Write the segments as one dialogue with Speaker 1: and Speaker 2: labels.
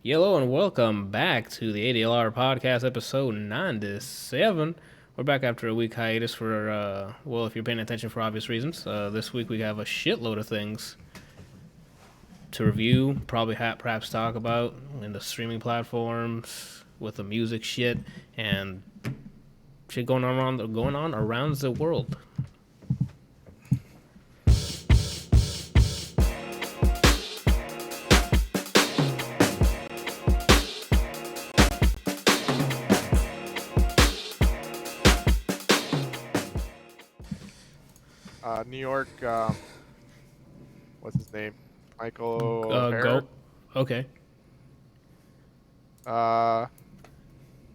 Speaker 1: Hello and welcome back to the ADLR Podcast, episode 97. We're back after a week hiatus for, if you're paying attention for obvious reasons. This week we have a shitload of things to review, probably perhaps talk about in the streaming platforms with the music shit and shit going on around the world.
Speaker 2: New York, what's his name? Michael O'Hara?
Speaker 1: Okay.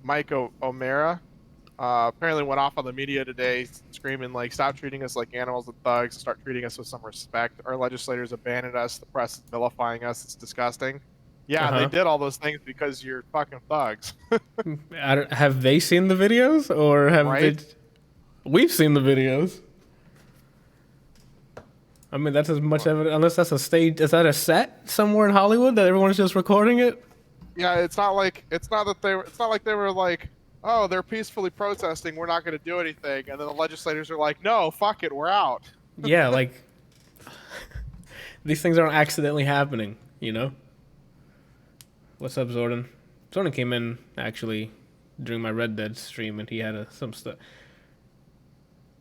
Speaker 2: Mike O'Mara apparently went off on the media today screaming, like, stop treating us like animals and thugs, start treating us with some respect. Our legislators abandoned us. The press is vilifying us. It's disgusting. Yeah, They did all those things because you're fucking thugs.
Speaker 1: Have they seen the videos? Or have
Speaker 2: right?
Speaker 1: We've seen the videos. I mean, that's as much evidence, unless that's a stage. Is that a set somewhere in Hollywood that everyone's just recording it?
Speaker 2: Yeah, it's not like they were like, oh, they're peacefully protesting, we're not going to do anything, and then the legislators are like, no, fuck it, we're out.
Speaker 1: Yeah, like these things aren't accidentally happening, you know. What's up, Zordon? Zordon came in actually during my Red Dead stream, and he had some stuff.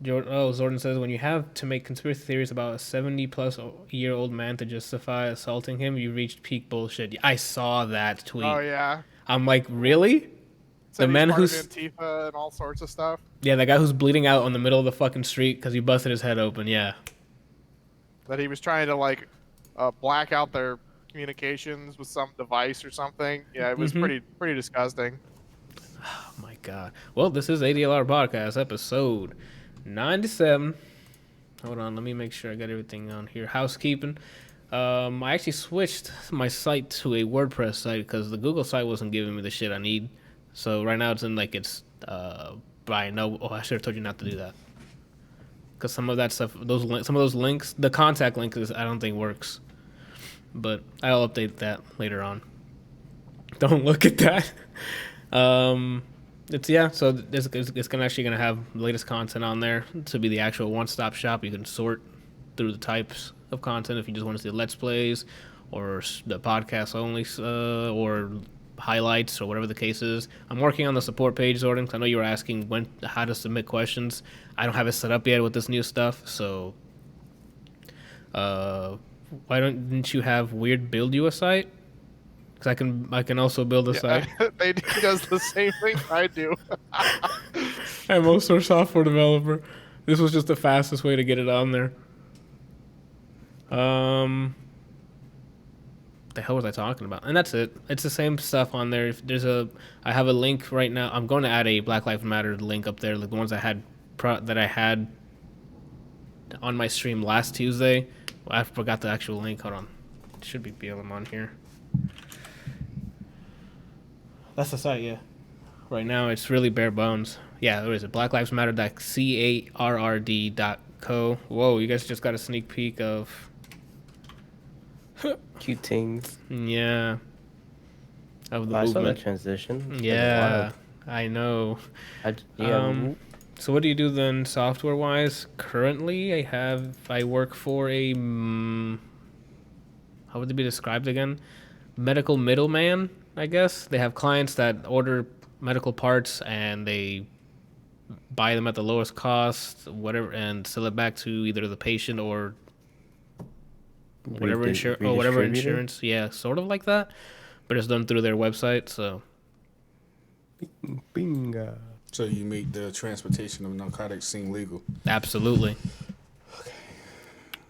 Speaker 1: Zordon says, when you have to make conspiracy theories about a 70-plus-year-old man to justify assaulting him, you reached peak bullshit. I saw that tweet.
Speaker 2: Oh, yeah.
Speaker 1: I'm like, really?
Speaker 2: The man who's Antifa and all sorts of stuff?
Speaker 1: Yeah, the guy who's bleeding out on the middle of the fucking street because he busted his head open, yeah.
Speaker 2: That he was trying to, like, black out their communications with some device or something. Yeah, it was pretty disgusting.
Speaker 1: Oh, my God. Well, this is ADLR Podcast, episode 97. Hold on, let me make sure I got everything on here. Housekeeping. I actually switched my site to a WordPress site because the Google site wasn't giving me the shit I need. So right now it's in Brian. No, I should have told you not to do that. Because some of that stuff, some of those links, the contact link I don't think works. But I'll update that later on. Don't look at that. So it's actually gonna have the latest content on there to be the actual one-stop shop. You can sort through the types of content if you just want to see Let's Plays or the podcast only, or highlights or whatever the case is. I'm working on the support page, Zordon, because I know you were asking how to submit questions. I don't have it set up yet with this new stuff, so why didn't you have Weird build you a site? Because I can also build a site.
Speaker 2: He does the same thing I do.
Speaker 1: I'm also a software developer. This was just the fastest way to get it on there. The hell was I talking about? And that's it. It's the same stuff on there. I have a link right now. I'm going to add a Black Lives Matter link up there, like the ones I had on my stream last Tuesday. I forgot the actual link. Hold on. It should be BLM on here. That's the site, yeah. Right now, it's really bare bones. Yeah, there is it. BlackLivesMatter.carrd.co. Whoa, you guys just got a sneak peek of
Speaker 3: cute things.
Speaker 1: Yeah. Of the
Speaker 3: I
Speaker 1: movement.
Speaker 3: saw that transition.
Speaker 1: Yeah, I know. So what do you do then, software-wise? Currently, I work for a how would it be described again? Medical middleman, I guess. They have clients that order medical parts and they buy them at the lowest cost, whatever, and sell it back to either the patient or whatever insurance. Yeah, sort of like that, but it's done through their website. So,
Speaker 3: bingo.
Speaker 4: So you make the transportation of narcotics seem legal?
Speaker 1: Absolutely. Okay.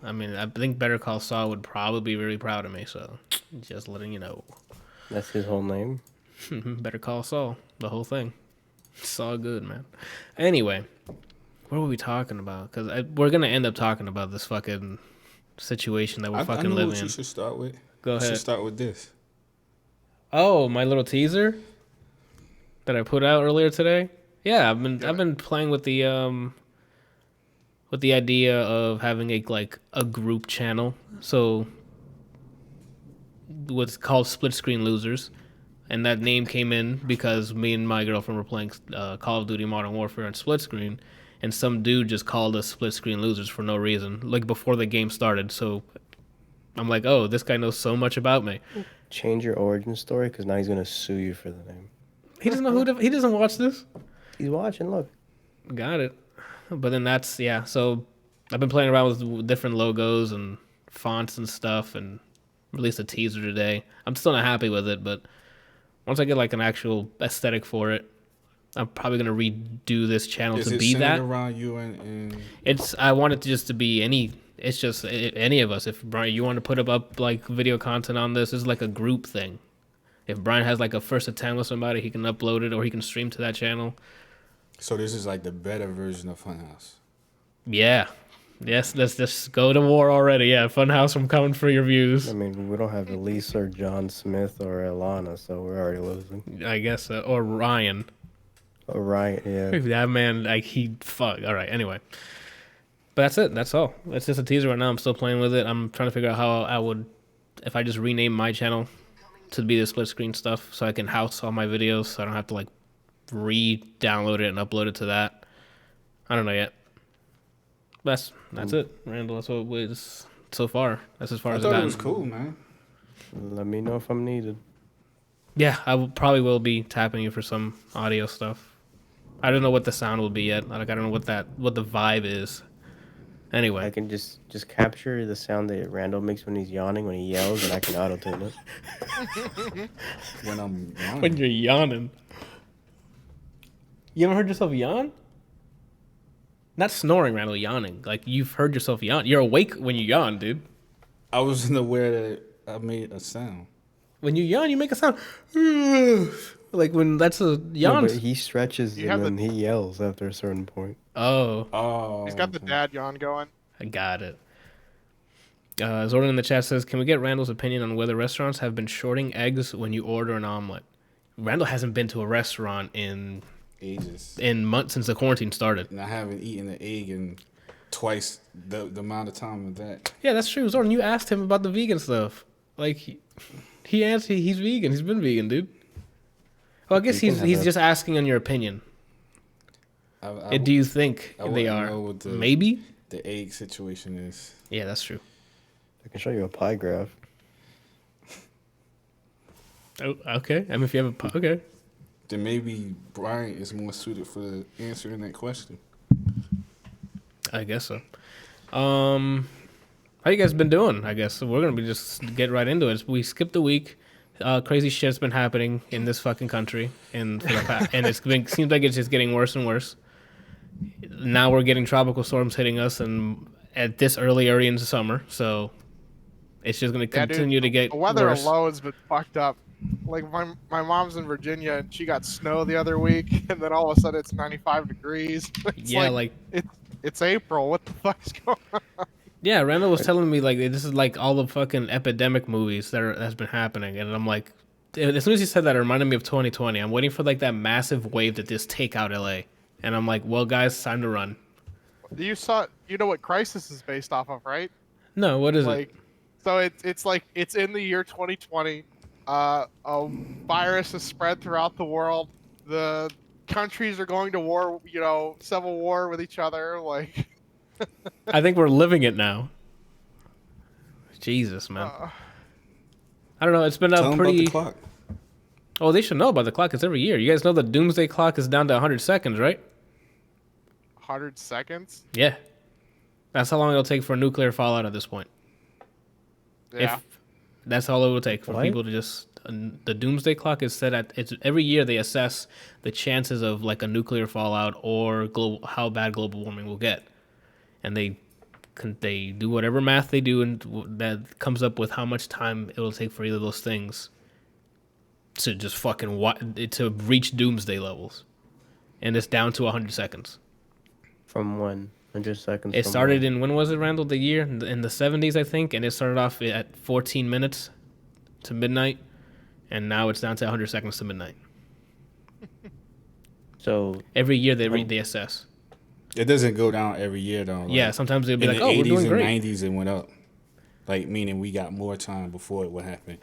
Speaker 1: I mean, I think Better Call Saul would probably be really proud of me. So, just letting you know.
Speaker 3: That's his whole name?
Speaker 1: Better Call Saul. The whole thing. It's all good, man. Anyway, what were we talking about? Because we're going to end up talking about this fucking situation that we're fucking living in. I know what
Speaker 4: you should start with.
Speaker 1: Go ahead.
Speaker 4: You should start with this.
Speaker 1: Oh, my little teaser that I put out earlier today? Yeah, I've been playing with the idea of having a group channel. So what's called Split Screen Losers. and that name came in because me and my girlfriend were playing Call of Duty Modern Warfare on split screen, and some dude just called us split screen losers for no reason, like before the game started. So I'm like, oh, this guy knows so much about me.
Speaker 3: Change your origin story because now he's gonna sue you for the name.
Speaker 1: He doesn't know he doesn't watch this.
Speaker 3: He's watching. Look.
Speaker 1: Got it. But then so I've been playing around with different logos and fonts and stuff, and released a teaser today. I'm still not happy with it, but once I get like an actual aesthetic for it, I'm probably gonna redo this channel to be that.
Speaker 4: Around you and
Speaker 1: I want it to be any. It's just any of us. If Brian, you want to put up like video content on this, it's like a group thing. If Brian has like a first attempt with somebody, he can upload it or he can stream to that channel.
Speaker 4: So this is like the better version of Funhouse.
Speaker 1: Yeah. Yes, let's just go to war already. Yeah, Funhouse, I'm coming for your views.
Speaker 3: I mean, we don't have Elise or John Smith or Alana, so we're already losing.
Speaker 1: I guess, or Ryan.
Speaker 3: Oh, right, yeah.
Speaker 1: That man, like, fuck. All right, anyway. But that's it. That's all. It's just a teaser right now. I'm still playing with it. I'm trying to figure out how I would, if I just rename my channel to be the split screen stuff so I can house all my videos so I don't have to, like, re-download it and upload it to that. I don't know yet. That's it, Randall. That's what it was so far. That's as far as
Speaker 4: I
Speaker 1: it
Speaker 4: thought
Speaker 1: got.
Speaker 4: it was cool, man.
Speaker 3: Let me know if I'm needed.
Speaker 1: Yeah, probably will be tapping you for some audio stuff. I don't know what the sound will be yet. Like, I don't know what the vibe is. Anyway,
Speaker 3: I can just capture the sound that Randall makes when he's yawning, when he yells, and I can auto-tune it.
Speaker 4: When I'm yawning.
Speaker 1: when you're yawning. You ever heard yourself yawn? Not snoring, Randall, yawning. Like, you've heard yourself yawn. You're awake when you yawn, dude.
Speaker 4: I wasn't aware that I made a sound.
Speaker 1: When you yawn, you make a sound. Like, when that's a yawn.
Speaker 3: No, but he stretches
Speaker 2: You
Speaker 3: and
Speaker 2: have
Speaker 3: then he yells after a certain point.
Speaker 1: Oh,
Speaker 2: He's got the dad yawn going.
Speaker 1: I got it. Zordon in the chat says, can we get Randall's opinion on whether restaurants have been shorting eggs when you order an omelet? Randall hasn't been to a restaurant in
Speaker 4: ages.
Speaker 1: In months since the quarantine started.
Speaker 4: And I haven't eaten an egg in twice the amount of time of that.
Speaker 1: Yeah, that's true. Zordon, you asked him about the vegan stuff. Like, he answered he's vegan. He's been vegan, dude. Well, I guess he's just asking on your opinion. Do you think they are?
Speaker 4: Know what
Speaker 1: Maybe?
Speaker 4: The egg situation is.
Speaker 1: Yeah, that's true.
Speaker 3: I can show you a pie graph.
Speaker 1: Oh, okay. I mean, if you have okay.
Speaker 4: Then maybe Bryant is more suited for answering that question.
Speaker 1: I guess so. How you guys been doing? I guess we're gonna be just get right into it. We skipped a week. Crazy shit's been happening in this fucking country, and seems like it's just getting worse and worse. Now we're getting tropical storms hitting us, and at this early into summer, so it's just gonna continue to get
Speaker 2: the weather
Speaker 1: worse.
Speaker 2: alone has been fucked up. Like my mom's in Virginia and she got snow the other week, and then all of a sudden it's 95 degrees. It's April. What the fuck's going on?
Speaker 1: Yeah, Randall was telling me like this is like all the fucking epidemic movies that's been happening, and I'm like, as soon as he said that, it reminded me of 2020. I'm waiting for like that massive wave to just take out LA, and I'm like, well, guys, time to run.
Speaker 2: You know what Crisis is based off of, right?
Speaker 1: No, what is it?
Speaker 2: So it's in the year 2020. A virus is spread throughout the world. The countries are going to war, civil war with each other. Like,
Speaker 1: I think we're living it now. Jesus, man. I don't know. It's been
Speaker 4: Tell
Speaker 1: a pretty.
Speaker 4: About the clock.
Speaker 1: Oh, they should know about the clock. It's every year. You guys know the doomsday clock is down to 100 seconds, right?
Speaker 2: 100 seconds?
Speaker 1: Yeah. That's how long it'll take for a nuclear fallout at this point.
Speaker 2: Yeah.
Speaker 1: That's all it will take for people to just. The doomsday clock is set at. It's every year they assess the chances of like a nuclear fallout or how bad global warming will get, and they do whatever math they do, and that comes up with how much time it will take for either of those things to just to reach doomsday levels, and it's down to 100 seconds.
Speaker 3: From when? 100 seconds.
Speaker 1: It started in, when was it, Randall? The year in the 70s, I think, and it started off at 14 minutes to midnight, and now it's down to 100 seconds to midnight.
Speaker 3: So
Speaker 1: every year they assess.
Speaker 4: It doesn't go down every year though. Like,
Speaker 1: yeah, sometimes they'll be like,
Speaker 4: in
Speaker 1: "Oh,
Speaker 4: the
Speaker 1: we're doing
Speaker 4: 80s
Speaker 1: great."
Speaker 4: and 90s, it went up. Like meaning we got more time before it would happen.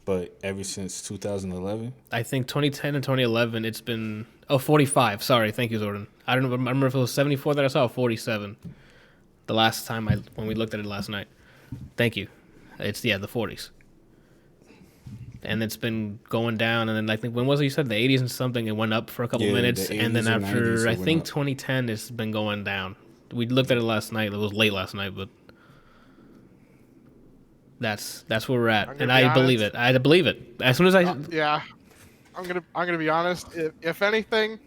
Speaker 4: but ever since 2011.
Speaker 1: I think 2010 and 2011, it's been 45. Sorry, thank you, Jordan. I don't remember if it was 74 that I saw or 47. The last time when we looked at it last night. Thank you. It's the 40s. And it's been going down, and then I think when was it? You said the 80s and something. It went up for a couple minutes, and then after I think 2010, it's been going down. We looked at it last night. It was late last night, but that's where we're at, and I believe it. I believe it. As soon as I
Speaker 2: I'm gonna be honest. If anything,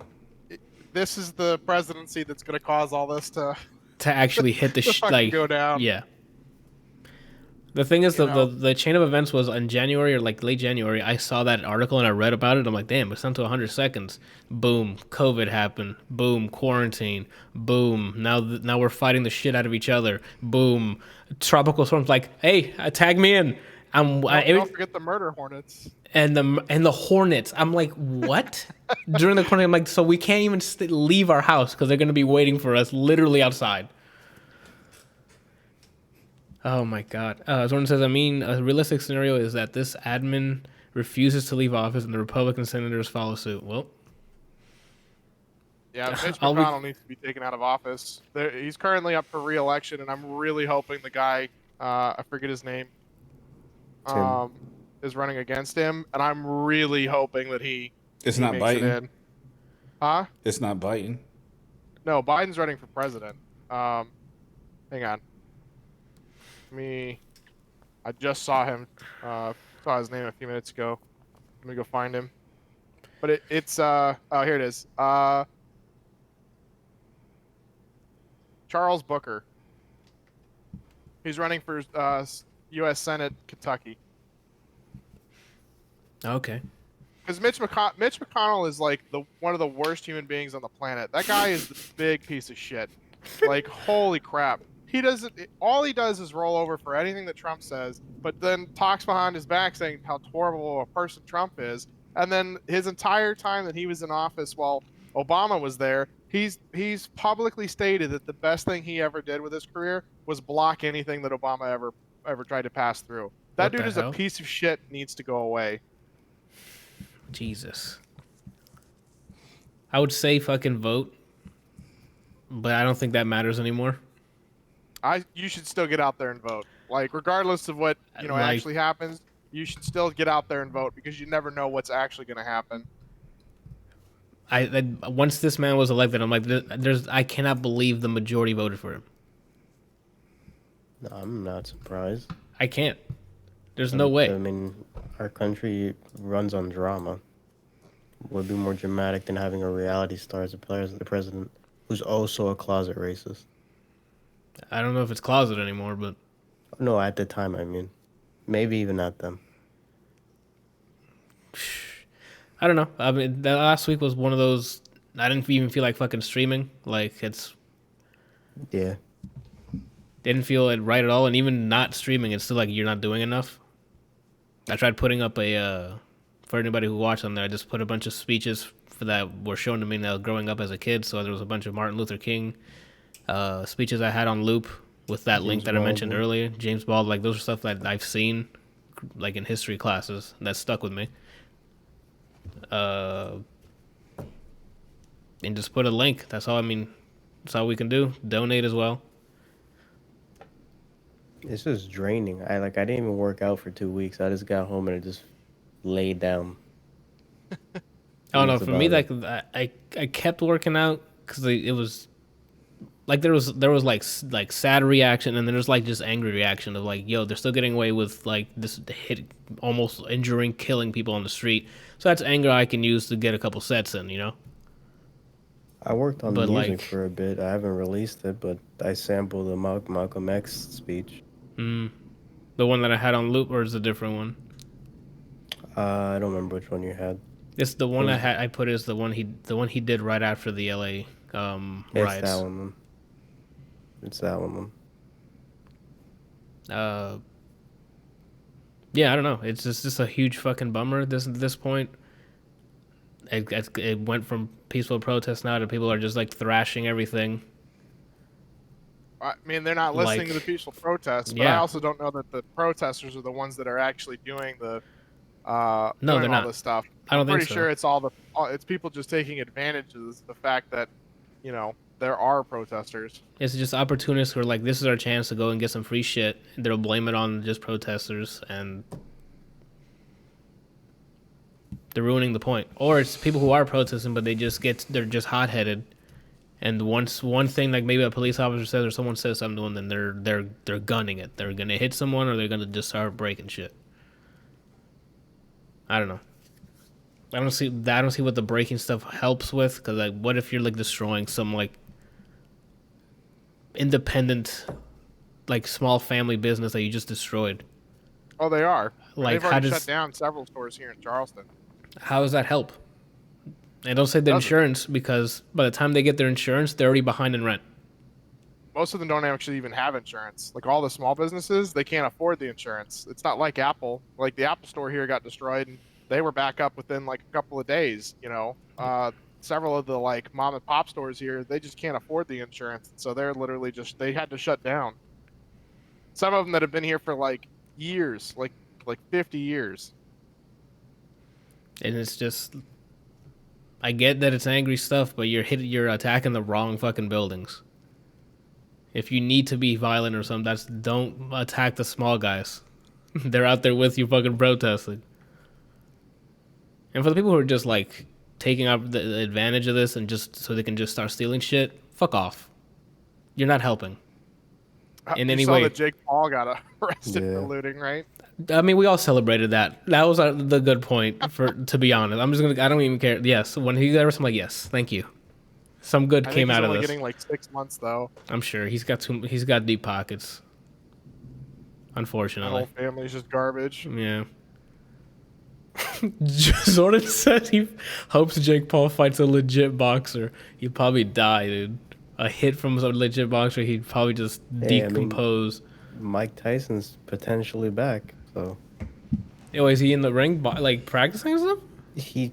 Speaker 2: this is the presidency that's gonna cause all this to
Speaker 1: actually hit the
Speaker 2: go down.
Speaker 1: Yeah. The thing is, the chain of events was in January or like late January. I saw that article and I read about it. I'm like, damn, it's down to 100 seconds. Boom, COVID happened. Boom, quarantine. Boom, now we're fighting the shit out of each other. Boom, tropical storms. Like, hey, tag me in.
Speaker 2: Don't forget the murder hornets.
Speaker 1: And the hornets. I'm like, what? During the quarantine, I'm like, so we can't even leave our house because they're gonna be waiting for us literally outside. Oh my God. Jordan says, a realistic scenario is that this admin refuses to leave office and the Republican senators follow suit. Well,
Speaker 2: yeah, Mitch McConnell needs to be taken out of office. He's currently up for re-election, and I'm really hoping the guy, I forget his name, is running against him, and I'm really hoping that
Speaker 4: It's not Biden.
Speaker 2: Huh?
Speaker 4: It's not Biden.
Speaker 2: No, Biden's running for president. Hang on. I just saw him. Saw his name a few minutes ago. Let me go find him. But it's here it is. Charles Booker. He's running for U.S. Senate, Kentucky.
Speaker 1: Okay.
Speaker 2: Because Mitch McConnell is like one of the worst human beings on the planet. That guy is the big piece of shit. Like, holy crap. All he does is roll over for anything that Trump says, but then talks behind his back saying how horrible a person Trump is. And then his entire time that he was in office while Obama was there, he's publicly stated that the best thing he ever did with his career was block anything that Obama ever tried to pass through. That dude is a piece of shit, needs to go away.
Speaker 1: Jesus. I would say fucking vote, but I don't think that matters anymore.
Speaker 2: You should still get out there and vote. Like, regardless of what actually happens, you should still get out there and vote because you never know what's actually going to happen.
Speaker 1: Once this man was elected, I'm like, I cannot believe the majority voted for him.
Speaker 3: No, I'm not surprised.
Speaker 1: I can't. There's no way.
Speaker 3: I mean, our country runs on drama. Would be more dramatic than having a reality star as the president, who's also a closet racist.
Speaker 1: I don't know if it's closet anymore, but...
Speaker 3: No, at the time, I mean. Maybe even at them.
Speaker 1: I don't know. I mean, that last week was one of those... I didn't even feel like fucking streaming. Like, it's...
Speaker 3: Yeah.
Speaker 1: Didn't feel it right at all, and even not streaming, it's still like you're not doing enough. I tried putting up for anybody who watched on there, I just put a bunch of speeches that were shown to me now growing up as a kid, so there was a bunch of Martin Luther King speeches I had on loop with that link that I mentioned earlier. James Baldwin, like those are stuff that I've seen like in history classes that stuck with me. And just put a link. That's all that's all we can do. Donate as well.
Speaker 3: This is draining. I didn't even work out for 2 weeks. I just got home and I just laid down.
Speaker 1: Oh no, for me, like I kept working out because it was like there was like sad reaction, and then there's like just angry reaction of like, yo, they're still getting away with like this hit, almost injuring, killing people on the street. So that's anger I can use to get a couple sets in, you know.
Speaker 3: I worked on the music for a bit. I haven't released it, but I sampled the Malcolm X speech.
Speaker 1: The one that I had on loop, or is it a different one?
Speaker 3: I don't remember which one you had.
Speaker 1: It's the one I put is the one he did right after the LA riots.
Speaker 3: It's that one. It's that one.
Speaker 1: Yeah, I don't know. It's just a huge fucking bummer. At this point, it went from peaceful protest now to people are just like thrashing everything.
Speaker 2: I mean, they're not listening to the peaceful protests, but I also don't know that the protesters are the ones that are actually doing the
Speaker 1: No,
Speaker 2: doing
Speaker 1: they're
Speaker 2: all
Speaker 1: not.
Speaker 2: this stuff.
Speaker 1: I don't
Speaker 2: I'm
Speaker 1: think
Speaker 2: pretty
Speaker 1: so.
Speaker 2: sure it's people just taking advantage of the fact that, you know, there are protesters.
Speaker 1: It's just opportunists who are like, this is our chance to go and get some free shit. And they'll blame it on just protesters, and they're ruining the point. Or it's people who are protesting, but they're just hot-headed. And once one thing, like maybe a police officer says or someone says something to them, then they're gunning it. They're gonna hit someone, or they're gonna just start breaking shit. I don't know. I don't see what the breaking stuff helps with. Because like, what if you're like destroying some like independent, like small family business that you just destroyed?
Speaker 2: Oh, they are.
Speaker 1: Like,
Speaker 2: They've
Speaker 1: how
Speaker 2: already
Speaker 1: does
Speaker 2: shut down several stores here in Charleston.
Speaker 1: how does that help? And don't say the
Speaker 2: Doesn't.
Speaker 1: insurance, because by the time they get their insurance, they're already behind in rent.
Speaker 2: Most of them don't actually even have insurance. Like all the small businesses, they can't afford the insurance. It's not like Apple. Like the Apple store here got destroyed, and they were back up within like a couple of days. You know, several of the like mom and pop stores here, they just can't afford the insurance, so they're literally they had to shut down. Some of them that have been here for like years, like 50 years.
Speaker 1: And it's just, I get that it's angry stuff, but you're attacking the wrong fucking buildings. If you need to be violent or something, don't attack the small guys. They're out there with you fucking protesting. And for the people who are just like taking up the advantage of this and just so they can just start stealing shit, fuck off. You're not helping in
Speaker 2: You
Speaker 1: any
Speaker 2: saw
Speaker 1: way.
Speaker 2: that Jake Paul got arrested
Speaker 3: Yeah.
Speaker 2: for looting, right?
Speaker 1: I mean, we all celebrated that. That was the good point. To be honest, I don't even care. Yes, when he got arrested, I'm like, yes, thank you. Some good
Speaker 2: I
Speaker 1: came
Speaker 2: think he's
Speaker 1: out of
Speaker 2: only
Speaker 1: this.
Speaker 2: getting like 6 months though.
Speaker 1: I'm sure he's got deep pockets.
Speaker 2: My
Speaker 1: Unfortunately,
Speaker 2: whole family's just garbage.
Speaker 1: yeah. Jordan said he hopes Jake Paul fights a legit boxer. He'd probably die, dude. A hit from a legit boxer, he'd probably just
Speaker 3: Hey, I mean-
Speaker 1: decompose.
Speaker 3: Mike Tyson's potentially back, so
Speaker 1: Yo, is he in the ring, like practicing or something?
Speaker 3: he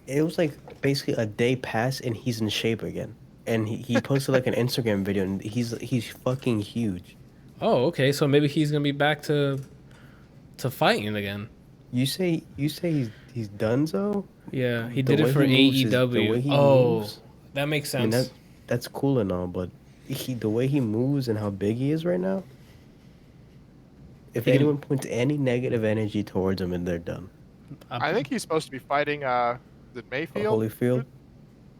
Speaker 3: it was like basically a day passed and he's in shape again. And he posted like an Instagram video and he's fucking huge.
Speaker 1: Oh, okay. So maybe he's gonna be back to fighting again.
Speaker 3: You say he's done so?
Speaker 1: Yeah, he
Speaker 3: The
Speaker 1: did it
Speaker 3: way
Speaker 1: for
Speaker 3: he moves is-
Speaker 1: AEW.
Speaker 3: the way he
Speaker 1: Oh,
Speaker 3: moves-
Speaker 1: that makes
Speaker 3: I mean
Speaker 1: sense.
Speaker 3: that's cool and all, but the way he moves and how big he is right now, if
Speaker 1: He can-
Speaker 3: anyone points any negative energy towards him, and they're done.
Speaker 2: I think he's supposed to be fighting is it Mayfield?
Speaker 3: Holyfield?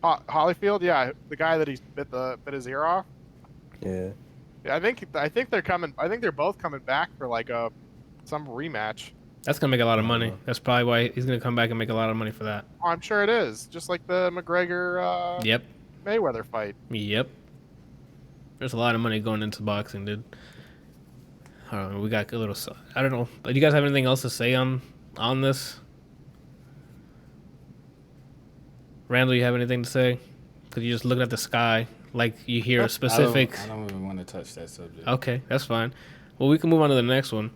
Speaker 2: Holyfield, yeah, the guy that he bit his ear off.
Speaker 3: Yeah.
Speaker 2: Yeah, I think they're coming. I think they're both coming back for like some rematch.
Speaker 1: that's gonna make a lot of money.
Speaker 3: Uh-huh.
Speaker 1: That's probably why he's gonna come back and make a lot of money for that.
Speaker 2: Oh, I'm sure it is. Just like the McGregor
Speaker 1: Yep.
Speaker 2: Mayweather fight.
Speaker 1: Yep. There's a lot of money going into boxing, dude. I don't know. We got a little. I don't know. Do you guys have anything else to say on this? Randall, you have anything to say? Because you're just looking at the sky like you hear a specific.
Speaker 4: I don't even want to touch that subject.
Speaker 1: Okay, that's fine. Well, we can move on to the next one.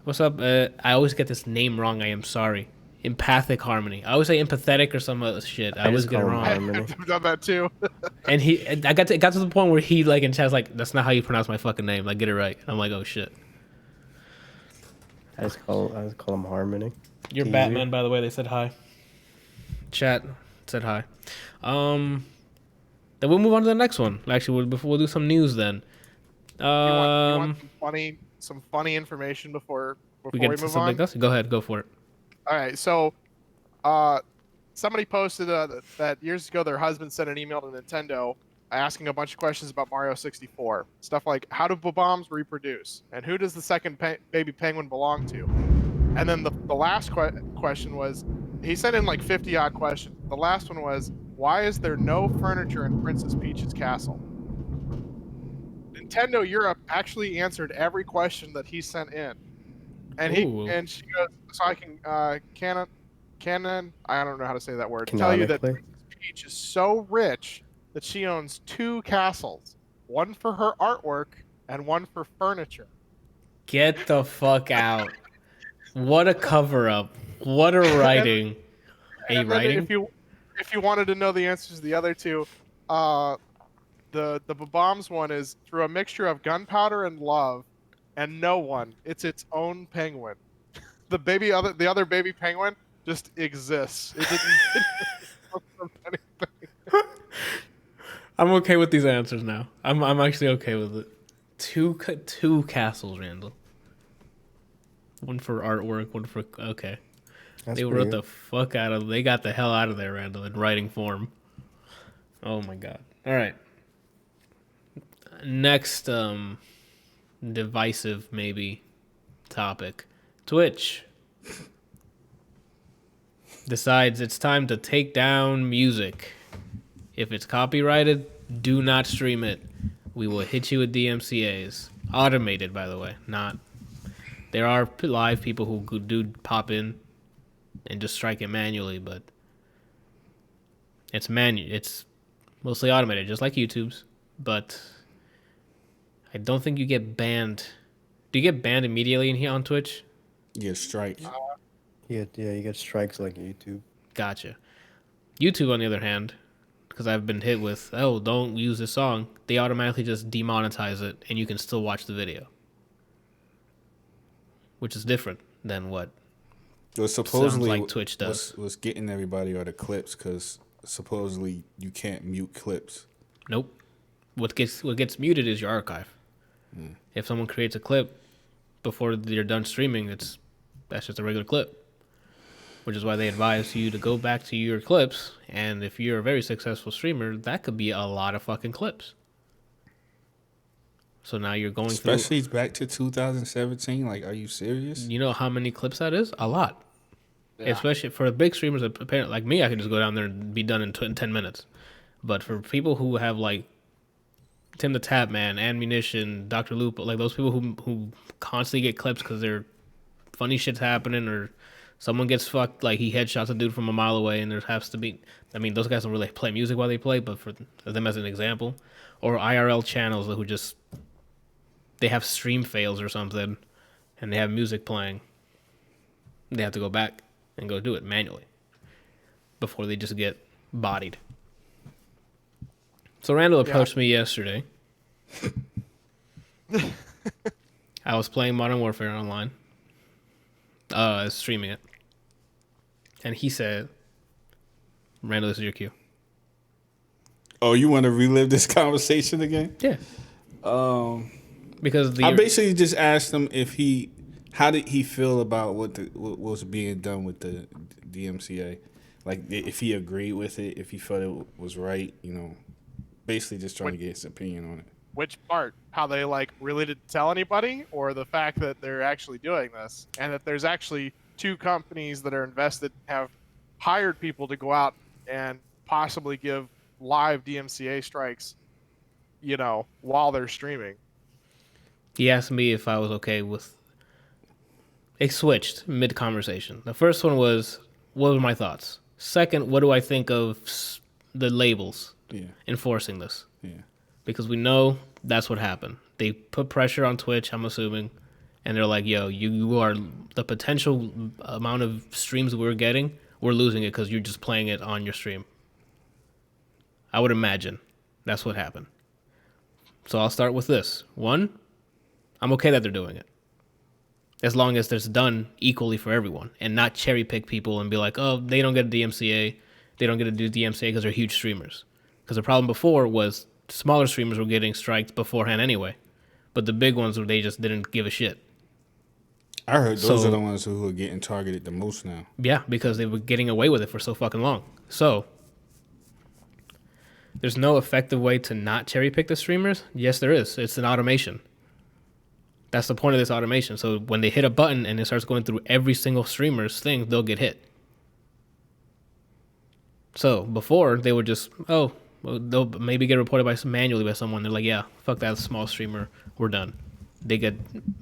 Speaker 1: What's up? I always get this name wrong. I am sorry. Empathic Harmony. I always say empathetic or some other shit. I always
Speaker 3: just
Speaker 1: get it
Speaker 3: call him
Speaker 1: wrong.
Speaker 3: Harmony.
Speaker 2: I've done that too.
Speaker 1: And I got to the point where he like in chat's like, that's not how you pronounce my fucking name. Like, get it right. And I'm like, oh shit.
Speaker 3: I just call him Harmony.
Speaker 1: You're
Speaker 3: To you.
Speaker 1: Batman, by the way. They said hi. Chat said hi. Then we'll move on to the next one. Actually, we'll do some news then.
Speaker 2: You want some funny information before
Speaker 1: we
Speaker 2: we
Speaker 1: get into
Speaker 2: move
Speaker 1: something
Speaker 2: on?
Speaker 1: else. Go ahead, go for it.
Speaker 2: All right, so somebody posted that years ago their husband sent an email to Nintendo asking a bunch of questions about Mario 64. Stuff like, how do bombs reproduce? And who does the second baby penguin belong to? And then the last question was, he sent in like 50-odd questions. The last one was, why is there no furniture in Princess Peach's castle? Nintendo Europe actually answered every question that he sent in. And she goes, so I can canon, I don't know how to say that word. Tell you that
Speaker 3: Canonically.
Speaker 2: Princess Peach is so rich that she owns 2 castles, one for her artwork and one for furniture.
Speaker 1: Get the fuck out. What a cover up. What a writing.
Speaker 2: And then if you wanted to know the answers to the other two, the bombs one is through a mixture of gunpowder and love, and no one. It's its own penguin. the other baby penguin just exists. It didn't from anything.
Speaker 1: I'm okay with these answers now. I'm actually okay with it. Two castles, Randall. One for artwork, one for okay.
Speaker 3: That's
Speaker 1: They
Speaker 3: pretty
Speaker 1: wrote
Speaker 3: good.
Speaker 1: the fuck out of. They got the hell out of there, Randall, in writing form. Oh my god! All right. Next, divisive maybe topic. Twitch decides it's time to take down music. If it's copyrighted, do not stream it. We will hit you with DMCAs. Automated, by the way, not. There are live people who do pop in and just strike it manually, but it's mostly automated, just like YouTube's. But I don't think you get banned. Do you get banned immediately in here on Twitch?
Speaker 4: Yeah, strike.
Speaker 3: Yeah, you get strikes like YouTube.
Speaker 1: Gotcha. YouTube, on the other hand, because I've been hit with, oh, don't use this song, they automatically just demonetize it, and you can still watch the video, which is different than what
Speaker 4: Well, supposedly
Speaker 1: like Twitch does.
Speaker 4: What's getting everybody are the clips, because supposedly you can't mute clips.
Speaker 1: Nope. What gets muted is your archive. If someone creates a clip before they're done streaming, that's just a regular clip. Which is why they advise you to go back to your clips, and if you're a very successful streamer, that could be a lot of fucking clips. So now you're going
Speaker 4: Especially back to 2017. Like, are you serious?
Speaker 1: through. You know how many clips that is? A lot.
Speaker 2: Yeah.
Speaker 1: Especially for big streamers, apparently like me, I can just go down there and be done in 10 minutes. But for people who have like Tim the Tap Man, Ammunition, Dr. Lupo, like those people who constantly get clips because they're funny shit's happening, or someone gets fucked, like he headshots a dude from a mile away, and there has to be, I mean, those guys don't really play music while they play, but for them as an example, or IRL channels who just, they have stream fails or something, and they have music playing, they have to go back and go do it manually before they just get bodied. So Randall approached me yesterday. I was playing Modern Warfare online, streaming it, and he said, "Randall, this is your cue."
Speaker 4: Oh, you want to relive this conversation again?
Speaker 1: Yeah, because
Speaker 4: I basically just asked him how did he feel about what was being done with the DMCA, like if he agreed with it, if he felt it was right, basically just trying to get his opinion on it.
Speaker 2: Which part? How they like really didn't tell anybody, or the fact that they're actually doing this, and that there's actually two companies that are invested, have hired people to go out and possibly give live DMCA strikes, while they're streaming.
Speaker 1: he asked me if I was okay with. It switched mid-conversation. The first one was, what were my thoughts? Second, what do I think of the labels enforcing this?
Speaker 4: Yeah.
Speaker 1: Because we know that's what happened. They put pressure on Twitch, I'm assuming, and they're like, yo, you are, the potential amount of streams we're getting, we're losing it because you're just playing it on your stream. I would imagine that's what happened. So I'll start with this. One, I'm okay that they're doing it, as long as it's done equally for everyone and not cherry pick people and be like, oh, they don't get a DMCA. They don't get to do DMCA because they're huge streamers. Because the problem before was smaller streamers were getting striked beforehand anyway. But the big ones, they just didn't give a shit.
Speaker 4: I heard those are the ones who are getting targeted the most now.
Speaker 1: Yeah, because they were getting away with it for so fucking long. So there's no effective way to not cherry pick the streamers. Yes, there is. It's an automation. That's the point of this automation. So when they hit a button and it starts going through every single streamer's thing, they'll get hit. So before, they would just, they'll maybe get reported manually by someone. They're like, yeah, fuck that small streamer. We're done. They get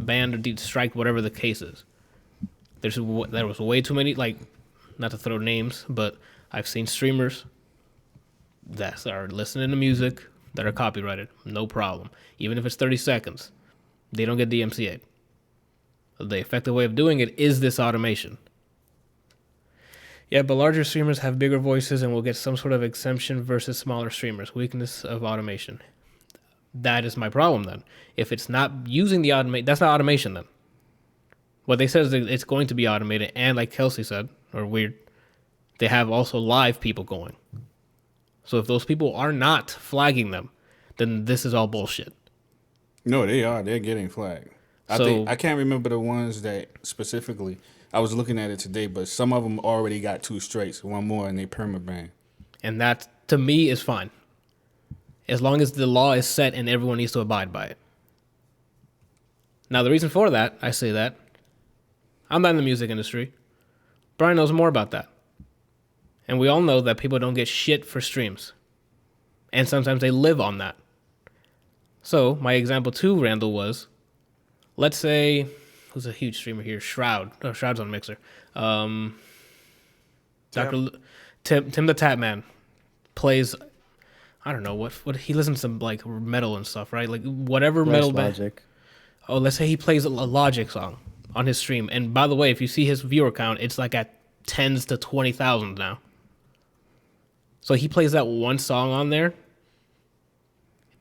Speaker 1: banned or striked, whatever the case is. There was way too many, like, not to throw names, but I've seen streamers that are listening to music that are copyrighted. No problem. Even if it's 30 seconds. They don't get DMCA'd. The effective way of doing it is this automation. Yeah, but larger streamers have bigger voices and will get some sort of exemption versus smaller streamers. Weakness of automation. That is my problem then. If it's not using the automation, that's not automation then. What they said is that it's going to be automated, and like Kelsey said, or Weird, they have also live people going. So if those people are not flagging them, then this is all bullshit.
Speaker 4: No, they are. They're getting flagged. I can't remember the ones that specifically. I was looking at it today, but some of them already got 2 straights, 1 more, and they permaban.
Speaker 1: And that, to me, is fine. As long as the law is set and everyone needs to abide by it. Now, the reason for that, I say that, I'm not in the music industry. Brian knows more about that. And we all know that people don't get shit for streams. And sometimes they live on that. So, my example to Randall was, let's say, who's a huge streamer here? Shroud. Oh, Shroud's on Mixer. Tim the Tap Man plays, I don't know, what he listens to like metal and stuff, right? Like whatever metal band.
Speaker 3: Logic.
Speaker 1: Oh, let's say he plays a Logic song on his stream. And by the way, if you see his viewer count, it's like at 10s to 20,000 now. So he plays that one song on there,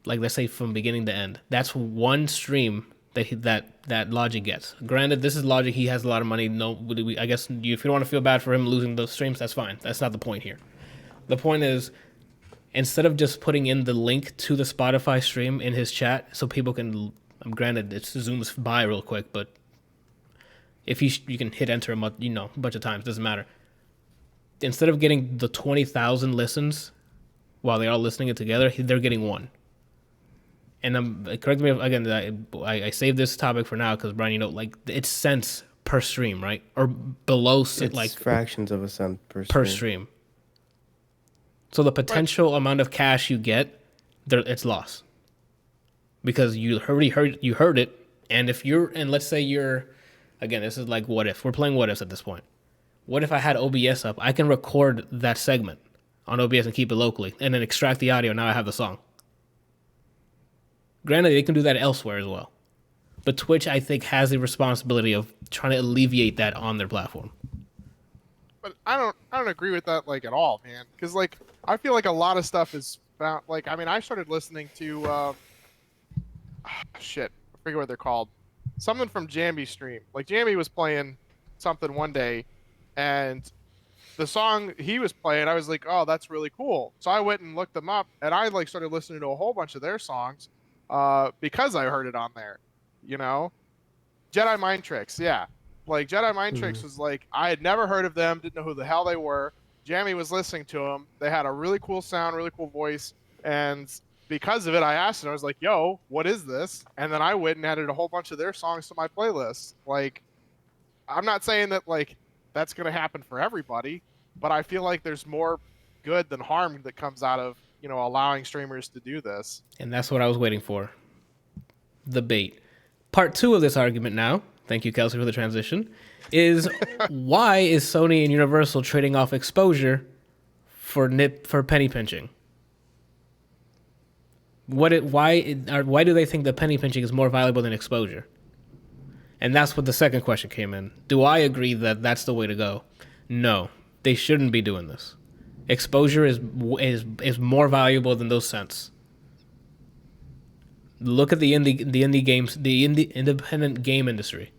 Speaker 1: like let's say from beginning to end. That's one stream that Logic gets. Granted, this is Logic. He has a lot of money. No, I guess if you don't want to feel bad for him losing those streams, that's fine. That's not the point here. The point is, instead of just putting in the link to the Spotify stream in his chat so people can, granted, it zooms by real quick, but if you can hit enter a bunch of times, doesn't matter. Instead of getting the 20,000 listens while they are listening it together, they're getting 1. And correct me if, again, I saved this topic for now because, Brian, like it's cents per stream, right? Or below,
Speaker 3: It's
Speaker 1: like
Speaker 3: fractions of a cent
Speaker 1: per stream. So the potential amount of cash you get, it's lost because you heard it, and let's say you're, again, this is like what if we're playing what ifs at this point. What if I had OBS up? I can record that segment on OBS and keep it locally, and then extract the audio. Now I have the song. Granted, they can do that elsewhere as well, but Twitch, I think, has the responsibility of trying to alleviate that on their platform.
Speaker 2: But I don't agree with that like at all, man. Because like I feel like a lot of stuff is found. Like I mean, I started listening to shit. I forget what they're called. Something from Jambi's stream. Like Jambi was playing something one day, and the song he was playing, I was like, oh, that's really cool. So I went and looked them up, and I like started listening to a whole bunch of their songs because I heard it on there. You know, Jedi Mind Tricks, yeah. Like Jedi Mind Tricks was like, I had never heard of them, didn't know who the hell they were. Jamie was listening to them. They had a really cool sound, really cool voice, and because of it, I asked him. I was like, "Yo, what is this?" And then I went and added a whole bunch of their songs to my playlist. Like, I'm not saying that like that's gonna happen for everybody, but I feel like there's more good than harm that comes out of allowing streamers to do this.
Speaker 1: And that's what I was waiting for. The bait. Part 2 of this argument now, thank you, Kelsey, for the transition, is why is Sony and Universal trading off exposure for penny pinching? Why do they think that penny pinching is more valuable than exposure? And that's what the second question came in. Do I agree that that's the way to go? No, they shouldn't be doing this. Exposure is more valuable than those cents. Look at the indie games, the independent game industry.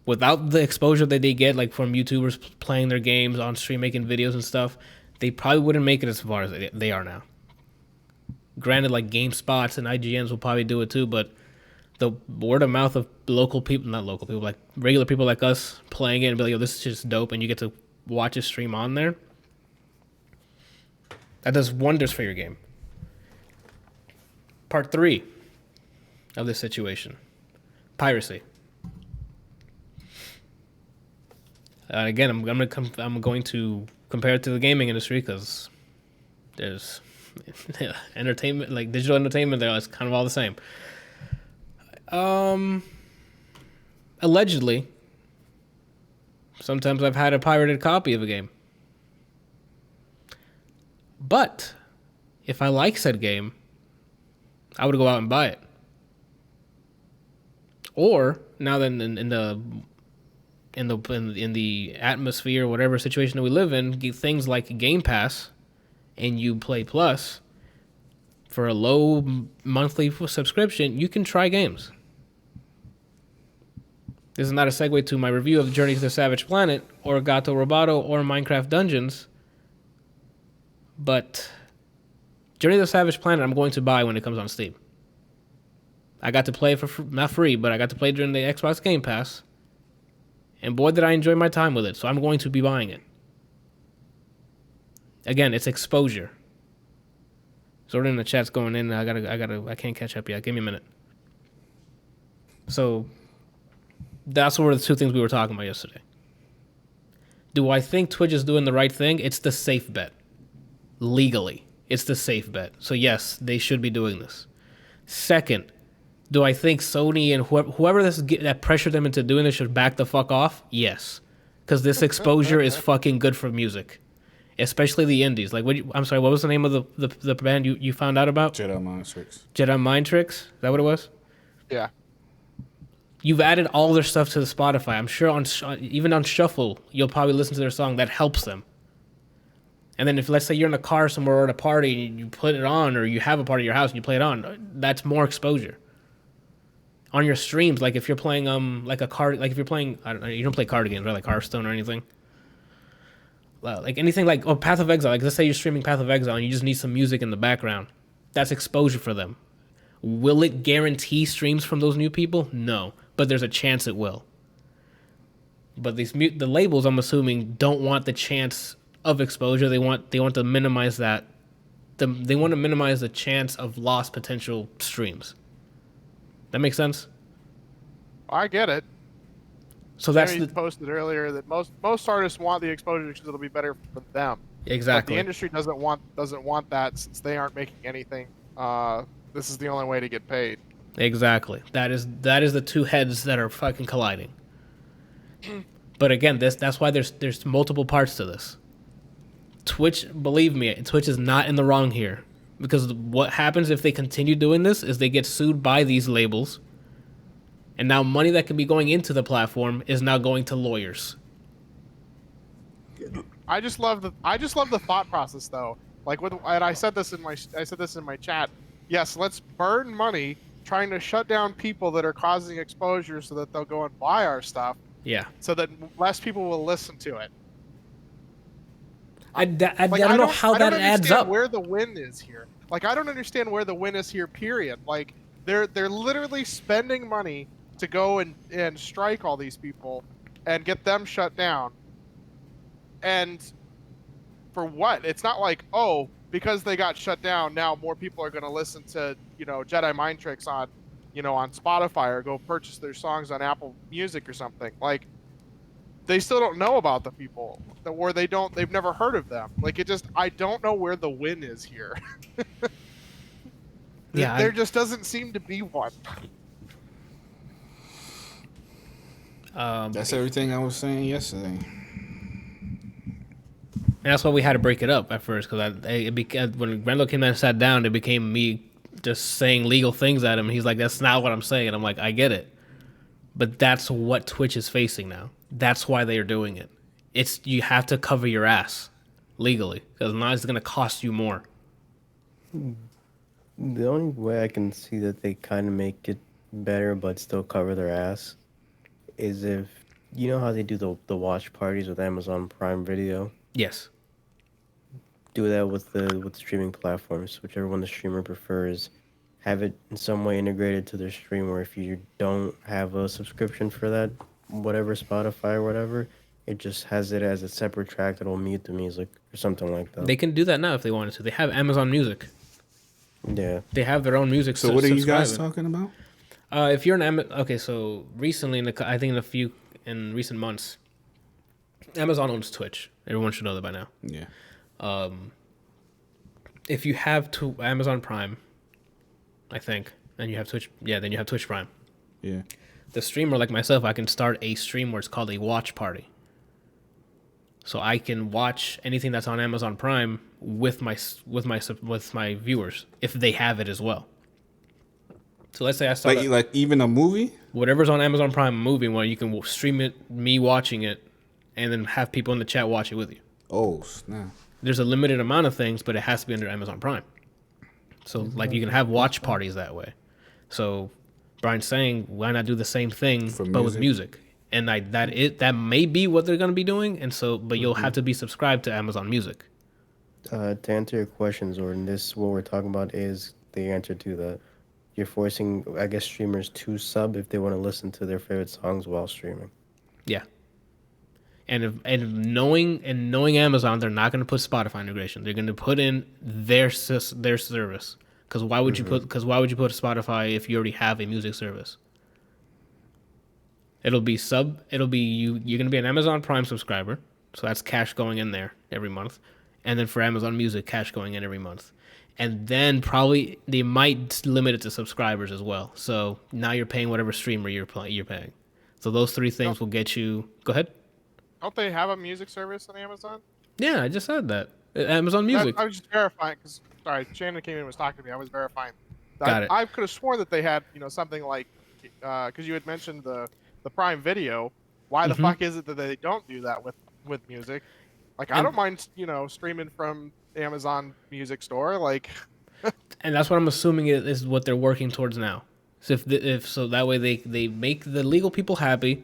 Speaker 1: Without the exposure that they get, like from YouTubers playing their games on stream, making videos and stuff, they probably wouldn't make it as far as they are now. Granted, like GameSpots and IGNs will probably do it too, but the word of mouth of local people, not local people, like regular people like us playing it and be like, yo, this is just dope, and you get to watch a stream on there, that does wonders for your game. Part 3 of this situation. Piracy. Again, I'm going to compare it to the gaming industry because there's entertainment, like digital entertainment, there it's kind of all the same. Allegedly, sometimes I've had a pirated copy of a game. But if I like said game, I would go out and buy it. Or now then in the atmosphere, whatever situation that we live in, get things like Game Pass and you Play Plus for a low monthly subscription, you can try games. This is not a segue to my review of Journey to the Savage Planet or Gato Roboto or Minecraft Dungeons, but Journey to the Savage Planet I'm going to buy when it comes on Steam. I got to play it for not free, but I got to play during the Xbox Game Pass, and boy did I enjoy my time with it, so I'm going to be buying it. Again, it's exposure. Sort of in the chat's going in. I can't catch up yet. Give me a minute. So that's what were the two things we were talking about yesterday. Do I think Twitch is doing the right thing? It's the safe bet. Legally, it's the safe bet. So yes, they should be doing this. Second, do I think Sony and whoever that pressured them into doing this should back the fuck off? Yes, because this exposure is fucking good for music, especially the indies. Like, I'm sorry, what was the name of the band you found out about?
Speaker 4: Jedi Mind Tricks.
Speaker 1: Jedi Mind Tricks. Is that what it was?
Speaker 2: Yeah.
Speaker 1: You've added all their stuff to the Spotify. I'm sure even on Shuffle, you'll probably listen to their song. That helps them. And then if, let's say, you're in a car somewhere or at a party and you put it on, or you have a party at your house and you play it on, that's more exposure. On your streams, like if you're playing like a card, like if you're playing, I don't know, you don't play card games, right? Like Hearthstone or anything. Like anything like Path of Exile. Like let's say you're streaming Path of Exile and you just need some music in the background. That's exposure for them. Will it guarantee streams from those new people? No, but there's a chance it will. But the labels, I'm assuming, don't want the chance of exposure. They want to minimize that. They want to minimize the chance of lost potential streams. That makes sense?
Speaker 2: I get it.
Speaker 1: So that's
Speaker 2: Jamie posted earlier that most artists want the exposure because it'll be better for them.
Speaker 1: Exactly.
Speaker 2: But the industry doesn't want that since they aren't making anything. This is the only way to get paid.
Speaker 1: Exactly. That is the two heads that are fucking colliding. But again, that's why there's multiple parts to this. Twitch, believe me, Twitch is not in the wrong here. Because what happens if they continue doing this is they get sued by these labels. And now money that could be going into the platform is now going to lawyers.
Speaker 2: I just love the thought process though. Like and I said this in my chat. Yes, let's burn money trying to shut down people that are causing exposure so that they'll go and buy our stuff.
Speaker 1: Yeah.
Speaker 2: So that less people will listen to it.
Speaker 1: I don't know how that adds up.
Speaker 2: Where the win is here. Like I don't understand where the win is here. Period. Like they're literally spending money to go and strike all these people and get them shut down. And for what? It's not like, oh, because they got shut down, now more people are going to listen to, Jedi Mind Tricks on, on Spotify or go purchase their songs on Apple Music or something. Like, they still don't know about the people, or they've never heard of them. Like, I don't know where the win is here.
Speaker 1: Yeah,
Speaker 2: there just doesn't seem to be one.
Speaker 4: That's everything I was saying yesterday.
Speaker 1: And that's why we had to break it up at first, because when Randall came in and sat down, it became me just saying legal things at him. And he's like, that's not what I'm saying. And I'm like, I get it. But that's what Twitch is facing now. That's why they are doing it. You have to cover your ass legally, because now it's going to cost you more.
Speaker 3: The only way I can see that they kind of make it better but still cover their ass is if, you know how they do the watch parties with Amazon Prime Video?
Speaker 1: Yes.
Speaker 3: Do that with the streaming platforms, whichever one the streamer prefers. Have it in some way integrated to their stream, where if you don't have a subscription for that, whatever, Spotify or whatever, it just has it as a separate track that'll mute the music or something like that.
Speaker 1: They can do that now if they wanted to. They have Amazon Music.
Speaker 3: Yeah.
Speaker 1: They have their own music.
Speaker 4: So what are you guys talking about?
Speaker 1: If you're an so recently, I think in recent months, Amazon owns Twitch. Everyone should know that by now.
Speaker 4: Yeah.
Speaker 1: If you have Amazon Prime, I think, and you have Twitch, then you have Twitch Prime.
Speaker 4: Yeah.
Speaker 1: The streamer like myself, I can start a stream where it's called a watch party. So I can watch anything that's on Amazon Prime with my viewers if they have it as well. So let's say I start
Speaker 4: like even a movie,
Speaker 1: whatever's on Amazon Prime movie, where you can stream it, me watching it, and then have people in the chat watch it with you.
Speaker 4: Oh snap!
Speaker 1: There's a limited amount of things, but it has to be under Amazon Prime. So like you can have watch parties that way. So Brian's saying, why not do the same thing but with music? and like that may be what they're gonna be doing. And so, but you'll have to be subscribed to Amazon Music.
Speaker 3: To answer your questions, or in this, what we're talking about is the answer to that. You're forcing, I guess, streamers to sub if they want to listen to their favorite songs while streaming.
Speaker 1: Yeah. And knowing Amazon, they're not going to put Spotify integration. They're going to put in their service. Because why would you put Spotify if you already have a music service? It'll be you're going to be an Amazon Prime subscriber, so that's cash going in there every month, and then for Amazon Music, cash going in every month, and then probably they might limit it to subscribers as well. So now you're paying whatever streamer you're paying. So those three things will get you. Go ahead.
Speaker 2: Don't they have a music service on Amazon?
Speaker 1: Yeah, I just said that. Amazon Music.
Speaker 2: I was just verifying because sorry, Shannon came in and was talking to me. I was verifying.
Speaker 1: Got it.
Speaker 2: I could have sworn that they had something like because you had mentioned the Prime Video. Why the fuck is it that they don't do that with music? Like I don't mind streaming from the Amazon Music store like.
Speaker 1: And that's what I'm assuming is what they're working towards now. So if so that way they make the legal people happy.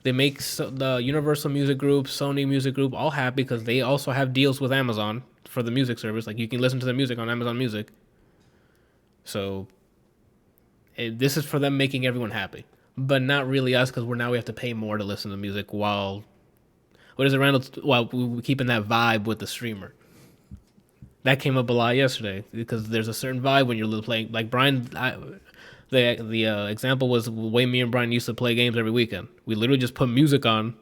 Speaker 1: They make the Universal Music Group, Sony Music Group all happy because they also have deals with Amazon for the music service. Like you can listen to the music on Amazon Music. So this is for them making everyone happy, but not really us because we have to pay more to listen to music while we're keeping that vibe with the streamer. That came up a lot yesterday because there's a certain vibe when you're playing. Like Brian, the example was the way me and Brian used to play games every weekend. We literally just put music on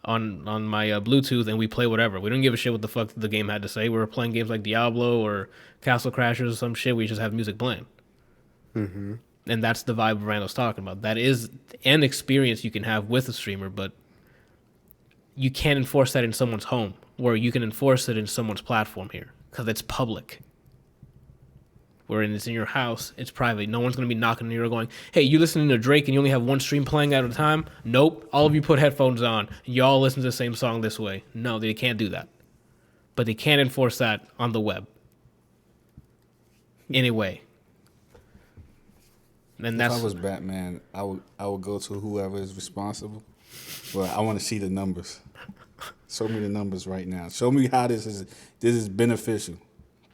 Speaker 1: my Bluetooth and we play whatever. We don't give a shit what the fuck the game had to say. We were playing games like Diablo or Castle Crashers or some shit. We just have music playing. Mm-hmm. And that's the vibe Randall's talking about. That is an experience you can have with a streamer, but you can't enforce that in someone's home, where you can enforce it in someone's platform here because it's public. Where it's in your house, it's private. No one's going to be knocking on your door going, hey, you listening to Drake and you only have one stream playing at a time? Nope. All of you put headphones on. Y'all listen to the same song this way. No, they can't do that. But they can't enforce that on the web. Anyway. And
Speaker 4: if I was Batman, I would go to whoever is responsible. Well, I want to see the numbers. Show me the numbers right now. Show me how this is beneficial.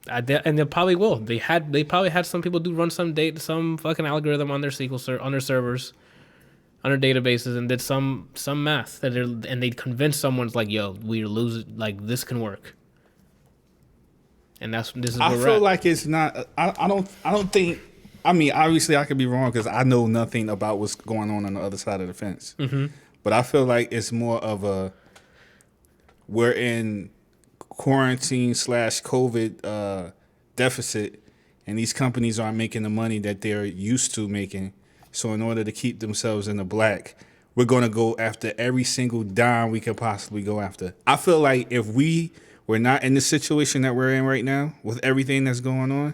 Speaker 1: And they probably will. They probably had some people run some fucking algorithm on their SQL on their servers, on their databases, and did some math and they convinced someone's like, yo, we're losing, like this can work. And this is.
Speaker 4: I feel like it's not. I don't think. I mean, obviously, I could be wrong because I know nothing about what's going on the other side of the fence. Mm-hmm. But I feel like it's more of we're in quarantine / COVID deficit, and these companies aren't making the money that they're used to making. So in order to keep themselves in the black, we're going to go after every single dime we could possibly go after. I feel like if we were not in the situation that we're in right now with everything that's going on,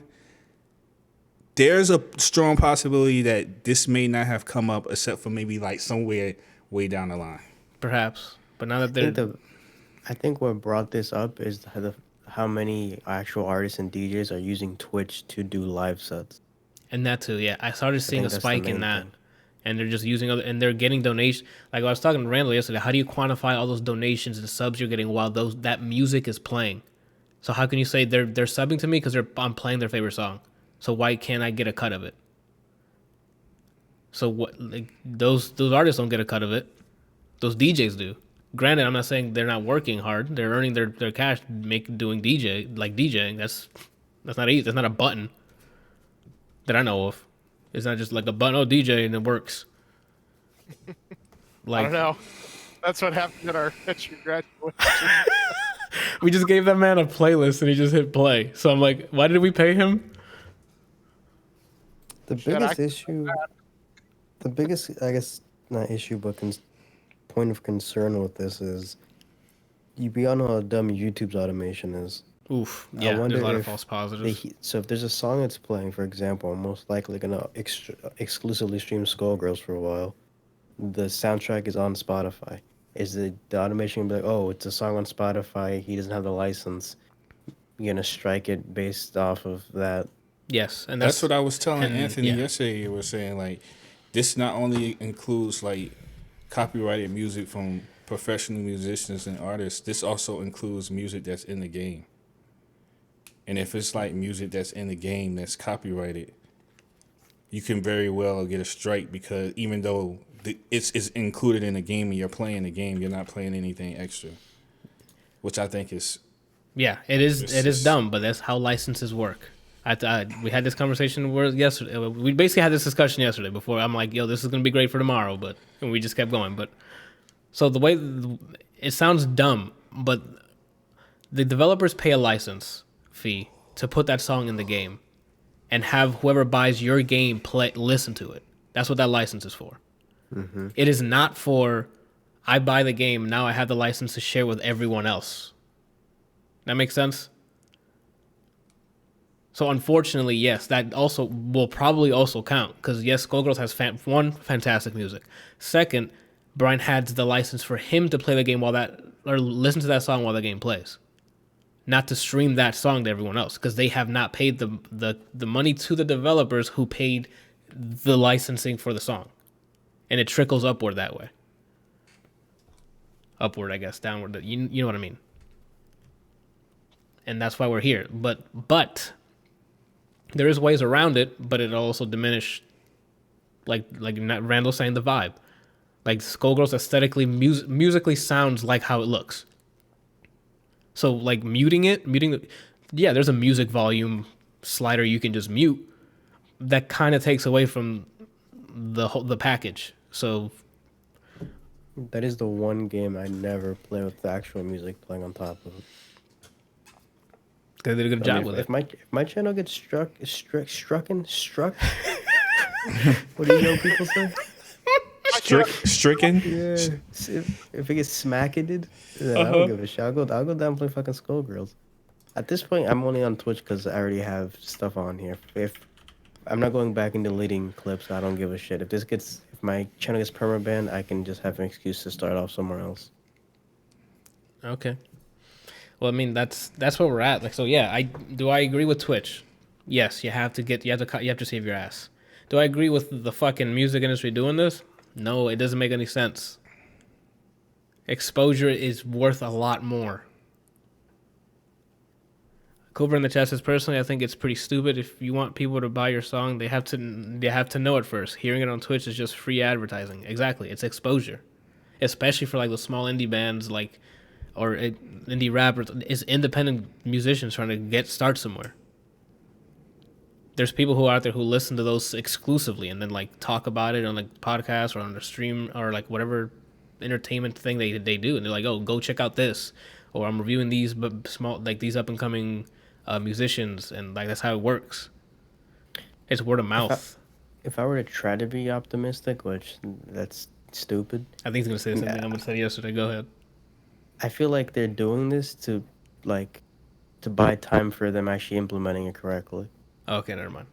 Speaker 4: there's a strong possibility that this may not have come up except for maybe like somewhere way down the line.
Speaker 1: Perhaps. But now that
Speaker 3: I think what brought this up is how many actual artists and DJs are using Twitch to do live sets.
Speaker 1: And that too, yeah. I started seeing a spike in that. Thing. And they're just using and they're getting donations. Like I was talking to Randall yesterday, how do you quantify all those donations and subs you're getting while that music is playing? So how can you say they're subbing to me because I'm playing their favorite song? So why can't I get a cut of it? So what? Like those artists don't get a cut of it. Those DJs do. Granted, I'm not saying they're not working hard. They're earning their cash doing DJing. That's not easy. That's not a button that I know of. It's not just like a button, DJ, and it works.
Speaker 2: Like, I don't know. That's what happened at our graduation.
Speaker 1: We just gave that man a playlist and he just hit play. So I'm like, why did we pay him?
Speaker 3: The biggest, I guess, not issue, but point of concern with this is we all know how dumb YouTube's automation is.
Speaker 1: Oof. Yeah, there's a lot of false positives.
Speaker 3: So if there's a song that's playing, for example, I'm most likely going to exclusively stream Skullgirls for a while. The soundtrack is on Spotify. Is the automation going to be like, oh, it's a song on Spotify, he doesn't have the license. You're going to strike it based off of that?
Speaker 1: Yes. And
Speaker 4: that's what I was telling Anthony yesterday. You were saying, like, this not only includes, like, copyrighted music from professional musicians and artists, this also includes music that's in the game. And if it's like music that's in the game that's copyrighted, you can very well get a strike because even though it's included in the game and you're playing the game, you're not playing anything extra, which I think is
Speaker 1: Yeah, it is dumb, but that's how licenses work. We had this conversation yesterday. We basically had this discussion yesterday before. I'm like, yo, this is gonna be great for tomorrow, and we just kept going. But so the way it sounds dumb, but the developers pay a license fee to put that song in the game, and have whoever buys your game listen to it. That's what that license is for. Mm-hmm. It is not for I buy the game, now I have the license to share with everyone else. That makes sense? So unfortunately, yes, that also will probably also count because yes, Skullgirls has fantastic music. Second, Brian had the license for him to play the game or listen to that song while the game plays, not to stream that song to everyone else because they have not paid the money to the developers who paid the licensing for the song, and it trickles upward that way. Upward, I guess, downward. You know what I mean? And that's why we're here. But there is ways around it, but it'll also diminish, like Randall saying, the vibe. Like Skullgirls aesthetically, musically sounds like how it looks. So like yeah, there's a music volume slider you can just mute. That kind of takes away from the package. So
Speaker 3: that is the one game I never play with the actual music playing on top of it.
Speaker 1: They did a good job with
Speaker 3: it. If my channel gets struck. What do you know people say?
Speaker 4: Stricken?
Speaker 3: Yeah. If it gets smacked, then I don't give a shit. I'll go down and play fucking Skullgirls. At this point, I'm only on Twitch because I already have stuff on here. If I'm not going back and deleting clips, I don't give a shit. If my channel gets permabanned, I can just have an excuse to start off somewhere else.
Speaker 1: Okay. Well, I mean that's where we're at. Like, so yeah, I agree with Twitch. Yes, you have to save your ass. Do I agree with the fucking music industry doing this? No, it doesn't make any sense. Exposure is worth a lot more. Cobra in the chat says, personally, I think it's pretty stupid. If you want people to buy your song, they have to know it first. Hearing it on Twitch is just free advertising. Exactly, it's exposure, especially for like the small indie bands or indie rappers. It's independent musicians trying to start somewhere. There's people who are out there who listen to those exclusively and then like talk about it on like podcasts or on their stream or like whatever entertainment thing they do, and they're like, oh, go check out this, or I'm reviewing these these up and coming musicians, and like that's how it works. It's word of mouth.
Speaker 3: If I were to try to be optimistic, which that's stupid.
Speaker 1: I think he's gonna say the same thing I'm gonna say yesterday. Go ahead.
Speaker 3: I feel like they're doing this to buy time for them actually implementing it correctly.
Speaker 1: Okay, never mind.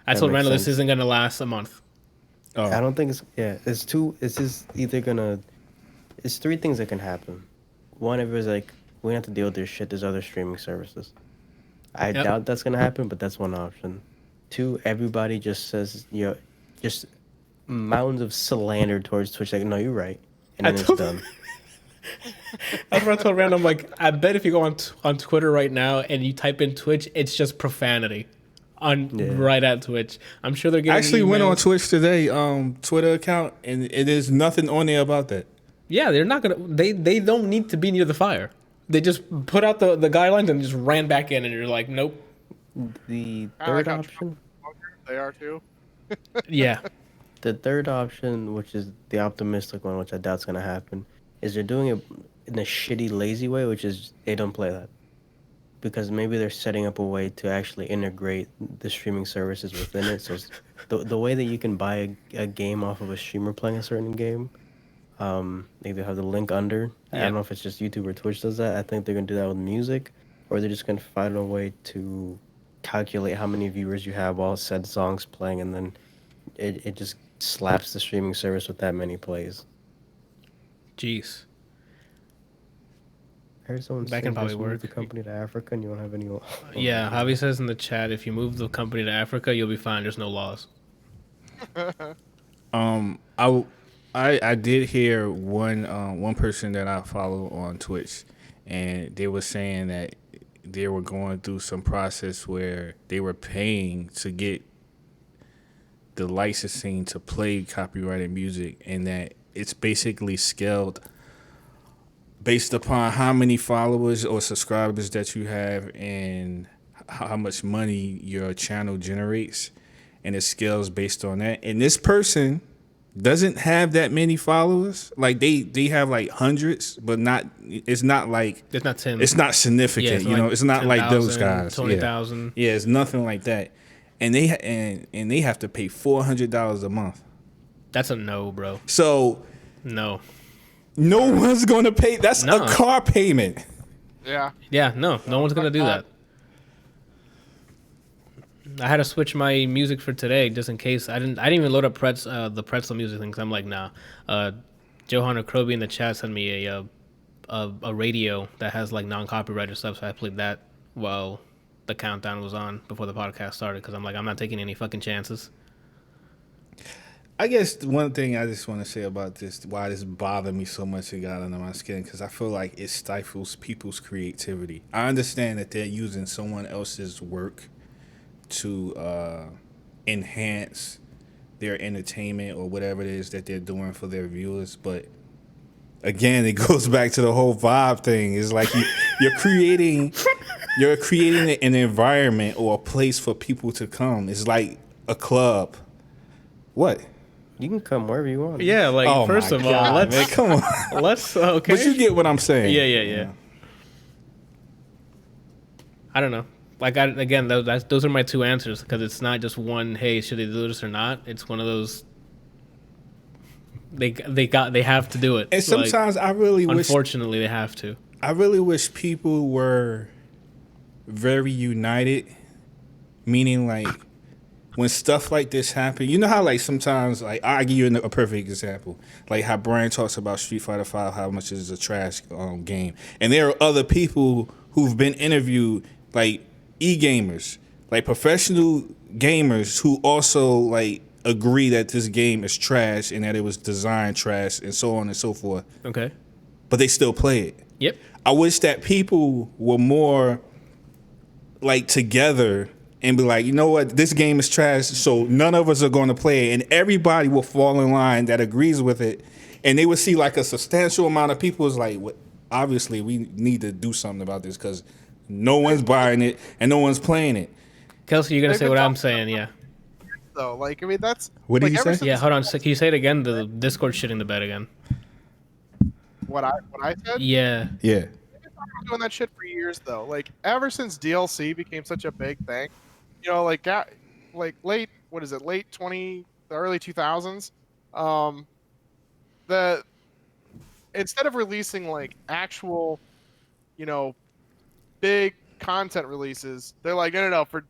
Speaker 1: I told Randall this isn't gonna last a month.
Speaker 3: Oh. I don't think it's three things that can happen. One, if it was like, we have to deal with this shit, there's other streaming services. I doubt that's gonna happen, but that's one option. Two, everybody just says, just mounds of slander towards Twitch, like, no, you're right. And then it's done.
Speaker 1: That's what I told Randall. I'm like, I bet if you go on Twitter right now and you type in Twitch, it's just profanity. Right at Twitch. I'm sure they're getting
Speaker 4: I actually
Speaker 1: emails.
Speaker 4: went on Twitch today, Twitter account, and it is nothing on there about that.
Speaker 1: Yeah, they're not gonna. They don't need to be near the fire. They just put out the guidelines and just ran back in, and you're like, nope.
Speaker 3: The third option.
Speaker 2: They are too.
Speaker 1: Yeah.
Speaker 3: The third option, which is the optimistic one, which I doubt's gonna happen, is they're doing it in a shitty, lazy way, which is they don't play that. Because maybe they're setting up a way to actually integrate the streaming services within it. So the way that you can buy a game off of a streamer playing a certain game, they have the link under. Yeah. I don't know if it's just YouTube or Twitch does that. I think they're going to do that with music, or they're just going to find a way to calculate how many viewers you have while said song's playing, and then it just slaps the streaming service with that many plays.
Speaker 1: Jeez.
Speaker 3: I heard someone
Speaker 1: that can probably work.
Speaker 3: Move the company to Africa and you won't have any laws.
Speaker 1: Yeah, Javi says in the chat, if you move the company to Africa, you'll be fine. There's no laws.
Speaker 4: I did hear one person that I follow on Twitch, and they were saying that they were going through some process where they were paying to get the licensing to play copyrighted music, and that it's basically scaled based upon how many followers or subscribers that you have and how much money your channel generates, and it scales based on that. And this person doesn't have that many followers. Like they have like hundreds, but it's not like
Speaker 1: It's not 10.
Speaker 4: it's not significant.
Speaker 1: Yeah, it's
Speaker 4: you
Speaker 1: like
Speaker 4: know, it's not like those
Speaker 1: 10,000,
Speaker 4: guys.
Speaker 1: 20,000.
Speaker 4: Yeah, it's nothing like that. And they have to pay $400 a month.
Speaker 1: That's a no, bro.
Speaker 4: So
Speaker 1: No.
Speaker 4: no one's gonna pay. That's
Speaker 1: No.
Speaker 4: a car payment.
Speaker 2: Yeah.
Speaker 1: Yeah, no one's gonna do that. I had to switch my music for today just in case. I didn't even load up the pretzel music thing because I'm like, nah. Johan Kroby in the chat sent me a radio that has like non-copyrighted stuff, so I played that while the countdown was on before the podcast started because I'm like, I'm not taking any fucking chances.
Speaker 4: I guess one thing I just want to say about this, why this bothered me so much, it got under my skin, because I feel like it stifles people's creativity. I understand that they're using someone else's work to enhance their entertainment or whatever it is that they're doing for their viewers, but again, it goes back to the whole vibe thing. It's like you're creating an environment or a place for people to come. It's like a club. What?
Speaker 3: You can come wherever you want.
Speaker 1: Yeah, like
Speaker 4: Oh
Speaker 1: first
Speaker 4: my
Speaker 1: of all,
Speaker 4: God,
Speaker 1: let's
Speaker 4: man, come on.
Speaker 1: okay.
Speaker 4: But you get what I'm saying.
Speaker 1: Yeah. I don't know. Like again, those are my two answers because it's not just one. Hey, should they do this or not? It's one of those. They have to do it.
Speaker 4: And sometimes I really wish.
Speaker 1: Unfortunately, they have to.
Speaker 4: I really wish people were very united. Meaning, like, when stuff like this happen, you know how like sometimes, like, I'll give you a perfect example, like how Brian talks about Street Fighter V, how much is a trash game, and there are other people who've been interviewed, like e-gamers, like professional gamers, who also like agree that this game is trash and that it was designed trash and so on and so forth.
Speaker 1: Okay.
Speaker 4: But they still play it.
Speaker 1: Yep.
Speaker 4: I wish that people were more like together and be like, you know what, this game is trash, so none of us are going to play it, and everybody will fall in line that agrees with it, and they would see like a substantial amount of people is like, obviously we need to do something about this because no one's buying it and no one's playing it.
Speaker 1: Kelsey, you're gonna
Speaker 2: They've
Speaker 1: say
Speaker 2: been
Speaker 1: what I'm
Speaker 2: talking
Speaker 1: saying, yeah.
Speaker 2: Though, like, I mean, that's
Speaker 4: What did
Speaker 2: like,
Speaker 4: you
Speaker 2: ever
Speaker 4: say?
Speaker 2: since
Speaker 1: Yeah, hold on. Can you say it again? The Discord shitting the bed again.
Speaker 2: What I said.
Speaker 1: Yeah.
Speaker 4: Yeah.
Speaker 2: They've been doing that shit for years, though. Like, ever since DLC became such a big thing, you know, like late, what is it, the early 2000s, the instead of releasing like actual, you know, big content releases, they're like, no, for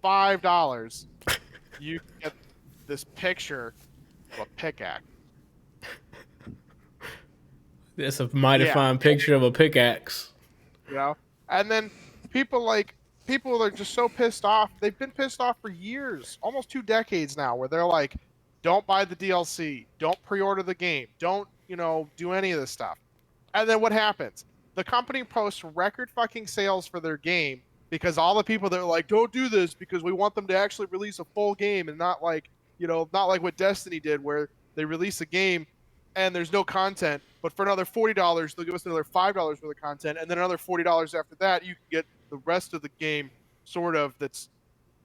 Speaker 2: $5, you can get this picture of a pickaxe.
Speaker 1: It's a mighty fine picture of a pickaxe.
Speaker 2: You know, and then people are just so pissed off. They've been pissed off for years, almost 2 decades now, where they're like, don't buy the DLC, don't pre-order the game, don't, do any of this stuff. And then what happens? The company posts record fucking sales for their game because all the people that are like, don't do this because we want them to actually release a full game and not like what Destiny did where they release a game and there's no content, but for another $40, they'll give us another $5 for the content, and then another $40 after that, you can get the rest of the game sort of that's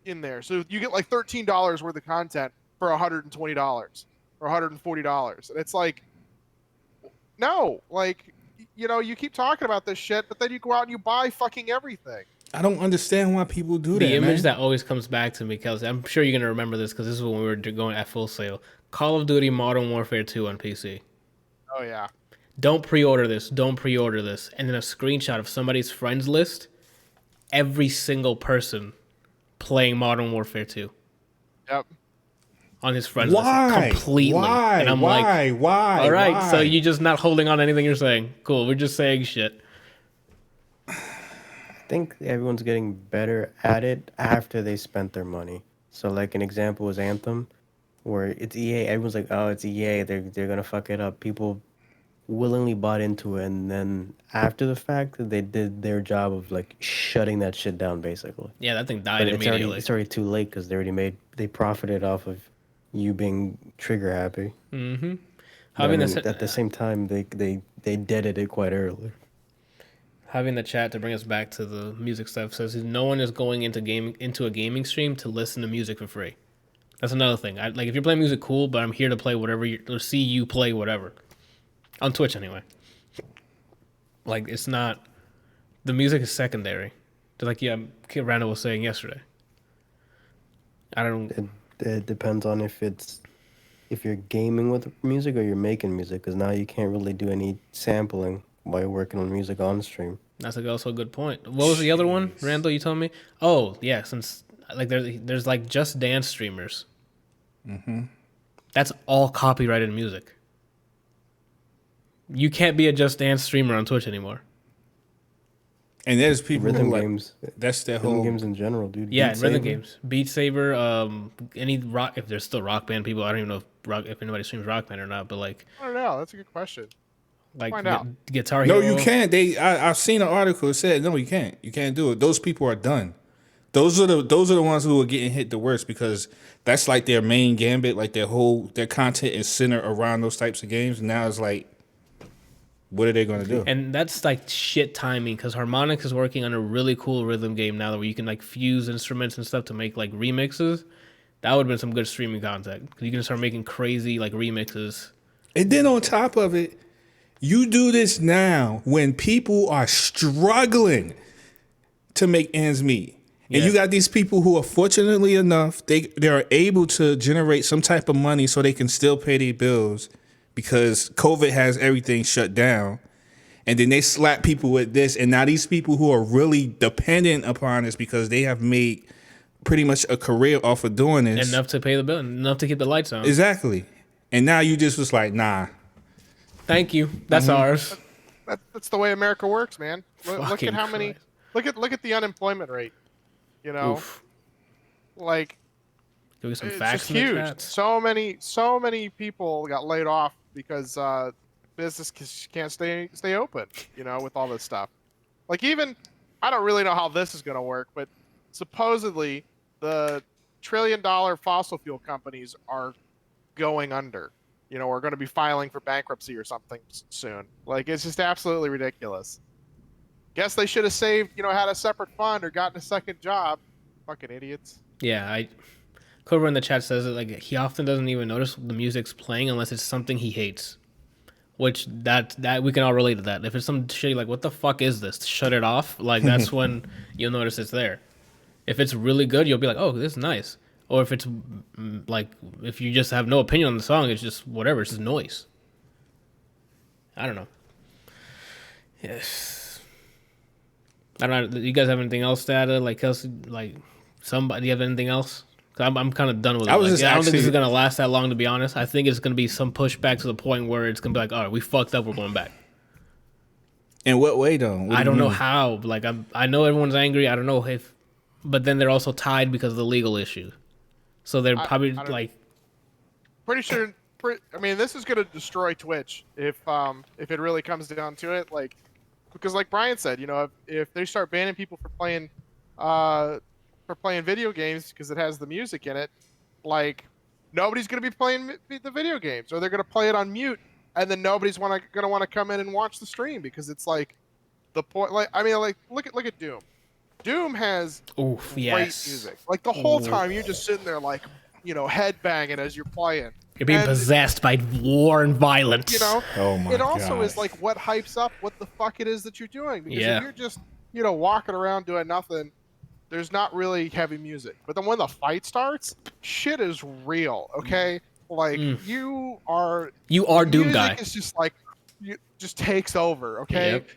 Speaker 2: in there. So you get like $13 worth of content for $120 or $140. And it's like, no, like, you keep talking about this shit, but then you go out and you buy fucking everything.
Speaker 4: I don't understand why people do that.
Speaker 1: The image
Speaker 4: man.
Speaker 1: that always comes back to me, Kelsey, I'm sure you're going to remember this because this is when we were going at full sale. Call of Duty Modern Warfare 2 on PC.
Speaker 2: Oh, yeah.
Speaker 1: Don't pre-order this. Don't pre-order this. And then a screenshot of somebody's friends list. Every single person playing Modern Warfare 2.
Speaker 2: Yep.
Speaker 1: On his friends list. Completely.
Speaker 4: Why?
Speaker 1: And I'm
Speaker 4: Why?
Speaker 1: all right,
Speaker 4: Why?
Speaker 1: so you're just not holding on to anything you're saying. Cool, we're just saying shit.
Speaker 3: I think everyone's getting better at it after they spent their money. So, like, an example is Anthem. where it's EA. Everyone's like, oh, it's EA. They're gonna fuck it up. People willingly bought into it, and then after the fact, they did their job of like shutting that shit down, basically.
Speaker 1: Yeah, that thing
Speaker 3: But
Speaker 1: died immediately.
Speaker 3: it's already too late because they profited off of you being trigger happy.
Speaker 1: Mm-hmm.
Speaker 3: But,
Speaker 1: Having
Speaker 3: at the same time, they deaded it quite early.
Speaker 1: Having the chat to bring us back to the music stuff says no one is going into a gaming stream to listen to music for free. That's another thing. Like if you're playing music, cool, but I'm here to play whatever or see you play whatever. On Twitch, anyway. Like, it's not... The music is secondary. Just like, Randall was saying yesterday. I don't...
Speaker 3: It depends on if you're gaming with music or you're making music, because now you can't really do any sampling while you're working on music on stream.
Speaker 1: That's also a good point. What was the other one, Randall, you told me? Oh, yeah, since... Like, there's like, Just Dance streamers.
Speaker 4: Mm-hmm.
Speaker 1: That's all copyrighted music. You can't be a Just Dance streamer on Twitch anymore.
Speaker 4: And there's people
Speaker 3: Rhythm
Speaker 4: who like
Speaker 3: games.
Speaker 4: that's their
Speaker 3: Rhythm
Speaker 4: whole
Speaker 3: games in general, dude.
Speaker 1: Yeah,
Speaker 3: Beat
Speaker 1: rhythm
Speaker 3: Saber.
Speaker 1: games. Beat Saber, any rock, if there's still Rock Band people, I don't even know if anybody streams Rock Band or not, but like...
Speaker 2: I don't know. That's a good question.
Speaker 1: Like
Speaker 2: Find out.
Speaker 1: Guitar
Speaker 4: No,
Speaker 1: Hero.
Speaker 4: you can't. I've seen an article that said no, you can't. You can't do it. Those people are done. Those are the ones who are getting hit the worst because that's like their main gambit. Like their content is centered around those types of games. And now it's like, what are they going to do?
Speaker 1: And that's like shit timing because Harmonix is working on a really cool rhythm game now where you can like fuse instruments and stuff to make like remixes. That would have been some good streaming content because you can start making crazy like remixes.
Speaker 4: And then on top of it, you do this now when people are struggling to make ends meet. And
Speaker 1: Yeah.
Speaker 4: you got these people who are fortunately enough, they are able to generate some type of money so they can still pay their bills because COVID has everything shut down. And then they slap people with this. And now these people who are really dependent upon this because they have made pretty much a career off of doing this.
Speaker 1: Enough to pay the bill, enough to keep the lights on.
Speaker 4: Exactly. And now you just was like, nah.
Speaker 1: Thank you. That's ours.
Speaker 2: That's the way America works, man. Look
Speaker 1: Fucking
Speaker 2: at how many.
Speaker 1: Christ.
Speaker 2: Look at the unemployment rate. You know,
Speaker 1: Oof.
Speaker 2: like
Speaker 1: Give me some
Speaker 2: it's
Speaker 1: facts
Speaker 2: just
Speaker 1: in the
Speaker 2: huge.
Speaker 1: chats.
Speaker 2: So many people got laid off because business can't stay open. You know, with all this stuff. Like even I don't really know how this is going to work, but supposedly the trillion-dollar fossil fuel companies are going under. You know, we're going to be filing for bankruptcy or something soon. Like it's just absolutely ridiculous. Guess they should have saved, had a separate fund or gotten a second job. Fucking idiots.
Speaker 1: Yeah, Cobra in the chat says that like he often doesn't even notice the music's playing unless it's something he hates. Which that we can all relate to that. If it's some shit like what the fuck is this? Shut it off. Like that's when you'll notice it's there. If it's really good, you'll be like, oh, this is nice. Or if it's like if you just have no opinion on the song, it's just whatever. It's just noise. I don't know. Yes. I don't know. You guys have anything else to add? Like Kelsey, like somebody, do you have anything else? 'Cause I'm kind of done with it.
Speaker 4: I was
Speaker 1: Like,
Speaker 4: just
Speaker 1: I don't think this is
Speaker 4: actually-
Speaker 1: gonna last that long, to be honest. I think it's gonna be some pushback to the point where it's gonna be like, all right, we fucked up, we're going back.
Speaker 4: In what way though? What do
Speaker 1: I
Speaker 4: you
Speaker 1: don't know
Speaker 4: mean?
Speaker 1: how. Like I know everyone's angry. I don't know if, but then they're also tied because of the legal issue. So they're probably
Speaker 2: I don't-
Speaker 1: like,
Speaker 2: Pretty sure. I mean, this is going to destroy Twitch if it really comes down to it. Like, because like Brian said, if they start banning people for playing video games because it has the music in it, like nobody's going to be playing the video games, or they're going to play it on mute, and then nobody's going to want to come in and watch the stream because it's like the point. Like, I mean, like look at Doom. Doom has
Speaker 1: oof,
Speaker 2: great
Speaker 1: yes.
Speaker 2: music. Like the whole
Speaker 1: Oof.
Speaker 2: time you're just sitting there like, head banging as you're playing.
Speaker 1: You're being
Speaker 2: And-
Speaker 1: possessed by war and violence.
Speaker 4: Oh my
Speaker 2: It also
Speaker 4: God.
Speaker 2: is like what hypes up what the fuck it is that you're doing. Because
Speaker 1: Yeah.
Speaker 2: if you're just, walking around doing nothing, there's not really heavy music. But then when the fight starts, shit is real, okay? Like you are
Speaker 1: Doom
Speaker 2: music
Speaker 1: guy.
Speaker 2: is just like just takes over, okay?
Speaker 1: Yep.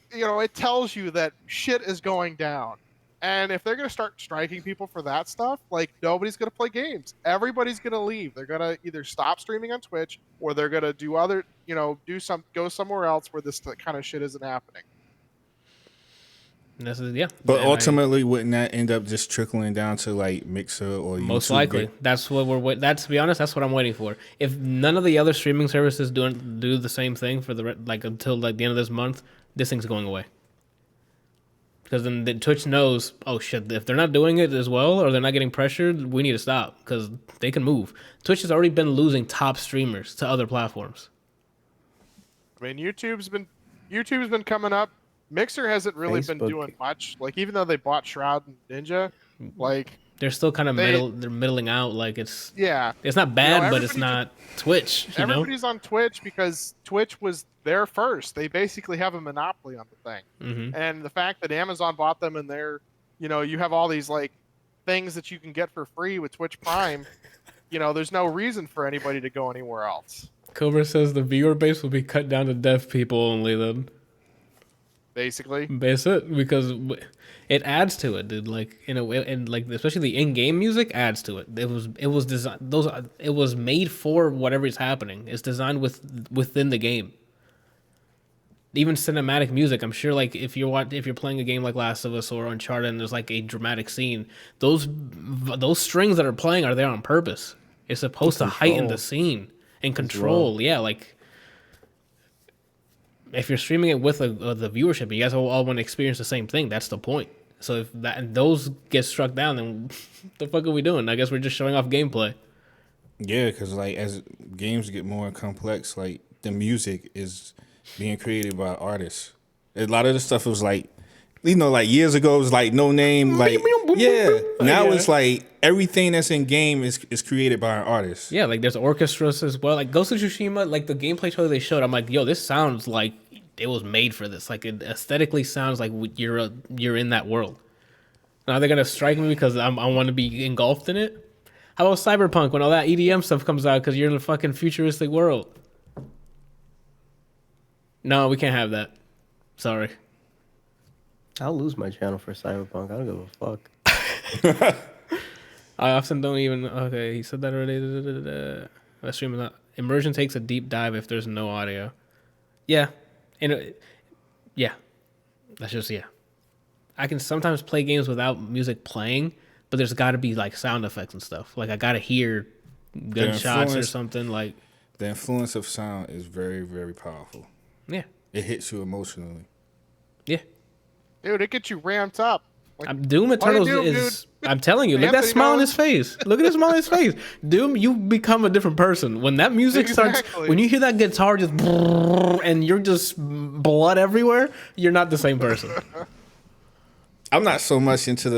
Speaker 2: It tells you that shit is going down. And if they're going to start striking people for that stuff, like nobody's going to play games. Everybody's going to leave. They're going to either stop streaming on Twitch or they're going to do other, go somewhere else where this kind of shit isn't happening.
Speaker 1: And this is, yeah.
Speaker 4: But
Speaker 1: And
Speaker 4: ultimately, wouldn't that end up just trickling down to like Mixer or
Speaker 1: most
Speaker 4: YouTube?
Speaker 1: likely, that's what that's, to be honest, that's what I'm waiting for. If none of the other streaming services do the same thing for until like the end of this month, this thing's going away. Because then Twitch knows, oh shit, if they're not doing it as well or they're not getting pressured, we need to stop because they can move. Twitch has already been losing top streamers to other platforms.
Speaker 2: I mean, YouTube's been coming up. Mixer hasn't really been doing much. Like, even though they bought Shroud and Ninja, like
Speaker 1: they're still kind of they're middling out. Like it's not bad, but it's not Twitch.
Speaker 2: Everybody's on Twitch because Twitch was there first. They basically have a monopoly on the thing.
Speaker 1: Mm-hmm.
Speaker 2: And the fact that Amazon bought them and they're, you have all these like things that you can get for free with Twitch Prime. There's no reason for anybody to go anywhere else.
Speaker 1: Cobra says the viewer base will be cut down to deaf people only then.
Speaker 2: Basically.
Speaker 1: That's it, because it adds to it, dude. Like in a way, and like especially the in-game music adds to it. It was designed. It was made for whatever is happening. It's designed within the game. Even cinematic music, I'm sure. Like if you're playing a game like Last of Us or Uncharted, and there's like a dramatic scene, those strings that are playing are there on purpose. It's supposed to heighten the scene and control. Yeah, like. If you're streaming it with the viewership, and you guys all want to experience the same thing, that's the point. So if those get struck down, then the fuck are we doing? I guess we're just showing off gameplay.
Speaker 4: Yeah, because like as games get more complex, like the music is being created by artists. A lot of the stuff was like, like years ago it was like no name, like Now it's like everything that's in game is created by an artist.
Speaker 1: Yeah, like there's orchestras as well. Like Ghost of Tsushima, like the gameplay trailer they showed, I'm like, yo, this sounds like it was made for this. Like it aesthetically sounds like you're in that world. Now they're gonna strike me because I want to be engulfed in it. How about Cyberpunk when all that EDM stuff comes out because you're in a fucking futuristic world? No, we can't have that. Sorry.
Speaker 3: I'll lose my channel for Cyberpunk. I don't give a fuck.
Speaker 1: I often don't even. Okay, he said that already. That stream is not. Immersion takes a deep dive if there's no audio. Yeah, yeah. That's just I can sometimes play games without music playing, but there's got to be like sound effects and stuff. Like I gotta hear gunshots or something. Like
Speaker 4: the influence of sound is very, very powerful.
Speaker 1: Yeah,
Speaker 4: it hits you emotionally.
Speaker 1: Yeah.
Speaker 2: Dude, it gets you ramped up. Like,
Speaker 1: Doom Eternal is. Dude? I'm telling you, look at that smile on his face. Look at his smile on his face. Doom, you become a different person when that music starts. When you hear that guitar just and you're just blood everywhere, you're not the same person.
Speaker 4: I'm not so much into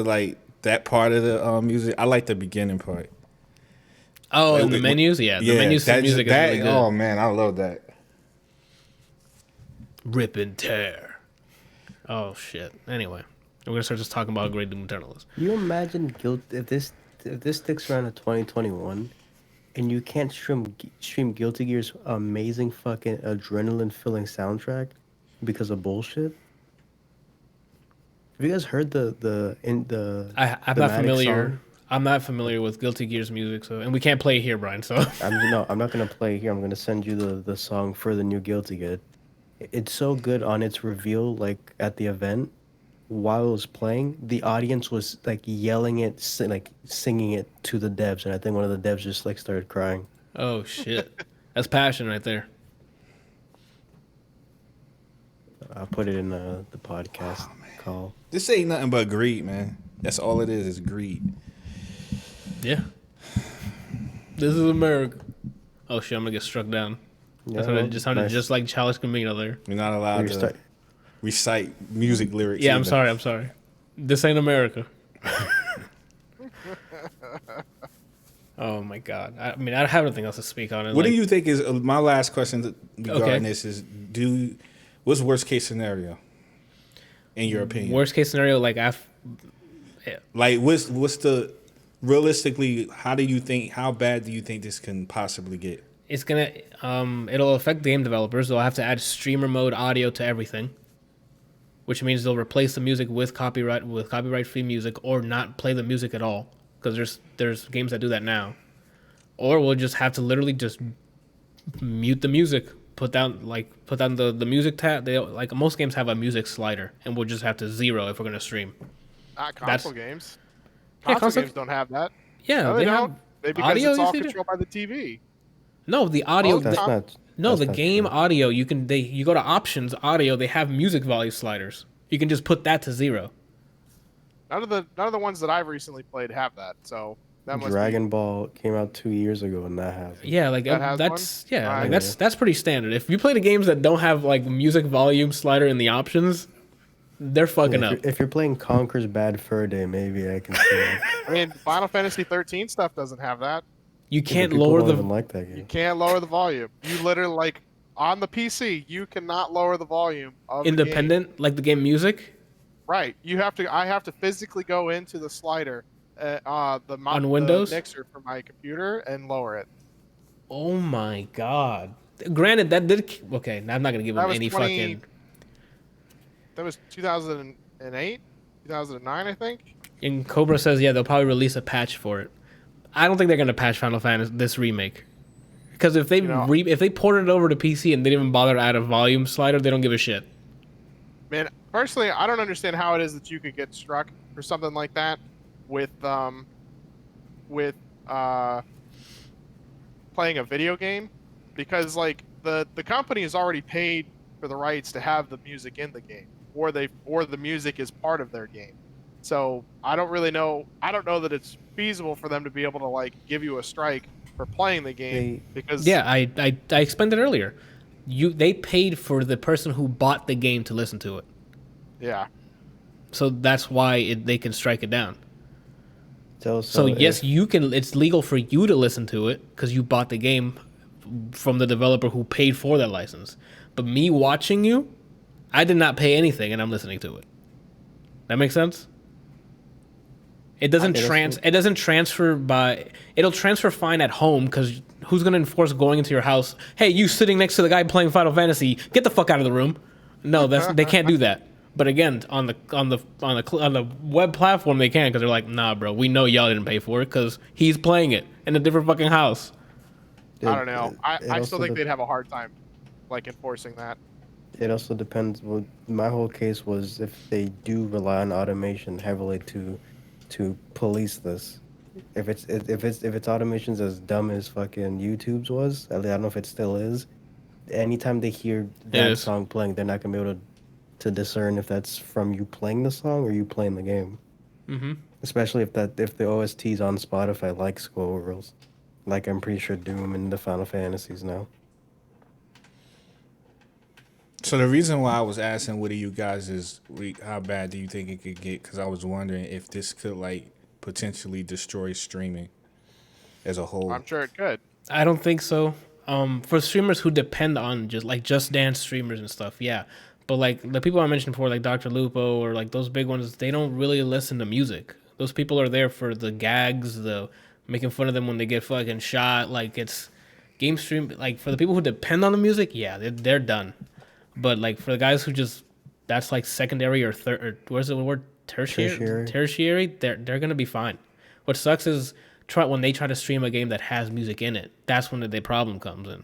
Speaker 4: that part of the music. I like the beginning part.
Speaker 1: Oh, and the menus, the menus to music is really good.
Speaker 4: Oh man, I love that.
Speaker 1: Rip and tear. Oh shit. Anyway, we're gonna start just talking about how great Doom Eternal is.
Speaker 3: You imagine guilt if this sticks around in 2021, and you can't stream Guilty Gear's amazing fucking adrenaline-filling soundtrack because of bullshit. Have you guys heard the
Speaker 1: I'm not familiar. Song? I'm not familiar with Guilty Gear's music, so and we can't play it here, Brian. So
Speaker 3: I'm not gonna play it here. I'm gonna send you the song for the new Guilty Gear. It's so good on its reveal, like at the event, while it was playing, the audience was like yelling it, like singing it to the devs, and I think one of the devs just like started crying.
Speaker 1: Oh shit, that's passion right there.
Speaker 3: I'll put it in the podcast call.
Speaker 4: This ain't nothing but greed, man. That's all it is greed.
Speaker 1: Yeah. This is America. Oh shit, I'm gonna get struck down. That's what it just sounded just like Childish Gambino there.
Speaker 4: You're not allowed to recite music lyrics.
Speaker 1: Yeah, either. I'm sorry. This ain't America. Oh my god. I mean, I have nothing else to speak on.
Speaker 4: What do you think is my last question regarding this is what's worst case scenario in your opinion?
Speaker 1: Worst case scenario, like
Speaker 4: what's the realistically? How bad do you think this can possibly get?
Speaker 1: It's gonna it'll affect game developers. They'll have to add streamer mode audio to everything, which means they'll replace the music with copyright free music or not play the music at all, because there's games that do that now. Or we'll just have to literally just mute the music, put down the music tab. They like most games have a music slider, and we'll just have to zero if we're gonna stream.
Speaker 2: Not console games.
Speaker 1: Yeah,
Speaker 2: Console games don't have that.
Speaker 1: Yeah,
Speaker 2: No, they don't. Maybe because
Speaker 1: audio,
Speaker 2: it's all
Speaker 1: you see
Speaker 2: controlled by the TV.
Speaker 1: No, the audio.
Speaker 2: Oh, that's
Speaker 3: not.
Speaker 1: No,
Speaker 3: that's
Speaker 1: the
Speaker 3: not
Speaker 1: game
Speaker 3: true.
Speaker 1: audio. You go to options audio. They have music volume sliders. You can just put that to 0.
Speaker 2: None of the ones that I've recently played have that. So that must
Speaker 3: Dragon Ball came out 2 years ago, and that has.
Speaker 1: Yeah, like
Speaker 2: That has
Speaker 1: that's
Speaker 2: one?
Speaker 1: yeah,
Speaker 2: Right.
Speaker 1: like that's pretty standard. If you play the games that don't have like music volume slider in the options, they're fucking up.
Speaker 3: If you're playing Conker's Bad Fur Day, maybe I can see that.
Speaker 2: I mean, Final Fantasy 13 stuff doesn't have that.
Speaker 1: You can't
Speaker 3: People
Speaker 1: lower
Speaker 3: don't
Speaker 1: the
Speaker 3: even like that
Speaker 2: You
Speaker 3: game.
Speaker 2: can't lower the volume. You literally like on the PC, you cannot lower the volume of the game.
Speaker 1: independent like the game music
Speaker 2: Right. I have to physically go into the slider,
Speaker 1: On Windows?
Speaker 2: the mixer for my computer and lower it.
Speaker 1: Oh my god. Granted, that did okay. I'm not gonna give
Speaker 2: That
Speaker 1: them
Speaker 2: was
Speaker 1: any
Speaker 2: 20
Speaker 1: fucking.
Speaker 2: That was 2008, 2009, I think.
Speaker 1: And Cobra says yeah, they'll probably release a patch for it. I don't think they're gonna patch Final Fantasy this remake, because if they if they ported it over to PC and they didn't even bother to add a volume slider, they don't give a shit.
Speaker 2: Man, personally, I don't understand how it is that you could get struck for something like that with playing a video game, because like the company has already paid for the rights to have the music in the game, or the music is part of their game. So I don't really know. I don't know that it's feasible for them to be able to like give you a strike for playing the game because
Speaker 1: Yeah, I explained it earlier. They paid for the person who bought the game to listen to it,
Speaker 2: yeah.
Speaker 1: so that's why they can strike it down.
Speaker 3: So
Speaker 1: yes, you can. It's legal for you to listen to it because you bought the game from the developer who paid for that license. But me watching you, I did not pay anything, and I'm listening to it. That makes sense. It doesn't It doesn't transfer by. It'll transfer fine at home because who's going to enforce going into your house? Hey, you sitting next to the guy playing Final Fantasy, get the fuck out of the room. No, they can't do that. But again, on the web platform, they can because they're like, nah, bro, we know y'all didn't pay for it because he's playing it in a different fucking house.
Speaker 2: I don't know. I still
Speaker 3: also
Speaker 2: think they'd have a hard time like enforcing that.
Speaker 3: It also depends. Well, my whole case was if they do rely on automation heavily to police this. If it's automations as dumb as fucking YouTube's was, I don't know if it still is. Anytime they hear that song playing, they're not gonna be able to discern if that's from you playing the song or you playing the game.
Speaker 1: Mm-hmm.
Speaker 3: Especially if the OST's on Spotify, like Squirrels, like I'm pretty sure Doom and the Final Fantasies now.
Speaker 4: So the reason why I was asking what do you guys is how bad do you think it could get? Because I was wondering if this could like potentially destroy streaming as a whole.
Speaker 2: I'm sure it could.
Speaker 1: I don't think so. For streamers who depend on Just Dance streamers and stuff, yeah. But like the people I mentioned before, like Dr. Lupo or like those big ones, they don't really listen to music. Those people are there for the gags, the making fun of them when they get fucking shot. Like it's game stream. Like for the people who depend on the music, yeah, they're done. But like for the guys who that's like secondary or third, or where's the word tertiary, they're gonna be fine. What sucks is when they try to stream a game that has music in it. That's when the problem comes in.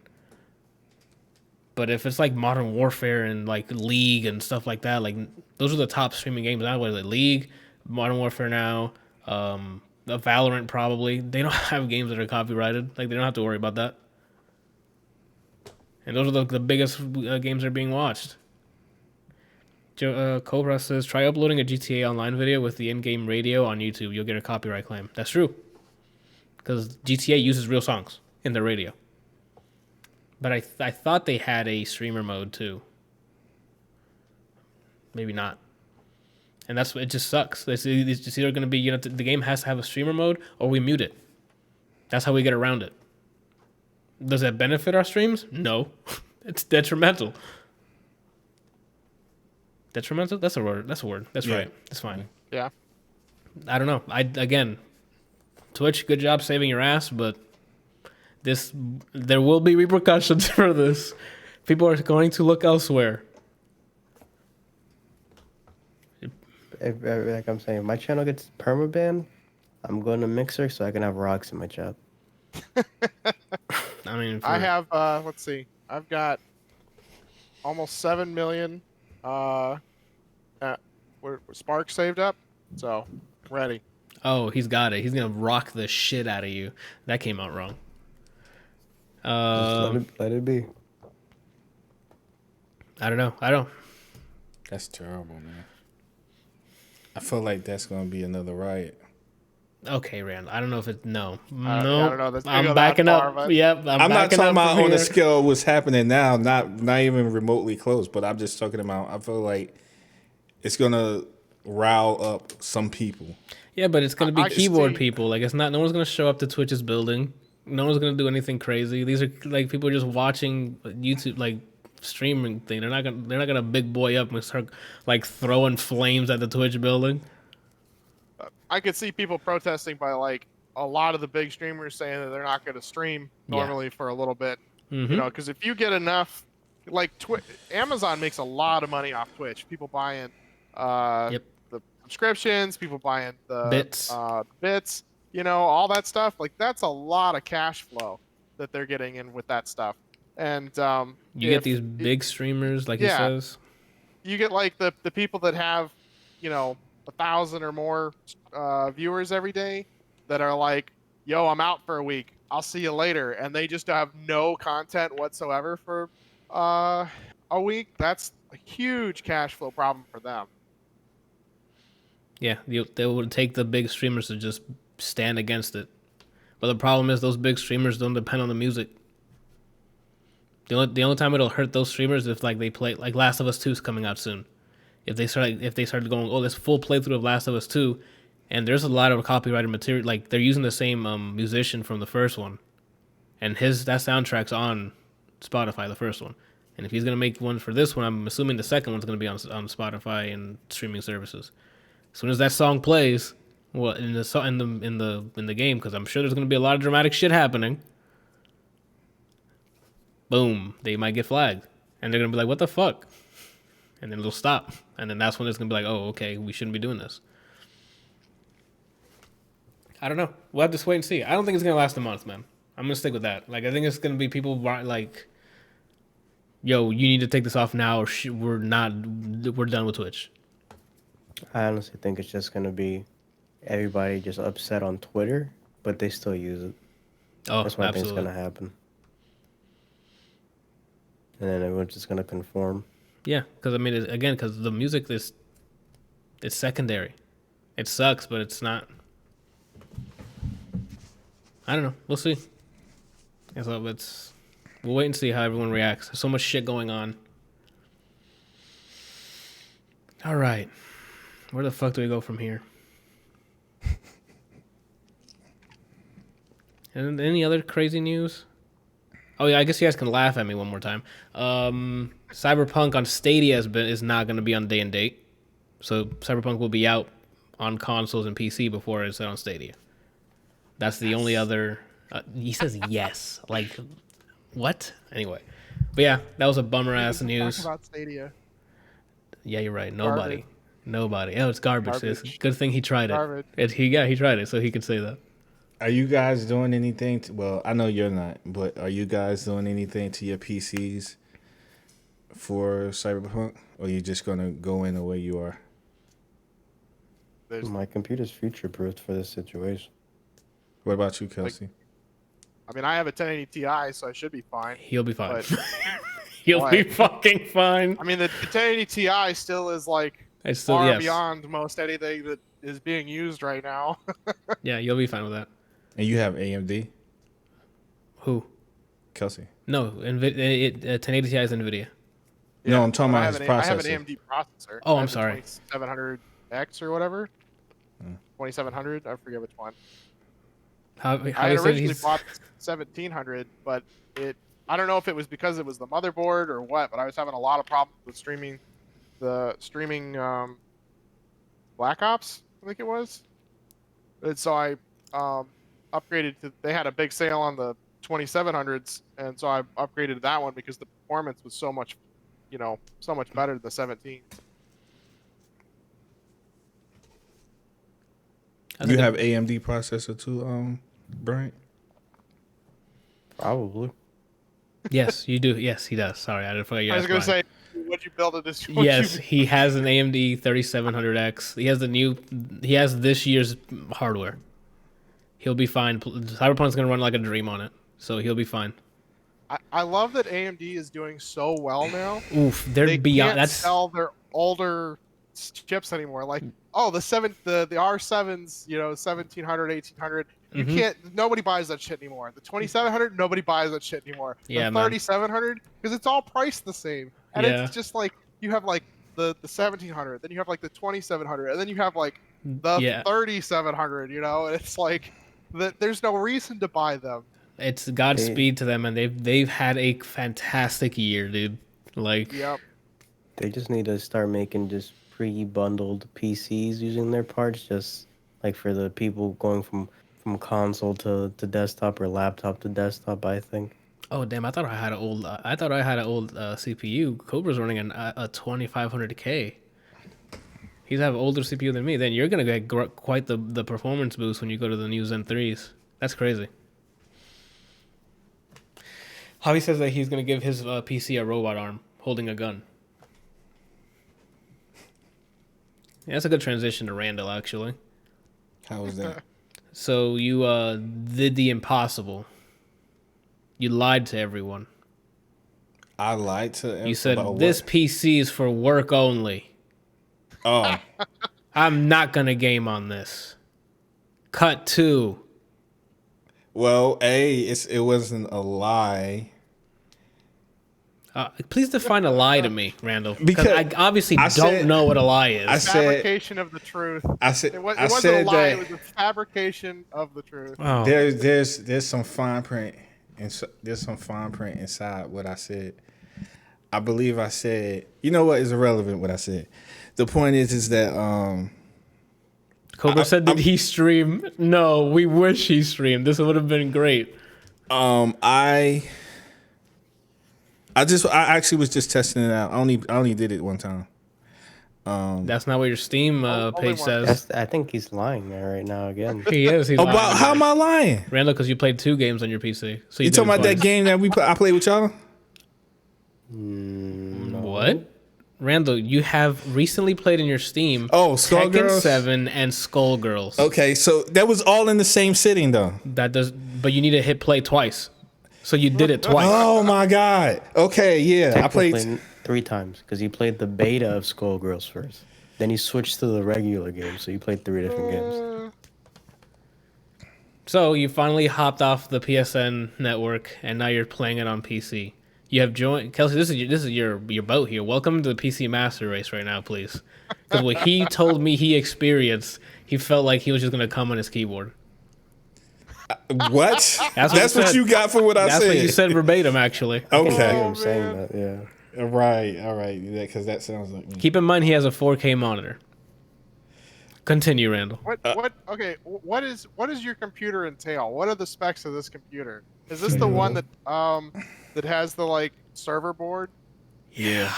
Speaker 1: But if it's like Modern Warfare and like League and stuff like that, like those are the top streaming games now. Whether League, Modern Warfare now, Valorant probably. They don't have games that are copyrighted. Like they don't have to worry about that. And those are the biggest games that are being watched. Cobra says, try uploading a GTA Online video with the in-game radio on YouTube. You'll get a copyright claim. That's true. Because GTA uses real songs in their radio. But I thought they had a streamer mode too. Maybe not. And it just sucks. It's either going to be, the game has to have a streamer mode or we mute it. That's how we get around it. Does that benefit our streams? No. It's detrimental. Detrimental? That's a word. That's right. That's fine.
Speaker 2: Yeah.
Speaker 1: I don't know. Again, Twitch, good job saving your ass, but there will be repercussions for this. People are going to look elsewhere.
Speaker 3: Like I'm saying, if my channel gets permaban, I'm going to Mixer so I can have rocks in my chat.
Speaker 1: I mean,
Speaker 2: I have let's see. I've got almost 7 million Spark saved up. So, ready.
Speaker 1: Oh, he's got it. He's gonna rock the shit out of you. That came out wrong.
Speaker 3: Just let it be.
Speaker 1: I don't know.
Speaker 4: That's terrible, man. I feel like that's gonna be another riot.
Speaker 1: Okay, Rand. I don't know if it's no.
Speaker 2: I don't know. That's
Speaker 1: I'm backing up.
Speaker 2: but...
Speaker 1: Yep.
Speaker 4: I'm not talking about on the
Speaker 1: here.
Speaker 4: scale of what's happening now, not even remotely close, but I'm just talking about I feel like it's gonna rile up some people.
Speaker 1: Yeah, but it's gonna be keyboard
Speaker 2: see...
Speaker 1: people. Like it's not. No one's gonna show up to Twitch's building. No one's gonna do anything crazy. These are like people just watching YouTube, like streaming thing. They're not gonna big boy up and start like throwing flames at the Twitch building.
Speaker 2: I could see people protesting by like a lot of the big streamers saying that they're not going to stream normally for a little bit.
Speaker 1: Mm-hmm.
Speaker 2: You know, because if you get enough, like Amazon makes a lot of money off Twitch. People buying the subscriptions, people buying the bits, you know, all that stuff. Like that's a lot of cash flow that they're getting in with that stuff. And
Speaker 1: you get these big streamers, like he says.
Speaker 2: You get like the people that have, you know, 1,000 or more viewers every day that are like, yo, I'm out for a week, I'll see you later, and they just have no content whatsoever for a week. That's a huge cash flow problem for them.
Speaker 1: Yeah, they would take the big streamers to just stand against it. But the problem is those big streamers don't depend on the music. The only time it'll hurt those streamers if like they play like Last of Us 2 is coming out soon. If they started going, oh, this full playthrough of Last of Us 2, and there's a lot of copyrighted material, like they're using the same musician from the first one, and that soundtrack's on Spotify, the first one. And if he's gonna make one for this one, I'm assuming the second one's gonna be on Spotify and streaming services. As soon as that song plays, well, in the game, because I'm sure there's gonna be a lot of dramatic shit happening. Boom, they might get flagged, and they're gonna be like, what the fuck? And then it'll stop. And then that's when it's going to be like, oh, okay, we shouldn't be doing this. I don't know. We'll have to wait and see. I don't think it's going to last a month, man. I'm going to stick with that. Like, I think it's going to be people like, yo, you need to take this off now or we're done with Twitch.
Speaker 3: I honestly think it's just going to be everybody just upset on Twitter, but they still use it.
Speaker 1: Oh,
Speaker 3: that's what
Speaker 1: absolutely.
Speaker 3: I think is going to happen. And then everyone's just going to conform.
Speaker 1: Yeah, because I mean, because the music it's secondary. It sucks, but it's not. I don't know. We'll see. So we'll wait and see how everyone reacts. There's so much shit going on. All right, where the fuck do we go from here? And any other crazy news? Oh yeah, I guess you guys can laugh at me one more time. Cyberpunk on Stadia is not going to be on day and date, so Cyberpunk will be out on consoles and PC before it's on Stadia. That's the only other. He says yes, like what? Anyway, but yeah, that was a bummer ass news.
Speaker 2: Talk about Stadia.
Speaker 1: Yeah, you're right. Nobody. Oh, it's garbage. It's a good thing he tried
Speaker 2: Garbage.
Speaker 1: it. He tried it, so he could say that.
Speaker 4: Are you guys doing anything? Well, I know you're not, but are you guys doing anything to your PCs for Cyberpunk, or are you just gonna go in the way you are?
Speaker 3: My computer's future-proofed for this situation.
Speaker 4: What about you, Kelsey?
Speaker 2: I mean, I have a 1080 Ti, so I should be fine.
Speaker 1: He'll be fine.
Speaker 2: But,
Speaker 1: He'll be fucking fine.
Speaker 2: I mean, the 1080 Ti still is like far beyond most anything that is being used right now.
Speaker 1: Yeah, you'll be fine with that.
Speaker 4: And you have AMD?
Speaker 1: Who?
Speaker 4: Kelsey.
Speaker 1: No, 1080 Ti is NVIDIA.
Speaker 2: Yeah,
Speaker 4: no, I'm talking about his processor.
Speaker 2: I have an AMD processor.
Speaker 1: Oh, I'm sorry.
Speaker 2: 2700X or whatever. 2700, I forget which one.
Speaker 1: How
Speaker 2: I had originally bought 1700, but I don't know if it was because it was the motherboard or what, but I was having a lot of problems with streaming Black Ops, I think it was. And so I upgraded to, they had a big sale on the 2700s, and so I upgraded to that one because the performance was so much better than the 17.
Speaker 4: You have AMD processor too, Bryant?
Speaker 3: Probably.
Speaker 1: Yes, you do. Yes, he does. Sorry, I didn't forget you.
Speaker 2: I was going to say, What'd you build it?
Speaker 1: Yes, he has an AMD 3700X. He has this year's hardware. He'll be fine. Cyberpunk's gonna run like a dream on it, so he'll be fine.
Speaker 2: I love that AMD is doing so well now.
Speaker 1: Oof, they're
Speaker 2: They
Speaker 1: beyond.
Speaker 2: can't
Speaker 1: That's
Speaker 2: sell their older chips anymore. Like, oh, the R7s, 1700, 1800. You can't. Nobody buys that shit anymore. The 2700, nobody buys that shit anymore.
Speaker 1: Yeah,
Speaker 2: the 3700, because it's all priced the same, and
Speaker 1: Yeah.
Speaker 2: it's just like you have like the 1700, then you have like the 2700, and then you have like the 3700. And it's like there's no reason to buy them.
Speaker 1: It's Godspeed to them, and they've had a fantastic year, dude. Like,
Speaker 2: Yep.
Speaker 3: They just need to start making just pre-bundled PCs using their parts, just like for the people going from console to desktop or laptop to desktop. I think.
Speaker 1: oh damn! I thought I had an old CPU. Cobra's running a 2500K. He's have an older CPU than me. Then you're gonna get quite the performance boost when you go to the new Zen 3s. That's crazy. Javi says that he's gonna give his PC a robot arm holding a gun. Yeah, that's a good transition to Randall, actually.
Speaker 4: How was that?
Speaker 1: So you did the impossible. You lied to everyone.
Speaker 4: I lied to everyone.
Speaker 1: You said
Speaker 4: about
Speaker 1: this
Speaker 4: what?
Speaker 1: PC is for work only.
Speaker 4: Oh,
Speaker 1: I'm not gonna game on this. Cut 2.
Speaker 4: well, it wasn't a lie.
Speaker 1: Please define a lie to me, Randall.
Speaker 4: Because
Speaker 1: I obviously don't
Speaker 4: said-
Speaker 1: know what a lie is.
Speaker 4: I said
Speaker 2: Fabrication of the truth.
Speaker 4: I said
Speaker 2: It
Speaker 4: I
Speaker 2: wasn't
Speaker 4: said
Speaker 2: a lie.
Speaker 4: that
Speaker 2: It was a fabrication of the truth.
Speaker 1: Oh.
Speaker 4: there's some fine print and there's some fine print inside what I said. I believe I said, you know what, is irrelevant what I said. The point is that
Speaker 1: Cobra said, did he stream? No, we wish he streamed. This would have been great.
Speaker 4: I actually was just testing it out. I only did it one time.
Speaker 1: That's not what your Steam page
Speaker 2: one.
Speaker 1: says.
Speaker 3: I think he's lying right now again.
Speaker 1: He is. He's
Speaker 4: About
Speaker 1: lying.
Speaker 4: how am I lying?
Speaker 1: Randall, because you played 2 games on your PC. So
Speaker 4: You
Speaker 1: did
Speaker 4: talking
Speaker 1: it
Speaker 4: about that
Speaker 1: twice.
Speaker 4: game that I played with y'all?
Speaker 1: What? Randall, you have recently played in your Steam.
Speaker 4: Oh,
Speaker 1: Tekken
Speaker 4: Skullgirls?
Speaker 1: 7 and Skullgirls.
Speaker 4: Okay, so that was all in the same sitting though.
Speaker 1: But you need to hit play twice. So you did it twice.
Speaker 4: Oh my god. Okay, yeah. I played
Speaker 3: Technically 3 times because he played the beta of Skullgirls first. Then he switched to the regular game, so you played 3 different games.
Speaker 1: So you finally hopped off the PSN network, and now you're playing it on PC. You have joined Kelsey. This is your boat here. Welcome to the PC Master Race right now, please. Because what he told me he experienced, he felt like he was just gonna come on his keyboard.
Speaker 4: what?
Speaker 1: That's
Speaker 4: That's what
Speaker 1: said.
Speaker 4: you got for what I
Speaker 1: That's
Speaker 4: said.
Speaker 1: what you said verbatim, actually.
Speaker 3: I can hear
Speaker 4: Okay.
Speaker 3: him saying that, yeah.
Speaker 4: Right. All right. Yeah, because that sounds like me.
Speaker 1: Keep in mind he has a 4K monitor. Continue, Randall.
Speaker 2: What does your computer entail? What are the specs of this computer? Is this the one that has the like server board?
Speaker 1: Yeah.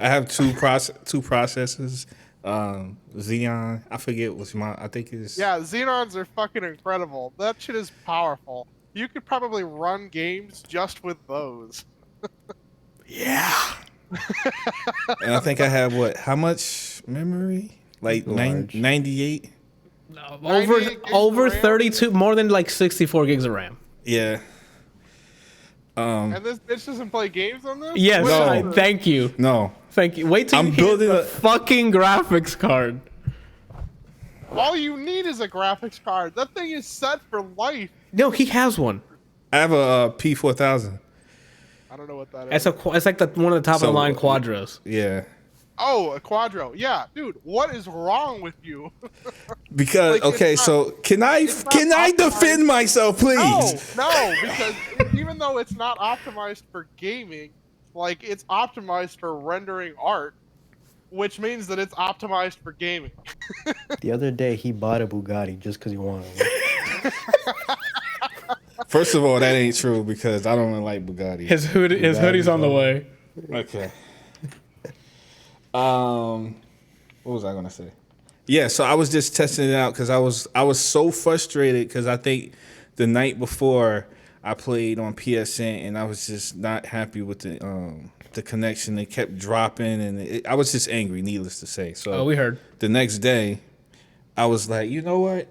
Speaker 4: I have two processors. Xeon. I forget what's mine. I think it's
Speaker 2: Yeah, Xenons are fucking incredible. That shit is powerful. You could probably run games just with those.
Speaker 1: Yeah.
Speaker 4: And I think I have how much memory? Like
Speaker 3: Large.
Speaker 4: 98?
Speaker 1: Over
Speaker 2: 98 gigs of RAM?
Speaker 1: 32, more than like 64 gigs of RAM.
Speaker 4: Yeah.
Speaker 2: And this bitch doesn't play games on this?
Speaker 1: Yes,
Speaker 2: What is
Speaker 1: thank you.
Speaker 4: No.
Speaker 1: Thank you. Wait till
Speaker 4: I'm
Speaker 1: you
Speaker 4: building
Speaker 1: building
Speaker 4: a-
Speaker 1: a fucking graphics card.
Speaker 2: All you need is a graphics card. That thing is set for life.
Speaker 1: No, he has one.
Speaker 4: I have a P4000.
Speaker 2: I don't know what that is.
Speaker 1: It's like one of the top of the line
Speaker 4: So-
Speaker 1: quadros.
Speaker 4: Yeah.
Speaker 2: Oh, a Quadro. Yeah, dude, what is wrong with you?
Speaker 4: Because
Speaker 2: Like, it's
Speaker 4: okay,
Speaker 2: not-
Speaker 4: so can I
Speaker 2: it's not
Speaker 4: defend
Speaker 2: optimized.
Speaker 4: myself, please?
Speaker 2: No, because even though it's not optimized for gaming, like it's optimized for rendering art, which means that it's optimized for gaming.
Speaker 3: The other day, he bought a Bugatti just because he wanted one.
Speaker 4: First of all, that ain't true because I don't really like Bugatti.
Speaker 1: His hoodie's on the way.
Speaker 4: Okay. What was I gonna say? Yeah, so I was just testing it out because I was so frustrated because I think the night before I played on PSN and I was just not happy with the the connection. It kept dropping, and I was just angry, needless to say. So
Speaker 1: we heard.
Speaker 4: The next day, I was like, you know what?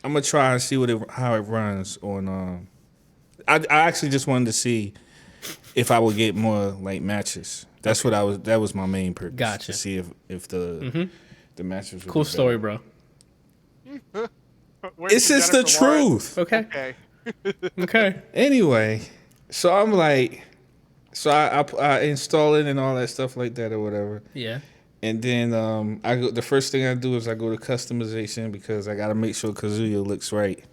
Speaker 4: I'm gonna try and see how it runs on. I actually just wanted to see if I would get more like matches. That's what I was. That was my main purpose.
Speaker 1: Gotcha.
Speaker 4: To see if the matches. Would
Speaker 1: Cool
Speaker 4: be
Speaker 1: story,
Speaker 4: better.
Speaker 1: bro.
Speaker 2: Where's
Speaker 4: It's just the
Speaker 2: Jennifer Lawrence?
Speaker 4: truth.
Speaker 1: Okay.
Speaker 2: Okay.
Speaker 1: Okay.
Speaker 4: Anyway, so I'm like, I install it and all that stuff like that or whatever.
Speaker 1: Yeah.
Speaker 4: And then the first thing I do is I go to customization because I gotta make sure Kazuya looks right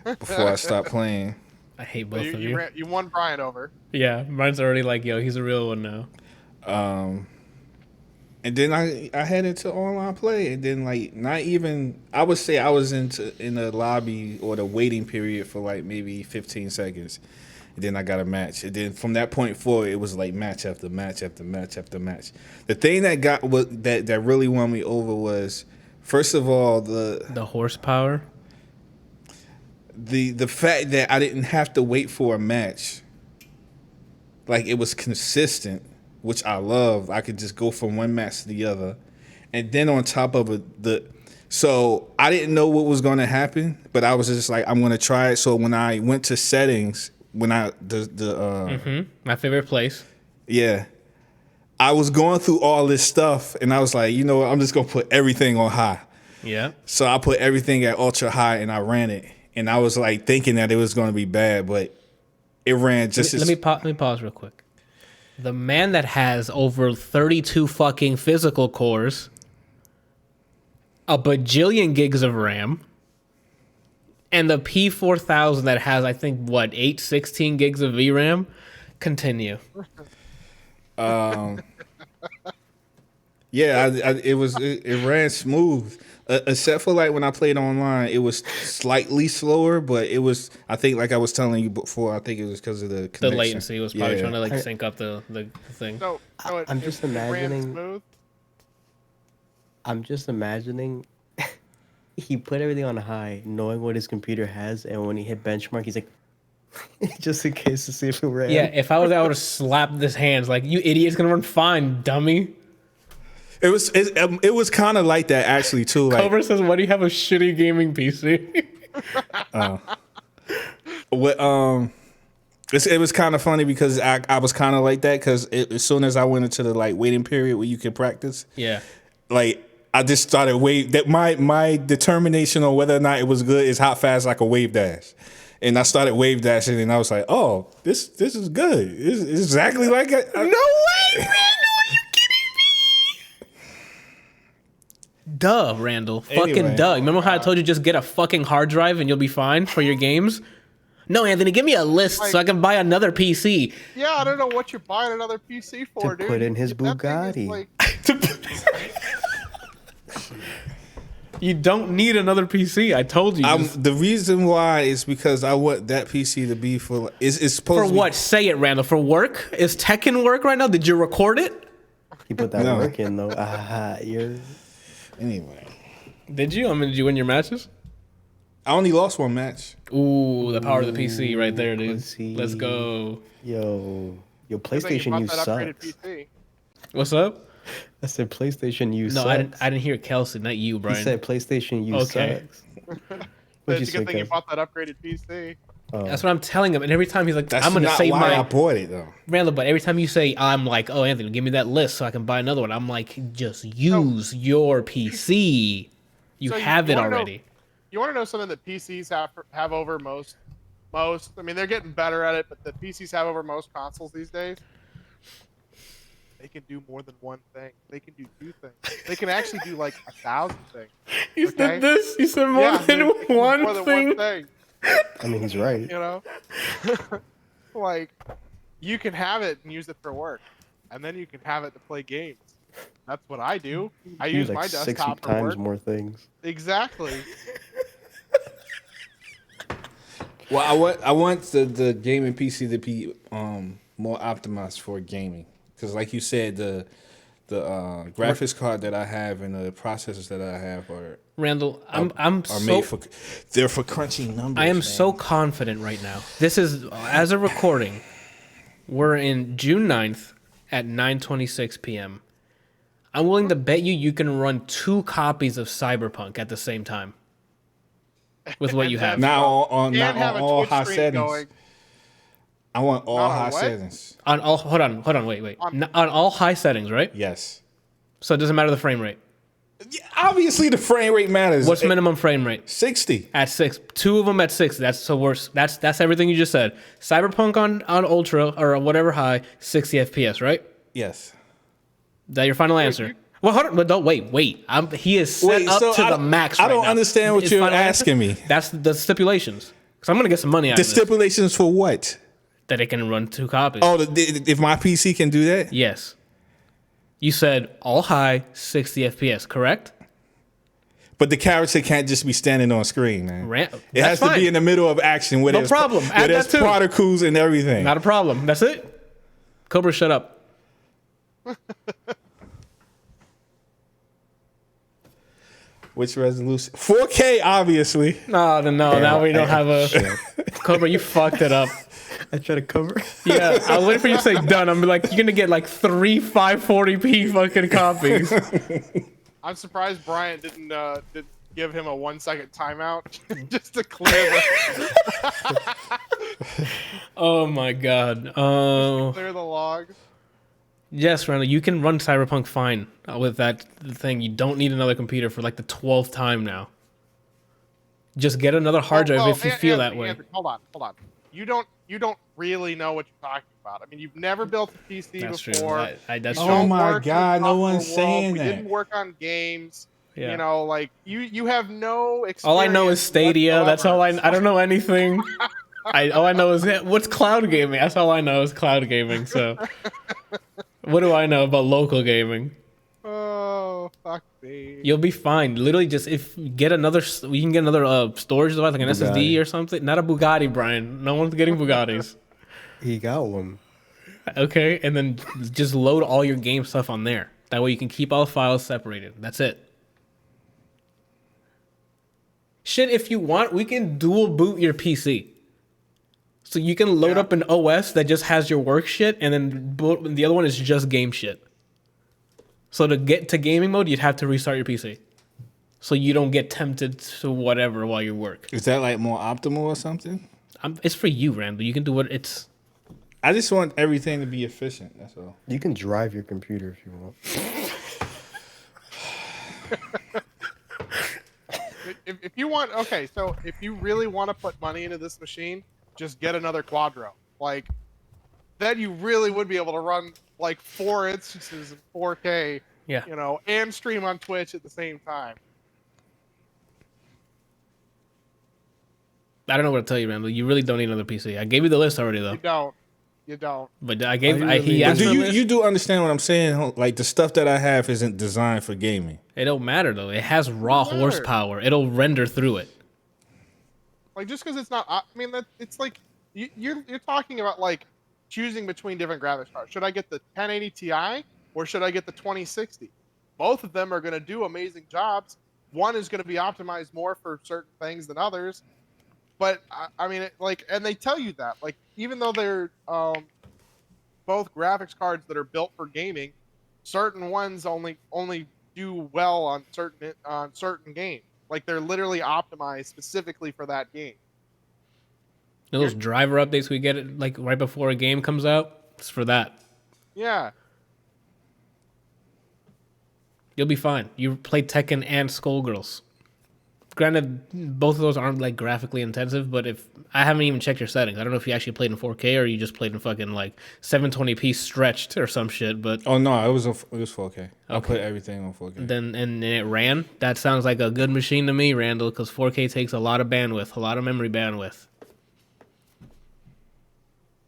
Speaker 4: before I start playing.
Speaker 1: I hate both of
Speaker 2: you.
Speaker 1: you.
Speaker 2: You won Brian over.
Speaker 1: Yeah, mine's already like, yo, he's a real one now.
Speaker 4: And then I head into online play, and then like not even I would say I was in the lobby or the waiting period for like maybe 15 seconds, and then I got a match, and then from that point forward it was like match after match after match after match. The thing that really won me over was first of all
Speaker 1: the horsepower.
Speaker 4: The fact that I didn't have to wait for a match, like it was consistent, which I love. I could just go from one match to the other, and then on top of it, so I didn't know what was going to happen, but I was just like, I'm going to try it. So when I went to settings, my
Speaker 1: favorite place.
Speaker 4: Yeah, I was going through all this stuff, and I was like, you know what, I'm just going to put everything on high.
Speaker 1: Yeah.
Speaker 4: So I put everything at ultra high, and I ran it. And I was like thinking that it was going to be bad, but it ran just as...
Speaker 1: Let me pause real quick. The man that has over 32 fucking physical cores, a bajillion gigs of RAM, and the P4000 that has, I think, 16 gigs of VRAM? Continue.
Speaker 4: Yeah, it ran smooth. Except for like when I played online, it was slightly slower, but it was, I think like I was telling you before, I think it was because of the connection.
Speaker 1: The latency was probably trying to like sync up the thing.
Speaker 2: So
Speaker 3: I'm just imagining. I'm just imagining. He put everything on high, knowing what his computer has, and when he hit benchmark, he's like, just in case to see if it ran.
Speaker 1: Yeah, if I was, I would have slapped his hands like, you idiot's gonna run fine, dummy.
Speaker 4: It was kind of like that actually too. Like,
Speaker 1: Cobra says, "Why do you have a shitty gaming PC?"
Speaker 4: It was kind of funny because I was kind of like that because as soon as I went into the like waiting period where you can practice,
Speaker 1: Yeah.
Speaker 4: like I just started my determination on whether or not it was good is how fast I could wave dash. And I started wave dashing, and I was like, "Oh, this is good. It's exactly like no way, man! Are you kidding me?"
Speaker 1: Duh, Randall. Fucking
Speaker 4: Anyway.
Speaker 1: duh. Remember how I told you just get a fucking hard drive and you'll be fine for your games? No, Anthony, give me a list so I can buy another PC.
Speaker 2: Yeah, I don't know what you're buying another PC for,
Speaker 3: To
Speaker 2: dude.
Speaker 3: put in his
Speaker 2: That thing is,
Speaker 3: Bugatti.
Speaker 2: like,
Speaker 1: You don't need another PC. I told you.
Speaker 4: The reason why is because I want that PC to be for it's supposed
Speaker 1: For
Speaker 4: to be,
Speaker 1: what? Say it, Randall. For work? Is Tekken work right now? Did you record it?
Speaker 3: He put that
Speaker 4: No.
Speaker 3: work in though. You're.
Speaker 4: Anyway,
Speaker 1: Did you? I mean, did you win your matches?
Speaker 4: I only lost one match.
Speaker 1: Ooh, the power of the PC right there, dude.
Speaker 3: pussy.
Speaker 1: Let's go.
Speaker 3: Yo,
Speaker 2: good thing you
Speaker 3: PlayStation
Speaker 2: bought
Speaker 3: you
Speaker 2: that upgraded
Speaker 3: sucks.
Speaker 2: PC.
Speaker 1: What's up?
Speaker 3: I said PlayStation you
Speaker 1: No,
Speaker 3: sucks.
Speaker 1: I didn't hear Kelsey, not you,
Speaker 3: He
Speaker 1: Brian.
Speaker 3: said PlayStation you
Speaker 1: Okay.
Speaker 3: sucks.
Speaker 2: But
Speaker 3: What'd you
Speaker 2: it's a
Speaker 3: say,
Speaker 2: good thing you
Speaker 3: Kev?
Speaker 2: bought that upgraded PC.
Speaker 3: Oh.
Speaker 1: That's what I'm telling him. And every time he's like,
Speaker 4: That's
Speaker 1: I'm going to
Speaker 4: not
Speaker 1: say
Speaker 4: why I
Speaker 1: my...
Speaker 4: bought it though.
Speaker 1: Randall, but every time you say, I'm like, oh, Anthony, give me that list so I can buy another one. I'm like, just use your PC. You
Speaker 2: So
Speaker 1: have it
Speaker 2: wanna know-
Speaker 1: already.
Speaker 2: You want to know something that PCs have over most? I mean, they're getting better at it, but the PCs have over most consoles these days. They can do more than one thing. They can do two things. They can actually do like 1,000 things.
Speaker 1: You
Speaker 2: Okay.
Speaker 1: said this? You said more
Speaker 2: Yeah,
Speaker 1: than
Speaker 2: they can do
Speaker 1: one
Speaker 2: more than
Speaker 1: thing?
Speaker 2: one thing.
Speaker 3: I mean, he's right.
Speaker 2: You know, like you can have it and use it for work, and then you can have it to play games. That's what I do. I
Speaker 3: He
Speaker 2: use
Speaker 3: like
Speaker 2: my
Speaker 3: 6
Speaker 2: desktop for
Speaker 3: times
Speaker 2: work.
Speaker 3: more things.
Speaker 2: Exactly.
Speaker 4: Well, I want the gaming PC to be more optimized for gaming because, like you said, the graphics card that I have and the processors that I have
Speaker 1: Randall, I'm
Speaker 4: are
Speaker 1: so...
Speaker 4: made for crunching numbers.
Speaker 1: I am
Speaker 4: man.
Speaker 1: so confident right now. This is, as a recording, We're in June 9th at 9:26 p.m. I'm willing to bet you can run 2 copies of Cyberpunk at the same time with what you have.
Speaker 4: Not on
Speaker 2: And have a
Speaker 4: all
Speaker 2: Twitch
Speaker 4: high
Speaker 2: stream
Speaker 4: settings.
Speaker 2: going.
Speaker 4: I want all
Speaker 2: Not on
Speaker 4: high
Speaker 2: what?
Speaker 4: settings.
Speaker 1: On all, hold on, wait. On all high settings, right?
Speaker 4: Yes.
Speaker 1: So it doesn't matter the frame rate.
Speaker 4: Yeah, obviously, the frame rate matters.
Speaker 1: What's minimum frame rate?
Speaker 4: 60.
Speaker 1: At 6. 2 of them at 6. That's so worse. That's everything you just said. Cyberpunk on ultra or whatever high, 60 FPS, right?
Speaker 4: Yes.
Speaker 1: Is that your final answer? Well, hold on, but don't wait. He is set
Speaker 4: Wait,
Speaker 1: up
Speaker 4: so
Speaker 1: to
Speaker 4: I
Speaker 1: the
Speaker 4: don't-
Speaker 1: max.
Speaker 4: I
Speaker 1: right
Speaker 4: don't
Speaker 1: now.
Speaker 4: understand what
Speaker 1: His
Speaker 4: you're
Speaker 1: final answer?
Speaker 4: asking me.
Speaker 1: That's the stipulations. Because I'm gonna get some money out
Speaker 4: The
Speaker 1: of this.
Speaker 4: stipulations for what?
Speaker 1: That it can run 2 copies.
Speaker 4: Oh, if my PC can do that?
Speaker 1: Yes. You said all high, 60 FPS, correct?
Speaker 4: But the character can't just be standing on screen, man. It
Speaker 1: That's
Speaker 4: has to
Speaker 1: fine.
Speaker 4: be in the middle of action where
Speaker 1: No
Speaker 4: there's,
Speaker 1: problem.
Speaker 4: where
Speaker 1: Add
Speaker 4: there's
Speaker 1: that too.
Speaker 4: particles and everything.
Speaker 1: Not a problem. That's it. Cobra, shut up.
Speaker 4: Which resolution? 4K, obviously.
Speaker 1: No. Now we don't have a Cobra. You fucked it up.
Speaker 3: I try to cover.
Speaker 1: Yeah, I was waiting for you to say done. I'm like, you're gonna get like 3 540p fucking copies.
Speaker 2: I'm surprised Bryant didn't give him a 1-second timeout just to clear
Speaker 1: Oh my god. Oh.
Speaker 2: clear the log.
Speaker 1: Yes, Randall, you can run Cyberpunk fine with that thing. You don't need another computer for like the 12th time now. Just get another hard drive if you feel that way.
Speaker 2: Hold on. You don't really know what you're talking about. I mean, you've never built a PC
Speaker 1: That's true.
Speaker 2: before.
Speaker 1: That's
Speaker 2: You
Speaker 1: true.
Speaker 4: Oh
Speaker 2: don't
Speaker 4: my
Speaker 2: work in
Speaker 4: God, no
Speaker 2: software
Speaker 4: one's
Speaker 2: world.
Speaker 4: saying
Speaker 2: We
Speaker 4: that.
Speaker 2: didn't work on games.
Speaker 1: Yeah.
Speaker 2: You know, like you have no experience.
Speaker 1: All I know is Stadia. That's all I don't know anything. All I know is what's cloud gaming. That's all I know is cloud gaming. So, what do I know about local gaming?
Speaker 2: Oh, fuck me.
Speaker 1: You'll be fine. Literally, just if you get another, we can get another storage device like an SSD
Speaker 3: Bugatti.
Speaker 1: or something. Not a Bugatti, Brian. No one's getting Bugattis.
Speaker 3: He got one.
Speaker 1: Okay, and then just load all your game stuff on there. That way you can keep all files separated. That's it. Shit, if you want, we can dual boot your PC. So you can load up an OS that just has your work shit, and then the other one is just game shit. So to get to gaming mode, you'd have to restart your PC. So you don't get tempted to whatever while you work.
Speaker 4: Is that like more optimal or something?
Speaker 1: It's for you, Randall. You can do what it's...
Speaker 4: I just want everything to be efficient. That's all.
Speaker 3: You can drive your computer if you want.
Speaker 2: If you want, okay, so if you really want to put money into this machine, just get another Quadro. Like, then you really would be able to run like 4 instances of 4K,
Speaker 1: Yeah.
Speaker 2: you know, and stream on Twitch at the same time.
Speaker 1: I don't know what to tell you, Randall. You really don't need another PC. I gave you the list already, though.
Speaker 2: You don't.
Speaker 1: But I gave...
Speaker 3: Oh, you
Speaker 1: he
Speaker 3: really-
Speaker 1: asked
Speaker 4: But
Speaker 1: for
Speaker 4: do
Speaker 1: a list.
Speaker 4: you do understand what I'm saying? Like the stuff that I have isn't designed for gaming.
Speaker 1: It don't matter, though. It has raw
Speaker 2: matter.
Speaker 1: horsepower. It'll render through it.
Speaker 2: Like, just because it's not, I mean, it's like, you're talking about, like, choosing between different graphics cards. Should I get the 1080 Ti or should I get the 2060? Both of them are going to do amazing jobs. One is going to be optimized more for certain things than others. But, I mean, and they tell you that. Like, even though they're both graphics cards that are built for gaming, certain ones only do well on certain games. Like, they're literally optimized specifically for that game.
Speaker 1: You know those driver updates we get like right before a game comes out? It's for that.
Speaker 2: Yeah.
Speaker 1: You'll be fine. You play Tekken and Skullgirls. Granted, both of those aren't like graphically intensive, but if I haven't even checked your settings, I don't know if you actually played in 4K or you just played in fucking like 720p stretched or some shit. But
Speaker 4: Oh no, it was 4K. I put everything on 4K.
Speaker 1: then and it ran. That sounds like a good machine to me, Randall, because 4K takes a lot of bandwidth, a lot of memory bandwidth.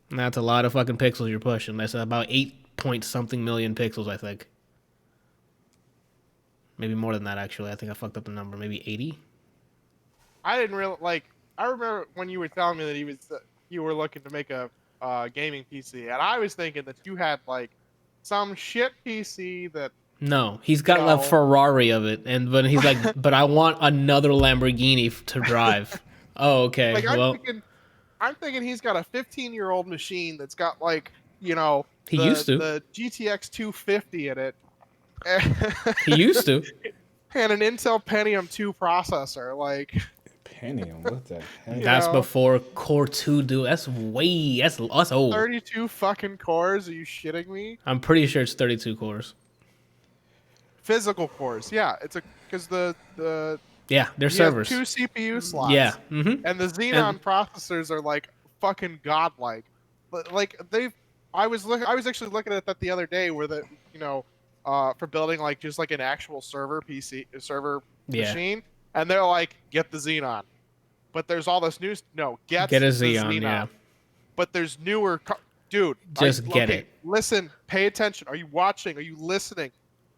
Speaker 1: And that's a lot of fucking pixels you're pushing. That's about 8 point something million pixels, I think. Maybe more than that, actually. I think I fucked up the number. Maybe 80?
Speaker 2: I didn't really like. I remember when you were telling me that you were looking to make a gaming PC, and I was thinking that you had like some shit PC that.
Speaker 1: No, he's got
Speaker 2: No.
Speaker 1: a Ferrari of it, but he's like, but I want another Lamborghini to drive. Oh, okay.
Speaker 2: Like
Speaker 1: Well,
Speaker 2: I'm thinking he's got a 15-year-old machine that's got like you know,
Speaker 1: He used to.
Speaker 2: the GTX 250 in it.
Speaker 1: He used to.
Speaker 2: And an Intel Pentium 2 processor. Like,
Speaker 4: Pentium, what the heck?
Speaker 1: That's
Speaker 2: know?
Speaker 1: before Core 2, dude. That's old.
Speaker 2: 32 fucking cores? Are you shitting me?
Speaker 1: I'm pretty sure it's 32 cores.
Speaker 2: Physical cores, yeah. It's because the
Speaker 1: Yeah, they're
Speaker 2: you
Speaker 1: servers.
Speaker 2: have 2 CPU slots.
Speaker 1: Yeah. Mm-hmm.
Speaker 2: And the Xenon processors are like fucking godlike. But like I was actually looking at that the other day where for building like just like an actual server machine, and they're like, get the Xenon. But there's all this news. No, get
Speaker 1: a
Speaker 2: the
Speaker 1: Xenon, yeah.
Speaker 2: But there's newer, dude.
Speaker 1: Get it.
Speaker 2: Listen, pay attention. Are you watching? Are you listening?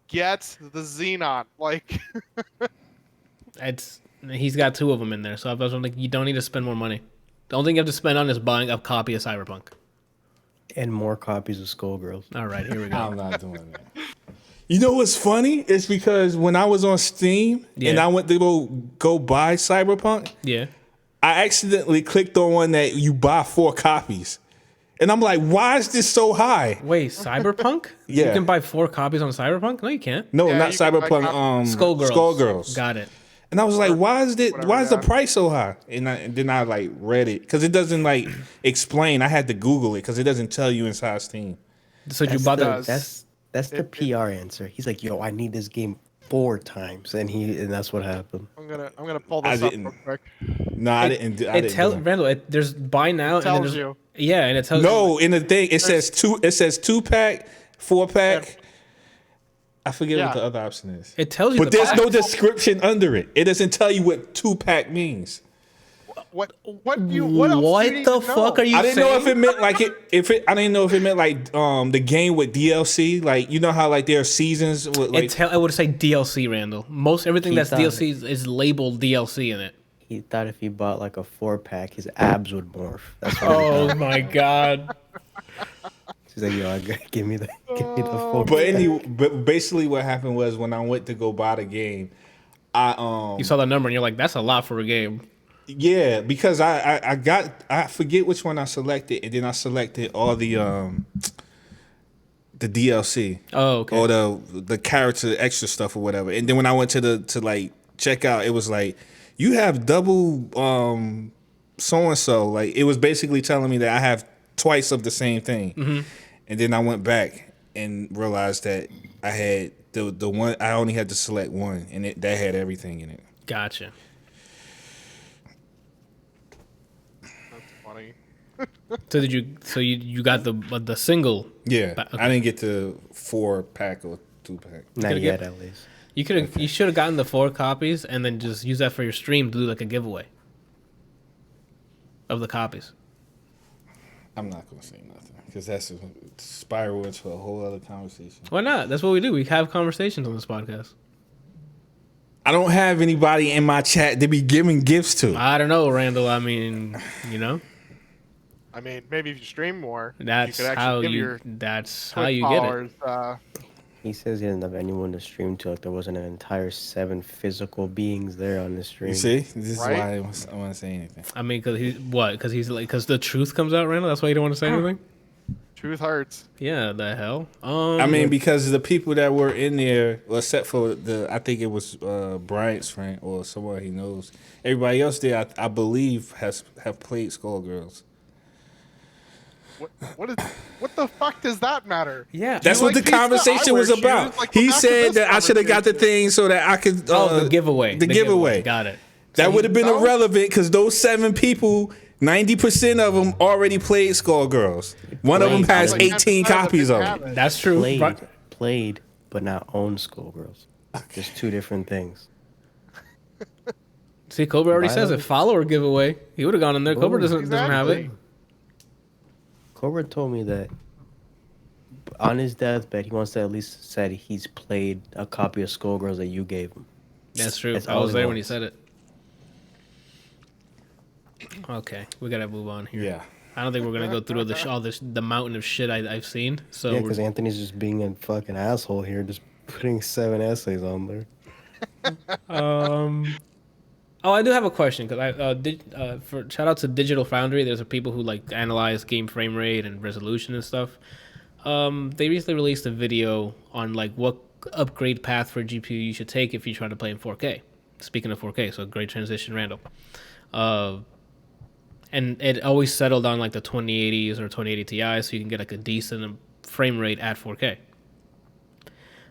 Speaker 2: Get the Xenon. Like,
Speaker 1: He's got 2 of them in there, so I was like, you don't need to spend more money. The only thing you have to spend on is buying a copy of Cyberpunk.
Speaker 3: And more copies of Skullgirls.
Speaker 1: All right, here we go.
Speaker 4: I'm not doing that. You know what's funny? It's because when I was on Steam and I went to go buy Cyberpunk,
Speaker 1: Yeah.
Speaker 4: I accidentally clicked on one that you buy 4 copies. And I'm like, why is this so high?
Speaker 1: Wait, Cyberpunk?
Speaker 4: Yeah.
Speaker 1: You can buy 4 copies on Cyberpunk? No, you can't.
Speaker 4: No,
Speaker 2: Yeah,
Speaker 4: not
Speaker 2: you can buy
Speaker 4: Cyberpunk. Skullgirls.
Speaker 1: Got it.
Speaker 4: And I was like, why is the
Speaker 2: yeah.
Speaker 4: price so high? And then I like read it because it doesn't like explain. I had to Google it because it doesn't tell you inside Steam.
Speaker 1: So you bought the...
Speaker 3: That's the PR answer. He's like, yo, I need this game 4 times, and that's what happened.
Speaker 2: I'm gonna pull this up real quick.
Speaker 4: No, I didn't. I didn't do it.
Speaker 1: Randall, there's buy now.
Speaker 2: It tells
Speaker 1: and then
Speaker 2: you.
Speaker 1: Yeah, and it tells you.
Speaker 4: No, in the thing it says 2-pack, 4-pack. I forget what the other option is.
Speaker 1: It tells you.
Speaker 4: But
Speaker 1: the
Speaker 4: there's no
Speaker 1: packs.
Speaker 4: description under it. It doesn't tell you what 2-pack means.
Speaker 2: What else
Speaker 1: What
Speaker 2: do you need
Speaker 1: the
Speaker 2: to
Speaker 1: fuck
Speaker 2: know?
Speaker 1: are you
Speaker 4: I didn't
Speaker 1: saying?
Speaker 4: know if it meant like I didn't know if it meant like the game with DLC. Like you know how like there are seasons with like
Speaker 1: I would say DLC, Randall. Most everything
Speaker 3: He
Speaker 1: that's
Speaker 3: thought
Speaker 1: DLC is labeled DLC in it.
Speaker 3: He thought if he bought like a 4-pack, his abs would morph. That's what
Speaker 1: Oh my god.
Speaker 3: He's like, yo, give me the 4-pack.
Speaker 4: But anyway, but basically what happened was when I went to go buy the game,
Speaker 1: You saw that number and you're like, that's a lot for a game.
Speaker 4: yeah, because I forget which one I selected, and then I selected all the DLC.
Speaker 1: Oh, okay.
Speaker 4: Or the character extra stuff or whatever. And then when I went to like check out, it was like you have double so and so. Like it was basically telling me that I have twice of the same thing.
Speaker 1: Mm-hmm.
Speaker 4: And then I went back and realized that I had the one. I only had to select one, and that had everything in it.
Speaker 1: Gotcha.
Speaker 2: That's funny.
Speaker 1: So you got the single?
Speaker 4: Yeah,
Speaker 1: Okay.
Speaker 4: I didn't get the 4-pack or 2-pack.
Speaker 3: Not
Speaker 1: could've
Speaker 3: yet,
Speaker 1: get-
Speaker 3: at least.
Speaker 1: You should have gotten the 4 copies and then just use that for your stream to do like a giveaway of the copies.
Speaker 4: I'm not gonna say nothing because that's a spiral into a whole other conversation.
Speaker 1: Why not? That's what we do. We have conversations on this podcast.
Speaker 4: I don't have anybody in my chat to be giving gifts to.
Speaker 1: I don't know, Randall. I mean, you know,
Speaker 2: I mean, maybe if you stream more,
Speaker 1: that's
Speaker 2: you could
Speaker 1: how
Speaker 2: actually give
Speaker 1: you.
Speaker 2: your
Speaker 1: That's how
Speaker 2: Twitch
Speaker 1: you get it.
Speaker 2: followers,
Speaker 3: He says he didn't have anyone to stream to. Like there wasn't an entire 7 physical beings there on the stream.
Speaker 4: You see, this is
Speaker 2: Right?
Speaker 4: why I want to say anything.
Speaker 1: I mean, because the truth comes out, Randall. That's why you don't want to say anything.
Speaker 2: Truth hurts.
Speaker 1: Yeah, the hell.
Speaker 4: I mean, because the people that were in there, well, except for I think it was Bryant's friend or someone he knows. Everybody else there, I believe, have played Skullgirls.
Speaker 2: What the fuck does that matter?
Speaker 1: Yeah,
Speaker 4: That's
Speaker 2: You
Speaker 4: what
Speaker 2: like
Speaker 4: the
Speaker 2: pizza?
Speaker 4: conversation
Speaker 2: I wear
Speaker 4: was about.
Speaker 2: shoes. Like,
Speaker 4: He
Speaker 2: what happened to
Speaker 4: said
Speaker 2: this
Speaker 4: that I should have got the
Speaker 2: conversation?
Speaker 4: thing so that I could.
Speaker 1: the giveaway.
Speaker 4: The giveaway.
Speaker 1: Got it.
Speaker 4: That would have been
Speaker 2: No.
Speaker 4: irrelevant because those 7 people, 90% of them already played Skullgirls. One of them
Speaker 3: Played.
Speaker 4: has
Speaker 2: Like,
Speaker 4: 18
Speaker 2: 10%
Speaker 4: copies of
Speaker 2: didn't
Speaker 4: it.
Speaker 2: have it.
Speaker 1: That's true.
Speaker 3: Played, but not owned Skullgirls. Just 2 different things.
Speaker 1: See, Cobra already
Speaker 3: Buy
Speaker 1: says
Speaker 3: them.
Speaker 1: it. Follower giveaway. He would have gone in there. Cobra doesn't have it.
Speaker 2: Exactly.
Speaker 3: Cobra told me that on his deathbed, he wants to at least said he's played a copy of Skullgirls that you gave him.
Speaker 1: That's true.
Speaker 3: That's
Speaker 1: I
Speaker 3: all
Speaker 1: was
Speaker 3: he
Speaker 1: there when he
Speaker 3: wants.
Speaker 1: said it. Okay, we gotta move on here.
Speaker 4: Yeah.
Speaker 1: I don't think we're gonna go through the mountain of shit I've seen. So
Speaker 3: Yeah, because Anthony's just being a fucking asshole here, just putting 7 essays on there.
Speaker 1: Oh, I do have a question because for shout out to Digital Foundry. There's a people who like analyze game frame rate and resolution and stuff. They recently released a video on like what upgrade path for GPU you should take if you try to play in 4K. Speaking of 4K, so great transition, Randall. And it always settled on like the 2080s or 2080 Ti, so you can get like a decent frame rate at 4K.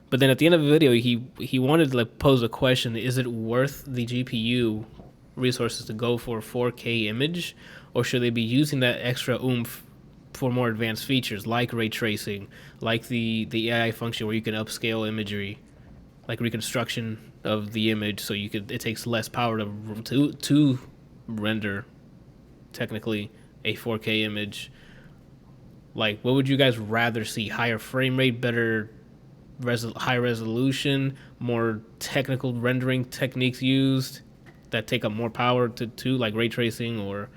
Speaker 1: But then at the end of the video, he wanted to like pose a question: is it worth the GPU resources to go for a 4K image, or should they be using that extra oomph for more advanced features like ray tracing, like the AI function where you can upscale imagery, like reconstruction of the image, so it takes less power to render technically a 4K image. Like, what would you guys rather see? Higher frame rate, better high resolution, more technical rendering techniques used that take up more power to like ray tracing or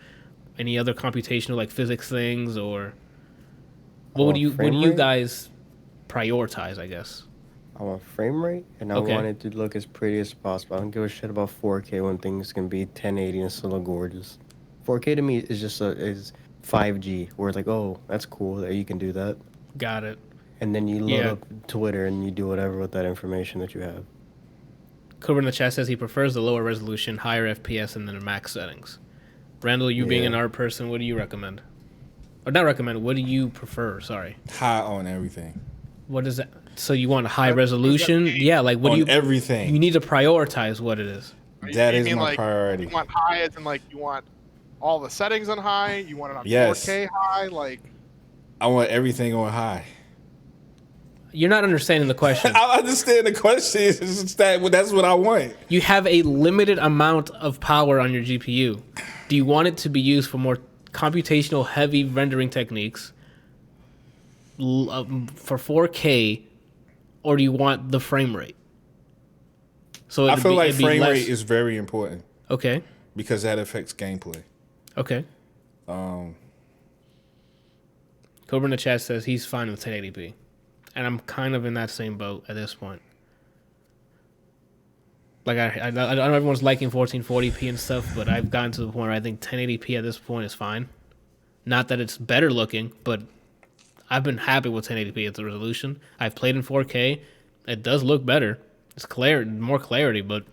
Speaker 1: any other computational like physics things, or what do you guys prioritize, I guess?
Speaker 3: I want frame rate, and I want it to look as pretty as possible. I don't give a shit about 4K when things can be 1080 and still look gorgeous. 4K to me is just is 5G, where it's like, oh, that's cool that you can do that.
Speaker 1: Got it.
Speaker 3: And then you load up Twitter and you do whatever with that information that you have.
Speaker 1: Cooper in the chat says he prefers the lower resolution, higher FPS, and then the max settings. Randall, you being an art person, what do you recommend? Or not recommend, what do you prefer? Sorry.
Speaker 4: High on everything.
Speaker 1: What is that? So you want high resolution? Yeah, like what do you...
Speaker 4: everything.
Speaker 1: You need to prioritize what it is.
Speaker 4: That is my priority.
Speaker 2: You want high as in like you want all the settings on high? You want it on 4K high? Like,
Speaker 4: I want everything on high.
Speaker 1: You're not understanding the question.
Speaker 4: I understand the question. It's just that's what I want.
Speaker 1: You have a limited amount of power on your GPU. Do you want it to be used for more computational heavy rendering techniques for 4K, or do you want the frame rate? So
Speaker 4: I feel like frame rate is very important.
Speaker 1: Okay.
Speaker 4: Because that affects gameplay.
Speaker 1: Okay. Cobra in the chat says he's fine with 1080p. And I'm kind of in that same boat at this point. Like, I know everyone's liking 1440p and stuff, but I've gotten to the point where I think 1080p at this point is fine. Not that it's better looking, but I've been happy with 1080p at the resolution. I've played in 4K. It does look better. It's more clarity, but...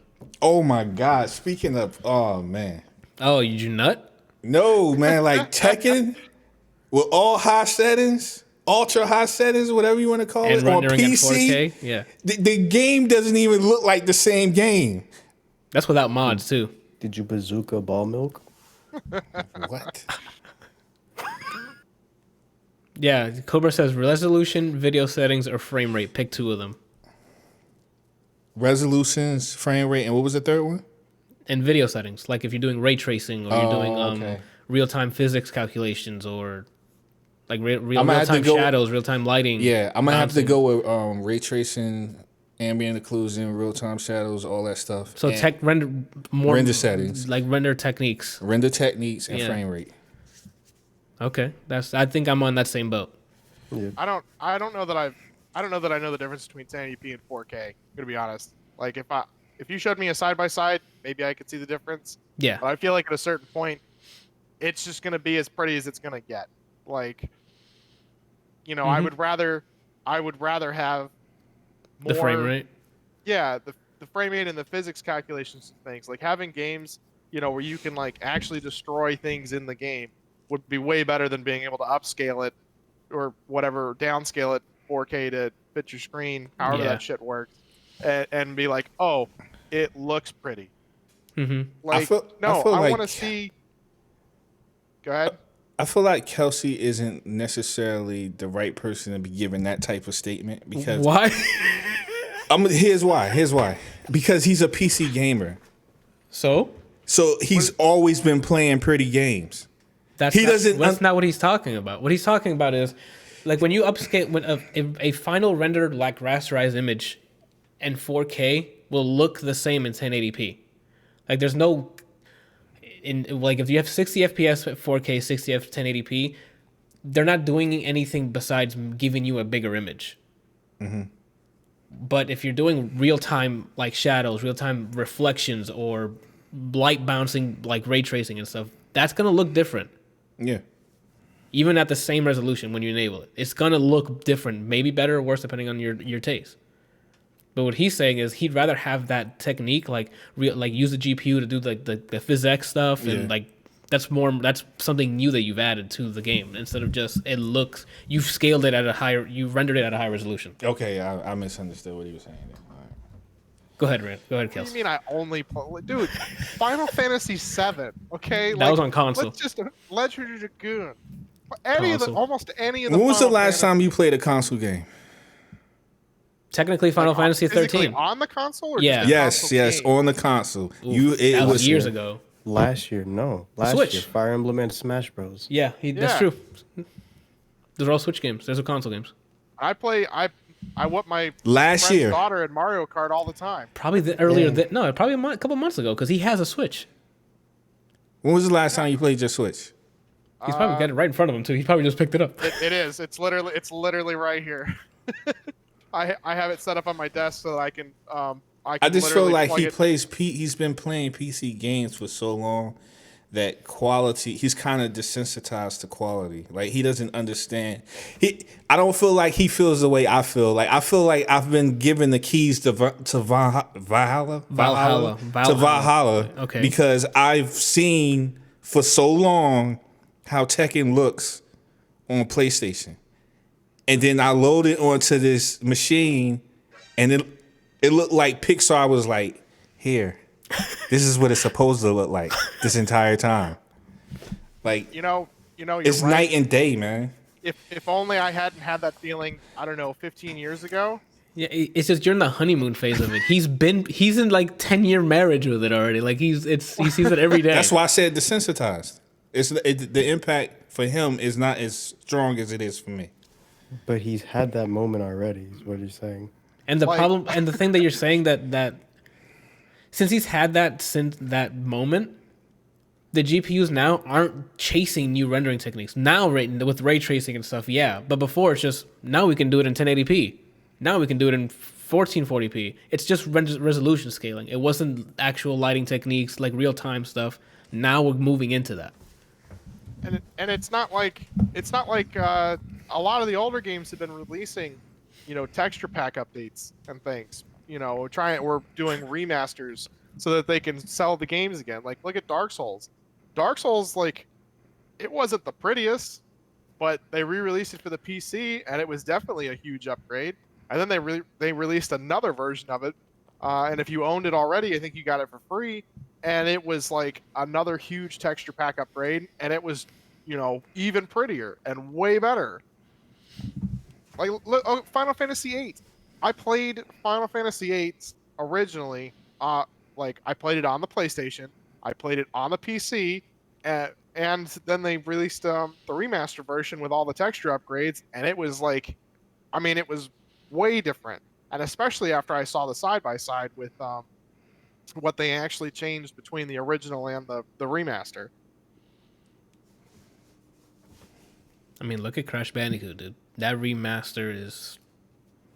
Speaker 4: Oh, my God. Speaking of... Oh, man.
Speaker 1: Oh, you nut?
Speaker 4: No, man. Like, Tekken with all high settings... ultra high settings, whatever you want to call it, on PC.
Speaker 1: Yeah,
Speaker 4: the game doesn't even look like the same game.
Speaker 1: That's without mods too.
Speaker 3: Did you bazooka ball milk?
Speaker 4: What?
Speaker 1: Yeah, Cobra says resolution, video settings, or frame rate. Pick two of them.
Speaker 4: Resolutions, frame rate, and what was the third one?
Speaker 1: And video settings, like if you're doing ray tracing or you're doing real-time physics calculations or like real-time shadows, real-time lighting.
Speaker 4: Yeah, I might have to go with ray tracing, ambient occlusion, real-time shadows, all that stuff.
Speaker 1: So render
Speaker 4: settings,
Speaker 1: like render techniques,
Speaker 4: and frame rate.
Speaker 2: Okay,
Speaker 1: I think I'm on that same boat.
Speaker 3: Yeah.
Speaker 2: I don't know that I know the difference between 1080p and 4K. I'm gonna be honest. Like if you showed me a side by side, maybe I could see the difference.
Speaker 1: Yeah.
Speaker 2: But I feel like at a certain point, it's just gonna be as pretty as it's gonna get. Like, you know, I would rather have more,
Speaker 1: the frame rate.
Speaker 2: Yeah, the frame rate and the physics calculations and things. Like having games, you know, where you can like actually destroy things in the game would be way better than being able to upscale it or whatever, downscale it 4K to fit your screen, however that shit works, and be like, oh, it looks pretty. Like, I want to see. Go ahead.
Speaker 4: I feel like Kelsey isn't necessarily the right person to be giving that type of statement because
Speaker 1: why?
Speaker 4: Here's why. Because he's a PC gamer.
Speaker 1: So
Speaker 4: he's always been playing pretty games.
Speaker 1: That's not what he's talking about. What he's talking about is like when you upscale when a final rendered like rasterized image in 4K will look the same in 1080p. Like there's no like if you have 60 FPS at 4K, 60 f 1080p, they're not doing anything besides giving you a bigger image. But if you're doing real time like shadows, real time reflections, or light bouncing, like ray tracing and stuff, that's gonna look different.
Speaker 4: Yeah.
Speaker 1: Even at the same resolution when you enable it, it's gonna look different, maybe better or worse depending on your taste. But what he's saying is he'd rather have that technique, like use the GPU to do like the PhysX stuff, and like that's something new that you've added to the game instead of just you've scaled it at a higher, you rendered it at a high resolution.
Speaker 4: Okay, I misunderstood what he was saying. All right.
Speaker 1: Go ahead, Rand. Go ahead,
Speaker 2: What
Speaker 1: Kels.
Speaker 2: do you mean I only play? Dude, Final Fantasy VII, okay?
Speaker 1: That was on console.
Speaker 2: Let's just Legendary Dragoon. Almost any of the
Speaker 4: When was the
Speaker 2: Final
Speaker 4: last
Speaker 2: Fantasy-
Speaker 4: time you played a console game?
Speaker 1: Technically, Final Fantasy
Speaker 2: physically
Speaker 1: 13.
Speaker 2: on the console? Or
Speaker 1: Yeah.
Speaker 2: just a
Speaker 4: Yes,
Speaker 2: console game?
Speaker 4: on the console.
Speaker 1: Oof,
Speaker 4: It
Speaker 1: that was
Speaker 4: was
Speaker 1: years ago.
Speaker 3: Last year, no. Last
Speaker 1: Switch.
Speaker 3: year, Fire Emblem and Smash Bros.
Speaker 1: Yeah, that's
Speaker 2: Yeah.
Speaker 1: true. Those are all Switch games. Those are console games.
Speaker 2: I whoop my
Speaker 4: last
Speaker 2: friend's
Speaker 4: year.
Speaker 2: daughter at Mario Kart all the time.
Speaker 1: Probably probably a couple months ago because he has a Switch.
Speaker 4: When was the last time you played your Switch?
Speaker 1: He's probably got it right in front of him too. He probably just picked it up.
Speaker 2: It is. It's literally right here. I have it set up on my desk so that I can.
Speaker 4: I just feel
Speaker 2: literally
Speaker 4: like
Speaker 2: plug
Speaker 4: he's been playing PC games for so long that quality, he's kind of desensitized to quality. Like he doesn't understand. I don't feel like he feels the way I feel. Like I feel like I've been given the keys to Valhalla.
Speaker 1: Okay.
Speaker 4: Because I've seen for so long how Tekken looks on PlayStation. And then I loaded onto this machine and it looked like Pixar was like, here, this is what it's supposed to look like this entire time. Like,
Speaker 2: you're
Speaker 4: it's
Speaker 2: right.
Speaker 4: night and day, man.
Speaker 2: If only I hadn't had that feeling, I don't know, 15 years ago.
Speaker 1: Yeah, it's just you're in the honeymoon phase of it. He's in like 10-year marriage with it already. Like he sees it every day.
Speaker 4: That's why I said desensitized. The impact for him is not as strong as it is for me.
Speaker 3: But he's had that moment already, is what he's saying.
Speaker 1: And the
Speaker 2: Like-
Speaker 1: problem and the thing that you're saying that since he's had that since that moment, the GPUs now aren't chasing new rendering techniques. Now with ray tracing and stuff, yeah. But before it's just now we can do it in 1080p. Now we can do it in 1440p. It's just resolution scaling. It wasn't actual lighting techniques like real time stuff. Now we're moving into that.
Speaker 2: And it's not like a lot of the older games have been releasing, texture pack updates and things. We're doing remasters so that they can sell the games again. Like look at Dark Souls. Dark Souls, like, it wasn't the prettiest, but they re-released it for the PC, and it was definitely a huge upgrade. And then they released another version of it, and if you owned it already, I think you got it for free. And it was like another huge texture pack upgrade, and it was, even prettier and way better. Like, look, Final Fantasy VIII. I played Final Fantasy VIII originally. I played it on the PlayStation. I played it on the PC, and then they released the remaster version with all the texture upgrades, and it was like, it was way different. And especially after I saw the side-by-side with what they actually changed between the original and the remaster.
Speaker 1: Look at Crash Bandicoot, dude. That remaster is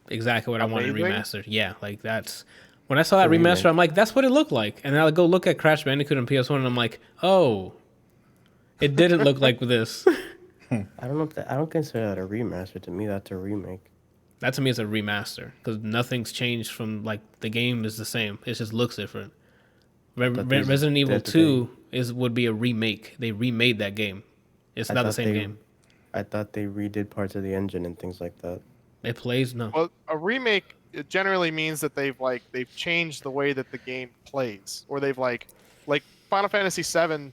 Speaker 1: exactly what I wanted
Speaker 2: Amazing.
Speaker 1: remastered. Yeah, like that's when I saw that remaster, I'm like, that's what it looked like. And then I'll go look at Crash Bandicoot on PS1, and I'm like, oh, it didn't look like this.
Speaker 3: I don't consider that a remaster. To me, that's a remake.
Speaker 1: That to me is a remaster because nothing's changed from like the game is the same. It just looks different. Resident Evil 2 would be a remake. They remade that game. It's not the same game.
Speaker 3: I thought they redid parts of the engine and things like that.
Speaker 1: It plays no.
Speaker 2: Well, a remake it generally means that they've changed the way that the game plays, or they've like Final Fantasy VII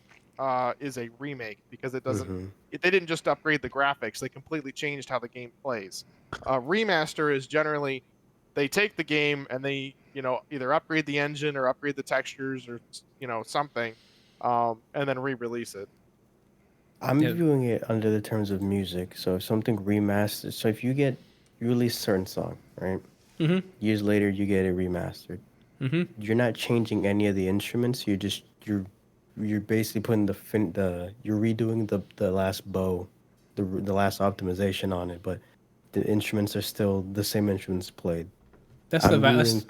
Speaker 2: is a remake because it doesn't. They didn't just upgrade the graphics; they completely changed how the game plays. Remaster is generally they take the game and they either upgrade the engine or upgrade the textures or something, and then re-release it.
Speaker 3: I'm viewing it under the terms of music. So if something remastered, so if you release a certain song, right?
Speaker 1: Mm-hmm.
Speaker 3: Years later, you get it remastered.
Speaker 1: Mm-hmm.
Speaker 3: You're not changing any of the instruments. You're basically putting you're redoing the last bow, the last optimization on it, but the instruments are still the same instruments played.
Speaker 1: That's the vast.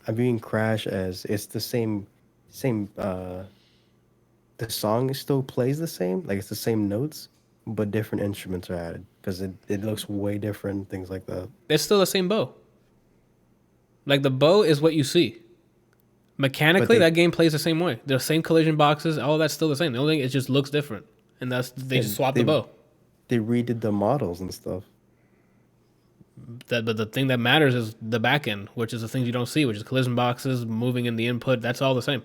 Speaker 3: I'm viewing Crash as it's the same same the song still plays the same, like it's the same notes, but different instruments are added because it looks way different, things like that.
Speaker 1: It's still the same bow. Like the bow is what you see. Mechanically, that game plays the same way. The same collision boxes, all that's still the same. The only thing, it just looks different, and they just swapped the bow.
Speaker 3: They redid the models and stuff.
Speaker 1: But the thing that matters is the back end, which is the things you don't see, which is collision boxes, moving in the input. That's all the same.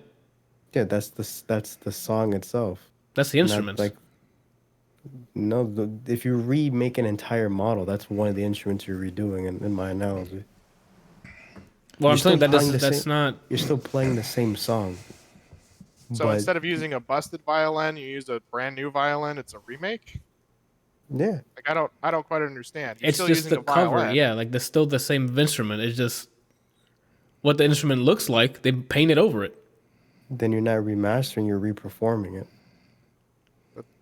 Speaker 3: Yeah, that's the song itself.
Speaker 1: That's the instruments.
Speaker 3: Like, no, if you remake an entire model, that's one of the instruments you're redoing. In my analogy.
Speaker 1: Well, I'm saying that
Speaker 3: playing
Speaker 1: that's not.
Speaker 3: You're still playing the same song.
Speaker 2: So instead of using a busted violin, you use a brand new violin. It's a remake.
Speaker 3: Yeah.
Speaker 2: Like I don't quite understand. You're
Speaker 1: It's
Speaker 2: still
Speaker 1: just
Speaker 2: using
Speaker 1: the
Speaker 2: a
Speaker 1: cover.
Speaker 2: violin.
Speaker 1: Yeah, like still the same instrument. It's just what the instrument looks like. They painted over it.
Speaker 3: Then you're not remastering, you're reperforming it.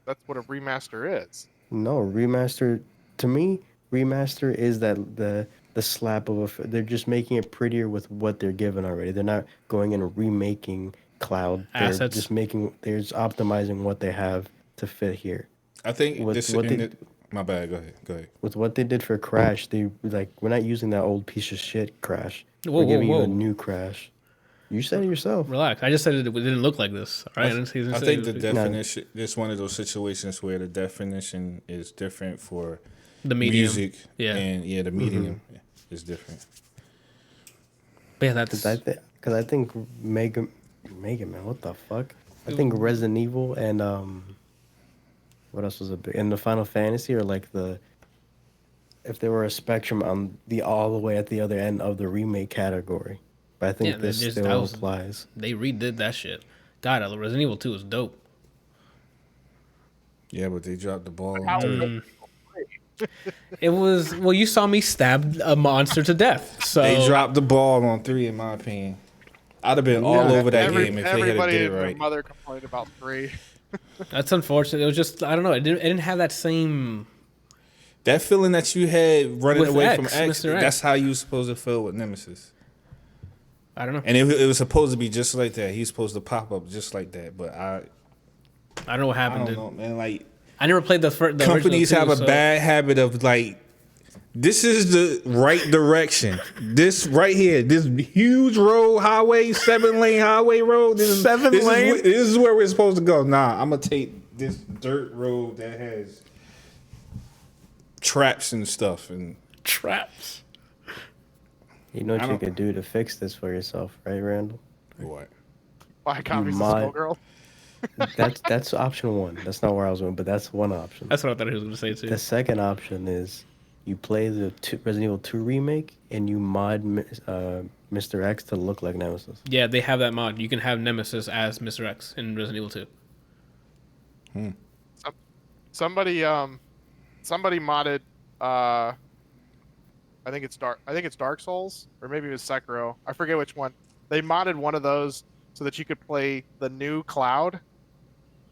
Speaker 2: That's what a remaster is.
Speaker 3: No, remaster, to me, remaster is that the slap of they're just making it prettier with what they're given already. They're not going and remaking Cloud. They're
Speaker 1: Assets.
Speaker 3: just they're just optimizing what they have to fit here.
Speaker 4: I think
Speaker 3: With
Speaker 4: my bad. Go ahead.
Speaker 3: With what they did for Crash, we're not using that old piece of shit Crash.
Speaker 1: Whoa,
Speaker 3: we're giving
Speaker 1: whoa.
Speaker 3: you a new Crash. You said it yourself.
Speaker 1: Relax. I just said it didn't look like this. All right.
Speaker 4: I think the definition. It's one of those situations where the definition is different for
Speaker 1: the medium.
Speaker 4: Music.
Speaker 1: Yeah.
Speaker 4: And the medium is different.
Speaker 1: But yeah, that's
Speaker 3: Because I think Mega Man, what the fuck? I think Resident Evil and what else was a big? And the Final Fantasy are like if there were a spectrum on all the way at the other end of the remake category. But I think this still applies.
Speaker 1: They redid that shit. God, Resident Evil 2 is dope.
Speaker 4: Yeah, but they dropped the ball.
Speaker 1: It was you saw me stab a monster to death. So
Speaker 4: They dropped the ball on 3, in my opinion. I'd have been all over that game if they had did it
Speaker 2: Everybody and
Speaker 4: right.
Speaker 2: their mother complained about 3.
Speaker 1: That's unfortunate. It was just I don't know. It didn't have that same.
Speaker 4: That feeling that you had running
Speaker 1: With
Speaker 4: away
Speaker 1: X,
Speaker 4: from X,
Speaker 1: Mr. X.
Speaker 4: that's how you were supposed to feel with Nemesis.
Speaker 1: I don't know.
Speaker 4: And it was supposed to be just like that. He's supposed to pop up just like that. But
Speaker 1: I don't know what
Speaker 4: I
Speaker 1: happened.
Speaker 4: don't
Speaker 1: Dude.
Speaker 4: know, man. Like
Speaker 1: I never played the
Speaker 4: companies
Speaker 1: original
Speaker 4: have
Speaker 1: too,
Speaker 4: a bad habit of like, this is the right direction. This right here, this huge road, highway, 7-lane highway road. This is where we're supposed to go. Nah, I'm gonna take this dirt road that has traps and stuff and
Speaker 1: traps.
Speaker 3: You know what you could do to fix this for yourself, right, Randall?
Speaker 4: what?
Speaker 2: Buy copies of
Speaker 3: mod-
Speaker 2: Skullgirl.
Speaker 3: That's option one. That's not where I was going, but that's one option.
Speaker 1: That's what I thought he was going to say too.
Speaker 3: The second option is you play the Resident Evil 2 remake and you mod Mr. X to look like Nemesis.
Speaker 1: Yeah, they have that mod. You can have Nemesis as Mr. X in Resident Evil 2.
Speaker 2: Somebody modded. I think it's Dark Souls, or maybe it was Sekiro. I forget which one. They modded one of those so that you could play the new Cloud.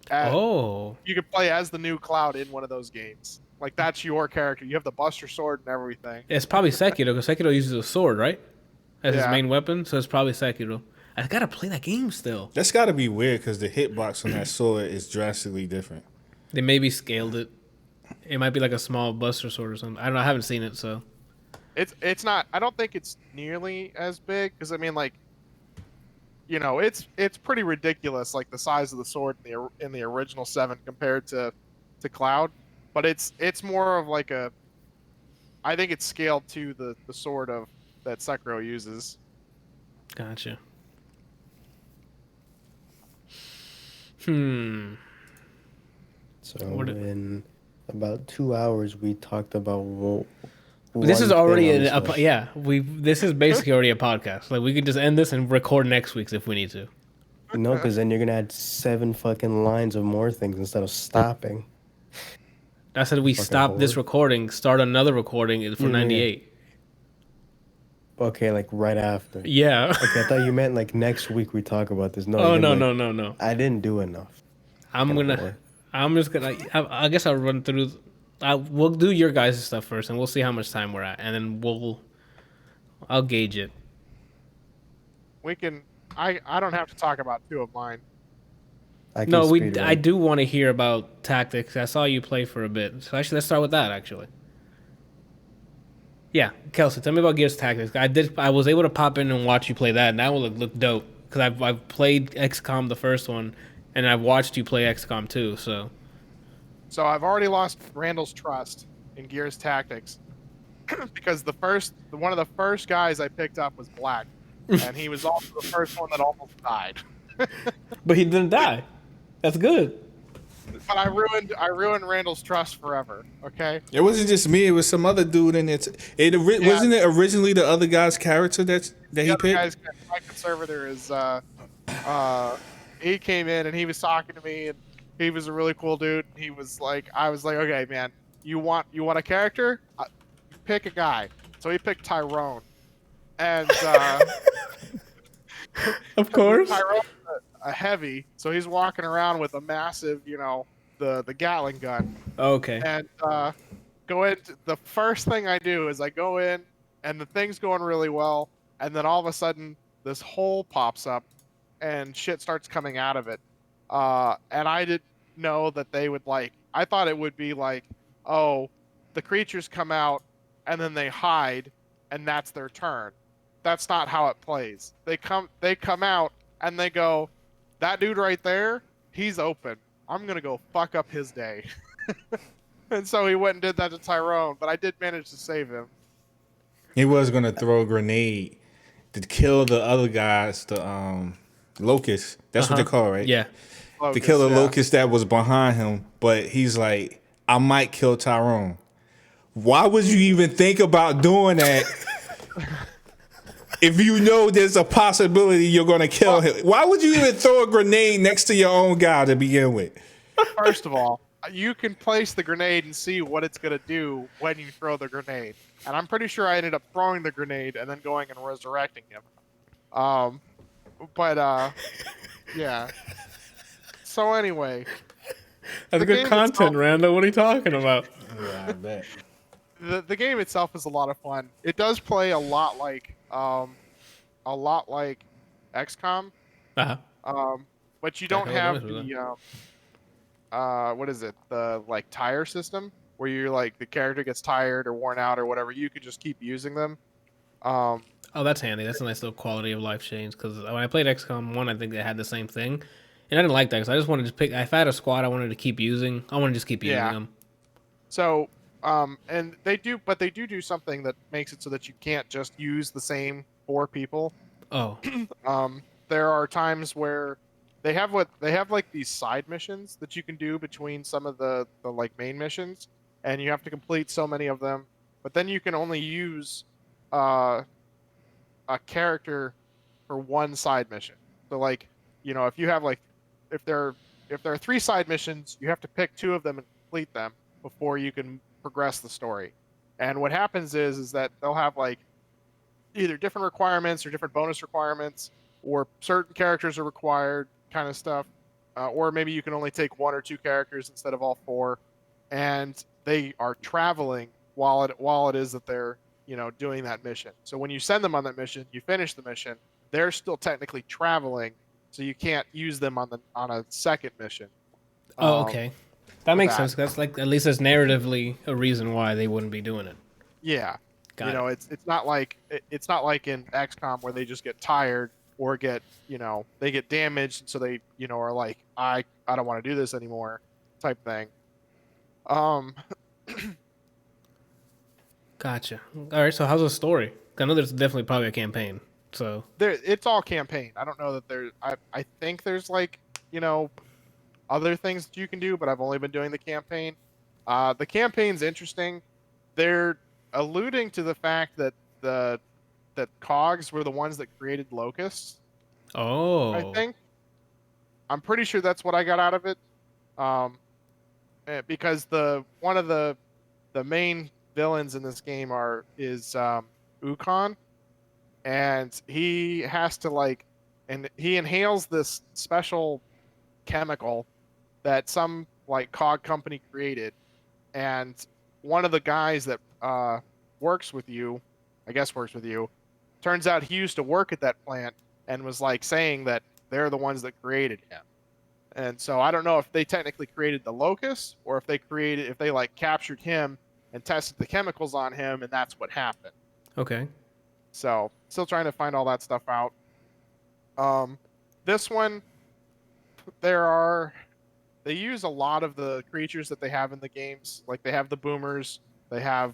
Speaker 2: You could play as the new Cloud in one of those games. Like that's your character. You have the Buster Sword and everything.
Speaker 1: It's probably Sekiro because Sekiro uses a sword, right? As his main weapon, so it's probably Sekiro. I gotta play that game still.
Speaker 4: That's gotta be weird because the hitbox on that sword is drastically different.
Speaker 1: They maybe scaled it. It might be like a small Buster Sword or something. I don't know. I haven't seen it, so.
Speaker 2: It's not. I don't think it's nearly as big because I mean, like, you know, it's pretty ridiculous, like the size of the sword in the original 7 compared to Cloud, but it's more of like a. I think it's scaled to the sword that Sekiro uses.
Speaker 1: Gotcha.
Speaker 3: So in about 2 hours, we talked about.
Speaker 1: This is already this is basically already a podcast. Like we could just end this and record next week's if we need to.
Speaker 3: No, because then you're gonna add 7 fucking lines of more things instead of stopping.
Speaker 1: I said we stop this recording, start another recording for 98.
Speaker 3: Okay, like right after.
Speaker 1: Yeah.
Speaker 3: Okay, I thought you meant like next week we talk about this. No.
Speaker 1: Oh no.
Speaker 3: I didn't do enough.
Speaker 1: I guess I'll run through. We'll do your guys' stuff first, and we'll see how much time we're at, and then I'll gauge it.
Speaker 2: We can I don't have to talk about two of mine.
Speaker 3: I can
Speaker 1: No,
Speaker 3: speed
Speaker 1: I
Speaker 3: run.
Speaker 1: do want to hear about tactics. I saw you play for a bit, so actually let's start with that. Actually, yeah, Kelsey, tell me about Gears Tactics. I was able to pop in and watch you play that, and that will look dope because I've played XCOM the first one, and I've watched you play XCOM 2. So
Speaker 2: So I've already lost Randall's trust in Gears Tactics because one of the first guys I picked up was black, and he was also the first one that almost died.
Speaker 1: but he didn't die. That's good.
Speaker 2: But I ruined Randall's trust forever. Okay.
Speaker 4: It wasn't just me. It was some other dude in it. Wasn't it originally the other guy's character that
Speaker 2: The
Speaker 4: he
Speaker 2: other
Speaker 4: picked?
Speaker 2: guy's my conservator is he came in and he was talking to me and he was a really cool dude. He was like, I was like, okay, man, you want a character? Pick a guy. So he picked Tyrone, and
Speaker 1: Of course.
Speaker 2: Tyrone's a heavy, so he's walking around with a massive, the Gatling gun.
Speaker 1: Okay.
Speaker 2: And go in. The first thing I do is I go in, and the thing's going really well, and then all of a sudden this hole pops up, and shit starts coming out of it. And I didn't know that they would I thought it would be like, oh, the creatures come out, and then they hide, and that's their turn. That's not how it plays. They come out, and they go, that dude right there, he's open. I'm gonna go fuck up his day. And so he went and did that to Tyrone, but I did manage to save him.
Speaker 4: He was gonna throw a grenade to kill the other guys, the locust. That's what they call it, right?
Speaker 1: Yeah.
Speaker 4: To kill the
Speaker 2: yeah.
Speaker 4: locust that was behind him, but he's like, I might kill Tyrone. Why would you even think about doing that if you know there's a possibility you're gonna kill him? Why would you even throw a grenade next to your own guy to begin with?
Speaker 2: First of all, you can place the grenade and see what it's gonna do when you throw the grenade. And I'm pretty sure I ended up throwing the grenade and then going and resurrecting him. Yeah. So anyway,
Speaker 1: That's
Speaker 2: the
Speaker 1: good
Speaker 2: game
Speaker 1: content,
Speaker 2: itself-
Speaker 1: Randall. What are you talking about?
Speaker 4: Yeah, I bet.
Speaker 2: the game itself is a lot of fun. It does play a lot like XCOM.
Speaker 1: Uh-huh.
Speaker 2: But you don't
Speaker 1: hell
Speaker 2: have
Speaker 1: knows with
Speaker 2: the what is it? The tire system where you're like the character gets tired or worn out or whatever. You could just keep using them.
Speaker 1: Oh, that's handy. That's a nice little quality of life change. Because when I played XCOM 1, I think they had the same thing. And I didn't like that because I just wanted to pick. If I had a squad I wanted to keep using, I want to just keep using
Speaker 2: Yeah.
Speaker 1: them.
Speaker 2: So and they do something that makes it so that you can't just use the same 4 people.
Speaker 1: Oh.
Speaker 2: There are times where they have like these side missions that you can do between some of the main missions, and you have to complete so many of them. But then you can only use a character for one side mission. So if you have if there are 3 side missions, you have to pick 2 of them and complete them before you can progress the story. And what happens is that they'll have either different requirements or different bonus requirements, or certain characters are required, kind of stuff, or maybe you can only take 1 or 2 characters instead of all 4, and they are traveling while it is that they're doing that mission. So when you send them on that mission, you finish the mission, they're still technically traveling, so you can't use them on a second mission.
Speaker 1: Oh, okay. That makes
Speaker 2: that.
Speaker 1: sense. That's at least there's narratively a reason why they wouldn't be doing it.
Speaker 2: Yeah.
Speaker 1: Got it.
Speaker 2: It's not like in XCOM where they just get tired or get they get damaged, and so they are like, I don't want to do this anymore, type thing.
Speaker 1: Gotcha. All right. So how's the story? I know there's definitely probably a campaign. So
Speaker 2: It's all campaign. I don't know that there's. I think there's other things that you can do, but I've only been doing the campaign. The campaign's interesting. They're alluding to the fact that that cogs were the ones that created locusts.
Speaker 1: oh,
Speaker 2: I think. I'm pretty sure that's what I got out of it. Because one of the main villains in this game is Ukon, and he has to and he inhales this special chemical that some cog company created, and one of the guys that works with you, turns out he used to work at that plant, and was like saying that they're the ones that created him. And so I don't know if they technically created the locust or if they like captured him and tested the chemicals on him, and that's what happened.
Speaker 1: Okay.
Speaker 2: So still trying to find all that stuff out. This one, they use a lot of the creatures that they have in the games. Like they have the boomers, they have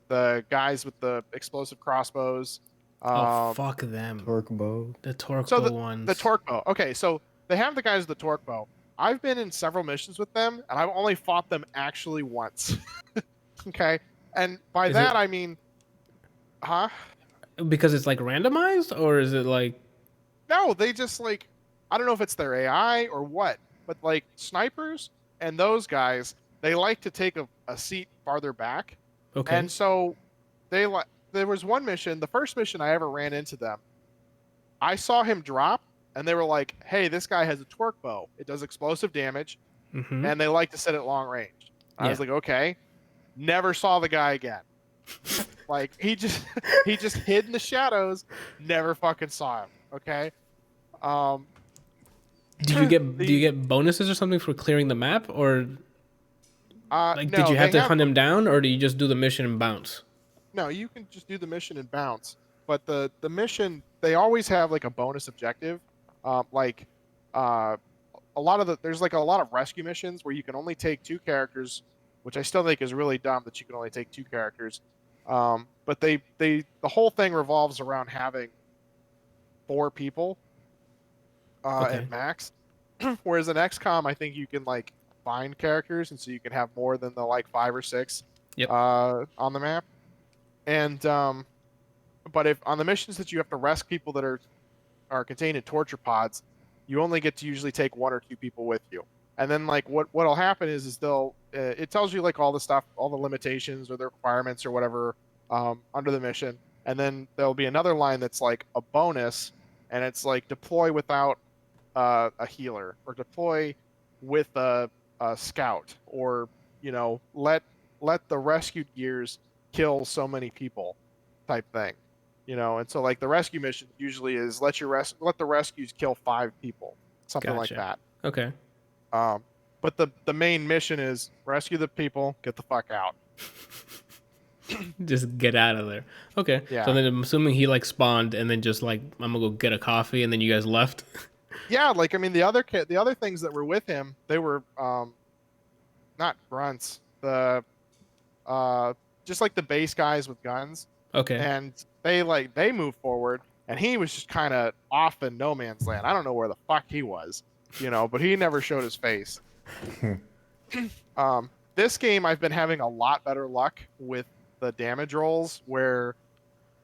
Speaker 2: the guys with the explosive crossbows.
Speaker 1: Fuck them.
Speaker 3: Torque bow.
Speaker 1: The torque
Speaker 2: So
Speaker 1: bow ones.
Speaker 2: the torque bow. Okay, so they have the guys with the torque bow. I've been in several missions with them, and I've only fought them actually once. Okay, and by that I mean,
Speaker 1: Because it's like randomized, or is it like?
Speaker 2: No, they just like, I don't know if it's their AI or what, but like snipers and those guys, they like to take a seat farther back.
Speaker 1: Okay.
Speaker 2: And so there was one mission, the first mission I ever ran into them. I saw him drop and they were like, "Hey, this guy has a torque bow. It does explosive damage and they like to sit at long range." I was like, "Okay." Never saw the guy again. Like he just hid in the shadows, never fucking saw him. Okay.
Speaker 1: Do you get bonuses or something for clearing the map, or like
Speaker 2: no,
Speaker 1: did you have to hunt him down, or do you just do the mission and bounce?
Speaker 2: No, you can just do the mission and bounce. But the mission, they always have like a bonus objective. There's like a lot of rescue missions where you can only take 2 characters, which I still think is really dumb that you can only take 2 characters. But the whole thing revolves around having 4 people at max. Whereas in XCOM, I think you can like find characters, and so you can have more than the like 5 or 6 on the map. And but if on the missions that you have to rescue people that are contained in torture pods, you only get to usually take 1 or 2 people with you. And then like what'll happen is they'll it tells you like all the stuff, all the limitations or the requirements or whatever under the mission, and then there'll be another line that's like a bonus, and it's like deploy without a healer, or deploy with a scout, or let the rescued gears kill so many people, type thing, And so like the rescue mission usually is let the rescues kill 5 people, something like that.
Speaker 1: Okay.
Speaker 2: But the main mission is rescue the people, get the fuck out.
Speaker 1: Just get out of there. Okay.
Speaker 2: Yeah.
Speaker 1: So then I'm assuming he like spawned and then just like, I'm gonna go get a coffee, and then you guys left.
Speaker 2: Yeah, like I mean the other things that were with him, they were not grunts, just like the base guys with guns.
Speaker 1: Okay.
Speaker 2: And they moved forward, and he was just kind of off in no man's land. I don't know where the fuck he was, but he never showed his face. This game I've been having a lot better luck with the damage rolls, where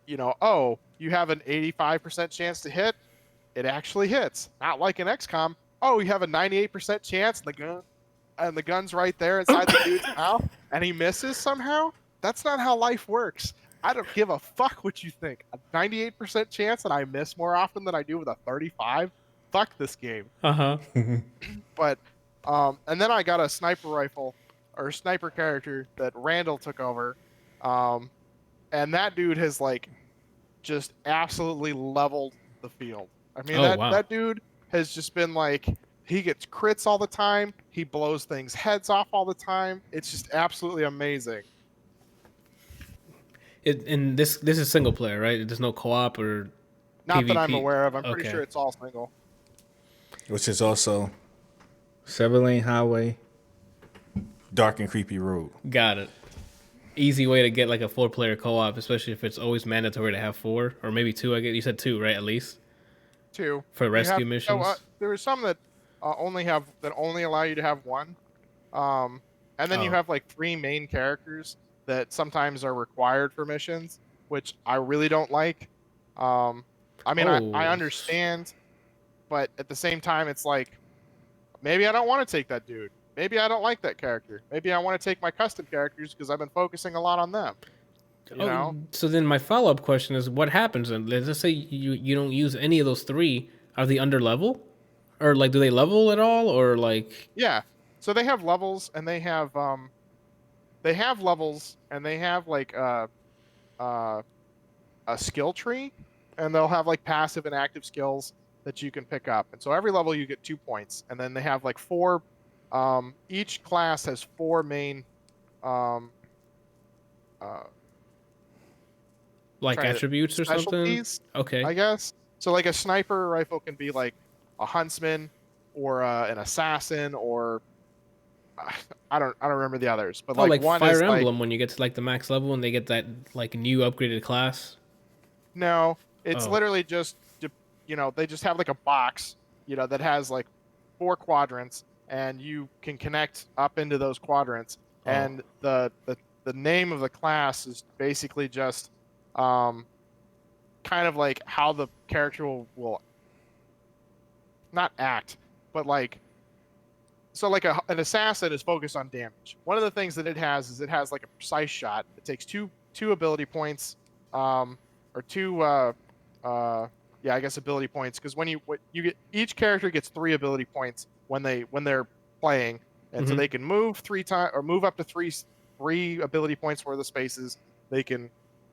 Speaker 2: you have an 85% chance to hit, it actually hits. Not like in XCOM. Oh, you have a 98% chance, and the gun's right there inside the dude's mouth, and he misses somehow. That's not how life works. I don't give a fuck what you think. A 98% chance that I miss more often than I do with a 35. Fuck this game. But and then I got a sniper rifle or sniper character that Randal took over, and that dude has like just absolutely leveled the field. I mean, that dude has just been like, he gets crits all the time. He blows things heads off all the time. It's just absolutely amazing.
Speaker 1: And this is single player, right? There's no co-op or
Speaker 2: not
Speaker 1: PvP?
Speaker 2: That I'm aware of. I'm pretty sure it's all single.
Speaker 4: Which is also 7-lane highway, dark and creepy road.
Speaker 1: Got it. Easy way to get like a 4-player co-op, especially if it's always mandatory to have 4 or maybe 2. I guess you said 2, right? At least
Speaker 2: 2
Speaker 1: for rescue missions.
Speaker 2: There are some that only allow you to have 1, and then you have like 3 main characters that sometimes are required for missions, which I really don't like. I mean, I understand, but at the same time, it's like, maybe I don't want to take that dude. Maybe I don't like that character. Maybe I want to take my custom characters because I've been focusing a lot on them. You know?
Speaker 1: So then my follow-up question is, what happens? And let's say you don't use any of those 3. Are they under level? Or like, do they level at all? Or like...
Speaker 2: Yeah. So they have levels, and they have levels, and they have like a skill tree. and they'll have like passive and active skills that you can pick up. And so every level you get 2 points, and then they have like 4. Each class has 4 main.
Speaker 1: Like attributes or something?
Speaker 2: Specialties,
Speaker 1: Okay.
Speaker 2: I guess. So like a sniper rifle can be like a huntsman or an assassin, or I don't remember the others, but
Speaker 1: Oh, like
Speaker 2: one
Speaker 1: Fire
Speaker 2: is
Speaker 1: Emblem
Speaker 2: like,
Speaker 1: when you get to like the max level and they get that like new upgraded class.
Speaker 2: no, it's
Speaker 1: Oh.
Speaker 2: literally just they just have like a box that has like 4 quadrants, and you can connect up into those quadrants, and the name of the class is basically just kind of like how the character will not act, but like, so like an assassin is focused on damage. One of the things that it has is it has like a precise shot. It takes two ability points, or 2 I guess ability points, because when you get, each character gets 3 ability points when they're playing, and so they can move 3 times or move up to 3 ability points for the spaces. They can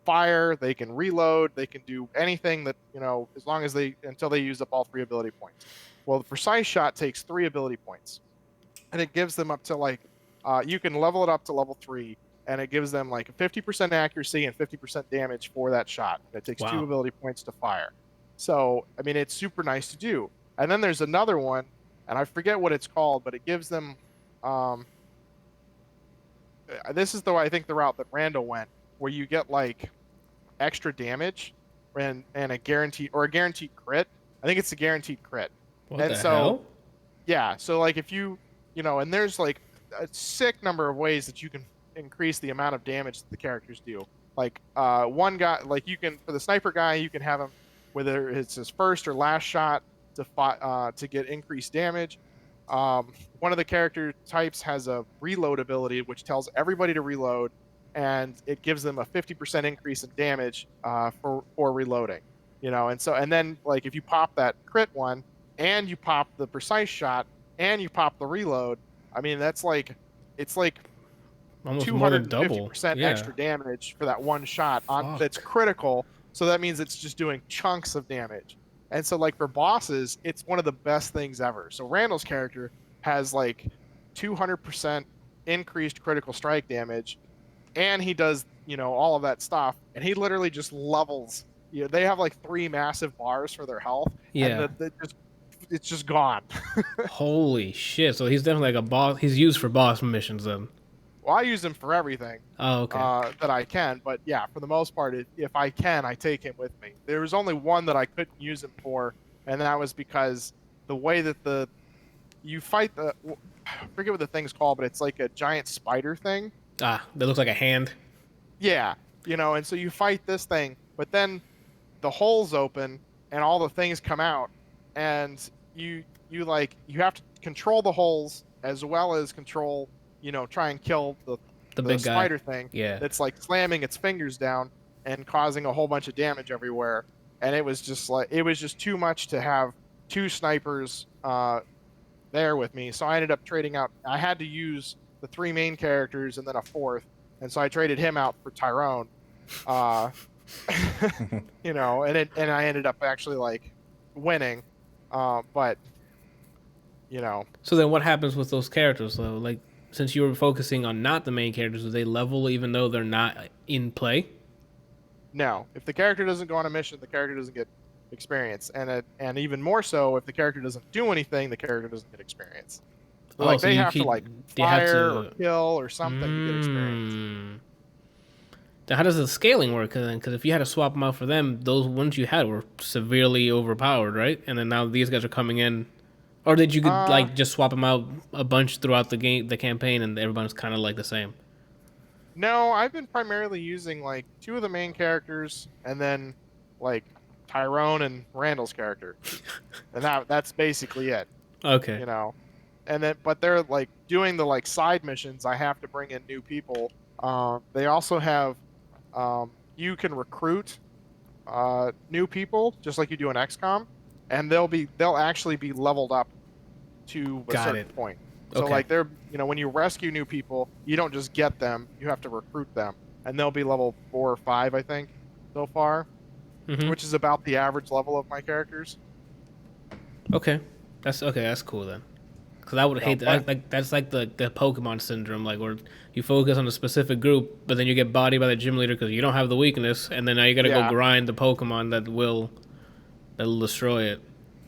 Speaker 2: fire, they can reload, they can do anything that as long as until they use up all 3 ability points. Well, the precise shot takes 3 ability points, and it gives them up to like you can level it up to level 3, and it gives them like 50% accuracy and 50% damage for that shot. And it takes 2 ability points to fire. So I mean, it's super nice to do. And then there's another one, and I forget what it's called, but it gives them this is I think the route that Randall went, where you get like extra damage and a guaranteed crit. I think it's a guaranteed crit.
Speaker 1: What
Speaker 2: and
Speaker 1: the
Speaker 2: so
Speaker 1: hell?
Speaker 2: yeah, so like if you and there's like a sick number of ways that you can increase the amount of damage that the characters do. Like one guy, like you can, for the sniper guy, you can have him, whether it's his first or last shot, to get increased damage. One of the character types has a reload ability, which tells everybody to reload, and it gives them a 50% increase in damage for reloading. And then like if you pop that crit one, and you pop the precise shot, and you pop the reload, I mean that's like, it's like
Speaker 1: Almost more than double.
Speaker 2: 250%
Speaker 1: Yeah.
Speaker 2: extra damage for that one shot that's critical. So that means it's just doing chunks of damage. And so like for bosses, it's one of the best things ever. So Randall's character has like 200% increased critical strike damage, and he does all of that stuff, and he literally just levels. They have like 3 massive bars for their health.
Speaker 1: Yeah.
Speaker 2: And it's just gone.
Speaker 1: Holy shit! So he's definitely like a boss. He's used for boss missions then.
Speaker 2: Well, I use him for everything.
Speaker 1: Oh, okay.
Speaker 2: That I can, but yeah, for the most part, if I can, I take him with me. There was only one that I couldn't use him for, and that was because the way that you fight I forget what the thing's called, but it's like a giant spider thing.
Speaker 1: That looks like a hand.
Speaker 2: Yeah, and so you fight this thing, but then the holes open and all the things come out, and you have to control the holes as well as control, try and kill the
Speaker 1: big
Speaker 2: spider
Speaker 1: guy.
Speaker 2: thing.
Speaker 1: Yeah.
Speaker 2: That's like slamming its fingers down and causing a whole bunch of damage everywhere. And it was just too much to have 2 snipers there with me. So I ended up trading out. I had to use the 3 main characters and then a 4th, and so I traded him out for Tyrone. And I ended up actually like winning. But
Speaker 1: So then, what happens with those characters though? Like, since you were focusing on not the main characters, do they level even though they're not in play?
Speaker 2: no, if the character doesn't go on a mission, the character doesn't get experience, and even more so, if the character doesn't do anything, the character doesn't get experience. So, like,
Speaker 1: so
Speaker 2: they
Speaker 1: you
Speaker 2: have to like
Speaker 1: they have
Speaker 2: fire
Speaker 1: to-
Speaker 2: or kill or something to get experience.
Speaker 1: Then how does the scaling work? Because if you had to swap them out for them, those ones you had were severely overpowered, right? And then now these guys are coming in, or did you like just swap them out a bunch throughout the campaign, and everyone's kind of like the same?
Speaker 2: No, I've been primarily using like 2 of the main characters, and then like Tyrone and Randall's character, and that's basically it.
Speaker 1: Okay.
Speaker 2: And then, but they're like doing the like side missions. I have to bring in new people. They also have, you can recruit new people just like you do in XCOM, and they'll actually be leveled up to a certain point. So
Speaker 1: Okay.
Speaker 2: like they're, when you rescue new people, you don't just get them, you have to recruit them, and they'll be level 4 or 5, I think, so far. which is about the average level of my characters.
Speaker 1: Okay, that's cool then. Because I would hate that. That's like the Pokemon syndrome, like where you focus on a specific group, but then you get bodied by the gym leader because you don't have the weakness, and then now you got to go grind the Pokemon that'll destroy it.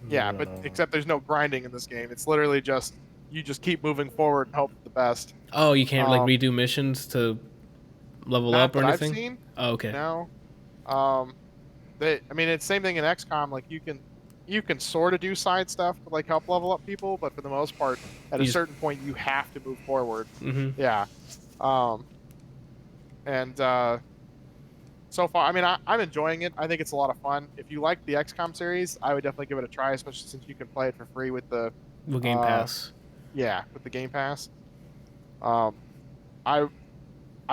Speaker 2: Yeah, but except there's no grinding in this game. It's literally just you just keep moving forward and hope for the best.
Speaker 1: Oh, you can't like redo missions to level up or anything?
Speaker 2: I've seen.
Speaker 1: Oh, okay.
Speaker 2: No. I mean, it's the same thing in XCOM. Like you can sort of do side stuff to like help level up people, but for the most part, at a certain point, you have to move forward.
Speaker 1: Mm-hmm.
Speaker 2: Yeah. So far, I mean, I'm enjoying it. I think it's a lot of fun. If you like the XCOM series, I would definitely give it a try, especially since you can play it for free with the
Speaker 1: Game Pass.
Speaker 2: Yeah, with the Game Pass. I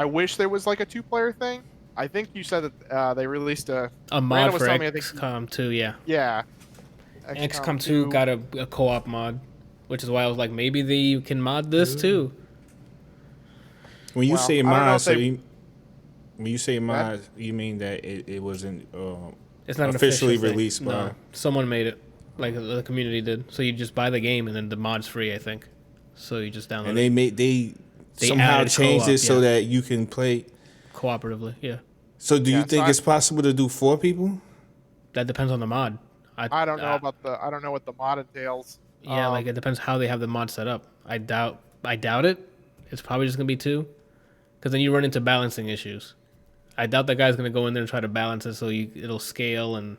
Speaker 2: wish there was like a 2-player thing. I think you said that they released a
Speaker 1: mod for XCOM 2. Yeah.
Speaker 2: Yeah.
Speaker 1: XCOM 2 got a co-op mod, which is why I was like, maybe you can mod this too.
Speaker 4: When you say mod, when you say mod, you mean that it wasn't
Speaker 1: it's not
Speaker 4: officially
Speaker 1: an official
Speaker 4: released by...
Speaker 1: No, someone made it, like the community did. So you just buy the game and then the mod's free, I think. So you just download
Speaker 4: and they somehow changed it so that you can play
Speaker 1: cooperatively. Yeah.
Speaker 4: So do you think it's possible to do 4 people?
Speaker 1: That depends on the mod.
Speaker 2: I don't know I don't know what the mod entails.
Speaker 1: Yeah, like it depends how they have the mod set up. I doubt it. It's probably just gonna be 2, because then you run into balancing issues. I doubt that guy's gonna go in there and try to balance it so it'll scale. And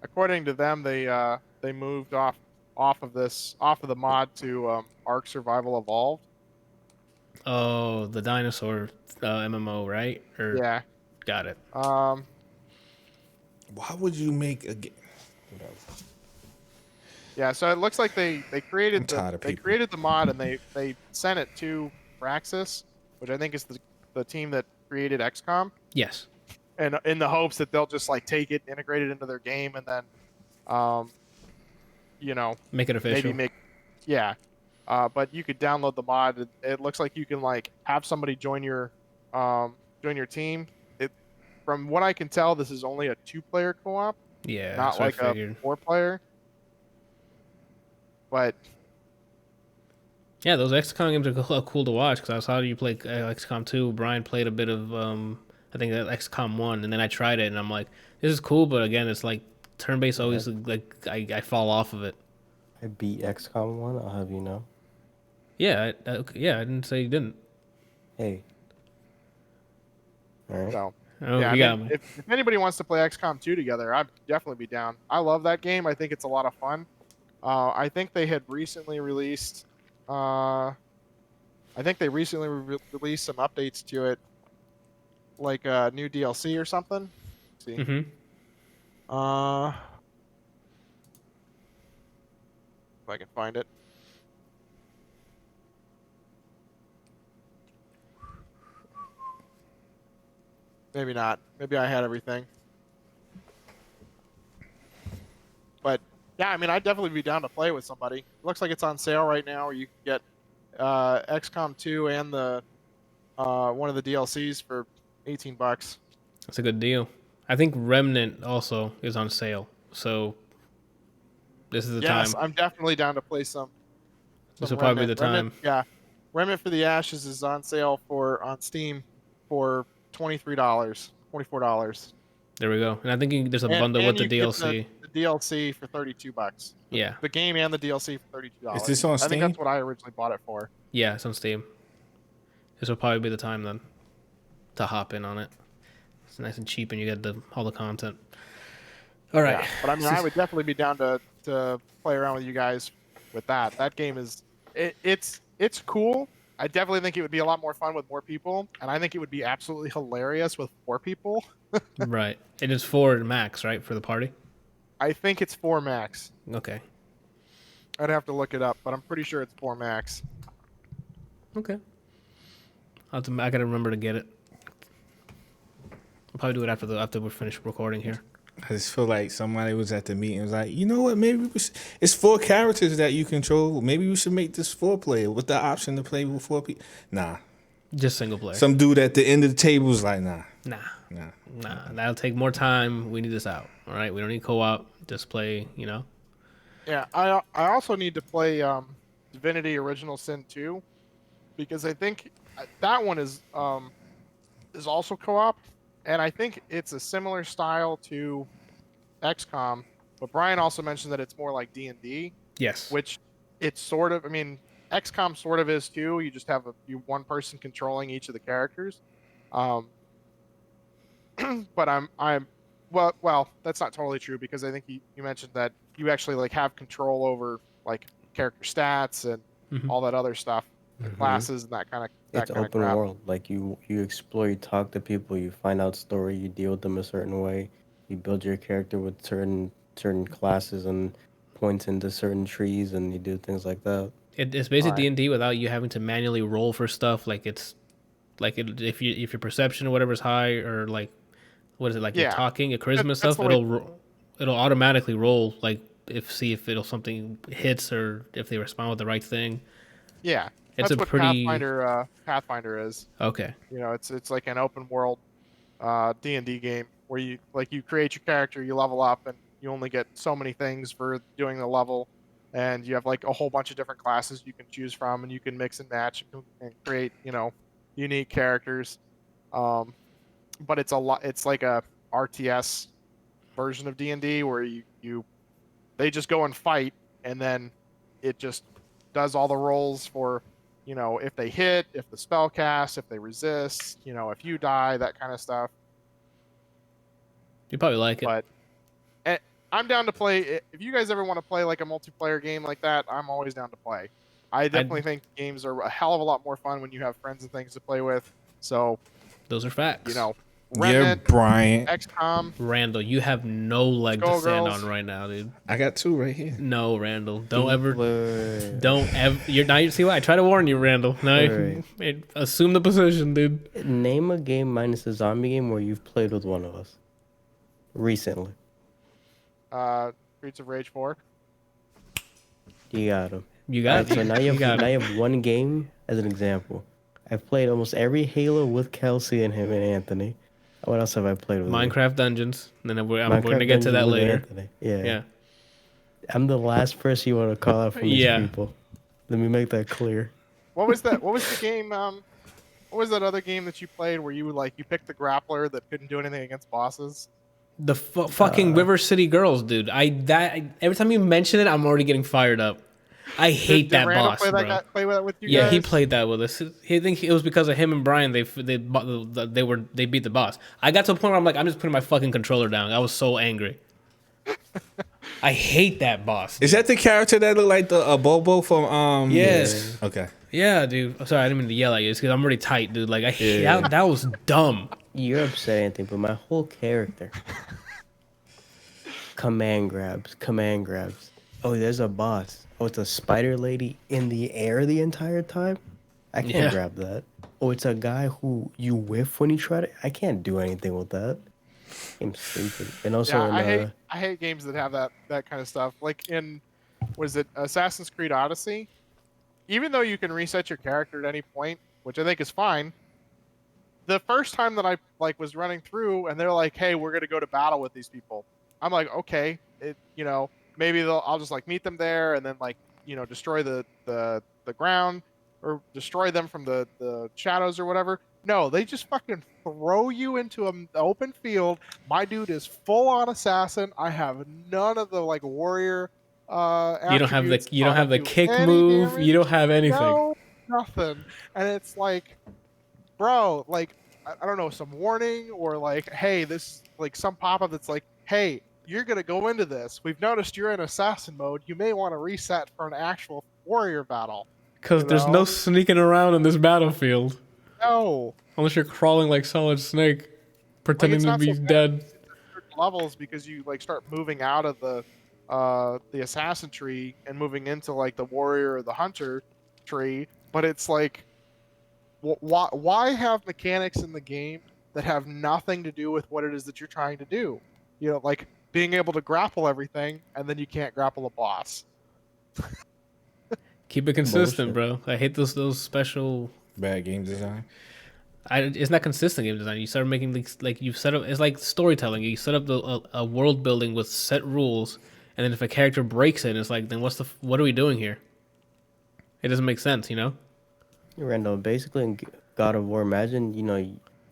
Speaker 2: according to them, they moved off of the mod to Ark Survival Evolved.
Speaker 1: Oh, the dinosaur MMO, right?
Speaker 2: Yeah.
Speaker 1: Got it.
Speaker 4: Why would you make a game?
Speaker 2: Yeah, so it looks like they created the mod and they sent it to Praxis, which I think is the team that created XCOM.
Speaker 1: Yes.
Speaker 2: And in the hopes that they'll just like take it, integrate it into their game, and then,
Speaker 1: make it official.
Speaker 2: But you could download the mod. It looks like you can like have somebody join your team. From what I can tell, this is only a 2-player co-op.
Speaker 1: Yeah,
Speaker 2: not like a 4-player. But
Speaker 1: yeah, those XCOM games are cool to watch because I saw you play XCOM 2. Brian played a bit of I think XCOM 1, and then I tried it and I'm like, this is cool, but again, it's like turn-based. Always like I fall off of it.
Speaker 3: I beat XCOM 1. I'll have you know.
Speaker 1: Yeah, I didn't say you didn't.
Speaker 3: Hey. All right.
Speaker 2: So.
Speaker 1: Yeah,
Speaker 2: if anybody wants to play XCOM 2 together, I'd definitely be down. I love that game. I think it's a lot of fun. I think they had recently released released some updates to it, like a new DLC or something. Let's see.
Speaker 1: Mm-hmm.
Speaker 2: If I can find it. Maybe not. Maybe I had everything. But yeah, I mean, I'd definitely be down to play with somebody. It looks like it's on sale right now, where you can get XCOM 2 and the one of the DLCs for $18.
Speaker 1: That's a good deal. I think Remnant also is on sale, so this is the time.
Speaker 2: Yes, I'm definitely down to play some
Speaker 1: This will probably be the time.
Speaker 2: Remnant for the Ashes is on sale on Steam for $24.
Speaker 1: There we go. And I think there's a bundle with the DLC.
Speaker 2: The DLC for $32.
Speaker 1: Yeah.
Speaker 2: The game and the DLC for $32.
Speaker 4: Is this on Steam?
Speaker 2: I think that's what I originally bought it for.
Speaker 1: Yeah, it's on Steam. This will probably be the time then to hop in on it. It's nice and cheap, and you get all the content. All right.
Speaker 2: Yeah, but I mean, I would definitely be down to play around with you guys with that. That game is it's cool. I definitely think it would be a lot more fun with more people, and I think it would be absolutely hilarious with 4 people.
Speaker 1: Right. It is 4 max, right, for the party?
Speaker 2: I think it's 4 max.
Speaker 1: Okay.
Speaker 2: I'd have to look it up, but I'm pretty sure it's 4 max.
Speaker 1: Okay. I gotta remember to get it. I'll probably do it after we finish recording here.
Speaker 4: I just feel like somebody was at the meeting and was like, you know what, maybe it's 4 characters that you control. Maybe we should make this 4-player with the option to play with 4 people. Nah.
Speaker 1: Just single player.
Speaker 4: Some dude at the end of the table was like, nah.
Speaker 1: Nah,
Speaker 4: Nah.
Speaker 1: that'll take more time. We need this out. All right, we don't need co-op. Just play.
Speaker 2: Yeah, I also need to play Divinity Original Sin 2 because I think that one is also co-op, and I think it's a similar style to XCOM. But Brian also mentioned that it's more like D&D,
Speaker 1: Yes.
Speaker 2: which it's sort of. I mean, XCOM sort of is too. You just have one person controlling each of the characters. Um, but I'm well, that's not totally true because I think you mentioned that you actually like have control over like character stats and
Speaker 1: Mhm.
Speaker 2: all that other stuff,
Speaker 3: Mhm.
Speaker 2: classes and that kind of
Speaker 3: It's open
Speaker 2: crap.
Speaker 3: world. Like you explore, you talk to people, you find out story, you deal with them a certain way. You build your character with certain classes and points into certain trees, and you do things like that.
Speaker 1: It's basically
Speaker 2: Alright.
Speaker 1: D&D without you having to manually roll for stuff. Like it's like if your perception or whatever is high, or like what is it, like you're
Speaker 2: Yeah,
Speaker 1: talking, your charisma
Speaker 2: that's
Speaker 1: stuff,
Speaker 2: the way.
Speaker 1: it'll automatically roll, like if it'll something hits or if they respond with the right thing.
Speaker 2: Yeah,
Speaker 1: It's
Speaker 2: that's
Speaker 1: a
Speaker 2: what
Speaker 1: pretty
Speaker 2: Pathfinder is.
Speaker 1: okay.
Speaker 2: You know, it's like an open world D&D game where you create your character, you level up, and you only get so many things for doing the level, and you have like a whole bunch of different classes you can choose from, and you can mix and match and create unique characters. Um, but it's a lot. It's like a RTS version of D&D where they just go and fight, and then it just does all the rolls for if they hit, if the spell cast, if they resist, if you die, that kind of stuff.
Speaker 1: You probably like it.
Speaker 2: But I'm down to play. If you guys ever want to play like a multiplayer game like that, I'm always down to play. I definitely think games are a hell of a lot more fun when you have friends and things to play with. So,
Speaker 1: Those are facts.
Speaker 4: Yeah,
Speaker 2: Remnant,
Speaker 4: Bryant.
Speaker 2: XCOM,
Speaker 1: Randall, you have no leg to stand
Speaker 2: Skullgirls.
Speaker 1: on right now, dude.
Speaker 4: I got 2 right here.
Speaker 1: No, Randall. Don't ever.
Speaker 3: Wait.
Speaker 1: Don't ever. You're now. You see what I try to warn you, Randall. Now,
Speaker 3: Right.
Speaker 1: assume the position, dude.
Speaker 3: Name a game minus a zombie game where you've played with one of us recently.
Speaker 2: Streets of Rage 4.
Speaker 3: You got him.
Speaker 1: You got
Speaker 3: So now you
Speaker 1: got
Speaker 3: have one game as an example. I've played almost every Halo with Kelsey and him and Anthony. What else have I played with?
Speaker 1: Minecraft Dungeons. And then we're
Speaker 3: Minecraft
Speaker 1: going to get to that
Speaker 3: Dungeons with
Speaker 1: later.
Speaker 3: Anthony. Yeah.
Speaker 1: Yeah.
Speaker 3: I'm the last person you want to call out from these
Speaker 1: Yeah.
Speaker 3: people. Let me make that clear.
Speaker 2: What was that? What was the game? What was that other game that you played where you picked the grappler that couldn't do anything against bosses?
Speaker 1: The fucking River City Girls, dude. Every time you mention it, I'm already geting fired up. I hate that
Speaker 2: Randall
Speaker 1: boss,
Speaker 2: play
Speaker 1: bro.
Speaker 2: play that with you
Speaker 1: Yeah,
Speaker 2: guys?
Speaker 1: he played that with us. He think it was because of him and Brian. They beat the boss. I got to a point where I'm like, I'm just putting my fucking controller down. I was so angry. I hate that boss.
Speaker 4: Is that the character that looked like the Bobo from
Speaker 1: Yes.
Speaker 4: Okay.
Speaker 1: Yeah, dude. I'm sorry, I didn't mean to yell at you. It's because I'm already tight, dude. Like that was dumb.
Speaker 3: You're upset, Anthony, but my whole character. Command grabs. Oh, there's a boss. Oh, it's a spider lady in the air the entire time? I can't
Speaker 1: Yeah.
Speaker 3: grab that. Oh, it's a guy who you whiff when you try to... I can't do anything with that. I'm stupid. And also,
Speaker 2: Yeah, I hate games that have that kind of stuff. Like in, was it Assassin's Creed Odyssey? Even though you can reset your character at any point, which I think is fine. The first time that I was running through and they're like, "Hey, we're gonna go to battle with these people," I'm like, "Okay, maybe I'll just meet them there and then destroy the ground or destroy them from the shadows or whatever." No, they just fucking throw you into an open field. My dude is full on assassin. I have none of the warrior.
Speaker 1: You don't have
Speaker 2: attributes.
Speaker 1: the
Speaker 2: I don't do
Speaker 1: kick
Speaker 2: any
Speaker 1: move.
Speaker 2: damage.
Speaker 1: You don't have anything.
Speaker 2: No, nothing. And it's like, bro, I don't know, some warning or hey, this some pop up that's like, hey, you're gonna go into this. We've noticed you're in assassin mode. You may want to reset for an actual warrior battle.
Speaker 1: Because there's no sneaking around in this battlefield.
Speaker 2: No.
Speaker 1: Unless you're crawling like Solid Snake, pretending
Speaker 2: it's
Speaker 1: to
Speaker 2: not
Speaker 1: be
Speaker 2: so bad.
Speaker 1: dead.
Speaker 2: Certain levels because you start moving out of the assassin tree and moving into the warrior or the hunter tree. But it's why have mechanics in the game that have nothing to do with what it is that you're trying to do? Being able to grapple everything and then you can't grapple a boss.
Speaker 1: Keep it consistent, bro. I hate those special.
Speaker 4: Bad game design.
Speaker 1: It's not consistent game design. You start making like you set up. It's like storytelling. You set up a world building with set rules, and then if a character breaks it, it's like, then what are we doing here? It doesn't make sense, you know.
Speaker 3: Randall, basically in God of War, imagine,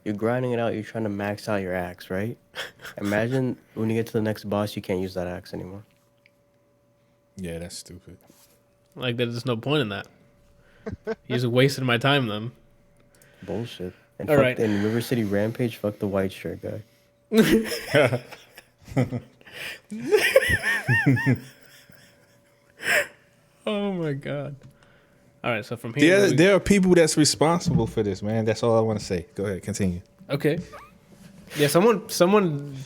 Speaker 3: you're grinding it out, you're trying to max out your axe, right? Imagine when you get to the next boss, you can't use that axe anymore.
Speaker 4: Yeah, that's stupid.
Speaker 1: Like, there's no point in that. You just wasted my time then.
Speaker 3: Bullshit. And
Speaker 1: All right.
Speaker 3: In River City Rampage, fuck the white shirt guy.
Speaker 1: Oh my god. All right, so from here...
Speaker 4: There are people that's responsible for this, man. That's all I want to say. Go ahead, continue.
Speaker 1: Okay. Yeah, someone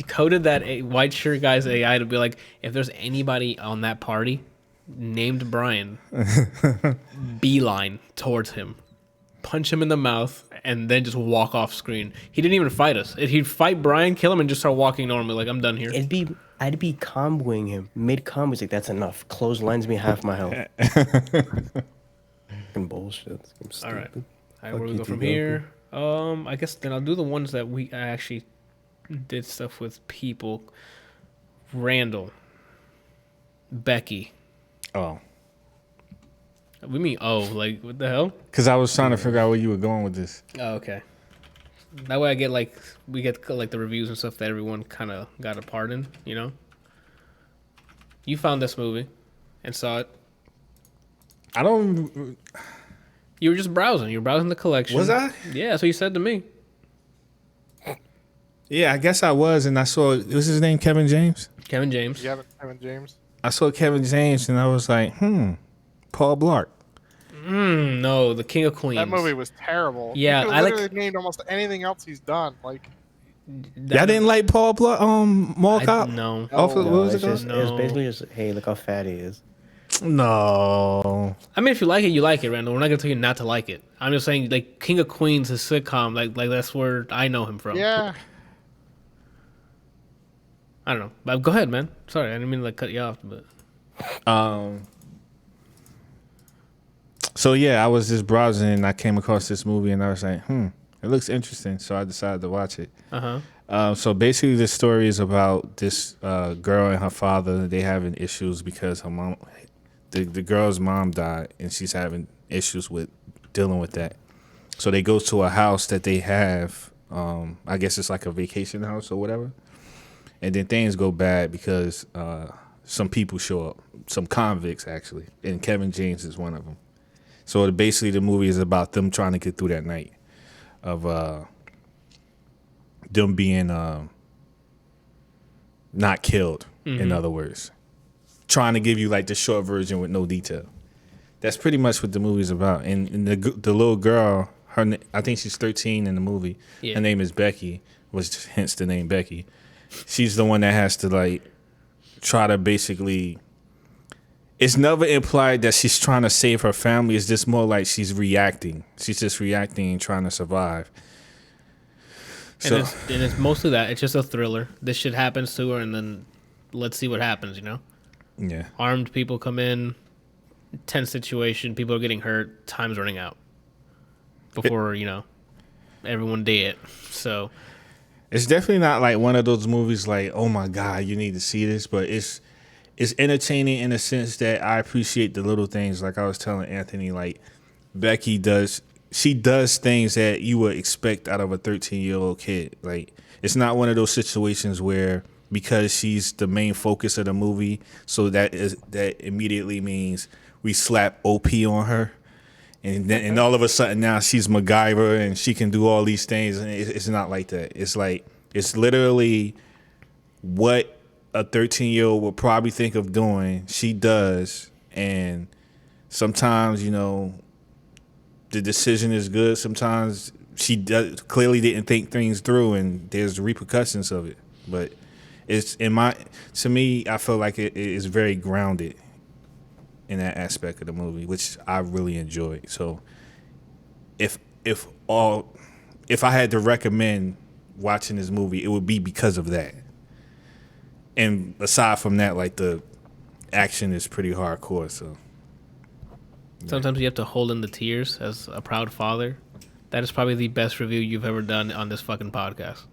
Speaker 1: coded that white shirt guy's AI to be like, if there's anybody on that party named Brian, beeline towards him, punch him in the mouth, and then just walk off screen. He didn't even fight us. He'd fight Brian, kill him, and just start walking normally. Like, I'm done here.
Speaker 3: I'd be comboing him mid-combo. He's like, that's enough. Clotheslines me half my health. Fucking bullshit.
Speaker 1: All right, where do we go from here? I guess then I'll do the ones that I actually did stuff with people. Randall, Becky.
Speaker 4: Oh.
Speaker 1: We mean like what the hell?
Speaker 4: Because I was trying to figure out where you were going with this.
Speaker 1: Oh, okay. That way we get the reviews and stuff that everyone kind of got a part in, you know? You found this movie and saw it.
Speaker 4: I don't...
Speaker 1: You were just browsing. You were browsing the collection.
Speaker 4: Was I?
Speaker 1: Yeah, that's what you said to me.
Speaker 4: Yeah, I guess I was, and I saw... Was his name Kevin James?
Speaker 1: Kevin James.
Speaker 2: Yeah, Kevin James.
Speaker 4: I saw Kevin James, and I was like, Paul Blart.
Speaker 1: No, The King of Queens.
Speaker 2: That movie was terrible.
Speaker 1: Yeah,
Speaker 2: I literally named almost anything else he's done. Like,
Speaker 4: Y'all didn't like Paul Blart? Mall Cop?
Speaker 1: No.
Speaker 4: What was it called?
Speaker 3: It's basically just, hey, look how fat he is.
Speaker 4: No.
Speaker 1: I mean, if you like it, you like it, Randall. We're not gonna tell you not to like it. I'm just saying, like, King of Queens is a sitcom. Like that's where I know him from.
Speaker 2: yeah.
Speaker 1: I don't know. But go ahead, man. Sorry, I didn't mean to cut you off, but
Speaker 4: So yeah, I was just browsing and I came across this movie and I was like, it looks interesting. So I decided to watch it. So basically, the story is about this girl and her father. They having issues because her mom, the girl's mom died, and she's having issues with dealing with that. So they go to a house that they have. I guess it's like a vacation house or whatever. And then things go bad because some people show up, some convicts actually, and Kevin James is one of them. So basically, the movie is about them trying to get through that night of them being not killed. In other words, trying to give you like the short version with no detail. That's pretty much what the movie's about. And the little girl, I think she's 13 in the movie. Yeah. Her name is Becky, was hence the name Becky. She's the one that has to like try to basically. It's never implied that she's trying to save her family. It's just more like she's reacting. She's just reacting and trying to survive.
Speaker 1: And it's mostly that. It's just a thriller. This shit happens to her, and then let's see what happens, you know?
Speaker 4: Yeah.
Speaker 1: Armed people come in, tense situation, people are getting hurt, time's running out before, everyone dead. So
Speaker 4: it's definitely not like one of those movies like, oh my God, you need to see this, but it's entertaining in the sense that I appreciate the little things. Like I was telling Anthony, like Becky does things that you would expect out of a 13-year-old kid. Like it's not one of those situations where because she's the main focus of the movie, so that immediately means we slap OP on her, and all of a sudden now she's MacGyver and she can do all these things. And it's not like that. It's like it's literally what a 13-year-old would probably think of doing, she does, and sometimes, the decision is good. Sometimes she clearly didn't think things through, and there's repercussions of it. But to me, I feel like it is very grounded in that aspect of the movie, which I really enjoyed. So, if I had to recommend watching this movie, it would be because of that. And aside from that, like the action is pretty hardcore. So
Speaker 1: sometimes you have to hold in the tears as a proud father. That is probably the best review you've ever done on this fucking podcast.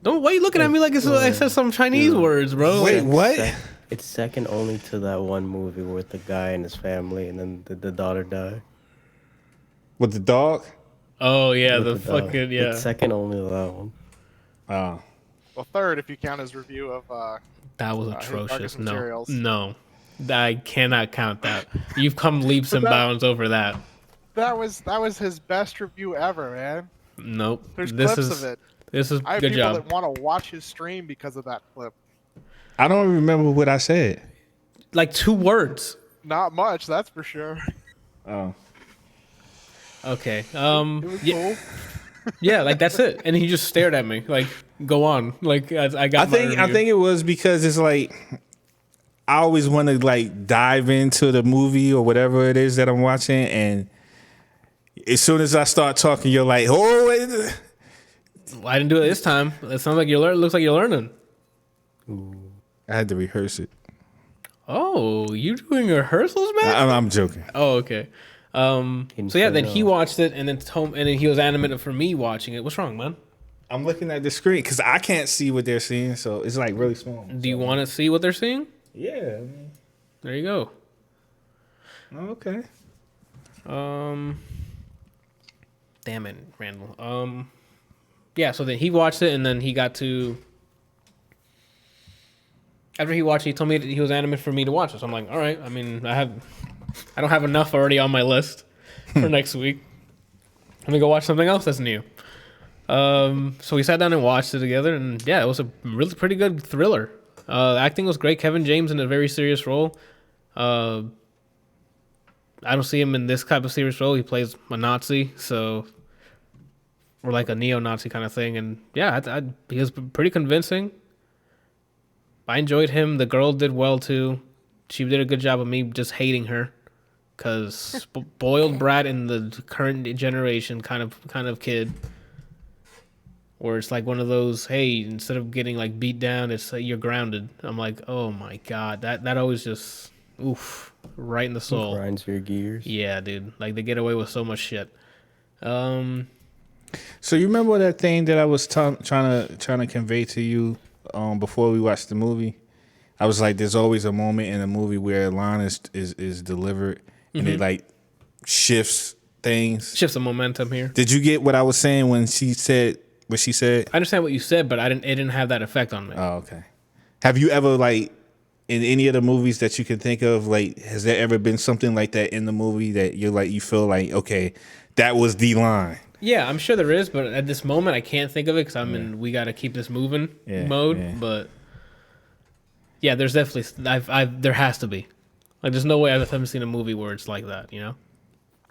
Speaker 1: Don't why you looking at me like I said some Chinese words, bro?
Speaker 4: Wait, what?
Speaker 3: It's second only to that one movie with the guy and his family, and then the daughter died.
Speaker 4: With the dog?
Speaker 1: Oh yeah,
Speaker 3: With
Speaker 1: the
Speaker 3: dog.
Speaker 1: fucking yeah.
Speaker 3: It's second only to that one.
Speaker 4: Oh.
Speaker 2: Well, third if you count his review of
Speaker 1: That was
Speaker 2: his
Speaker 1: atrocious.
Speaker 2: Darkest
Speaker 1: No,
Speaker 2: Materials.
Speaker 1: no, I cannot count that. You've come leaps and bounds over that.
Speaker 2: That was his best review ever, man.
Speaker 1: Nope.
Speaker 2: There's
Speaker 1: this
Speaker 2: clips
Speaker 1: is
Speaker 2: of it.
Speaker 1: this is
Speaker 2: I have
Speaker 1: good
Speaker 2: people
Speaker 1: job.
Speaker 2: that want to watch his stream because of that clip.
Speaker 4: I don't remember what I said.
Speaker 1: Like 2 words.
Speaker 2: Not much, that's for sure.
Speaker 4: Oh.
Speaker 1: Okay.
Speaker 2: It was cool.
Speaker 1: Yeah, like that's it. And he just stared at me. Like, go on. Like I got.
Speaker 4: I think it was because it's like I always want to like dive into the movie or whatever it is that I'm watching, and as soon as I start talking, you're like, "Oh, wait."
Speaker 1: I didn't do it this time. It sounds like looks like you're learning.
Speaker 4: I had to rehearse it.
Speaker 1: Oh, you doing rehearsals, man?
Speaker 4: I'm joking.
Speaker 1: Oh, okay. So yeah, then he watched it, and then he was animated for me watching it. What's wrong, man?
Speaker 4: I'm looking at the screen because I can't see what they're seeing, so it's like really small.
Speaker 1: Do you want to see what they're seeing?
Speaker 4: Yeah.
Speaker 1: There you go.
Speaker 4: Okay.
Speaker 1: Damn it, Randall. Yeah. So then he watched it, and then he got to. After he watched it, he told me that he was animated for me to watch it. So I'm like, all right. I mean, I don't have enough already on my list for next week. Let me go watch something else that's new. So we sat down and watched it together, and yeah, it was a really pretty good thriller. The acting was great. Kevin James in a very serious role. I don't see him in this type of serious role. He plays a Nazi, or like a neo-Nazi kind of thing. And yeah, he was pretty convincing. I enjoyed him. The girl did well too. She did a good job of me just hating her, because spoiled brat in the current generation kind of kid, where it's like one of those, hey, instead of getting like beat down, it's like you're grounded. I'm like, oh my god, that always just right in the soul.
Speaker 3: Grinds your gears.
Speaker 1: Yeah, dude. Like they get away with so much shit.
Speaker 4: So you remember that thing that I was trying to convey to you before we watched the movie? I was like, there's always a moment in a movie where a line is delivered and it like shifts things.
Speaker 1: Shifts the momentum here.
Speaker 4: Did you get what I was saying when she said what she said?
Speaker 1: I understand what you said, but it didn't have that effect on me.
Speaker 4: Oh, okay. Have you ever like in any of the movies that you can think of, like, has there ever been something like that in the movie that you feel like, okay, that was the line?
Speaker 1: Yeah, I'm sure there is, but at this moment I can't think of it because I'm in we got to keep this moving mode.
Speaker 4: Yeah.
Speaker 1: But yeah, there's definitely there has to be. Like, there's no way I haven't seen a movie where it's like that, you know,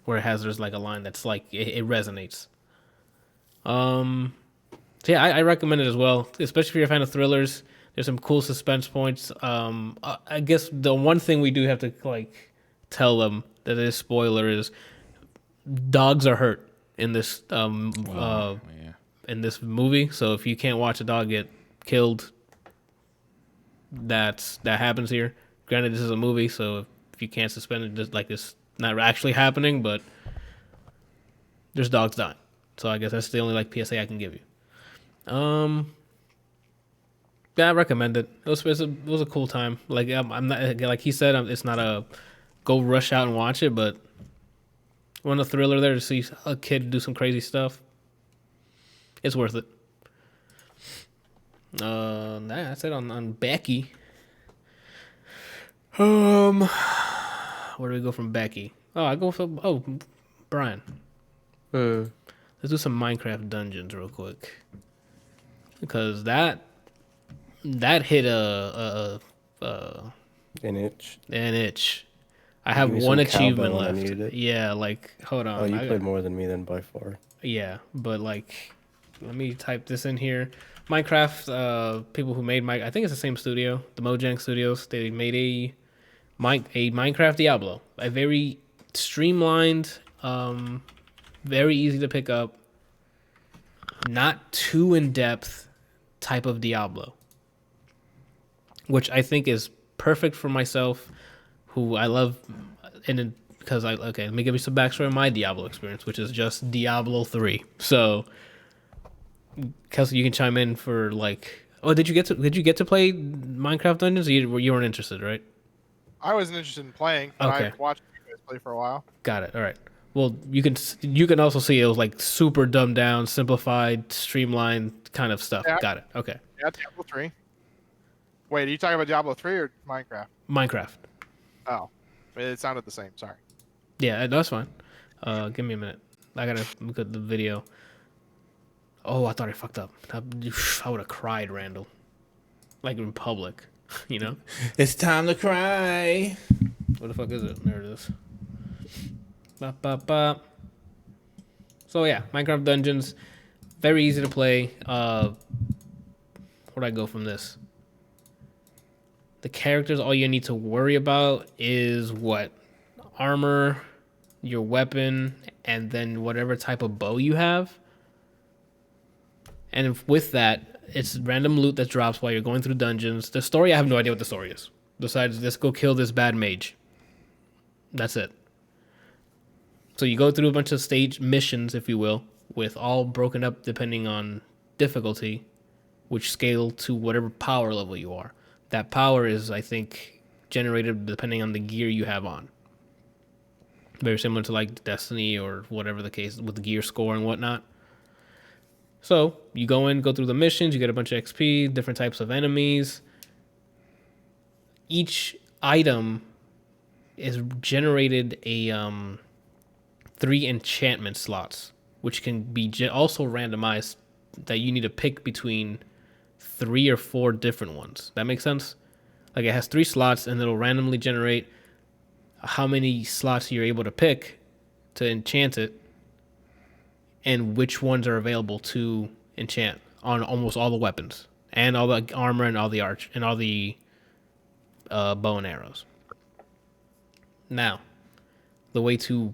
Speaker 1: where there's like a line that's like it resonates. So yeah, I recommend it as well, especially if you're a fan of thrillers. There's some cool suspense points. I guess the one thing we do have to like tell them that is spoiler is dogs are hurt in this in this movie. So if you can't watch a dog get killed, that happens here. Granted, this is a movie, so if you can't suspend it, just like it's not actually happening, but there's dogs dying. So I guess that's the only like PSA I can give you. Yeah, I recommend it. It was a cool time. Like I'm not like he said, it's not a go rush out and watch it, but want a thriller there to see a kid do some crazy stuff. It's worth it. That's it on Becky. Where do we go from Becky? I go from Brian. Let's do some Minecraft Dungeons real quick, because that hit an itch. I have one achievement left. Yeah, like hold on.
Speaker 3: Oh, you played more than me then by far.
Speaker 1: Yeah, but like, let me type this in here. Minecraft, people who made I think it's the same studio, the Mojang Studios. They made a Minecraft Diablo, a very streamlined, very easy to pick up, not too in depth type of Diablo, which I think is perfect for myself, who I love in because let me give you some backstory on my Diablo experience, which is just Diablo 3. So, Kelsey, you can chime in for like, did you get to play Minecraft Dungeons? You weren't interested, right?
Speaker 2: I wasn't interested in playing, but
Speaker 1: Okay.
Speaker 2: I watched you guys play for a while.
Speaker 1: Got it. All right. Well, you can also see it was like super dumbed down, simplified, streamlined kind of stuff.
Speaker 2: Yeah.
Speaker 1: Got it. Okay.
Speaker 2: Yeah, Diablo 3. Wait, are you talking about Diablo 3 or Minecraft?
Speaker 1: Minecraft.
Speaker 2: Oh, it sounded the same. Sorry.
Speaker 1: Yeah, that's fine. Give me a minute. I gotta look at the video. Oh, I thought I fucked up. I would have cried, Randall. Like in public, you know?
Speaker 4: It's time to cry.
Speaker 1: What the fuck is it? There it is. Bop, bop, bop. So yeah, Minecraft Dungeons. Very easy to play. Where'd I go from this? The characters, all you need to worry about is what? Armor, your weapon, and then whatever type of bow you have. And with that, it's random loot that drops while you're going through dungeons. The story, I have no idea what the story is. Besides, just go kill this bad mage. That's it. So you go through a bunch of stage missions, if you will, with all broken up depending on difficulty, which scale to whatever power level you are. That power is, I think, generated depending on the gear you have on. Very similar to like Destiny or whatever the case with the gear score and whatnot. So you go through the missions, you get a bunch of XP, different types of enemies. Each item is generated a 3 enchantment slots, which can be also randomized, that you need to pick between 3 or 4 different ones. That makes sense? Like it has 3 slots and it'll randomly generate how many slots you're able to pick to enchant it and which ones are available to enchant on almost all the weapons and all the armor and all the arch and all the bow and arrows. Now, the way to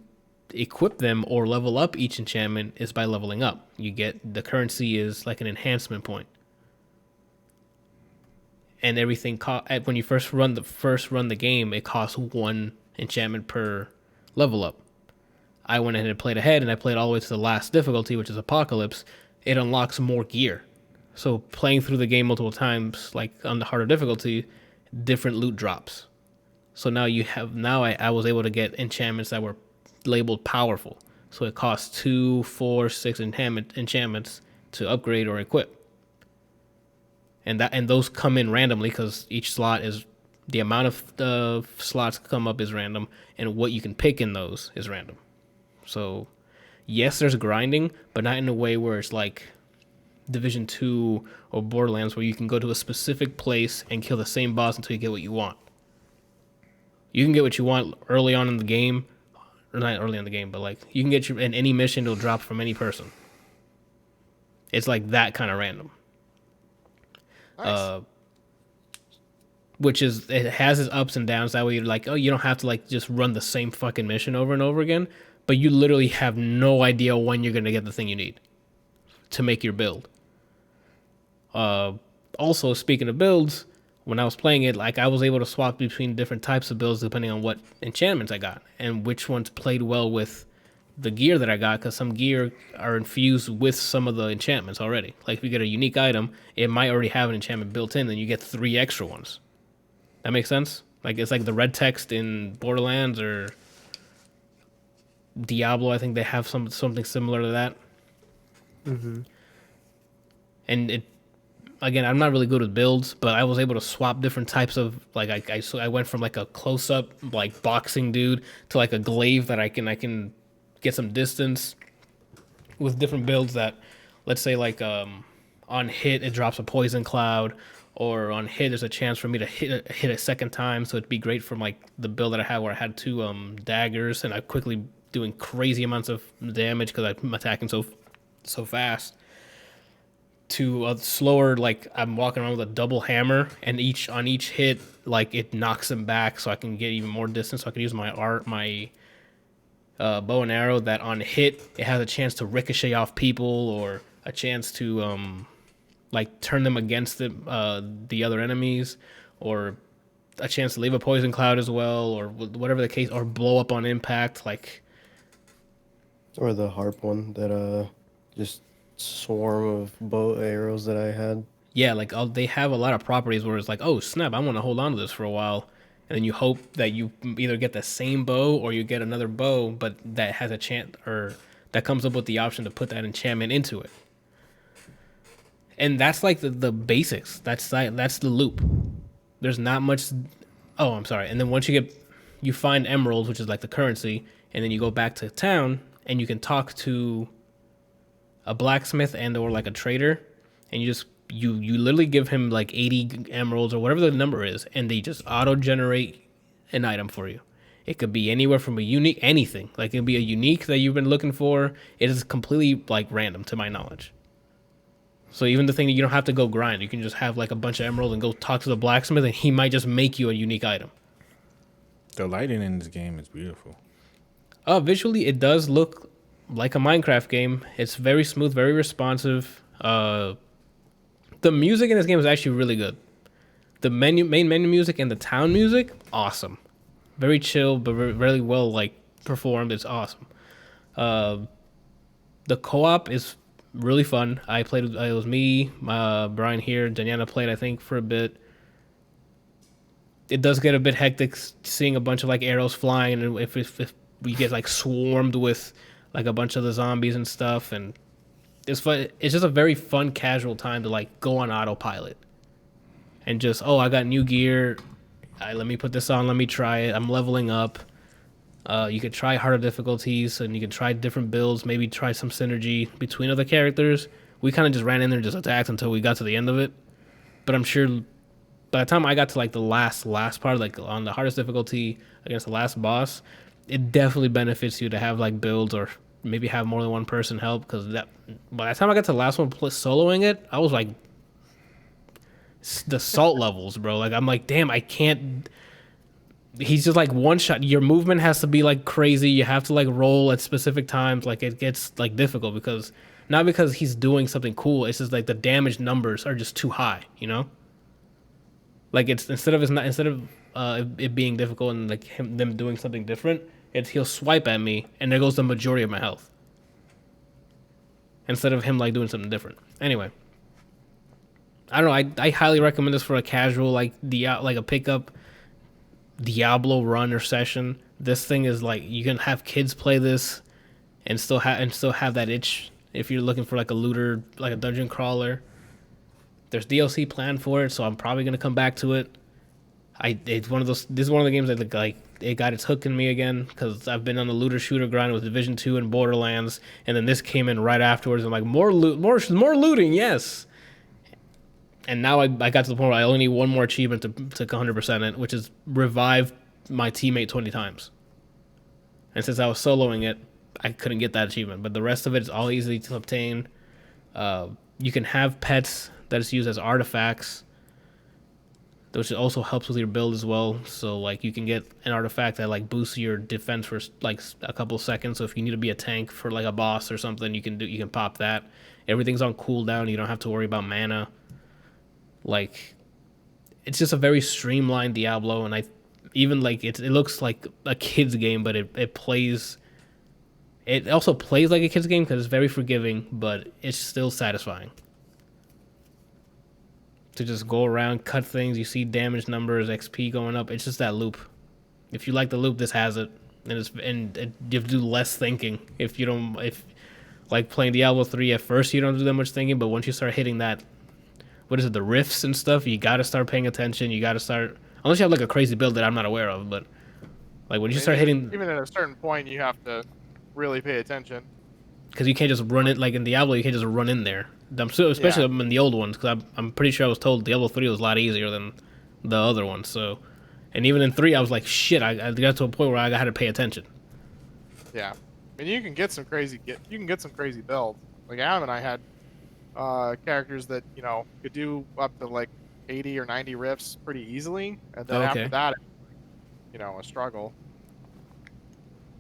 Speaker 1: equip them or level up each enchantment is by leveling up. You get the currency is like an enhancement point. And everything when you first run the game, it costs 1 enchantment per level up. I went ahead and played ahead, and I played all the way to the last difficulty, which is Apocalypse. It unlocks more gear. So playing through the game multiple times, like on the harder difficulty, different loot drops. So now I was able to get enchantments that were labeled powerful. So it costs 2, 4, 6 enchantments to upgrade or equip. And those come in randomly because each slot is the amount of slots come up is random, and what you can pick in those is random. So, yes, there's grinding, but not in a way where it's like Division 2 or Borderlands where you can go to a specific place and kill the same boss until you get what you want. You can get what you want early on in the game, or not early in the game, but like you can get in any mission, it'll drop from any person. It's like that kind of random.
Speaker 2: Nice.
Speaker 1: Which is, it has its ups and downs. That way you're like, you don't have to like just run the same fucking mission over and over again, but you literally have no idea when you're going to get the thing you need to make your build. Also, speaking of builds, when I was playing it, like I was able to swap between different types of builds depending on what enchantments I got and which ones played well with the gear that I got, because some gear are infused with some of the enchantments already. Like if you get a unique item, it might already have an enchantment built in, then you get 3 extra ones. That makes sense? Like it's like the red text in Borderlands or Diablo. I think they have something similar to that.
Speaker 3: Mm-hmm.
Speaker 1: And it, again, I'm not really good with builds, but I was able to swap different types of, like I went from like a close up like boxing dude to like a glaive that I can get some distance with different builds that, let's say like on hit it drops a poison cloud, or on hit there's a chance for me to hit a second time, so it'd be great from like the build that I had where I had 2 daggers and I quickly doing crazy amounts of damage because I'm attacking so fast, to a slower, like I'm walking around with a double hammer and on each hit like it knocks him back so I can get even more distance, so I can use my bow and arrow that on hit it has a chance to ricochet off people, or a chance to like turn them against the other enemies, or a chance to leave a poison cloud as well, or whatever the case, or blow up on impact, like.
Speaker 3: Or the harp one that just swarm of bow arrows that I had.
Speaker 1: Yeah, like they have a lot of properties where it's like, oh snap, I want to hold on to this for a while, and then you hope that you either get the same bow or you get another bow, but that has a chance or that comes up with the option to put that enchantment into it. And that's like the basics. That's the loop. There's not much. Oh, I'm sorry. And then once you find emeralds, which is like the currency, and then you go back to town and you can talk to a blacksmith and or like a trader, and you literally give him like 80 emeralds or whatever the number is, and they just auto generate an item for you. It could be anywhere from a unique, anything. Like it could be a unique that you've been looking for. It is completely like random to my knowledge. So even the thing that you don't have to go grind, you can just have like a bunch of emeralds and go talk to the blacksmith, and he might just make you a unique item.
Speaker 4: The lighting in this game is beautiful.
Speaker 1: Visually, it does look like a Minecraft game. It's very smooth, very responsive. The music in this game is actually really good. The main menu music and the town music, awesome. Very chill, but really well like performed. It's awesome. The co-op is really fun. I played. It was me, Brian here, Daniela played I think for a bit. It does get a bit hectic seeing a bunch of like arrows flying, and if we get like swarmed with like a bunch of the zombies and stuff, and it's fun. It's just a very fun, casual time to like go on autopilot and just, oh, I got new gear. Let me put this on. Let me try it. I'm leveling up. You could try harder difficulties, and you can try different builds. Maybe try some synergy between other characters. We kind of just ran in there and just attacked until we got to the end of it. But I'm sure by the time I got to like the last part, like on the hardest difficulty against the last boss, it definitely benefits you to have like builds or maybe have more than one person help, because that by the time I got to the last one soloing it, I was like the salt levels, bro. Like I'm like, damn, I can't. He's just like one shot. Your movement has to be like crazy. You have to like roll at specific times. Like it gets like difficult because not because he's doing something cool. It's just like the damage numbers are just too high. You know. Like it's instead of it being difficult and like them doing something different, he'll swipe at me and there goes the majority of my health. Instead of him like doing something different. Anyway, I don't know. I highly recommend this for a casual like a pickup Diablo run or session. This thing is like you can have kids play this and still have that itch if you're looking for like a looter, like a dungeon crawler. There's DLC planned for it, so I'm probably gonna come back to it. It's one of those. This is one of the games that like it got its hook in me again, because I've been on the looter shooter grind with Division 2 and Borderlands, and then this came in right afterwards. I'm like, more looting, yes. And now I got to the point where I only need one more achievement to 100% it, which is revive my teammate 20 times. And since I was soloing it, I couldn't get that achievement. But the rest of it is all easy to obtain. You can have pets that is used as artifacts, which also helps with your build as well. So like you can get an artifact that like boosts your defense for like a couple of seconds. So if you need to be a tank for like a boss or something, you can pop that. Everything's on cooldown. You don't have to worry about mana. Like it's just a very streamlined Diablo, and it looks like a kid's game, but it plays. It also plays like a kid's game because it's very forgiving, but it's still satisfying. To just go around, cut things, you see damage numbers, XP going up. It's just that loop. If you like the loop, this has it, and you have to do less thinking. If like playing Diablo 3 at first, you don't do that much thinking, but once you start hitting that, what is it, the rifts and stuff, you got to start paying attention. You got to start, unless you have like a crazy build that I'm not aware of, but like when you start hitting,
Speaker 2: even at a certain point, you have to really pay attention.
Speaker 1: Because you can't just run it, like in Diablo, you can't just run in there. Especially in the old ones, because I'm pretty sure I was told Diablo 3 was a lot easier than the other ones. So, and even in 3, I was like, shit, I got to a point where I had to pay attention.
Speaker 2: Yeah, and you can get some crazy builds. Like Adam and I had characters that could do up to like 80 or 90 rifts pretty easily, and then after that, a struggle.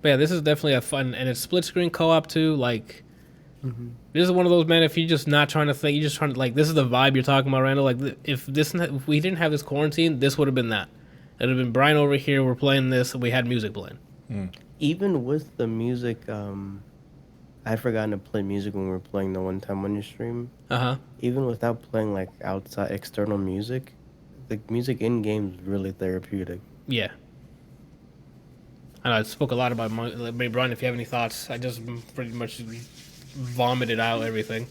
Speaker 1: But yeah, this is definitely a fun, and it's split screen co-op too. Like, this is one of those, man. If you're just not trying to think, you're just trying to like. This is the vibe you're talking about, Randall. Like, if we didn't have this quarantine, this would have been that. It'd have been Brian over here. We're playing this, and we had music playing.
Speaker 3: Even with the music, I'd forgotten to play music when we were playing the one time on your stream. Even without playing like outside external music, the music in game is really therapeutic.
Speaker 1: Yeah. I spoke a lot about Brian. If you have any thoughts, I just pretty much vomited out everything.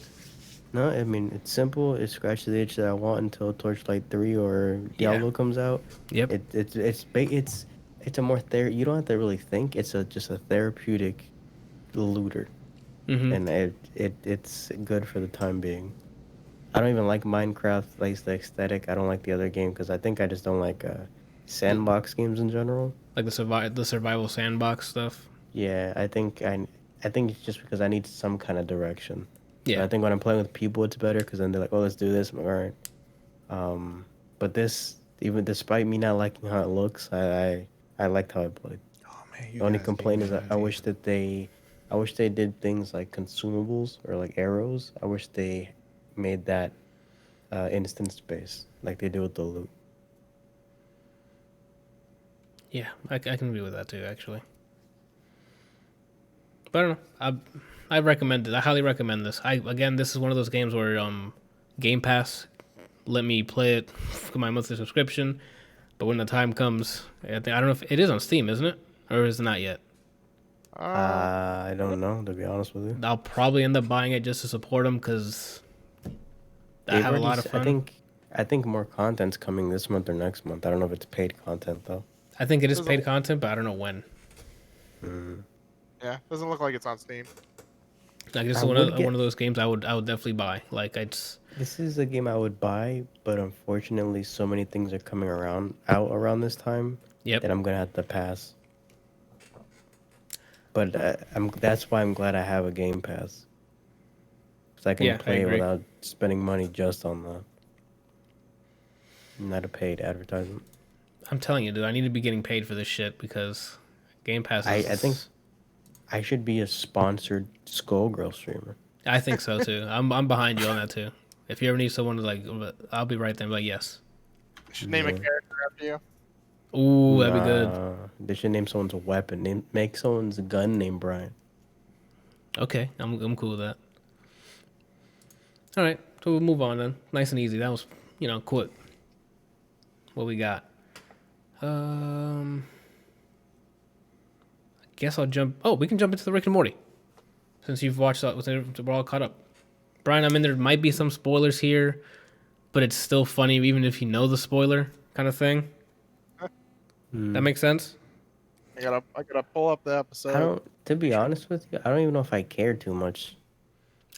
Speaker 3: No, I mean it's simple. It scratches the itch that I want until Torchlight 3 or Diablo comes out.
Speaker 1: Yep.
Speaker 3: It's a more you don't have to really think. It's just a therapeutic looter, and it's good for the time being. I don't even like Minecraft, like the aesthetic. I don't like the other game because I think I just don't like sandbox games in general.
Speaker 1: Like the survival sandbox stuff.
Speaker 3: Yeah, I think it's just because I need some kind of direction.
Speaker 1: Yeah.
Speaker 3: So I think when I'm playing with people, it's better because then they're like, "Oh, let's do this." I'm like, all right. But this, even despite me not liking how it looks, I liked how it played.
Speaker 4: Oh man,
Speaker 3: The only complaint is that I wish they did things like consumables or like arrows. I wish they made that instance based like they do with the loot.
Speaker 1: Yeah, I can agree with that too, actually. But I don't know. I recommend it. I highly recommend this. Again, this is one of those games where Game Pass let me play it for my monthly subscription, but when the time comes, I don't know if it is on Steam, isn't it, or is it not yet?
Speaker 3: I don't know, to be honest with you.
Speaker 1: I'll probably end up buying it just to support them because I have a lot of fun.
Speaker 3: I think more content's coming this month or next month. I don't know if it's paid content though.
Speaker 1: I think it is paid content, but I don't know when.
Speaker 2: Yeah, doesn't look like it's on Steam.
Speaker 1: Like this is one of those games I would definitely buy. Like
Speaker 3: This is a game I would buy, but unfortunately, so many things are coming out around this time.
Speaker 1: Yep.
Speaker 3: That I'm gonna have to pass. But that's why I'm glad I have a Game Pass, because I can play it without spending money just on not a paid advertisement.
Speaker 1: I'm telling you, dude, I need to be getting paid for this shit because Game Pass is...
Speaker 3: I think I should be a sponsored Skullgirl streamer.
Speaker 1: I think so too. I'm behind you on that too. If you ever need someone to like, I'll be right there. Like, yes.
Speaker 2: They should name a character after you.
Speaker 1: Ooh, that'd be good.
Speaker 3: They should name someone's weapon. Make someone's gun named Bryant.
Speaker 1: Okay, I'm cool with that. All right, so we'll move on then. Nice and easy. That was, quick. What we got? I guess I'll jump. Oh, we can jump into the Rick and Morty, since you've watched that. We're all caught up. Brian, I mean, there might be some spoilers here, but it's still funny even if you know the spoiler kind of thing. That makes sense.
Speaker 2: I gotta pull up the episode.
Speaker 3: To be honest with you, I don't even know if I care too much.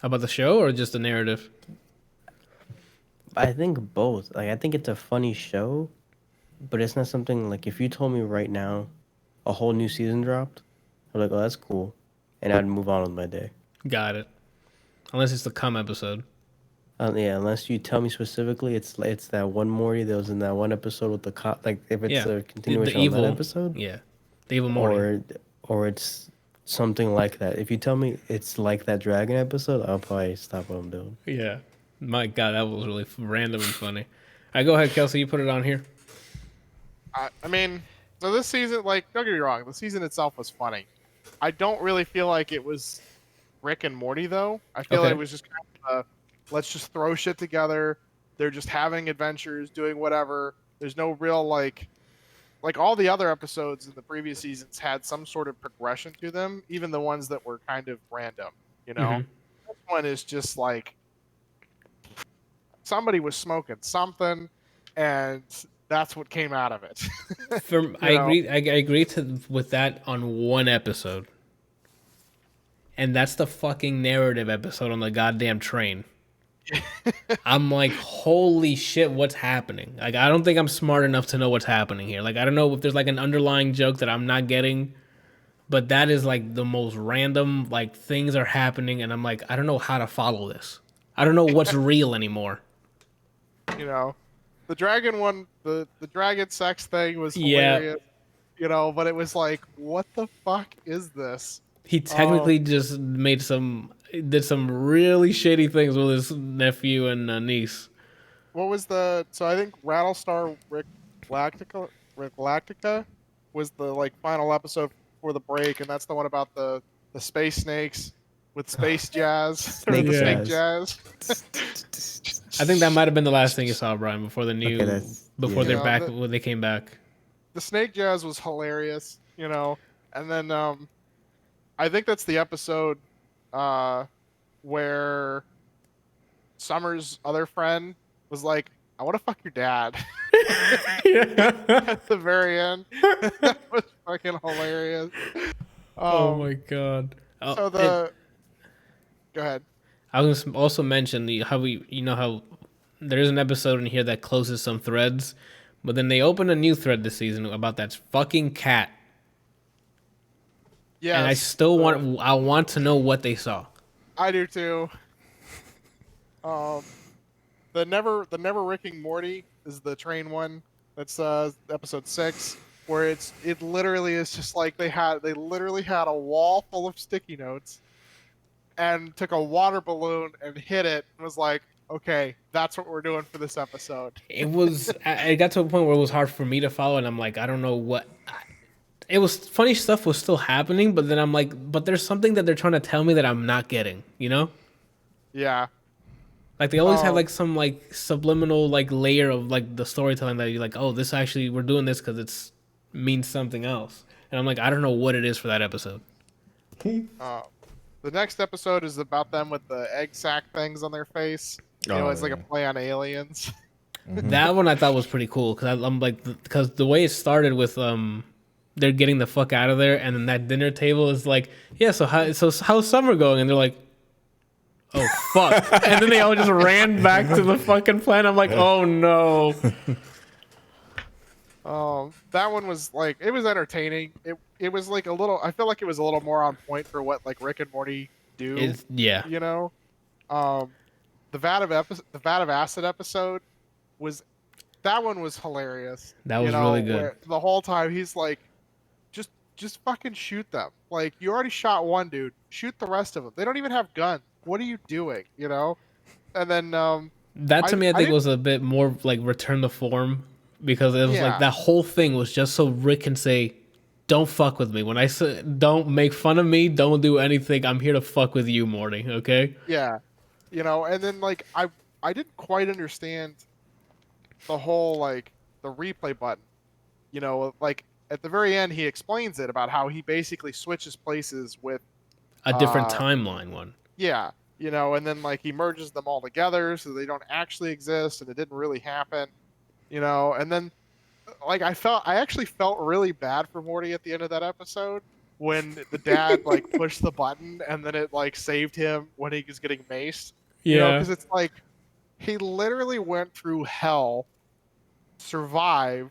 Speaker 1: About the show or just the narrative?
Speaker 3: I think both. Like, I think it's a funny show, but it's not something like if you told me right now a whole new season dropped, I'm like, oh, that's cool, and I'd move on with my day.
Speaker 1: Got it. Unless it's the cum episode.
Speaker 3: Yeah, unless you tell me specifically, it's that one Morty that was in that one episode with the cop. Like if it's a continuation of that episode,
Speaker 1: yeah, the evil Morty,
Speaker 3: or it's something like that. If you tell me it's like that dragon episode, I'll probably stop what I'm doing.
Speaker 1: Yeah, my God, that was really random and funny. All right, go ahead, Kelsey. You put it on here.
Speaker 2: I mean, so this season, like, don't get me wrong, the season itself was funny. I don't really feel like it was Rick and Morty though. I feel like it was just kind of let's just throw shit together. They're just having adventures, doing whatever. There's no real like all the other episodes in the previous seasons had some sort of progression to them, even the ones that were kind of random, This one is just like somebody was smoking something and that's what came out of it.
Speaker 1: I agree with that on one episode. And that's the fucking narrative episode on the goddamn train. I'm like, holy shit, what's happening? Like, I don't think I'm smart enough to know what's happening here. Like, I don't know if there's like an underlying joke that I'm not getting, but that is like the most random, like, things are happening, and I'm like, I don't know how to follow this. I don't know what's real anymore.
Speaker 2: The dragon one, the dragon sex thing was hilarious. But it was like, what the fuck is this?
Speaker 1: He technically just did some really shady things with his nephew and niece.
Speaker 2: What was so I think Rattlestar Rick Galactica was the like final episode for the break, and that's the one about the space snakes with space jazz. Or
Speaker 3: Snake
Speaker 2: the snake
Speaker 3: jazz.
Speaker 1: I think that might have been the last thing you saw, Brian, before the new,
Speaker 3: Okay,
Speaker 1: they're
Speaker 2: yeah.
Speaker 1: back when they came back.
Speaker 2: The snake jazz was hilarious, you know. And then I think that's the episode where Summer's other friend was like, "I want to fuck your dad." At the very end, that was fucking hilarious.
Speaker 1: Oh my god!
Speaker 2: So go ahead.
Speaker 1: I was gonna also mention how how there's an episode in here that closes some threads, but then they open a new thread this season about that fucking cat.
Speaker 2: Yeah,
Speaker 1: and I still want to know what they saw.
Speaker 2: I do too. The never Ricking Morty is the train one. That's episode 6, where it literally is just like they literally had a wall full of sticky notes, and took a water balloon and hit it and was like, okay, that's what we're doing for this episode.
Speaker 1: It got to a point where it was hard for me to follow, and I'm like, I don't know what. It was funny stuff was still happening, but then I'm like, but there's something that they're trying to tell me that I'm not getting, you know?
Speaker 2: Yeah.
Speaker 1: Like they always have like some like subliminal like layer of like the storytelling that you're like, oh, this actually we're doing this because it's means something else, and I'm like, I don't know what it is for that episode.
Speaker 2: The next episode is about them with the egg sack things on their face. It's like a play on aliens.
Speaker 1: That one I thought was pretty cool because I'm like, because the way it started with they're getting the fuck out of there, and then that dinner table is like, yeah, so how's summer going? And they're like, oh fuck, and then they all just ran back to the fucking planet. I'm like, oh no.
Speaker 2: That one was like, it was entertaining. It was like a little. I feel like it was a little more on point for what like Rick and Morty do.
Speaker 1: Yeah.
Speaker 2: You know, the vat of acid episode that one was hilarious.
Speaker 1: That was really good.
Speaker 2: The whole time he's like, just fucking shoot them. Like, you already shot one dude. Shoot the rest of them. They don't even have guns. What are you doing? You know? And then
Speaker 1: that to me, I think was a bit more like return to form, because it was like that whole thing was just so Rick can say, don't fuck with me. When I say don't make fun of me, don't do anything. I'm here to fuck with you, Morty. Okay?
Speaker 2: Yeah. You know, and then like I didn't quite understand the whole like the replay button. You know, like at the very end he explains it about how he basically switches places with
Speaker 1: a different timeline one.
Speaker 2: Yeah. You know, and then like he merges them all together so they don't actually exist and it didn't really happen. You know, and then like I actually felt really bad for Morty at the end of that episode when the dad like pushed the button and then it like saved him when he was getting maced.
Speaker 1: Yeah.
Speaker 2: You know, because it's like he literally went through hell, survived,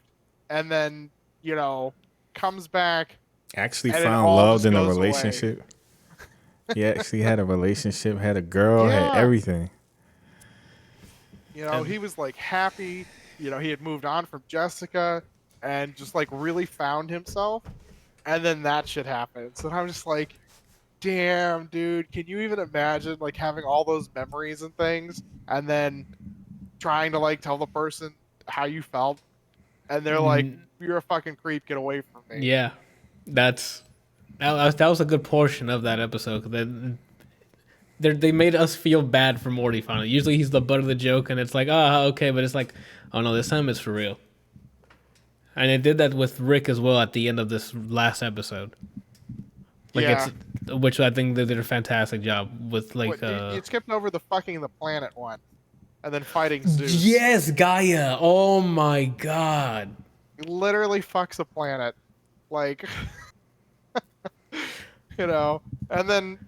Speaker 2: and then, you know, comes back.
Speaker 4: Actually found love in a relationship. He actually had a relationship, had a girl, had everything.
Speaker 2: You know, he was like happy. You know, he had moved on from Jessica and just like really found himself. And then that shit happens. And I'm just like, damn, dude, can you even imagine like having all those memories and things and then trying to like tell the person how you felt? And they're like, you're a fucking creep, get away from me.
Speaker 1: Yeah. That was a good portion of that episode. They made us feel bad for Morty finally. Usually he's the butt of the joke and it's like, oh, okay, but it's like, oh no, this time it's for real. And they did that with Rick as well at the end of this last episode. Like which I think they did a fantastic job with. Like
Speaker 2: you skipped over the fucking the planet one, and then fighting Zeus.
Speaker 1: Yes, Gaia. Oh my god.
Speaker 2: He literally fucks a planet, like, you know. And then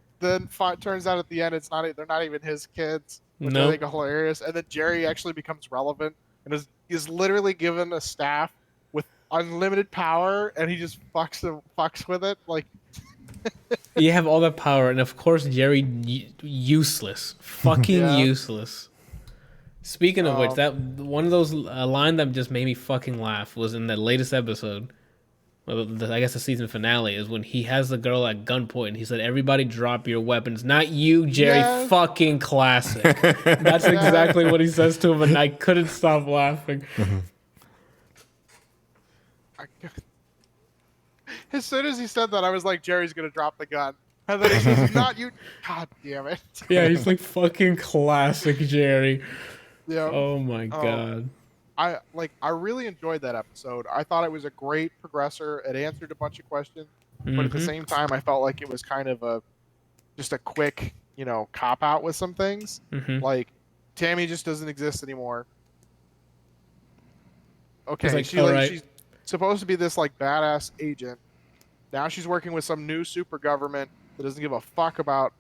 Speaker 2: turns out at the end they're not even his kids, which I think are hilarious. And then Jerry actually becomes relevant and is literally given a staff with unlimited power, and he just fucks with it, like.
Speaker 1: You have all that power, and of course Jerry useless, fucking useless. Speaking of which, that one of those line that just made me fucking laugh was in the latest episode. Well, I guess the season finale is when he has the girl at gunpoint, and he said, "Everybody drop your weapons." Not you, Jerry. Yes. Fucking classic. That's exactly what he says to him, and I couldn't stop laughing.
Speaker 2: As soon as he said that, I was like, Jerry's gonna drop the gun, and then he says, "Not you." God damn it.
Speaker 1: Yeah, he's like fucking classic Jerry.
Speaker 2: Yeah.
Speaker 1: Oh my god.
Speaker 2: I really enjoyed that episode. I thought it was a great progressor. It answered a bunch of questions, but at the same time, I felt like it was kind of just a quick, cop out with some things. Like Tammy just doesn't exist anymore. Okay,
Speaker 1: like,
Speaker 2: she's supposed to be this like badass agent. Now she's working with some new super government that doesn't give a fuck about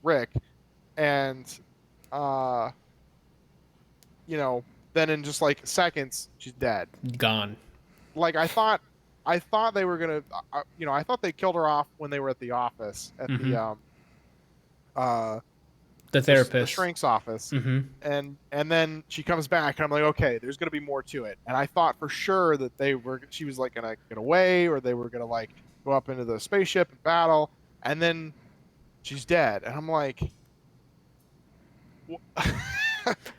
Speaker 2: Rick, and then in just like seconds she's dead.
Speaker 1: Gone.
Speaker 2: Like I thought they were gonna, I thought they killed her off when they were at the office at
Speaker 1: The therapist.
Speaker 2: the shrink's office, and then she comes back, and I'm like, okay, there's gonna be more to it. And I thought for sure that she was like gonna get away, or they were gonna like go up into the spaceship and battle, and then she's dead, and I'm like,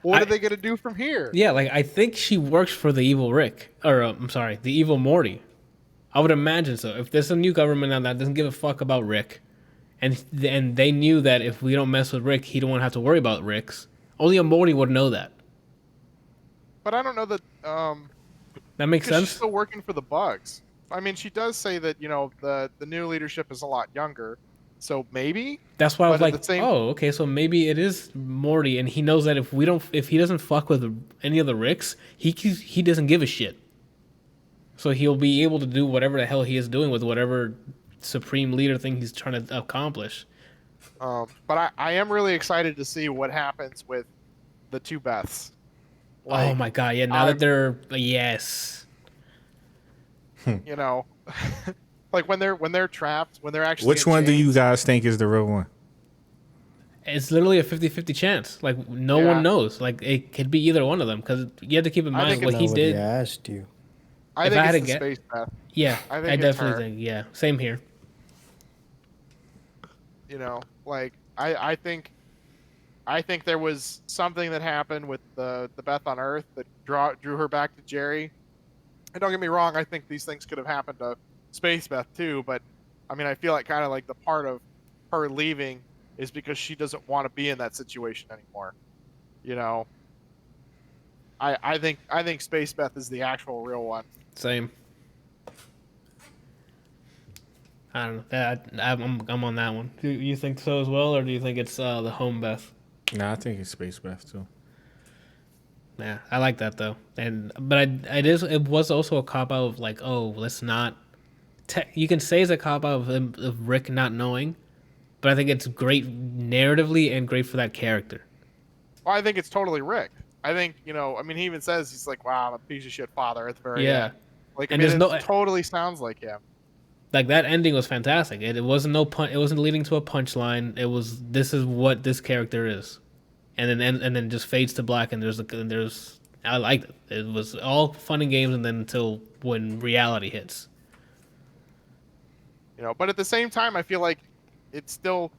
Speaker 2: what are they gonna do from here?
Speaker 1: Yeah, like I think she works for the evil Rick, or I'm sorry, the evil Morty. I would imagine so. If there's a new government now that doesn't give a fuck about Rick, and they knew that if we don't mess with Rick, he don't want to have to worry about Rick's. Only a Morty would know that.
Speaker 2: But I don't know that.
Speaker 1: That makes sense.
Speaker 2: She's still working for the Bugs. I mean, she does say that the new leadership is a lot younger, so maybe.
Speaker 1: That's why I was like,
Speaker 2: same...
Speaker 1: oh, okay, so maybe it is Morty, and he knows that if he doesn't fuck with any of the Ricks, he doesn't give a shit. So he'll be able to do whatever the hell he is doing with whatever supreme leader thing he's trying to accomplish.
Speaker 2: But I am really excited to see what happens with the two Beths.
Speaker 1: Oh my god, yeah! Now that they're yes,
Speaker 2: like when they're trapped, when they're actually.
Speaker 4: Which one do you guys think is the real one?
Speaker 1: It's literally a 50-50 chance. Like no one knows. Like it could be either one of them because you have to keep in mind what he did.
Speaker 3: I asked you.
Speaker 2: I think it's the space Beth.
Speaker 1: Yeah, I definitely think. Yeah, same here.
Speaker 2: I think there was something that happened with the Beth on Earth that drew her back to Jerry. And don't get me wrong, I think these things could have happened to Space Beth too, but I mean, I feel like kind of like the part of her leaving is because she doesn't want to be in that situation anymore. I think Space Beth is the actual real one.
Speaker 1: Same. I don't know. I'm on that one. Do you think so as well, or do you think it's the home Beth?
Speaker 4: Nah, I think it's Space Beth too.
Speaker 1: Yeah, I like that though, but it was also a cop out of like, oh, let's not. You can say it's a cop out of Rick not knowing, but I think it's great narratively and great for that character.
Speaker 2: Well, I think it's totally Rick. I think I mean, he even says he's like, wow, I'm a piece of shit father at the very end. Like, and it totally sounds like him.
Speaker 1: Like that ending was fantastic. It wasn't It wasn't leading to a punchline. It was, this is what this character is, and then just fades to black. And there's I liked it. It was all fun and games, and then until when reality hits.
Speaker 2: But at the same time, I feel like it's still.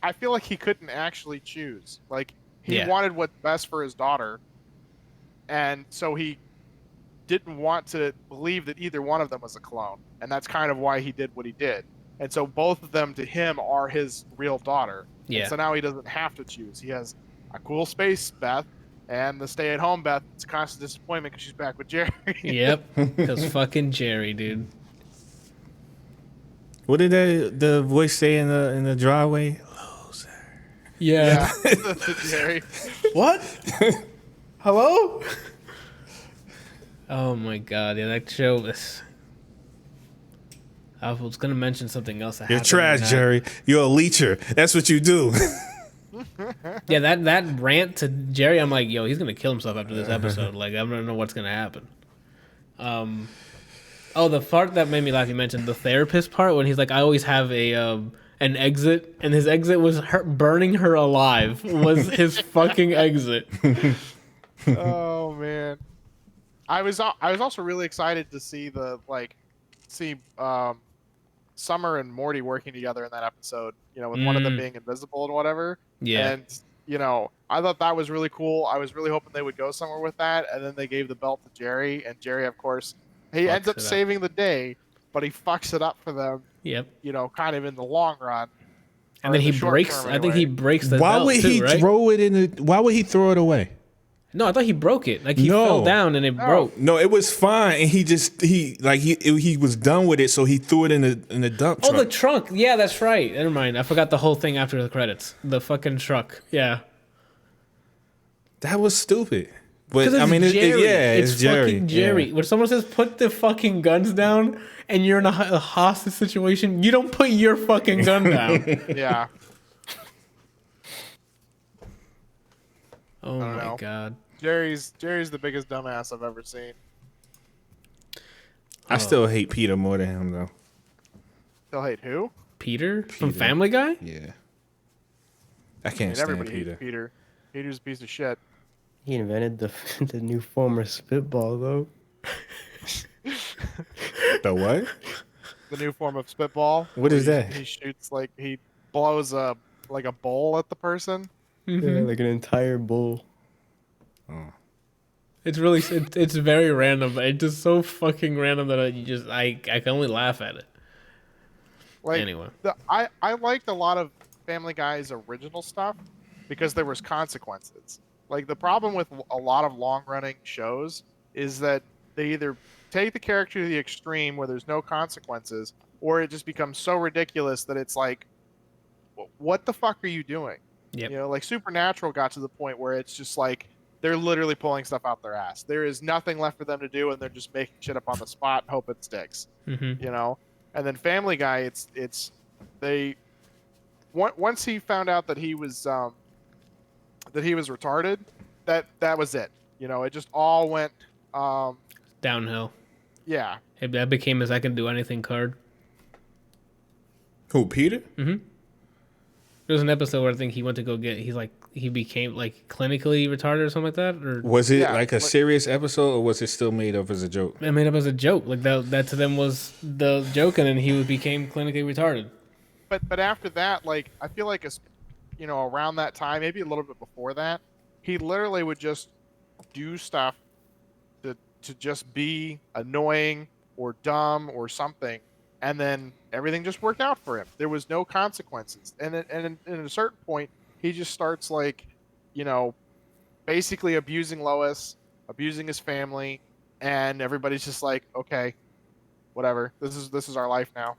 Speaker 2: I feel like he couldn't actually choose. Like he wanted what's best for his daughter, and so he didn't want to believe that either one of them was a clone, and that's kind of why he did what he did. And so both of them to him are his real daughter. Yeah. And so now he doesn't have to choose. He has a cool space Beth and the stay-at-home Beth. It's a constant disappointment because she's back with Jerry.
Speaker 1: Yep, because fucking Jerry, dude.
Speaker 4: What did the voice say in the driveway? Loser.
Speaker 1: Yeah.
Speaker 2: Jerry.
Speaker 1: What? Hello? Oh my god, yeah, that show was. I was gonna mention something else.
Speaker 4: You're trash, Jerry. You're a leecher. That's what you do.
Speaker 1: Yeah, that rant to Jerry, I'm like, yo, he's gonna kill himself after this episode. Like, I don't know what's gonna happen. Oh, the part that made me laugh, you mentioned the therapist part when he's like, I always have an exit, and his exit was burning her alive. Was his fucking exit?
Speaker 2: Oh man. I was also really excited to see Summer and Morty working together in that episode, with one of them being invisible and whatever.
Speaker 1: Yeah.
Speaker 2: And, I thought that was really cool. I was really hoping they would go somewhere with that. And then they gave the belt to Jerry, and Jerry, of course, he ends up
Speaker 1: Fucks it up.
Speaker 2: saving the day, but he fucks it up for them.
Speaker 1: Yep.
Speaker 2: You know, kind of in the long run.
Speaker 1: And
Speaker 2: or
Speaker 1: then
Speaker 2: in
Speaker 1: he
Speaker 2: the short
Speaker 1: breaks.
Speaker 2: term
Speaker 1: I think he
Speaker 2: anyway.
Speaker 1: breaks the
Speaker 4: Why
Speaker 1: belt
Speaker 4: would
Speaker 1: too,
Speaker 4: he
Speaker 1: right?
Speaker 4: throw it in the? Why would he throw it away?
Speaker 1: No, I thought he broke it. Like he
Speaker 4: No.
Speaker 1: fell down and it broke.
Speaker 4: No, it was fine, and he was done with it, so he threw it in the dump
Speaker 1: Oh,
Speaker 4: truck.
Speaker 1: the trunk. Yeah, that's right. Never mind. I forgot the whole thing after the credits. The fucking truck. Yeah.
Speaker 4: That was stupid. But
Speaker 1: Because
Speaker 4: I mean,
Speaker 1: Jerry.
Speaker 4: it's Jerry.
Speaker 1: Fucking Jerry.
Speaker 4: Yeah.
Speaker 1: When someone says put the fucking guns down and you're in a hostage situation, you don't put your fucking gun down.
Speaker 2: Yeah.
Speaker 1: Oh
Speaker 2: I don't
Speaker 1: my
Speaker 2: know.
Speaker 1: god.
Speaker 2: Jerry's the biggest dumbass I've ever seen.
Speaker 4: I still hate Peter more than him, though.
Speaker 2: Still hate who?
Speaker 1: Peter from
Speaker 4: Peter.
Speaker 1: Family Guy?
Speaker 4: Yeah. I
Speaker 2: I
Speaker 4: can't
Speaker 2: mean,
Speaker 4: stand
Speaker 2: everybody
Speaker 4: Peter.
Speaker 2: hates Peter. Peter's a piece of shit.
Speaker 3: He invented the new form of spitball, though.
Speaker 4: The what?
Speaker 2: The new form of spitball.
Speaker 4: What is
Speaker 2: where
Speaker 4: that?
Speaker 2: He shoots he blows a bowl at the person.
Speaker 1: Mm-hmm.
Speaker 3: Yeah, like an entire bowl.
Speaker 4: Oh.
Speaker 1: It's really it's very random, but it's just so fucking random that I can only laugh at it.
Speaker 2: Like
Speaker 1: Anyway.
Speaker 2: I liked a lot of Family Guy's original stuff because there was consequences. Like the problem with a lot of long running shows is that they either take the character to the extreme where there's no consequences, or it just becomes so ridiculous that it's like, what the fuck are you doing?
Speaker 1: Yep.
Speaker 2: You know, like Supernatural got to the point where it's just like they're literally pulling stuff out their ass. There is nothing left for them to do, and they're just making shit up on the spot and hope it sticks.
Speaker 1: Mm-hmm.
Speaker 2: You know, and then Family Guy, it's they once he found out that he was retarded, that was it. You know, it just all went
Speaker 1: Downhill.
Speaker 2: yeah.
Speaker 1: That became his I can do anything card.
Speaker 4: Who, Peter?
Speaker 1: Mm-hmm. There was an episode where I think he went to go get. He became like clinically retarded or something like that, or
Speaker 4: Was it
Speaker 2: Yeah,
Speaker 4: like a serious episode, or was it still made up as a joke?
Speaker 1: it made up as a joke. Like that to them was the joke, and then he became clinically retarded.
Speaker 2: But after that, like I feel like you know, around that time, maybe a little bit before that, he literally would just do stuff to just be annoying or dumb or something, and then everything just worked out for him. There was no consequences, and at a certain point, he just starts like, you know, basically abusing Lois, abusing his family, and everybody's just like, okay, whatever. This is our life now.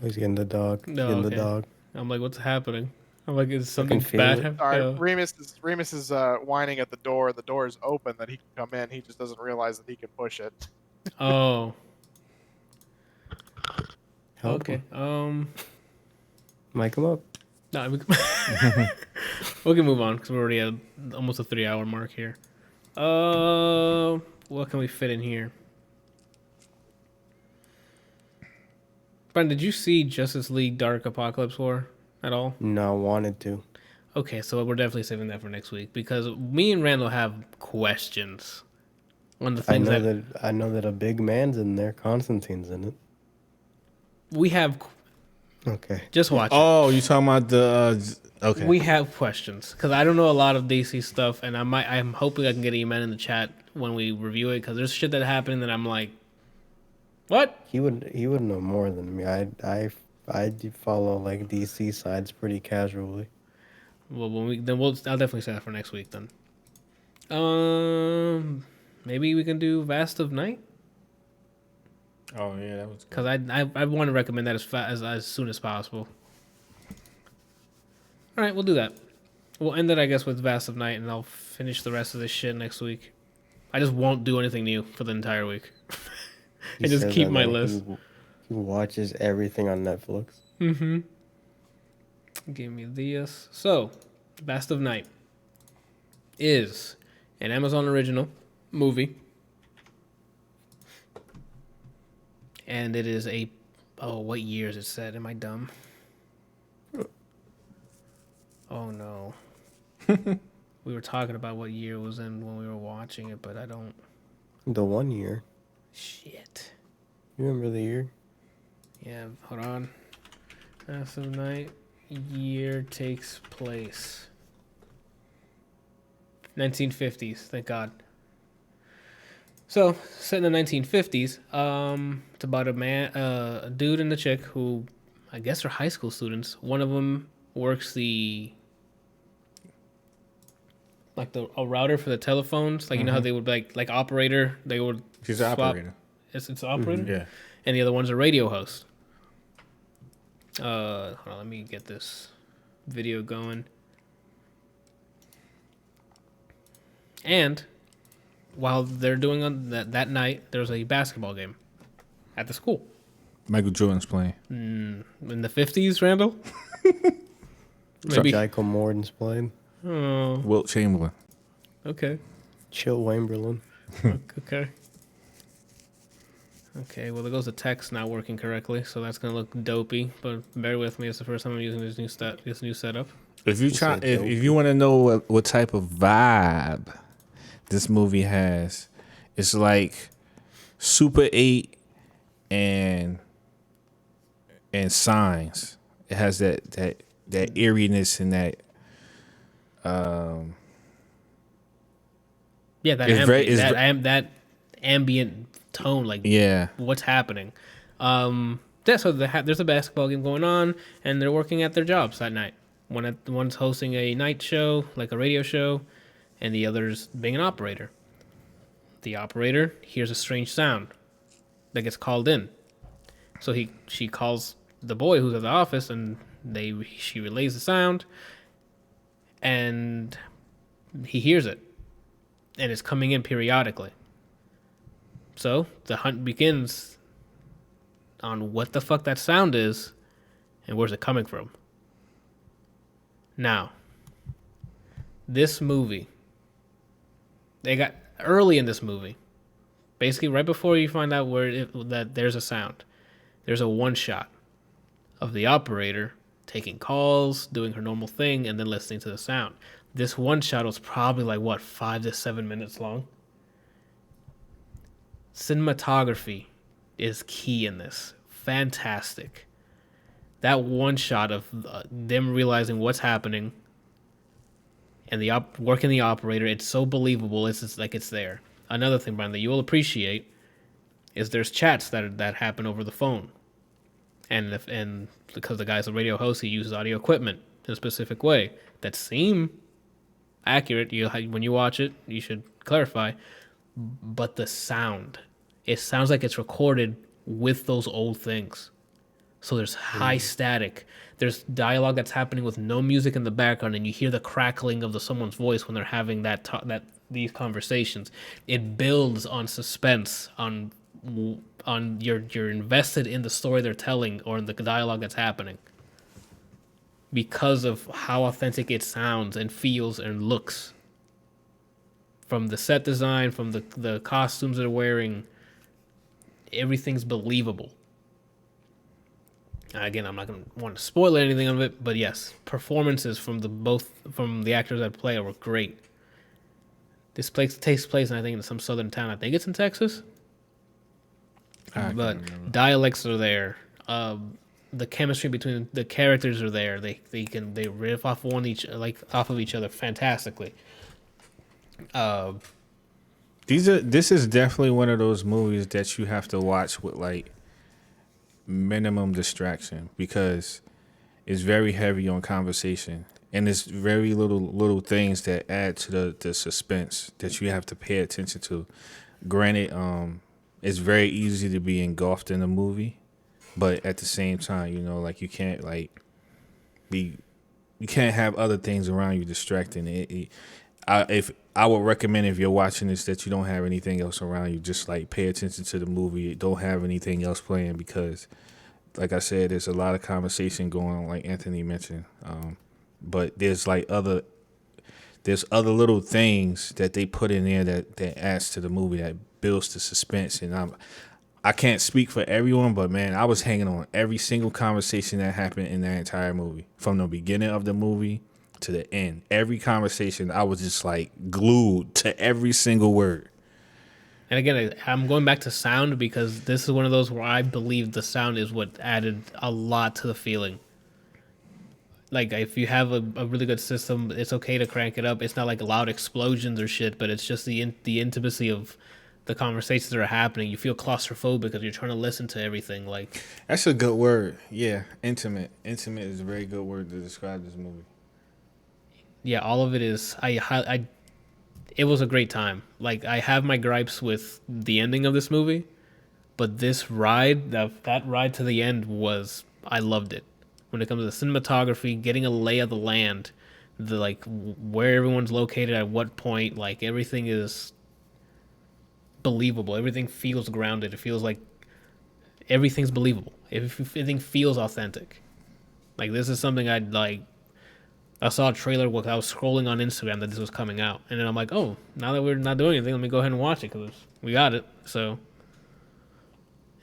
Speaker 3: He's getting the dog. He's
Speaker 1: No,
Speaker 3: getting the
Speaker 1: okay.
Speaker 3: dog.
Speaker 1: I'm like, what's happening? I'm like, is something
Speaker 3: feel
Speaker 1: bad
Speaker 3: it.
Speaker 1: happening?
Speaker 2: Remus is whining at the door. The door is open that he can come in. He just doesn't realize that he can push it.
Speaker 1: Oh,
Speaker 3: Help
Speaker 1: okay.
Speaker 3: him. Mic him up.
Speaker 1: No, we can move on because we're already at almost a 3-hour mark here. What can we fit in here? Brian, did you see Justice League Dark Apocalypse War at all?
Speaker 3: No, I wanted to.
Speaker 1: Okay, so we're definitely saving that for next week because me and Randall have questions. One of the
Speaker 3: I
Speaker 1: things
Speaker 3: know that a big man's in there. Constantine's in it.
Speaker 1: we have,
Speaker 3: Okay.
Speaker 1: just watch it.
Speaker 4: Oh, you talking about the? Okay.
Speaker 1: We have questions because I don't know a lot of DC stuff, and I'm hoping I can get Eman in the chat when we review it because there's shit that happened that I'm like, what?
Speaker 3: He would know more than me. I follow like DC sides pretty casually.
Speaker 1: Well, I'll definitely say that for next week then. Maybe we can do Vast of Night
Speaker 4: Oh yeah, that was.
Speaker 1: because I want to recommend that as soon as possible. All right, we'll do that. We'll end it, I guess, with Vast of Night, and I'll finish the rest of this shit next week. I just won't do anything new for the entire week.
Speaker 3: He
Speaker 1: And just
Speaker 3: says
Speaker 1: keep
Speaker 3: that,
Speaker 1: my
Speaker 3: like,
Speaker 1: list.
Speaker 3: He watches everything on Netflix.
Speaker 1: Mm-hmm. Give me this. So, Vast of Night is an Amazon original movie. And it is what year is it set? Am I dumb? Oh no. We were talking about what year it was in when we were watching it, but I don't.
Speaker 3: The 1 year.
Speaker 1: Shit.
Speaker 3: You remember the year?
Speaker 1: Yeah, hold on. Vast of Night year takes place. 1950s. Thank God. So, set in the 1950s, it's about a dude and a chick who, I guess, are high school students. One of them works a router for the telephones. Like, you know how they would like operator. They would.
Speaker 4: She's an
Speaker 1: swap.
Speaker 4: operator.
Speaker 1: It's an operator.
Speaker 4: Yeah.
Speaker 1: And the other one's a radio host. Hold on, let me get this video going. And while they're doing on that night, there's a basketball game at the school.
Speaker 4: Michael Jordan's playing.
Speaker 1: In the 50s, Randall?
Speaker 3: Michael Morton's playing.
Speaker 1: Oh,
Speaker 4: Wilt Chamberlain.
Speaker 1: okay.
Speaker 3: Chill Chamberlain.
Speaker 1: Okay. Okay, well, there goes the text not working correctly, so that's going to look dopey, but bear with me. It's the first time I'm using this new setup.
Speaker 4: If you want to know what type of vibe this movie has, it's like Super 8 and Signs. It has that eeriness and that
Speaker 1: that ambient tone, like what's happening. So there's a basketball game going on, and they're working at their jobs that night. One's hosting a night show, like a radio show, and the other's being an operator. The operator hears a strange sound that gets called in, so she calls the boy who's at the office, and she relays the sound, and he hears it, and it's coming in periodically. So the hunt begins on what the fuck that sound is and where's it coming from. Now, this movie, they got early in this movie, basically right before you find out that there's a sound, there's a one shot of the operator taking calls, doing her normal thing, and then listening to the sound. This one shot was probably 5 to 7 minutes long. Cinematography is key in this. Fantastic. That one shot of them realizing what's happening and working the operator, it's so believable. It's just like it's there. Another thing, Brian, that you will appreciate is there's chats that happen over the phone. And because the guy's a radio host, he uses audio equipment in a specific way that seem accurate. When you watch it, you should clarify. But the sound, it sounds like it's recorded with those old things. So there's high static. There's dialogue that's happening with no music in the background, and you hear the crackling of someone's voice when they're having these conversations. It builds on suspense, on you're invested in the story they're telling or in the dialogue that's happening because of how authentic it sounds and feels and looks. From the set design, from the costumes they're wearing, everything's believable. Again, I'm not going to want to spoil anything of it, but yes, performances from the actors that play were great. This place takes place, I think, in some southern town. I think it's in Texas. But dialects are there. The chemistry between the characters are there. They riff off off of each other fantastically.
Speaker 4: This is definitely one of those movies that you have to watch with minimum distraction because it's very heavy on conversation and it's very little things that add to the suspense that you have to pay attention to. Granted, it's very easy to be engulfed in a movie, but at the same time, you can't you can't have other things around you distracting. I would recommend if you're watching this that you don't have anything else around you, just pay attention to the movie. Don't have anything else playing because, like I said, there's a lot of conversation going on, like Anthony mentioned. But there's other little things that they put in there that adds to the movie that builds the suspense. And I can't speak for everyone, but man, I was hanging on every single conversation that happened in that entire movie, from the beginning of the movie to the end. Every conversation, I was just glued to every single word.
Speaker 1: And again, I'm going back to sound because this is one of those where I believe the sound is what added a lot to the feeling. Like if you have a really good system, it's okay to crank it up. It's not like loud explosions or shit, but it's just the intimacy of the conversations that are happening. You feel claustrophobic because you're trying to listen to everything. Like
Speaker 4: That's a good word. Yeah, intimate. Intimate is a very good word to describe this movie.
Speaker 1: yeah, all of it is. It was a great time. Like I have my gripes with the ending of this movie, but this ride, that ride to the end I loved it. When it comes to the cinematography, getting a lay of the land, the like where everyone's located at what point, like everything is believable. Everything feels grounded. It feels like everything's believable. Everything feels authentic. Like this is something I'd like. I saw a trailer while I was scrolling on Instagram that this was coming out, and then I'm like, oh, now that we're not doing anything, let me go ahead and watch it because we got it. So,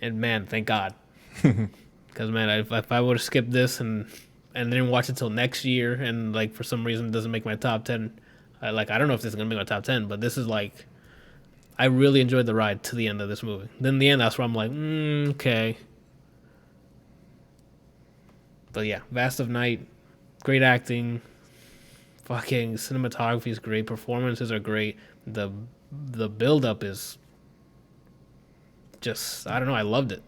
Speaker 1: and man, thank God, because man, if I would have skipped this and didn't watch it till next year, and like for some reason it doesn't make my top 10, I don't know if this is gonna make my top 10, but this is like, I really enjoyed the ride to the end of this movie. Then the end, that's where I'm like, okay. But yeah, Vast of Night, great acting, fucking cinematography is great, performances are great. The build up is just, I don't know, I loved it.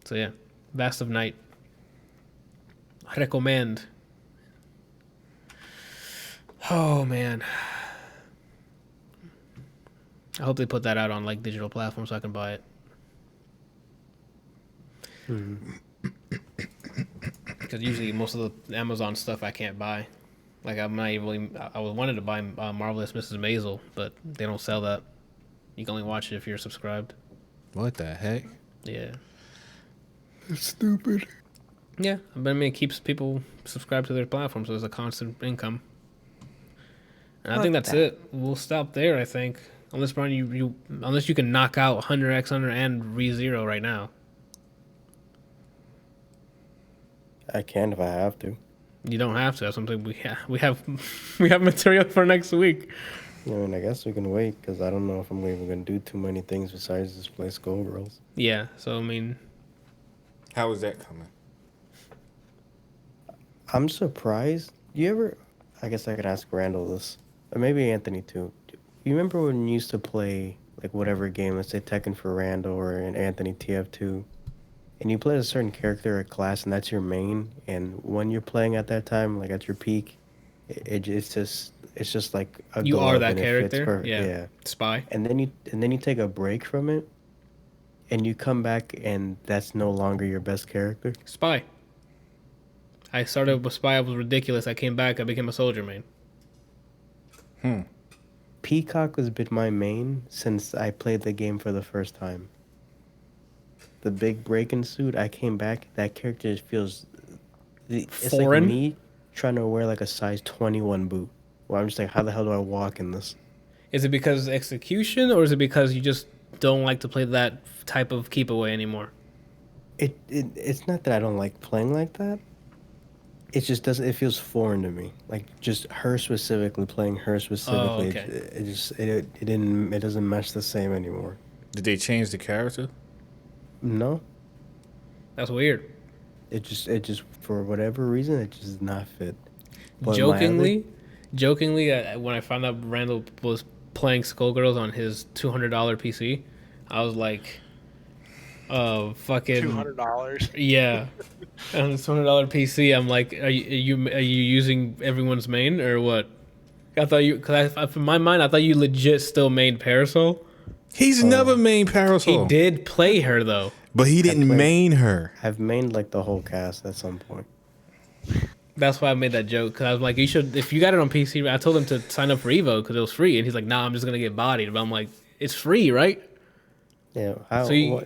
Speaker 1: So yeah, Vast of Night. I recommend. Oh man. I hope they put that out on like digital platforms so I can buy it. Because usually most of the Amazon stuff I can't buy. Like I'm not even. I wanted to buy Marvelous Mrs. Maisel, but they don't sell that. You can only watch it if you're subscribed.
Speaker 4: What the heck?
Speaker 1: Yeah.
Speaker 3: It's stupid.
Speaker 1: Yeah, but I mean, it keeps people subscribed to their platform, so there's a constant income. And I think that's it. We'll stop there. I think, unless Brian, unless you can knock out Hunter x Hunter and ReZero right now.
Speaker 3: I can if I have to.
Speaker 1: You don't have to. That's something we have we have material for next week.
Speaker 3: I mean, I guess we can wait because I don't know if I'm even going to do too many things besides just play Skullgirls.
Speaker 1: Yeah. So I mean,
Speaker 4: How is that coming?
Speaker 3: I'm surprised. You ever? I guess I could ask Randall this, or maybe Anthony too. You remember when you used to play like whatever game, let's say Tekken for Randall or an Anthony TF2, and you play a certain character or class, and that's your main. And when you're playing at that time, like at your peak, it's just like a
Speaker 1: you
Speaker 3: glove
Speaker 1: are that
Speaker 3: and it fits
Speaker 1: character.
Speaker 3: perfect.
Speaker 1: Yeah. Spy.
Speaker 3: And then you take a break from it, and you come back, and that's no longer your best character.
Speaker 1: Spy. I started with Spy. I was ridiculous. I came back. I became a soldier main.
Speaker 3: Peacock has been my main since I played the game for the first time. The big break-in suit, I came back, that character just feels... It's
Speaker 1: foreign?
Speaker 3: like me trying to wear like a size 21 boot. Well, I'm just like, how the hell do I walk in this?
Speaker 1: Is it because execution, or is it because you just don't like to play that type of keep away anymore?
Speaker 3: It's not that I don't like playing like that. It just doesn't... It feels foreign to me. Like, just her specifically, playing her specifically.
Speaker 1: okay.
Speaker 3: It doesn't mesh the same anymore.
Speaker 4: Did they change the character?
Speaker 3: No.
Speaker 1: That's weird.
Speaker 3: It just for whatever reason, it just does not fit. But
Speaker 1: Jokingly, when I found out Randall was playing Skullgirls on his $200 PC, I was like, fucking
Speaker 2: $200.
Speaker 1: yeah. On his $200 PC, I'm like, are you using everyone's main or what? I thought you, because in my mind, I thought you legit still mained Parasol.
Speaker 4: He's never main Parasol.
Speaker 1: He did play her though,
Speaker 4: But he didn't main her.
Speaker 3: I've mained like the whole cast at some point.
Speaker 1: That's why I made that joke, because I was like, you should, if you got it on PC, I told him to sign up for Evo because it was free, and he's like, nah, I'm just gonna get bodied. But I'm like, it's free, right?
Speaker 3: Yeah.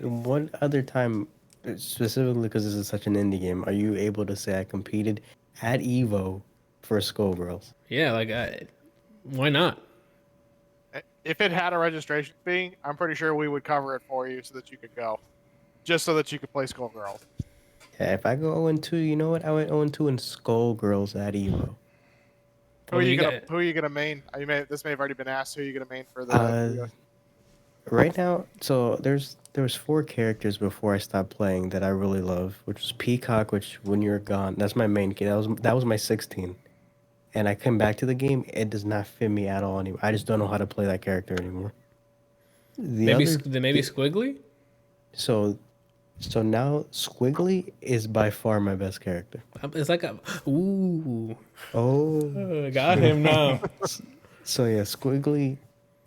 Speaker 3: What other time, specifically because this is such an indie game, are you able to say I competed at Evo for Skullgirls?
Speaker 1: Yeah, like, why not?
Speaker 2: If it had a registration fee, I'm pretty sure we would cover it for you so that you could go. Just so that you could play Skullgirls.
Speaker 3: Yeah, if I go 0-2, you know what? I went 0-2 in Skullgirls at Evo.
Speaker 2: Who are you gonna main? This may have already been asked. Who are you gonna main for the?
Speaker 3: Right now, so there was 4 characters before I stopped playing that I really love, which was Peacock, which when you're gone, that's my main kid. That was my 16. And I come back to the game, it does not fit me at all anymore. I just don't know how to play that character anymore. The
Speaker 1: Maybe
Speaker 3: other
Speaker 1: maybe Squiggly.
Speaker 3: so so now Squiggly is by far my best character.
Speaker 1: It's like a ooh.
Speaker 3: Oh,
Speaker 1: Got him now.
Speaker 3: so yeah, Squiggly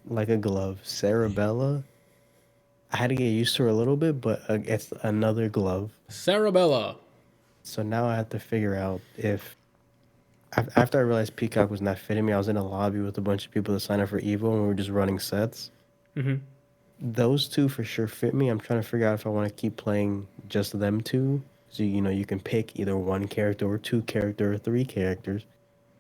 Speaker 3: like a glove. Sarabella, I had to get used to her a little bit, but it's another glove.
Speaker 1: Sarabella.
Speaker 3: So now I have to figure out if after I realized Peacock was not fitting me, I was in a lobby with a bunch of people to sign up for Evo, and we were just running sets.
Speaker 1: Mm-hmm.
Speaker 3: Those 2 for sure fit me. I'm trying to figure out if I want to keep playing just them 2. So you can pick either 1 character or 2 character or 3 characters.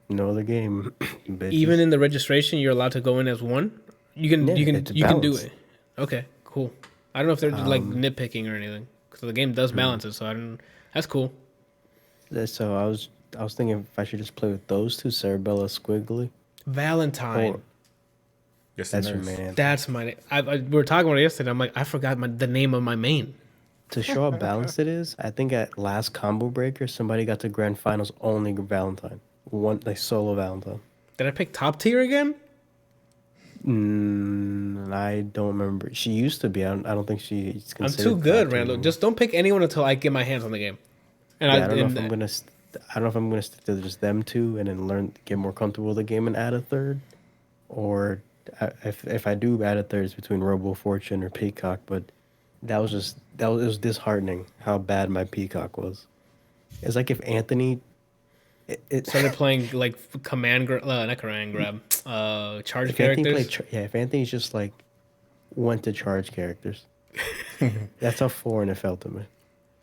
Speaker 3: No other game. Bitches.
Speaker 1: Even in the registration, you're allowed to go in as one. You can
Speaker 3: Yeah,
Speaker 1: you can
Speaker 3: it's
Speaker 1: you can do
Speaker 3: balanced.
Speaker 1: it. Okay, cool. I don't know if they're like nitpicking or anything because the game does balance it. So I don't. That's cool.
Speaker 3: So I was thinking if I should just play with those 2, Sarabella, Squiggly.
Speaker 1: Valentine.
Speaker 3: Or
Speaker 4: Yes,
Speaker 3: that's
Speaker 4: it
Speaker 3: your
Speaker 4: is.
Speaker 3: man.
Speaker 1: That's my. We were talking about it yesterday. I'm like, I forgot the name of my main.
Speaker 3: To show how balanced it is, I think at last Combo Breaker, somebody got to grand finals only Valentine. One like solo Valentine.
Speaker 1: Did I pick top tier again?
Speaker 3: I don't remember. She used to be. I don't think she's
Speaker 1: I'm
Speaker 3: considered.
Speaker 1: too good,
Speaker 3: top tier
Speaker 1: Randall.
Speaker 3: anymore.
Speaker 1: Just don't pick anyone until I get my hands on the game. And
Speaker 3: Yeah, I don't know if I'm gonna. I don't know if I'm gonna stick to just them 2 and then get more comfortable with the game and add a third, or if I do add a third, it's between Robo Fortune or Peacock. But it was disheartening how bad my Peacock was. It's like if Anthony.
Speaker 1: started playing like not command grab, charge
Speaker 3: If Anthony
Speaker 1: characters.
Speaker 3: if Anthony's just like went to charge characters, that's how foreign it felt to me.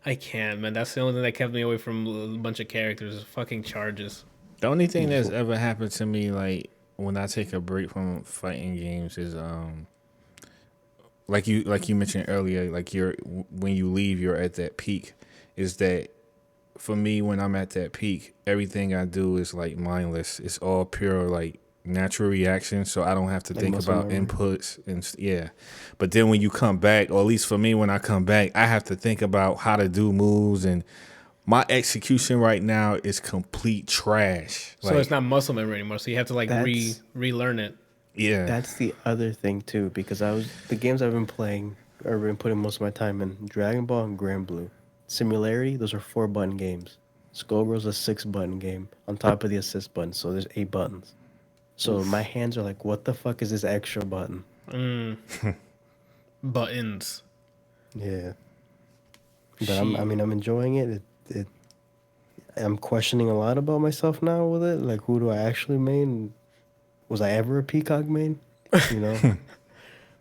Speaker 1: I can't, man. That's the only thing that kept me away from a bunch of characters. Is fucking charges.
Speaker 4: The only thing that's ever happened to me, like when I take a break from fighting games, is like you mentioned earlier, like when you leave, you're at that peak. Is that for me when I'm at that peak, everything I do is like mindless. It's all pure like natural reaction, so I don't have to think
Speaker 3: muscle
Speaker 4: about
Speaker 3: memory.
Speaker 4: inputs and yeah. But then when you come back, or at least for me when I come back, I have to think about how to do moves, and my execution right now is complete trash.
Speaker 1: So it's not muscle memory anymore. So you have to like
Speaker 3: That's-
Speaker 1: relearn it.
Speaker 4: Yeah.
Speaker 3: That's the other thing too, because the games I've been playing or been putting most of my time in, Dragon Ball and Grand Blue. Similarity, those are 4-button games. Skullgirl's a 6-button game on top of the assist button, so there's 8 buttons. So my hands are like, what the fuck is this extra button?
Speaker 1: Buttons.
Speaker 3: Yeah. But I'm enjoying it. I'm questioning a lot about myself now with it. Like, who do I actually main? Was I ever a Peacock main? You know?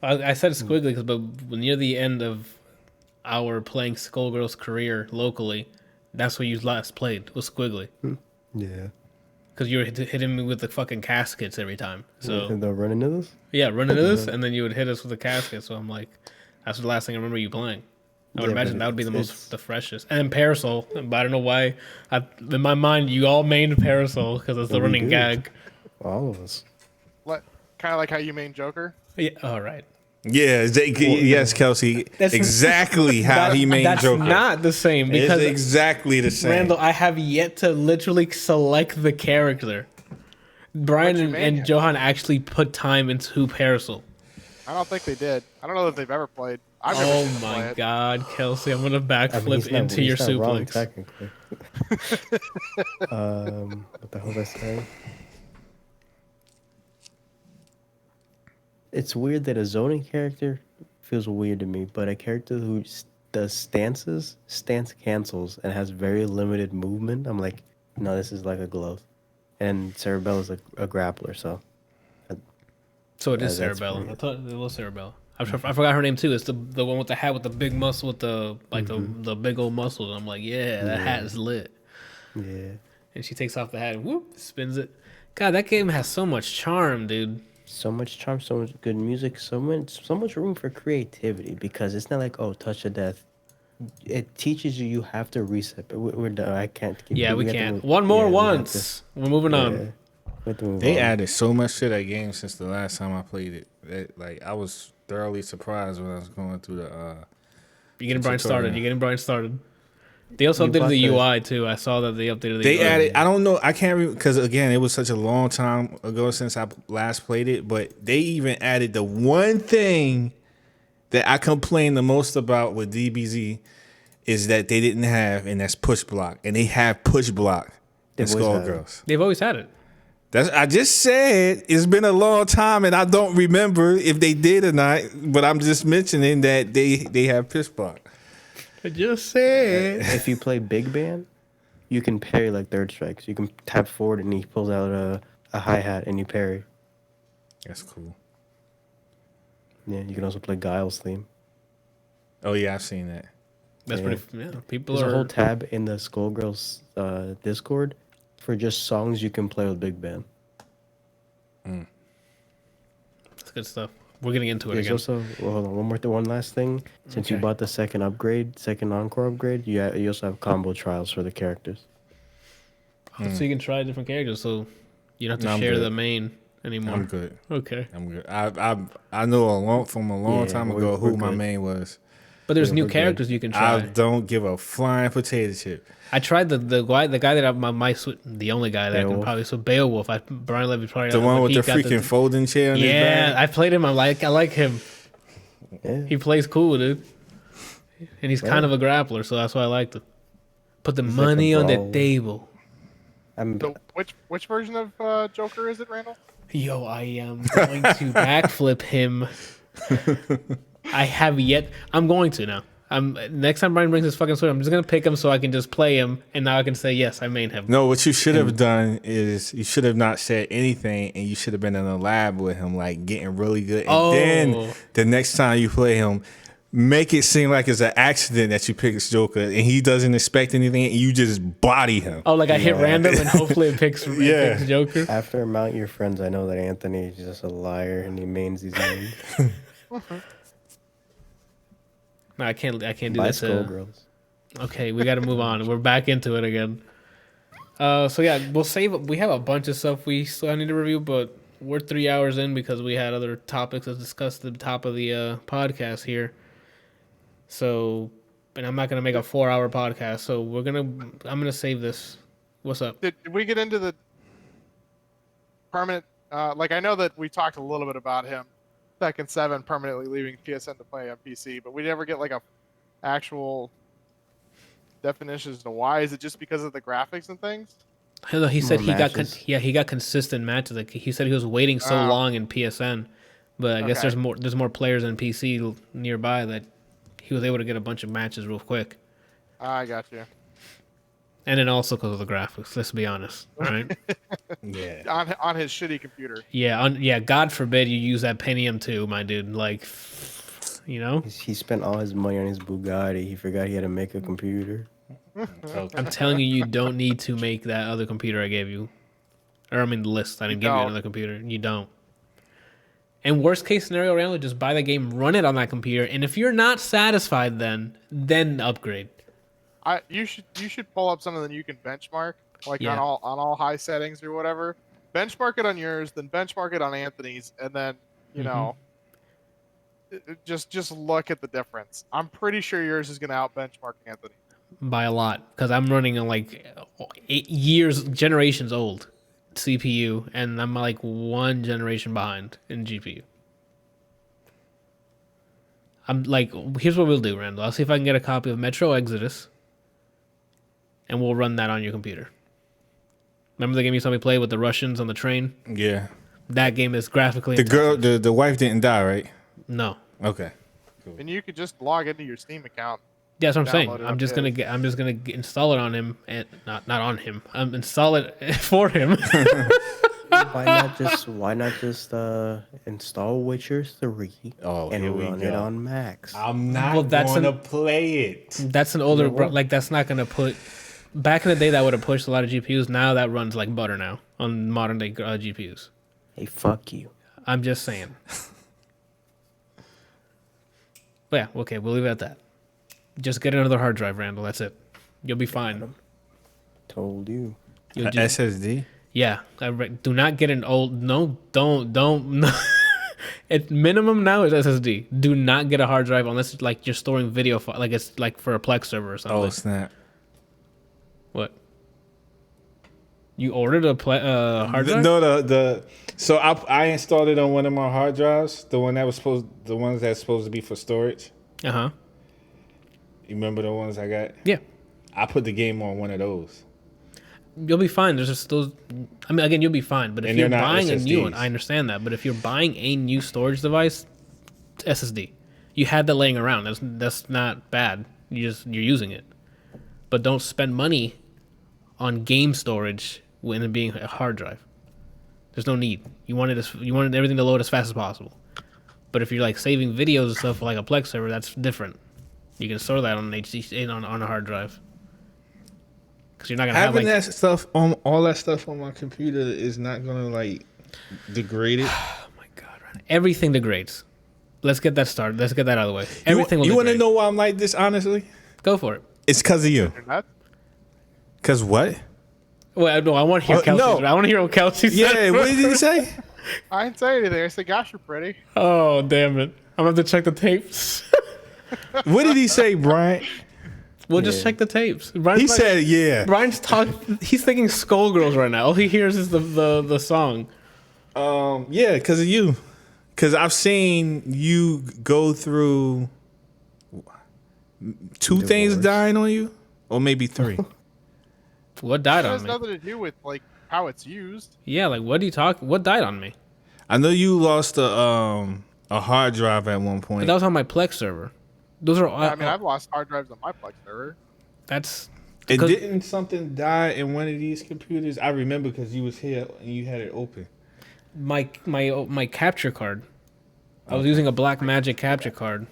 Speaker 1: I said Squiggly, but near the end of our playing Skullgirl's career locally, that's what you last played was Squiggly.
Speaker 3: Yeah.
Speaker 1: Because you were hitting me with the fucking caskets every time. So
Speaker 3: They'll run into this?
Speaker 1: yeah, run into this, and then you would hit us with the casket. So I'm like, that's the last thing I remember you playing. I would
Speaker 3: Yeah,
Speaker 1: imagine
Speaker 3: but
Speaker 1: that would be the
Speaker 3: it's-
Speaker 1: the freshest. And then Parasol, but I don't know why. In my mind, you all mained Parasol because it's the
Speaker 3: We
Speaker 1: running
Speaker 3: do.
Speaker 1: gag.
Speaker 3: All of us.
Speaker 2: Kind of like how you main Joker.
Speaker 1: Yeah, all right.
Speaker 4: Yeah, yes, Kelsey.
Speaker 1: That's-
Speaker 4: Exactly how he made
Speaker 1: That's
Speaker 4: Joker.
Speaker 1: not the same because
Speaker 4: it's exactly the same.
Speaker 1: Randall, I have yet to literally select the character. Brian
Speaker 2: you
Speaker 1: and
Speaker 2: made yet?
Speaker 1: Johan actually put time into Parasol.
Speaker 2: I don't think they did. I don't know that they've ever played. I've never
Speaker 1: Oh
Speaker 2: seen them play
Speaker 1: my
Speaker 2: it.
Speaker 1: God, Kelsey, I'm gonna
Speaker 3: I mean,
Speaker 1: backflip
Speaker 3: he's not-
Speaker 1: into
Speaker 3: he's
Speaker 1: your
Speaker 3: not wrong,
Speaker 1: suplex.
Speaker 3: technically. What the hell was I saying? It's weird that a zoning character feels weird to me, but a character who does stance cancels, and has very limited movement, I'm like, no, this is like a glove. And Cerebella's a grappler, so
Speaker 1: So it is
Speaker 3: That's
Speaker 1: Cerebella.
Speaker 3: weird.
Speaker 1: I thought it was Cerebella. I forgot her name too. It's the one with the hat with the big muscle with the like the big old muscles. I'm like, yeah, that hat is lit.
Speaker 3: yeah.
Speaker 1: And she takes off the hat and whoop, spins it. God, that game has so much charm, dude.
Speaker 3: So much charm, so much good music, so much room for creativity, because it's not like, oh, touch of death. It teaches you have to reset. But we're done. I can't keep.
Speaker 1: Yeah, we
Speaker 3: have to
Speaker 1: can't.
Speaker 3: move.
Speaker 1: One more
Speaker 3: Yeah, we have
Speaker 1: once. We're moving
Speaker 3: to-
Speaker 1: on.
Speaker 3: yeah, we have to move
Speaker 4: They
Speaker 3: on.
Speaker 4: added so much to that game since the last time I played it. That thoroughly surprised when I was going through the.
Speaker 1: You're getting Brian started. You're getting Brian started. They also
Speaker 3: You
Speaker 1: updated
Speaker 3: bought
Speaker 1: the
Speaker 3: the-
Speaker 1: UI too. I saw that they updated the
Speaker 4: They
Speaker 1: UI.
Speaker 4: added. I don't know. I can't remember because again, it was such a long time ago since I last played it. But they even added the one thing that I complained the most about with DBZ is that they didn't have, and that's push block, and they have push block in
Speaker 3: They've always had it.
Speaker 4: Skullgirls.
Speaker 1: They've always had it.
Speaker 4: I just said it's been a long time, and I don't remember if they did or not. But I'm just mentioning that they have push block.
Speaker 1: I just said.
Speaker 3: If you play Big Band, you can parry like third strikes. You can tap forward and he pulls out a hi-hat and you parry.
Speaker 4: That's cool.
Speaker 3: Yeah, you can also play Guile's theme.
Speaker 4: Oh yeah, I've seen that.
Speaker 1: That's
Speaker 3: Yeah.
Speaker 1: pretty. Yeah, people
Speaker 3: There's
Speaker 1: are.
Speaker 3: a whole tab in the Skullgirls Discord for just songs you can play with Big Band.
Speaker 1: That's good stuff. We're getting into it
Speaker 3: There's
Speaker 1: again.
Speaker 3: also hold on, one last thing. Since you
Speaker 1: Okay.
Speaker 3: bought the second encore upgrade, you also have combo trials for the characters.
Speaker 1: So you can try different characters. So you don't have to
Speaker 4: No, I'm
Speaker 1: share
Speaker 4: good.
Speaker 1: the main anymore.
Speaker 4: I'm good.
Speaker 1: Okay.
Speaker 4: I'm good. I know from a long
Speaker 3: Yeah,
Speaker 4: time
Speaker 3: we're-
Speaker 4: ago who
Speaker 3: we're
Speaker 4: my
Speaker 3: good.
Speaker 4: main was.
Speaker 1: But there's
Speaker 3: Yeah,
Speaker 1: new
Speaker 3: we're good.
Speaker 1: characters you can
Speaker 4: I
Speaker 1: try.
Speaker 4: don't give a flying potato chip.
Speaker 1: I tried the guy that I my the only guy that I can
Speaker 3: Beowulf.
Speaker 1: probably Beowulf. Brian Levy probably
Speaker 4: The one with
Speaker 1: he
Speaker 4: the
Speaker 1: got
Speaker 4: freaking folding chair on his
Speaker 1: Yeah,
Speaker 4: back.
Speaker 1: I played him. I like him.
Speaker 3: Yeah.
Speaker 1: He plays cool, dude. And he's kind of a grappler, so that's why I liked it. Put the
Speaker 3: He's
Speaker 1: money
Speaker 3: like
Speaker 1: on
Speaker 3: a
Speaker 1: the
Speaker 3: brawl.
Speaker 1: table.
Speaker 2: So which version of Joker is it, Randall?
Speaker 1: Yo, I am going to backflip him. I have yet. I'm going to now. Next time Brian brings his fucking sword, I'm just gonna pick him so I can just play him, and now I can say yes, I main him.
Speaker 4: No, what you should have done is you should have not said anything, and you should have been in a lab with him, like getting really good. And then the next time you play him, make it seem like it's an accident that you pick Joker, and he doesn't expect anything, and you just body him.
Speaker 1: Oh, like I hit random, and hopefully it picks,
Speaker 4: Yeah.
Speaker 1: picks Joker.
Speaker 3: After Mount Your Friends, I know that Anthony is just a liar and he mains these names.
Speaker 1: No, I can't do
Speaker 3: Buy
Speaker 1: this.
Speaker 3: Skullgirls.
Speaker 1: Okay, we got to move on. We're back into it again. So yeah, we'll save. We have a bunch of stuff we still need to review, but we're 3 hours in because we had other topics to discuss at the top of the podcast here. So, and I'm not gonna make a 4-hour podcast. So I'm gonna save this. What's up?
Speaker 2: Did we get into the permanent? Like I know that we talked a little bit about him, Tekken 7 permanently leaving PSN to play on PC, but we never get like a actual definition as to why. Is it just because of the graphics and things?
Speaker 1: He said
Speaker 3: More
Speaker 1: he got
Speaker 3: matches.
Speaker 1: he got consistent matches. Like he said he was waiting so long in PSN, but I guess
Speaker 2: Okay.
Speaker 1: there's more players in PC nearby that he was able to get a bunch of matches real quick.
Speaker 2: I got you.
Speaker 1: And then also because of the graphics. Let's be honest, right?
Speaker 4: Yeah.
Speaker 2: On his shitty computer.
Speaker 1: Yeah. God forbid you use that Pentium 2, my dude. Like, you know,
Speaker 3: He spent all his money on his Bugatti. He forgot he had to make a computer.
Speaker 1: I'm telling you, you don't need to make that other computer I gave you, or I mean the list. I didn't give you
Speaker 2: don't.
Speaker 1: another computer. You don't. And worst case scenario, Randall, just buy the game, run it on that computer, and if you're not satisfied, then upgrade.
Speaker 2: You should pull up something that you can benchmark, like
Speaker 1: Yeah.
Speaker 2: on all high settings or whatever. Benchmark it on yours, then benchmark it on Anthony's, and then you know, just look at the difference. I'm pretty sure yours is going to out benchmark Anthony.
Speaker 1: By a lot, because I'm running a like 8 years, generations old CPU, and I'm like 1 generation behind in GPU. I'm like, here's what we'll do, Randall. I'll see if I can get a copy of Metro Exodus, and we'll run that on your computer. Remember the game you saw me play with the Russians on the train?
Speaker 4: Yeah.
Speaker 1: That game is graphically
Speaker 4: The girl,
Speaker 1: intensive.
Speaker 4: the wife didn't die, right?
Speaker 1: No.
Speaker 4: Okay.
Speaker 2: And you could just log into your Steam account.
Speaker 1: Yeah, that's what I'm saying.
Speaker 2: Download it
Speaker 1: I'm
Speaker 2: on
Speaker 1: just
Speaker 2: his.
Speaker 1: gonna install it on him, and not on him. Install it for him.
Speaker 3: Why not just install Witcher 3
Speaker 4: Oh,
Speaker 3: and
Speaker 4: here we
Speaker 3: run it
Speaker 4: go.
Speaker 3: on Max?
Speaker 4: I'm not
Speaker 1: Well, that's
Speaker 4: going to
Speaker 1: an-
Speaker 4: play it.
Speaker 1: That's an older,
Speaker 3: You know what?
Speaker 1: like that's not gonna put. Back in the day, that would have pushed a lot of GPUs. Now that runs like butter now on modern day GPUs.
Speaker 3: Hey, fuck you.
Speaker 1: I'm just saying. But yeah, okay, we'll leave it at that. Just get another hard drive, Randall. That's it. You'll be fine.
Speaker 3: Told you.
Speaker 1: You'll just,
Speaker 4: SSD?
Speaker 1: yeah, do not get an old. No, don't. No. It's minimum now is SSD. Do not get a hard drive unless it's like you're storing video, like it's like for a Plex server or something.
Speaker 4: Oh snap!
Speaker 1: What? You ordered a hard drive?
Speaker 4: No, so I installed it on one of my hard drives, the ones that's supposed to be for storage.
Speaker 1: Uh huh.
Speaker 4: You remember the ones I got?
Speaker 1: Yeah.
Speaker 4: I put the game on one of those.
Speaker 1: You'll be fine. There's just those. I mean, again, you'll be fine. But if
Speaker 4: And
Speaker 1: you're
Speaker 4: they're not
Speaker 1: buying a new one,
Speaker 4: SSDs.
Speaker 1: I understand that. But if you're buying a new storage device, SSD. You had that laying around. That's not bad. You're using it. But don't spend money on game storage when it being a hard drive. There's no need. You wanted everything to load as fast as possible. But if you're like saving videos and stuff like a Plex server, that's different. You can store that on an HDD on a hard drive. Because you're not gonna
Speaker 4: Having
Speaker 1: have like
Speaker 4: that stuff on all that stuff on my computer is not gonna like degrade it.
Speaker 1: oh my god, Ryan. Everything degrades. Let's get that started. Let's get that out of the way. Everything will
Speaker 4: You want to
Speaker 1: degrade.
Speaker 4: know why I'm like this? Honestly,
Speaker 1: Go for it.
Speaker 4: it's because of you.
Speaker 2: Internet?
Speaker 4: Cause what?
Speaker 1: Well, no, I want to hear Kelsey's.
Speaker 4: no.
Speaker 1: I want to hear what Kelsey said.
Speaker 4: Yeah, what did he say?
Speaker 2: I didn't say anything. I said, "Gosh, you're pretty."
Speaker 1: Oh damn it! I'm gonna have to check the tapes.
Speaker 4: What did he say, Bryant?
Speaker 1: We'll just check the tapes. Brian's
Speaker 4: He
Speaker 1: like-
Speaker 4: said, "Yeah."
Speaker 1: Brian's talking. He's thinking Skullgirls right now. All he hears is the song.
Speaker 4: Yeah, because of you. Because I've seen you go through two things
Speaker 3: Divorce.
Speaker 4: dying on you, or maybe three.
Speaker 1: What died
Speaker 2: It
Speaker 1: on
Speaker 2: has
Speaker 1: me?
Speaker 2: nothing to do with like how it's used.
Speaker 1: Yeah, like what do you talk? What died on me?
Speaker 4: I know you lost a hard drive at one point.
Speaker 1: That was on my Plex server. Those are.
Speaker 2: I mean, I've lost hard drives on my Plex server.
Speaker 1: That's.
Speaker 4: And
Speaker 1: because-
Speaker 4: didn't something die in one of these computers? I remember because you was here and you had it open.
Speaker 1: my capture card. I was using a Black Magic capture card,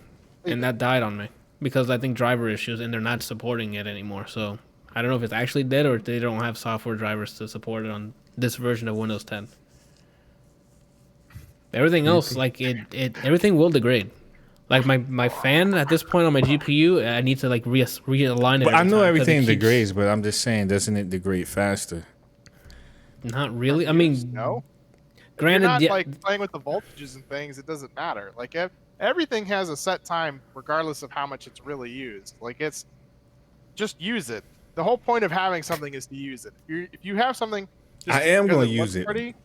Speaker 1: and that died on me because I think driver issues, and they're not supporting it anymore. So I don't know if it's actually dead or if they don't have software drivers to support it on this version of Windows 10. Everything else, like everything will degrade. Like my fan at this point on my GPU, I need to like realign it.
Speaker 4: But I
Speaker 1: every
Speaker 4: know
Speaker 1: time 'cause
Speaker 4: everything
Speaker 1: it keeps-
Speaker 4: degrades, but I'm just saying, doesn't it degrade faster?
Speaker 1: Not really. I mean,
Speaker 2: No.
Speaker 1: granted,
Speaker 2: You're not
Speaker 1: yeah,
Speaker 2: like playing with the voltages and things. It doesn't matter. Like everything has a set time, regardless of how much it's really used. Like it's just use it. The whole point of having something is to use it. If you have something, just
Speaker 4: I am
Speaker 2: because
Speaker 4: gonna
Speaker 2: looks
Speaker 4: use it.
Speaker 2: Pretty,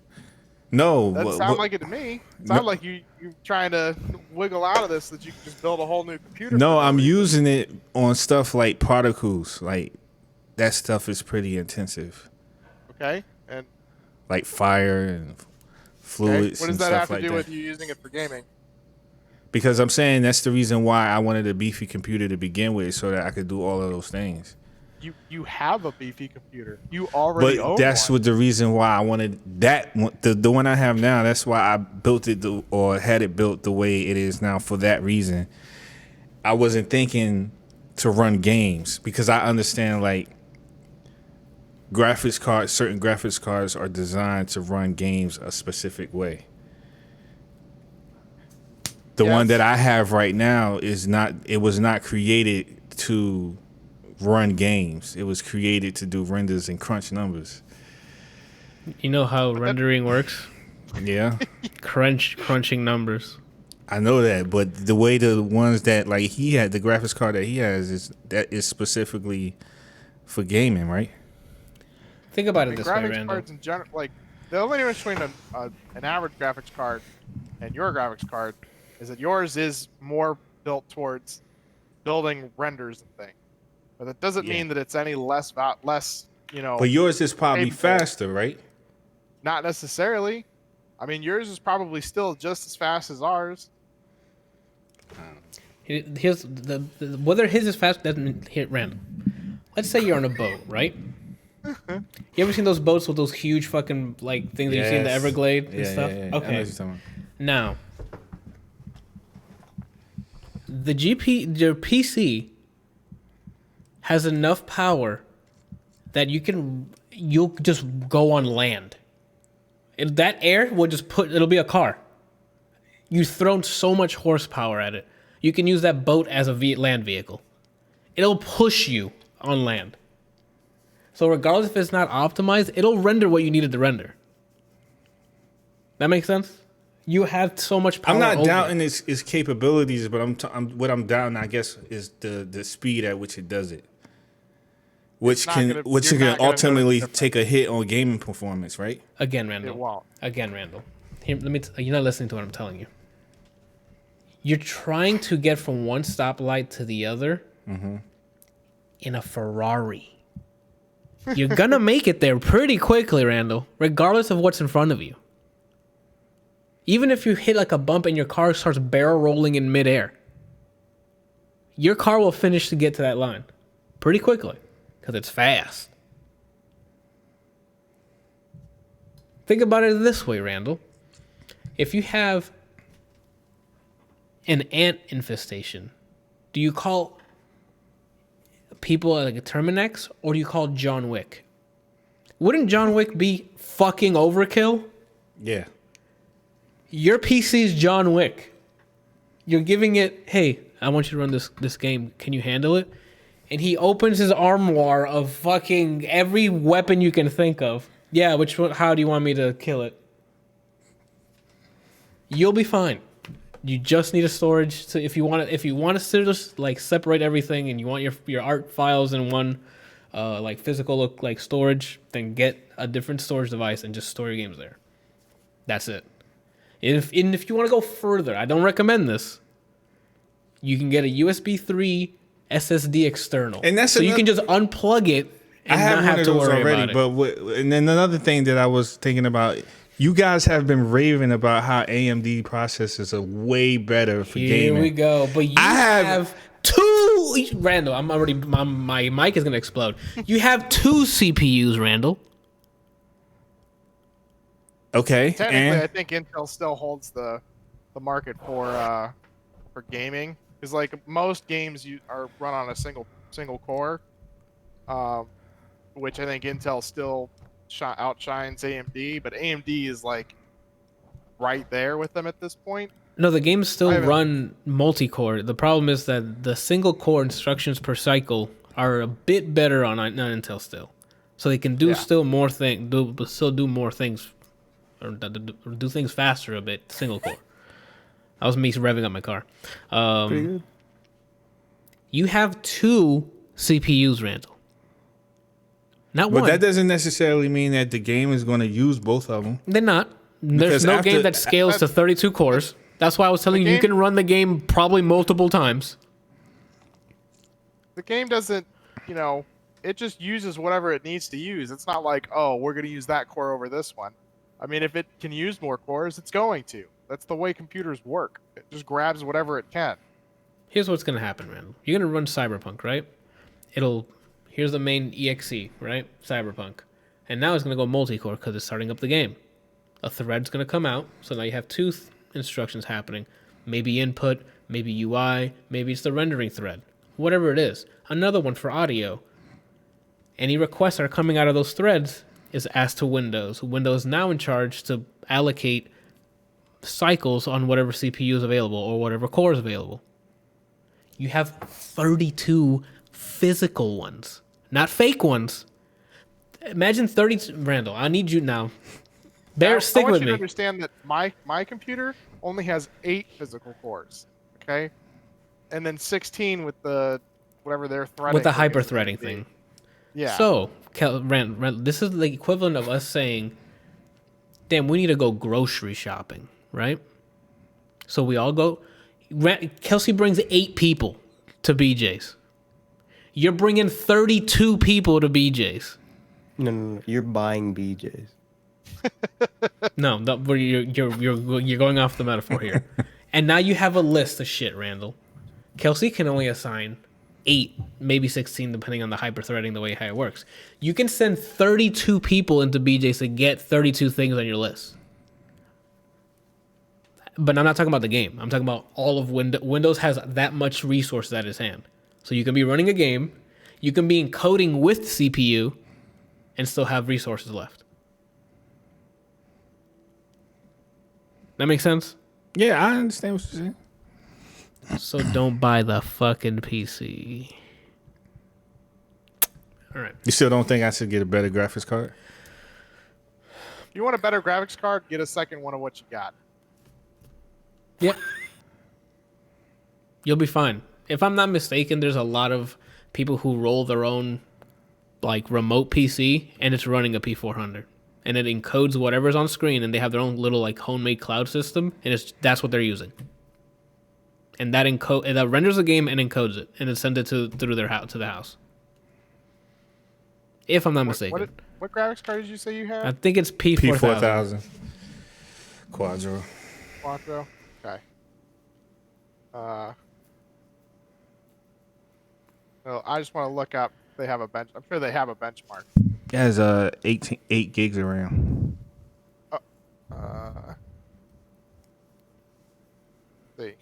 Speaker 4: No,
Speaker 2: that
Speaker 4: but-
Speaker 2: sound
Speaker 4: but-
Speaker 2: like it to me. It sound like you're trying to wiggle out of this that you can just build a whole new computer.
Speaker 4: no,
Speaker 2: for
Speaker 4: I'm
Speaker 2: reason.
Speaker 4: using it on stuff like particles. Like that stuff is pretty intensive,
Speaker 2: Okay, and
Speaker 4: like fire and
Speaker 2: okay.
Speaker 4: fluids.
Speaker 2: What does
Speaker 4: and
Speaker 2: that
Speaker 4: stuff
Speaker 2: have to
Speaker 4: like
Speaker 2: do
Speaker 4: that.
Speaker 2: with you using it for gaming?
Speaker 4: Because I'm saying that's the reason why I wanted a beefy computer to begin with, so that I could do all of those things.
Speaker 2: You have a beefy computer. You already
Speaker 4: But
Speaker 2: own
Speaker 4: that's
Speaker 2: one.
Speaker 4: what the reason why I wanted that one, the one I have now. That's why I built it or had it built the way it is now for that reason. I wasn't thinking to run games because I understand like certain graphics cards are designed to run games a specific way. The one
Speaker 2: Yes.
Speaker 4: that I have right now is not. It was not created to run games. It was created to do renders and crunch numbers.
Speaker 1: you know how rendering works.
Speaker 4: Yeah,
Speaker 1: Crunching numbers.
Speaker 4: I know that, but the way the ones that like he had, the graphics card that he has is specifically for gaming, right?
Speaker 1: Think about it
Speaker 2: And
Speaker 1: this way,
Speaker 2: graphics
Speaker 1: Randall.
Speaker 2: cards in general, like the only difference between an average graphics card and your graphics card is that yours is more built towards building renders and things. But that doesn't mean that it's any less,
Speaker 4: But yours is probably
Speaker 2: capable.
Speaker 4: faster, right?
Speaker 2: Not necessarily. I mean, yours is probably still just as fast as ours.
Speaker 1: Here's the whether his is fast doesn't hit random. Let's say you're on a boat, right? You ever seen those boats with those huge fucking like things that you see in the
Speaker 4: Yes.
Speaker 1: Everglades and
Speaker 4: Yeah,
Speaker 1: stuff?
Speaker 4: yeah, yeah. I know
Speaker 1: Okay.
Speaker 4: what you're talking
Speaker 1: Now, your PC has enough power that you'll just go on land. That air will it'll be a car. You've thrown so much horsepower at it. You can use that boat as a land vehicle. It'll push you on land. So regardless if it's not optimized, it'll render what you needed to render. That makes sense? You have so much power.
Speaker 4: I'm not
Speaker 1: over
Speaker 4: doubting
Speaker 1: it.
Speaker 4: its capabilities, but what I'm doubting, I guess, is the speed at which it does it, which
Speaker 2: not
Speaker 4: can
Speaker 2: gonna- you're
Speaker 4: can
Speaker 2: not gonna notice
Speaker 4: ultimately
Speaker 2: the difference.
Speaker 4: take a hit on gaming performance, right?
Speaker 1: Again,
Speaker 2: It
Speaker 1: Randall.
Speaker 2: won't.
Speaker 1: Again, Randall. Here, you're not listening to what I'm telling you. You're trying to get from one stoplight to the other in a Ferrari. You're gonna make it there pretty quickly, Randall, regardless of what's in front of you. Even if you hit like a bump and your car starts barrel rolling in midair, your car will finish to get to that line pretty quickly because it's fast. Think about it this way, Randall. If you have an ant infestation, do you call people like a Terminex or do you call John Wick? Wouldn't John Wick be fucking overkill?
Speaker 4: Yeah.
Speaker 1: Your PC's John Wick. You're giving it, hey, I want you to run this game. Can you handle it? And he opens his armoire of fucking every weapon you can think of. Yeah, which one? How do you want me to kill it? You'll be fine. You just need a storage. So if you want to just like separate everything, and you want your art files in one, like physical like storage, then get a different storage device and just store your games there. That's it. If you want to go further, I don't recommend this. You can get a USB 3 SSD external,
Speaker 4: And that's
Speaker 1: so you
Speaker 4: another-
Speaker 1: can just unplug it and
Speaker 4: I have
Speaker 1: not
Speaker 4: one
Speaker 1: have
Speaker 4: of
Speaker 1: to
Speaker 4: those
Speaker 1: worry
Speaker 4: already,
Speaker 1: about it.
Speaker 4: and then another thing that I was thinking about, you guys have been raving about how AMD processors are way better for
Speaker 1: Here
Speaker 4: gaming.
Speaker 1: we go. But you
Speaker 4: I have-
Speaker 1: have two. Randall, my mic is gonna explode. You have two CPUs, Randall.
Speaker 4: Okay,
Speaker 2: Technically,
Speaker 4: and
Speaker 2: I think Intel still holds the market for gaming, because like most games you are run on a single core, which I think Intel still outshines AMD, but AMD is like right there with them at this point.
Speaker 1: No, the games still
Speaker 2: I haven't-
Speaker 1: run multi-core. The problem is that the single-core instructions per cycle are a bit better on Intel still, so they can do
Speaker 2: Yeah.
Speaker 1: still more do more things, or do things faster a bit. Single-core. That was me revving up my car.
Speaker 3: Pretty good.
Speaker 1: You have two CPUs, Randall. Not
Speaker 4: but
Speaker 1: one.
Speaker 4: that doesn't necessarily mean that the game is going to use both of them.
Speaker 1: They're not. There's
Speaker 4: Because
Speaker 1: no
Speaker 4: after-
Speaker 1: game that scales to 32 cores. That's why I was telling you, you
Speaker 2: game-
Speaker 1: can run the game probably multiple times.
Speaker 2: The game doesn't, it just uses whatever it needs to use. It's not like, oh, we're going to use that core over this one. I mean, if it can use more cores, it's going to. That's the way computers work. It just grabs whatever it can.
Speaker 1: Here's what's going to happen, Randall. You're going to run Cyberpunk, right? Here's the main EXE, right? Cyberpunk. And now it's going to go multi-core because it's starting up the game. A thread's going to come out, so now you have two instructions happening. Maybe input, maybe UI, maybe it's the rendering thread. Whatever it is. Another one for audio. Any requests that are coming out of those threads is asked to Windows. Windows is now in charge to allocate cycles on whatever CPU is available or whatever core is available. You have 32 physical ones, not fake ones. Imagine 30. Randall, I need you now. Stick
Speaker 2: I want
Speaker 1: with
Speaker 2: you
Speaker 1: me.
Speaker 2: to understand that my computer only has 8 physical cores, okay? And then 16 with the whatever they're threading.
Speaker 1: With the
Speaker 2: thing is
Speaker 1: hyper
Speaker 2: gonna
Speaker 1: threading
Speaker 2: be.
Speaker 1: thing.
Speaker 2: Yeah.
Speaker 1: So, this is the equivalent of us saying, damn, we need to go grocery shopping, right? So we all go. Kelsey brings 8 people to BJ's. You're bringing 32 people to BJ's.
Speaker 3: No, you're buying BJ's.
Speaker 1: No, you're going off the metaphor here. And now you have a list of shit, Randall. Kelsey can only assign 8, maybe 16, depending on the hyper-threading, the way how it works. You can send 32 people into BJ's to get 32 things on your list. But I'm not talking about the game. I'm talking about all of Windows. Windows has that much resource at its hand. So you can be running a game, you can be encoding with CPU, and still have resources left. That makes sense?
Speaker 4: Yeah, I understand what you're saying.
Speaker 1: So don't buy the fucking PC. All right.
Speaker 4: You still don't think I should get a better graphics card?
Speaker 2: If you want a better graphics card, get a second one of what you got.
Speaker 1: Yep. You'll be fine. If I'm not mistaken, there's a lot of people who roll their own like remote PC and it's running a P400. And it encodes whatever's on screen and they have their own little like homemade cloud system and that's what they're using. And that renders the game and encodes it and it sends it through their house to the house. If I'm not mistaken.
Speaker 2: What graphics card did you say you have?
Speaker 1: I think it's P4000.
Speaker 4: Quadro.
Speaker 2: Quattro. Okay. No, I just want to look up. They have a bench. I'm sure they have a benchmark.
Speaker 4: It has 8 gigs of RAM.
Speaker 2: See.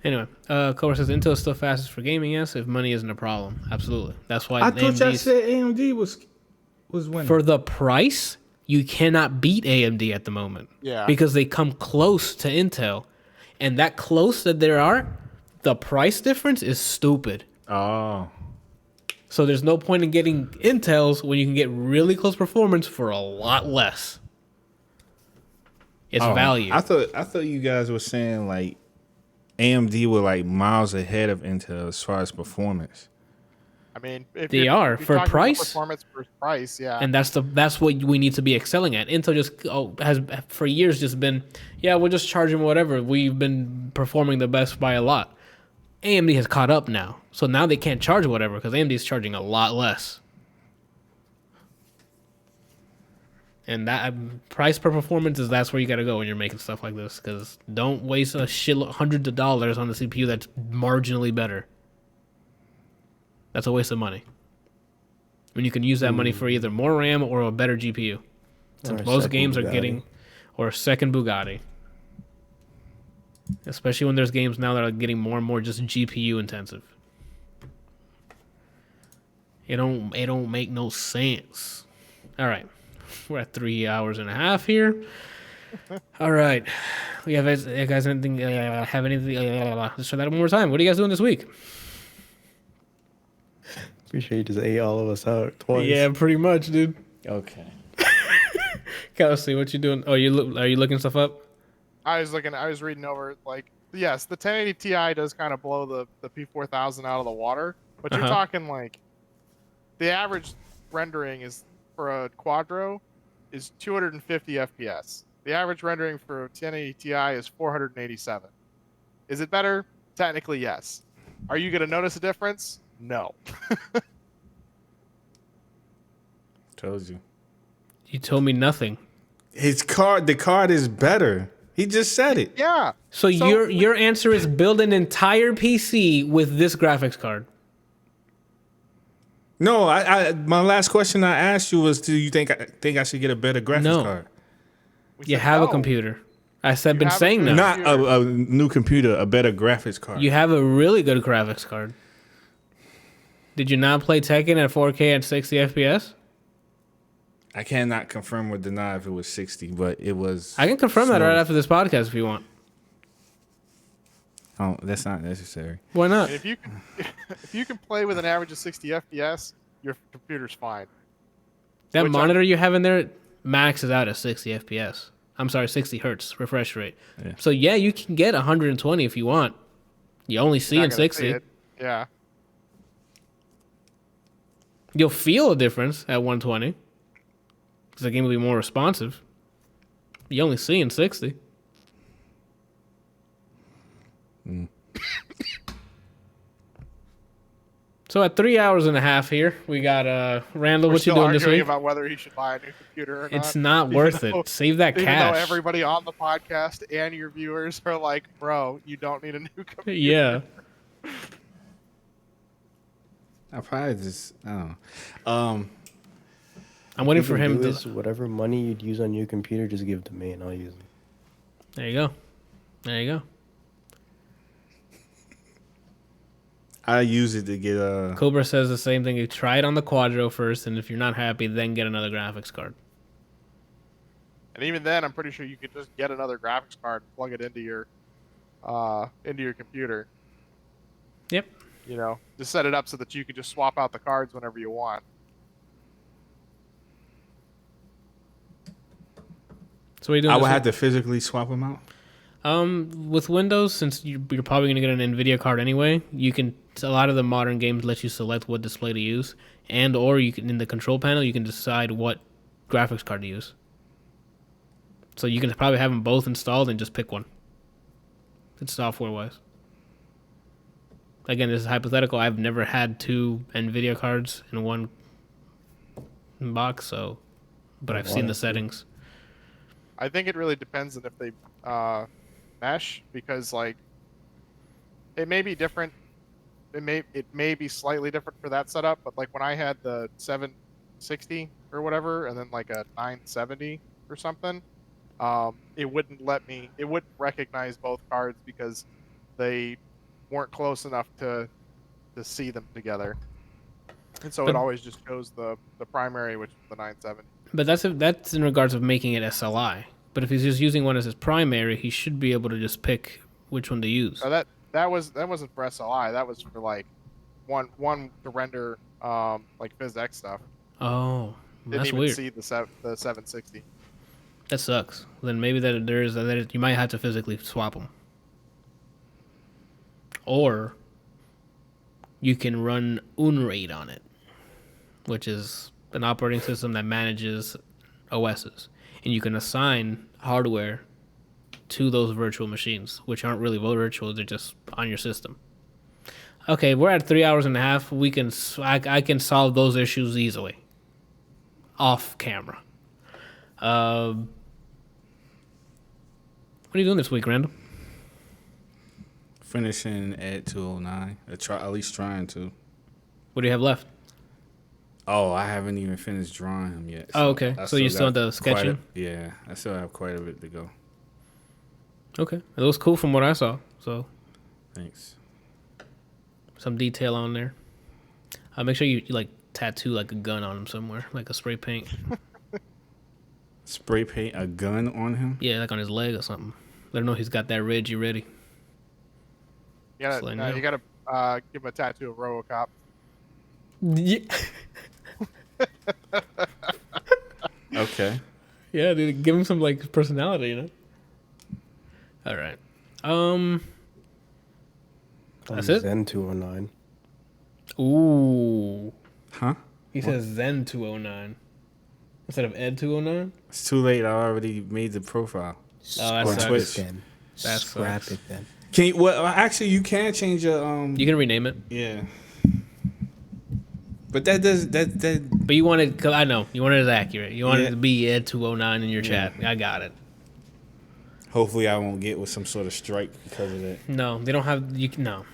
Speaker 1: Anyway, Cobra says Intel is still fastest for gaming. Yes, if money isn't a problem, absolutely. That's why
Speaker 4: I thought y'all said AMD was winning.
Speaker 1: For the price, you cannot beat AMD at the moment.
Speaker 2: Yeah.
Speaker 1: Because they come close to Intel, and that close that there are, the price difference is stupid.
Speaker 4: Oh.
Speaker 1: So there's no point in getting Intels when you can get really close performance for a lot less. It's value.
Speaker 4: I thought you guys were saying like AMD were like miles ahead of Intel as far as performance.
Speaker 2: I mean, if
Speaker 1: they
Speaker 2: you're
Speaker 1: are
Speaker 2: talking
Speaker 1: for
Speaker 2: about
Speaker 1: price.
Speaker 2: Performance for price, yeah.
Speaker 1: And that's what we need to be excelling at. Intel just has for years just been, we'll just charge them whatever. We've been performing the best by a lot. AMD has caught up now, so now they can't charge whatever because AMD is charging a lot less. And that price per performance that's where you got to go when you're making stuff like this. Because don't waste hundreds of dollars on the CPU that's marginally better. That's a waste of money. When you can use that money for either more RAM or a better GPU. Since most games are getting, or a second Bugatti. Especially when there's games now that are getting more and more just GPU intensive. It don't make no sense. All right. We're at 3 hours and a half here. All right. You guys anything have anything let's try that one more time. What are you guys doing this week?
Speaker 3: Pretty sure you just ate all of us out twice.
Speaker 1: Yeah, pretty much, dude.
Speaker 4: Okay.
Speaker 1: Gotta see what you doing. Oh, are you looking stuff up?
Speaker 2: I was reading over, like, yes, the 1080 Ti does kind of blow the P4000 out of the water, but you're talking, like, the average rendering is for a Quadro is 250 FPS. The average rendering for a 1080 Ti is 487. Is it better? Technically, yes. Are you going to notice a difference? No.
Speaker 4: Told you.
Speaker 1: You told me nothing.
Speaker 4: The card is better. He just said it.
Speaker 2: Yeah.
Speaker 1: So your answer is build an entire PC with this graphics card.
Speaker 4: No, my last question I asked you was, do you think I should get a better graphics card?
Speaker 1: You have a computer. I said been saying that.
Speaker 4: Not a new computer, a better graphics card.
Speaker 1: You have a really good graphics card. Did you not play Tekken at 4K at 60 FPS?
Speaker 4: I cannot confirm or deny if it was 60, but it was.
Speaker 1: I can confirm that right after this podcast if you want.
Speaker 4: Oh, that's not necessary.
Speaker 1: Why not?
Speaker 2: And if you can play with an average of 60 FPS, your computer's fine.
Speaker 1: That monitor you have in there maxes out at 60 FPS. I'm sorry, 60 hertz refresh rate. Yeah. So yeah, you can get 120 if you want. You only see in 60.
Speaker 2: Yeah.
Speaker 1: You'll feel a difference at 120. Because the game will be more responsive. You only see in 60. So at 3 hours and a half here, we got Randall. What you doing this week?
Speaker 2: About whether he should buy a new computer or not.
Speaker 1: It's not worth it. Save that cash.
Speaker 2: Even though everybody on the podcast and your viewers are like, bro, you don't need a new computer.
Speaker 1: Yeah.
Speaker 4: I probably just, I don't know.
Speaker 1: I'm waiting for him to.
Speaker 3: Whatever money you'd use on your computer, just give it to me and I'll use it.
Speaker 1: There you go. There you go.
Speaker 4: I use it to get
Speaker 1: Cobra says the same thing. You try it on the Quadro first, and if you're not happy, then get another graphics card.
Speaker 2: And even then, I'm pretty sure you could just get another graphics card and plug it into your computer.
Speaker 1: Yep.
Speaker 2: You know, just set it up so that you can just swap out the cards whenever you want.
Speaker 1: So what are you doing?
Speaker 4: I would have to physically swap them out.
Speaker 1: With Windows, since you're probably gonna get an NVIDIA card anyway, you can. A lot of the modern games let you select what display to use, and or you can in the control panel you can decide what graphics card to use. So you can probably have them both installed and just pick one. It's software wise. Again, this is hypothetical. I've never had 2 NVIDIA cards in one box, so but I've seen the settings.
Speaker 2: I think it really depends on if they mesh, because like it may be different. It may be slightly different for that setup, but like when I had the 760 or whatever, and then like a 970 or something, it wouldn't recognize both cards because they weren't close enough to see them together, and so it always just chose the primary, which is the 970. But
Speaker 1: that's in regards of making it SLI. But if he's just using one as his primary, he should be able to just pick which one to use.
Speaker 2: So that wasn't for SLI. That was for like one to render like PhysX stuff.
Speaker 1: Oh, that's
Speaker 2: Didn't even
Speaker 1: weird.
Speaker 2: see the 760.
Speaker 1: That sucks. Then maybe that you might have to physically swap them, or you can run Unraid on it, which is an operating system that manages OSs, and you can assign hardware to those virtual machines, which aren't really virtual; they're just on your system. Okay, we're at 3 hours and a half. I can solve those issues easily, off camera. What are you doing this week, Randall?
Speaker 4: Finishing at 209. At least trying to.
Speaker 1: What do you have left?
Speaker 4: Oh, I haven't even finished drawing him yet.
Speaker 1: So okay. So you still have the sketching?
Speaker 4: Yeah, I still have quite a bit to go.
Speaker 1: Okay. It was cool from what I saw. So
Speaker 4: thanks.
Speaker 1: Some detail on there. Make sure you like tattoo like a gun on him somewhere, like a spray paint.
Speaker 4: Spray paint a gun on him?
Speaker 1: Yeah, like on his leg or something. Let him know he's got that Reggie ready.
Speaker 2: You gotta give him a tattoo of RoboCop.
Speaker 1: Yeah.
Speaker 4: Okay.
Speaker 1: Yeah, dude, give him some like personality, you know. All right. That's it.
Speaker 3: Zen 209.
Speaker 1: Ooh.
Speaker 4: Huh?
Speaker 1: He says Zen 209 instead of Ed 209.
Speaker 4: It's too late. I already made the profile.
Speaker 1: Oh,
Speaker 3: Scrap
Speaker 1: that's
Speaker 3: it then.
Speaker 1: That
Speaker 3: Scrap
Speaker 1: sucks.
Speaker 3: it then.
Speaker 4: Can you, well, actually, you can change your
Speaker 1: You can rename it.
Speaker 4: Yeah. But that does that.
Speaker 1: But you wanted, cause I know you wanted it accurate. You wanted it to be Ed 209 in your chat. I got it.
Speaker 4: Hopefully, I won't get with some sort of strike because of that.
Speaker 1: No, they don't have. No,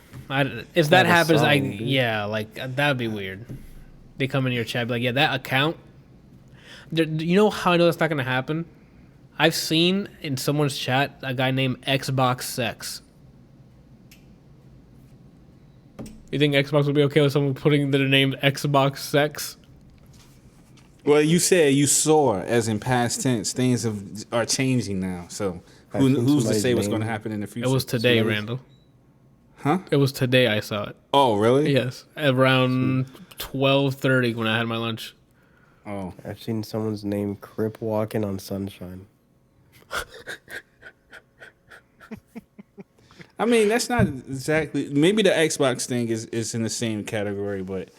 Speaker 1: if that happens, like that'd be weird. They come in your chat, be like, yeah, that account. You know how I know that's not gonna happen? I've seen in someone's chat a guy named Xbox Sex. You think Xbox would be okay with someone putting the name Xbox Sex?
Speaker 4: Well, you said you saw, as in past tense, things are changing now. So who's to say what's going to happen in the future?
Speaker 1: It was today, Randall.
Speaker 4: Huh?
Speaker 1: It was today I saw it.
Speaker 4: Oh, really?
Speaker 1: Yes, around 12:30 when I had my lunch.
Speaker 4: Oh,
Speaker 3: I've seen someone's name Crip walking on Sunshine.
Speaker 4: I mean, that's not exactly. Maybe the Xbox thing is in the same category, but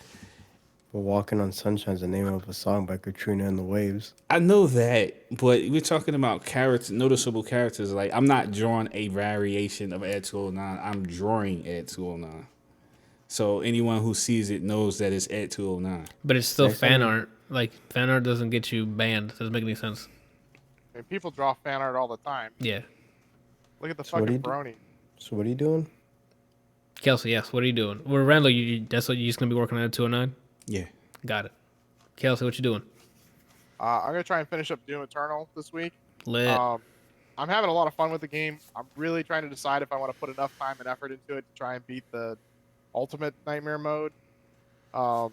Speaker 3: Walking on Sunshine is the name of a song by Katrina and the Waves.
Speaker 4: I know that. But we're talking about noticeable characters. Like, I'm not drawing a variation of Ed 209. I'm drawing Ed 209. So anyone who sees it knows that it's Ed 209.
Speaker 1: But it's still fan art. Like, fan art doesn't get you banned. Doesn't make any sense.
Speaker 2: I mean, people draw fan art all the time.
Speaker 1: Yeah.
Speaker 2: Look at the
Speaker 3: So what do
Speaker 2: fucking
Speaker 3: you do?
Speaker 2: brony.
Speaker 3: So what are you doing?
Speaker 1: Kelsey, yes. What are you doing? Well, Randall, that's what you're just gonna be working on at 209.
Speaker 4: Yeah.
Speaker 1: Got it. Kelsey, what you doing?
Speaker 2: I'm gonna try and finish up Doom Eternal this week.
Speaker 1: Lit.
Speaker 2: I'm having a lot of fun with the game. I'm really trying to decide if I want to put enough time and effort into it to try and beat the ultimate nightmare mode, where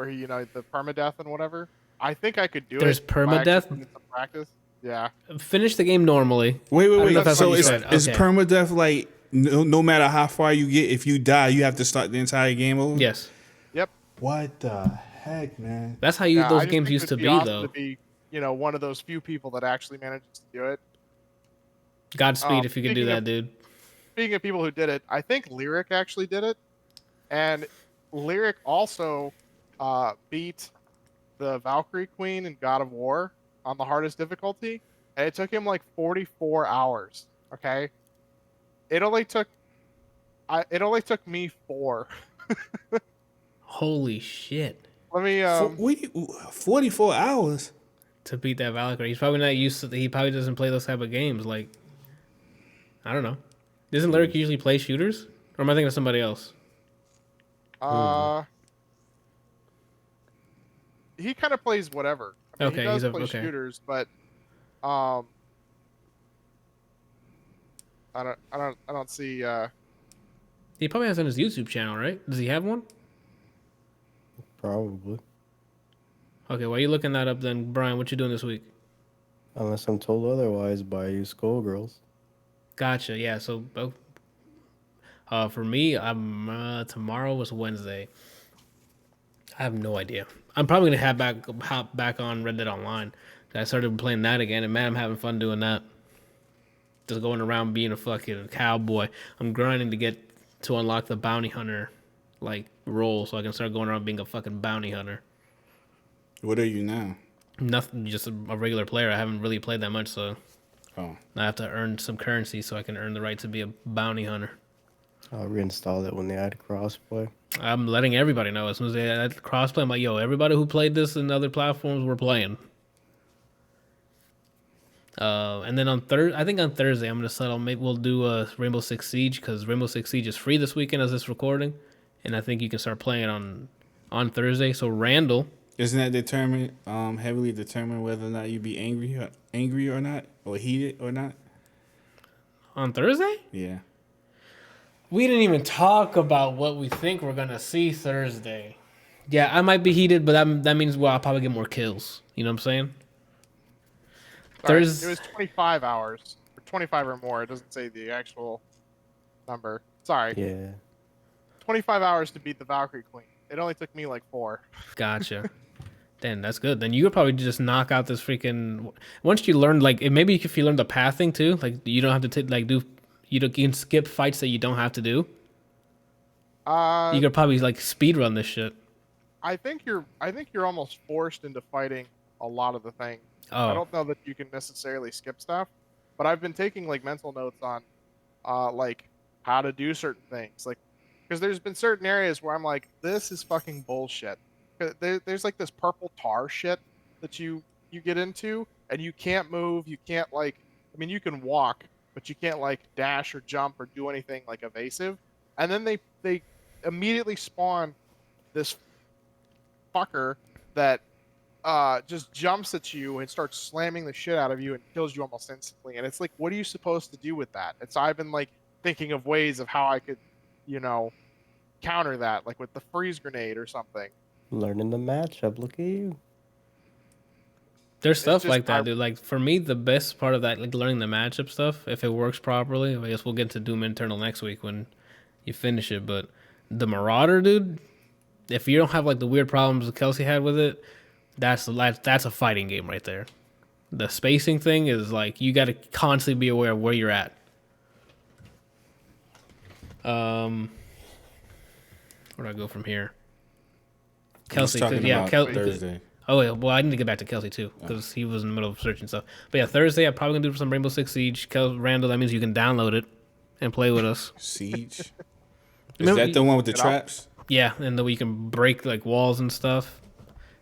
Speaker 2: the permadeath and whatever. I think I could do
Speaker 1: There's
Speaker 2: it. If I actually
Speaker 1: permadeath?
Speaker 2: put in some practice. Yeah.
Speaker 1: Finish the game normally.
Speaker 4: Wait.
Speaker 1: know if that's
Speaker 4: So
Speaker 1: what you
Speaker 4: is
Speaker 1: said. Okay.
Speaker 4: permadeath like no matter how far you get, if you die, you have to start the entire game over?
Speaker 1: Yes.
Speaker 2: Yep.
Speaker 4: What the heck, man?
Speaker 1: That's how
Speaker 2: I
Speaker 1: those
Speaker 2: just
Speaker 1: games
Speaker 2: think
Speaker 1: used
Speaker 2: it'd
Speaker 1: to be,
Speaker 2: awesome
Speaker 1: though.
Speaker 2: To be, one of those few people that actually manages to do it.
Speaker 1: Godspeed if you can do
Speaker 2: speaking
Speaker 1: that,
Speaker 2: of-
Speaker 1: dude.
Speaker 2: Speaking of people who did it, I think Lyric actually did it, and Lyric also beat the Valkyrie Queen in God of War on the hardest difficulty, and it took him like 44 hours. Okay, it only took me 4.
Speaker 1: Holy shit.
Speaker 2: Let me
Speaker 4: 44 hours.
Speaker 1: To beat that Valkyrie. He's probably not used to, he probably doesn't play those type of games. Like, I don't know. Doesn't Lyric usually play shooters? Or am I thinking of somebody else?
Speaker 2: He kind of plays whatever. I mean,
Speaker 1: Okay,
Speaker 2: he does play
Speaker 1: okay.
Speaker 2: shooters, but I don't see.
Speaker 1: He probably has on his YouTube channel, right? Does he have one?
Speaker 3: Probably.
Speaker 1: Okay, while you looking that up then, Brian, what you doing this week?
Speaker 3: Unless I'm told otherwise by you Skullgirls.
Speaker 1: Gotcha, yeah, so for me, I'm tomorrow was Wednesday. I have no idea. I'm probably gonna hop back on Red Dead Online. I started playing that again, and man, I'm having fun doing that. Just going around being a fucking cowboy. I'm grinding to get to unlock the bounty hunter like role, so I can start going around being a fucking bounty hunter.
Speaker 4: What are you now?
Speaker 1: Nothing, just a regular player. I haven't really played that much, so
Speaker 4: Oh,
Speaker 1: I have to earn some currency so I can earn the right to be a bounty hunter.
Speaker 3: I'll reinstall it when they add crossplay.
Speaker 1: I'm letting everybody know as soon as they add crossplay. I'm like, yo, everybody who played this in other platforms, we're playing. And then I think on Thursday, I'm gonna settle. Maybe we'll do a Rainbow Six Siege because Rainbow Six Siege is free this weekend as this recording, and I think you can start playing it on Thursday. So Randall,
Speaker 4: isn't that heavily determined whether or not you be angry or not, or heated or not?
Speaker 1: on Thursday,
Speaker 4: Yeah.
Speaker 1: we didn't even talk about what we think we're gonna see Thursday. Yeah, I might be heated, but that means I'll probably get more kills. You know what I'm saying?
Speaker 2: Sorry, it was 25 hours, or 25 or more. It doesn't say the actual number. Sorry.
Speaker 3: Yeah.
Speaker 2: 25 hours to beat the Valkyrie Queen. It only took me like 4.
Speaker 1: Gotcha. Then that's good. Then you could probably just knock out this freaking. Once you learn, like maybe if you learn the pathing too, like you don't have to do. You can skip fights that you don't have to do. You could probably like speed run this shit.
Speaker 2: I think you're almost forced into fighting a lot of the things.
Speaker 1: Oh.
Speaker 2: I don't know that you can necessarily skip stuff, but I've been taking like mental notes on like how to do certain things, like because there's been certain areas where I'm like, this is fucking bullshit. There's like this purple tar shit that you get into, and you can't move, you can't like, I mean you can walk, but you can't like dash or jump or do anything like evasive, and then they immediately spawn this fucker that just jumps at you and starts slamming the shit out of you and kills you almost instantly. And it's like, what are you supposed to do with that? And so I've been like thinking of ways of how I could, counter that, like with the freeze grenade or something.
Speaker 3: Learning the matchup. Look at you.
Speaker 1: There's stuff
Speaker 2: just-
Speaker 1: like that, dude. Like for me, the best part of that, like learning the matchup stuff, if it works properly. I guess we'll get to Doom Eternal next week when you finish it. But the Marauder, dude, if you don't have like the weird problems that Kelsey had with it, that's a fighting game right there. The spacing thing is like you got to constantly be aware of where you're at. Where do I go from here? Kelsey,
Speaker 4: Thursday.
Speaker 1: Oh yeah, well I need to get back to Kelsey too because he was in the middle of searching stuff. But yeah, Thursday I'm probably gonna do some Rainbow Six Siege. Randall, that means you can download it and play with us.
Speaker 4: Siege. Is
Speaker 1: Remember-
Speaker 4: that the one with the traps?
Speaker 1: Yeah, and then we can break like walls and stuff.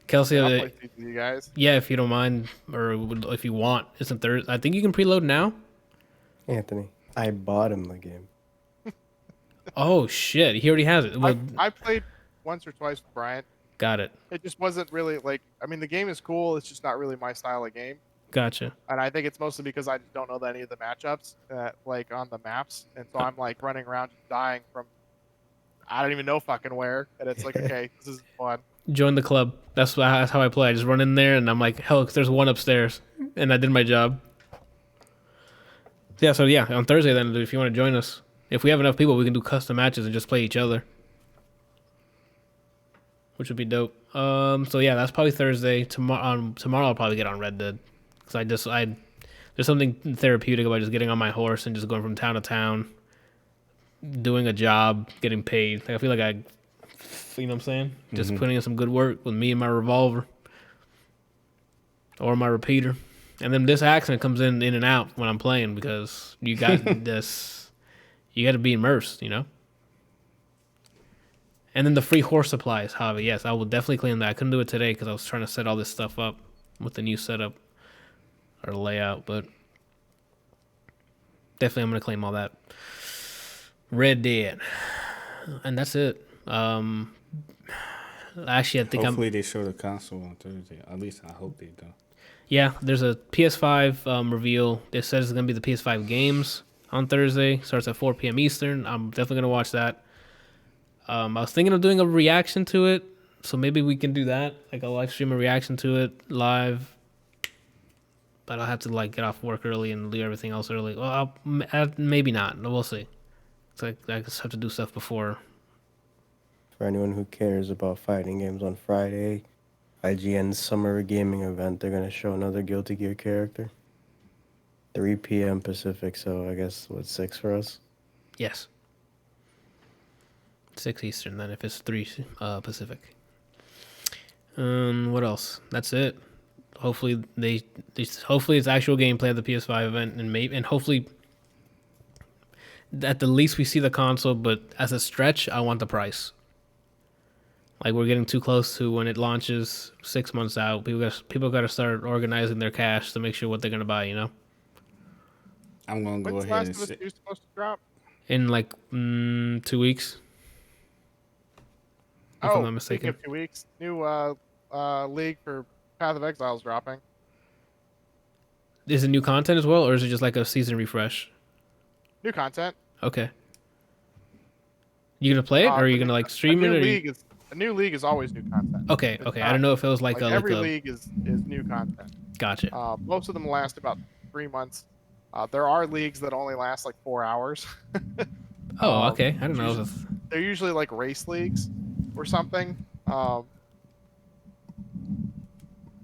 Speaker 1: Kelsey,
Speaker 2: I'll play with you guys.
Speaker 1: yeah, if you don't mind or if you want, isn't there? I think you can preload now.
Speaker 3: Anthony, I bought him the game.
Speaker 1: Oh shit, he already has it. Well,
Speaker 2: I played once or twice with Bryant.
Speaker 1: got it.
Speaker 2: It just wasn't really like, I mean, the game is cool. It's just not really my style of game.
Speaker 1: Gotcha.
Speaker 2: And I think it's mostly because I just don't know any of the matchups, like on the maps. And so I'm like running around just dying from, I don't even know fucking where. And it's like, okay, this is fun.
Speaker 1: Join the club. That's how I play. I just run in there and I'm like, hell, there's one upstairs, and I did my job. Yeah. So yeah, on Thursday then, if you want to join us, if we have enough people, we can do custom matches and just play each other, which would be dope. So yeah, that's probably Thursday. Tomorrow I'll probably get on Red Dead because There's something therapeutic about just getting on my horse and just going from town to town, doing a job, getting paid. Like, I feel like you know what I'm saying? Just putting in some good work with me and my revolver or my repeater. And then this accent comes in and out when I'm playing because you got this, you got to be immersed, you know? And then the free horse supplies, Javi. Yes, I will definitely claim that. I couldn't do it today because I was trying to set all this stuff up with the new setup or layout, but definitely I'm going to claim all that. Red Dead. And that's it. Actually, I think
Speaker 4: Hopefully they show the console on Thursday. At least I hope they do.
Speaker 1: Yeah, there's a PS5 reveal. It says it's going to be the PS5 games on Thursday. Starts at 4 p.m. Eastern. I'm definitely going to watch that. I was thinking of doing a reaction to it, so maybe we can do that. Like a live stream a reaction to it live. But I'll have to like get off work early and do everything else early. Well, maybe not. We'll see. It's like I just have to do stuff before.
Speaker 3: For anyone who cares about fighting games, on Friday, IGN's summer gaming event, they're gonna show another Guilty Gear character. 3 p.m. Pacific, so I guess 6 for us.
Speaker 1: Yes. 6 Eastern, then if it's 3 Pacific. What else? That's it. Hopefully hopefully it's actual gameplay of the PS5 event, and hopefully at the least we see the console. But as a stretch, I want the price. Like, we're getting too close to when it launches 6 months out. People got to start organizing their cash to make sure what they're gonna buy. You know.
Speaker 4: I'm gonna go
Speaker 2: When's
Speaker 4: ahead
Speaker 2: Last
Speaker 4: and
Speaker 2: of Us 2 supposed to drop?
Speaker 1: In like 2 weeks. If I'm not mistaken.
Speaker 2: Speaking of 2 weeks, new league for Path of Exile's dropping.
Speaker 1: Is it new content as well, or is it just like a season refresh?
Speaker 2: New content.
Speaker 1: Okay. You gonna play it, or are you gonna like stream it?
Speaker 2: A new league is always new content.
Speaker 1: Okay. I don't know if it was like
Speaker 2: every league is new content.
Speaker 1: Gotcha.
Speaker 2: Most of them last about 3 months. There are leagues that only last like 4 hours.
Speaker 1: Oh, okay. I don't know.
Speaker 2: They're usually like race leagues or something.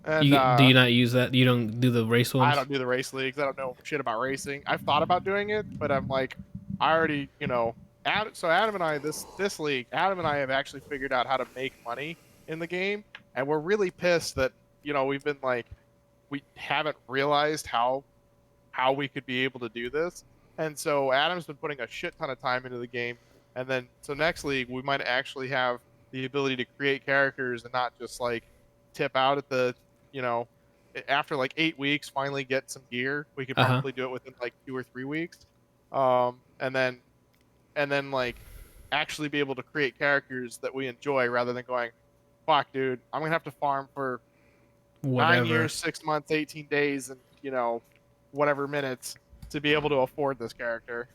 Speaker 2: And,
Speaker 1: do you not use that? You don't do the race ones?
Speaker 2: I don't do the race leagues. I don't know shit about racing. I've thought about doing it, but I'm like, I already, so Adam and I, this league, Adam and I have actually figured out how to make money in the game, and we're really pissed that, we've been like, we haven't realized how we could be able to do this. And so Adam's been putting a shit ton of time into the game, and then so next league we might actually have the ability to create characters and not just like tip out at the after like 8 weeks finally get some gear. We could probably do it within like 2 or 3 weeks, and then like actually be able to create characters that we enjoy rather than going, fuck dude, I'm gonna have to farm for
Speaker 1: Whatever.
Speaker 2: 9 years, 6 months, 18 days, and whatever minutes to be able to afford this character.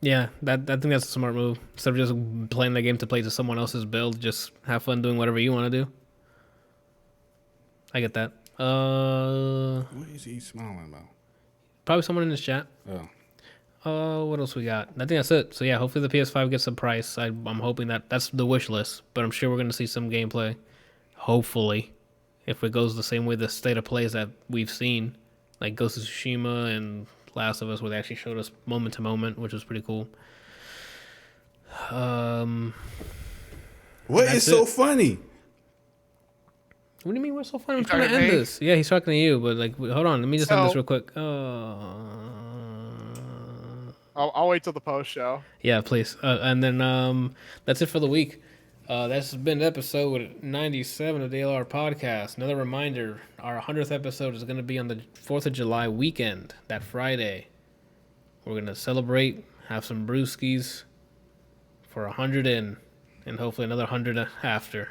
Speaker 1: Yeah, I think that's a smart move. Instead of just playing the game to play to someone else's build, just have fun doing whatever you want to do. I get that.
Speaker 4: What is he smiling about?
Speaker 1: Probably someone in this chat. What else we got? I think that's it. So yeah, hopefully the PS5 gets a price. I'm hoping that's the wish list, but I'm sure we're going to see some gameplay. Hopefully, if it goes the same way the state of plays that we've seen, like Ghost of Tsushima and Last of Us, where they actually showed us moment to moment, which was pretty cool.
Speaker 4: What is so funny?
Speaker 1: What do you mean we're so funny? I'm trying to end this. Yeah, he's talking to you, but like, hold on. Let me just end this real quick.
Speaker 2: I'll wait till the post show.
Speaker 1: Yeah, please. And then that's it for the week. That's been episode 97 of the ADLR Podcast. Another reminder, our 100th episode is going to be on the 4th of July weekend, that Friday. We're going to celebrate, have some brewskis for 100 in, and hopefully another 100 after.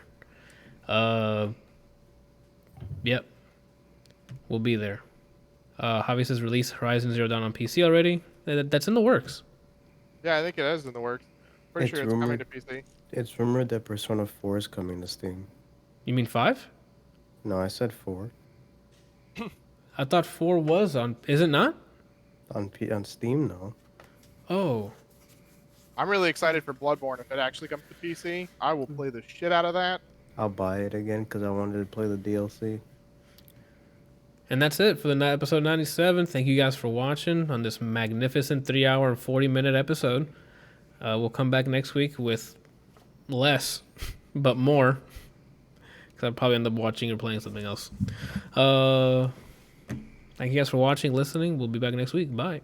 Speaker 1: Yep. We'll be there. Javi says release Horizon Zero Dawn on PC already. That's in the works.
Speaker 2: Yeah, I think it is in the works. Pretty sure it's coming to PC.
Speaker 3: It's rumored that Persona 4 is coming to Steam.
Speaker 1: You mean 5?
Speaker 3: No, I said 4.
Speaker 1: I thought 4 was on... Is it not?
Speaker 3: On Steam, no.
Speaker 1: Oh.
Speaker 2: I'm really excited for Bloodborne. If it actually comes to PC, I will play the shit out of that.
Speaker 3: I'll buy it again because I wanted to play the DLC.
Speaker 1: And that's it for the episode 97. Thank you guys for watching on this magnificent 3 hour and 40-minute episode. We'll come back next week with less, but more. Because I'll probably end up watching or playing something else. Thank you guys for watching, listening. We'll be back next week. Bye.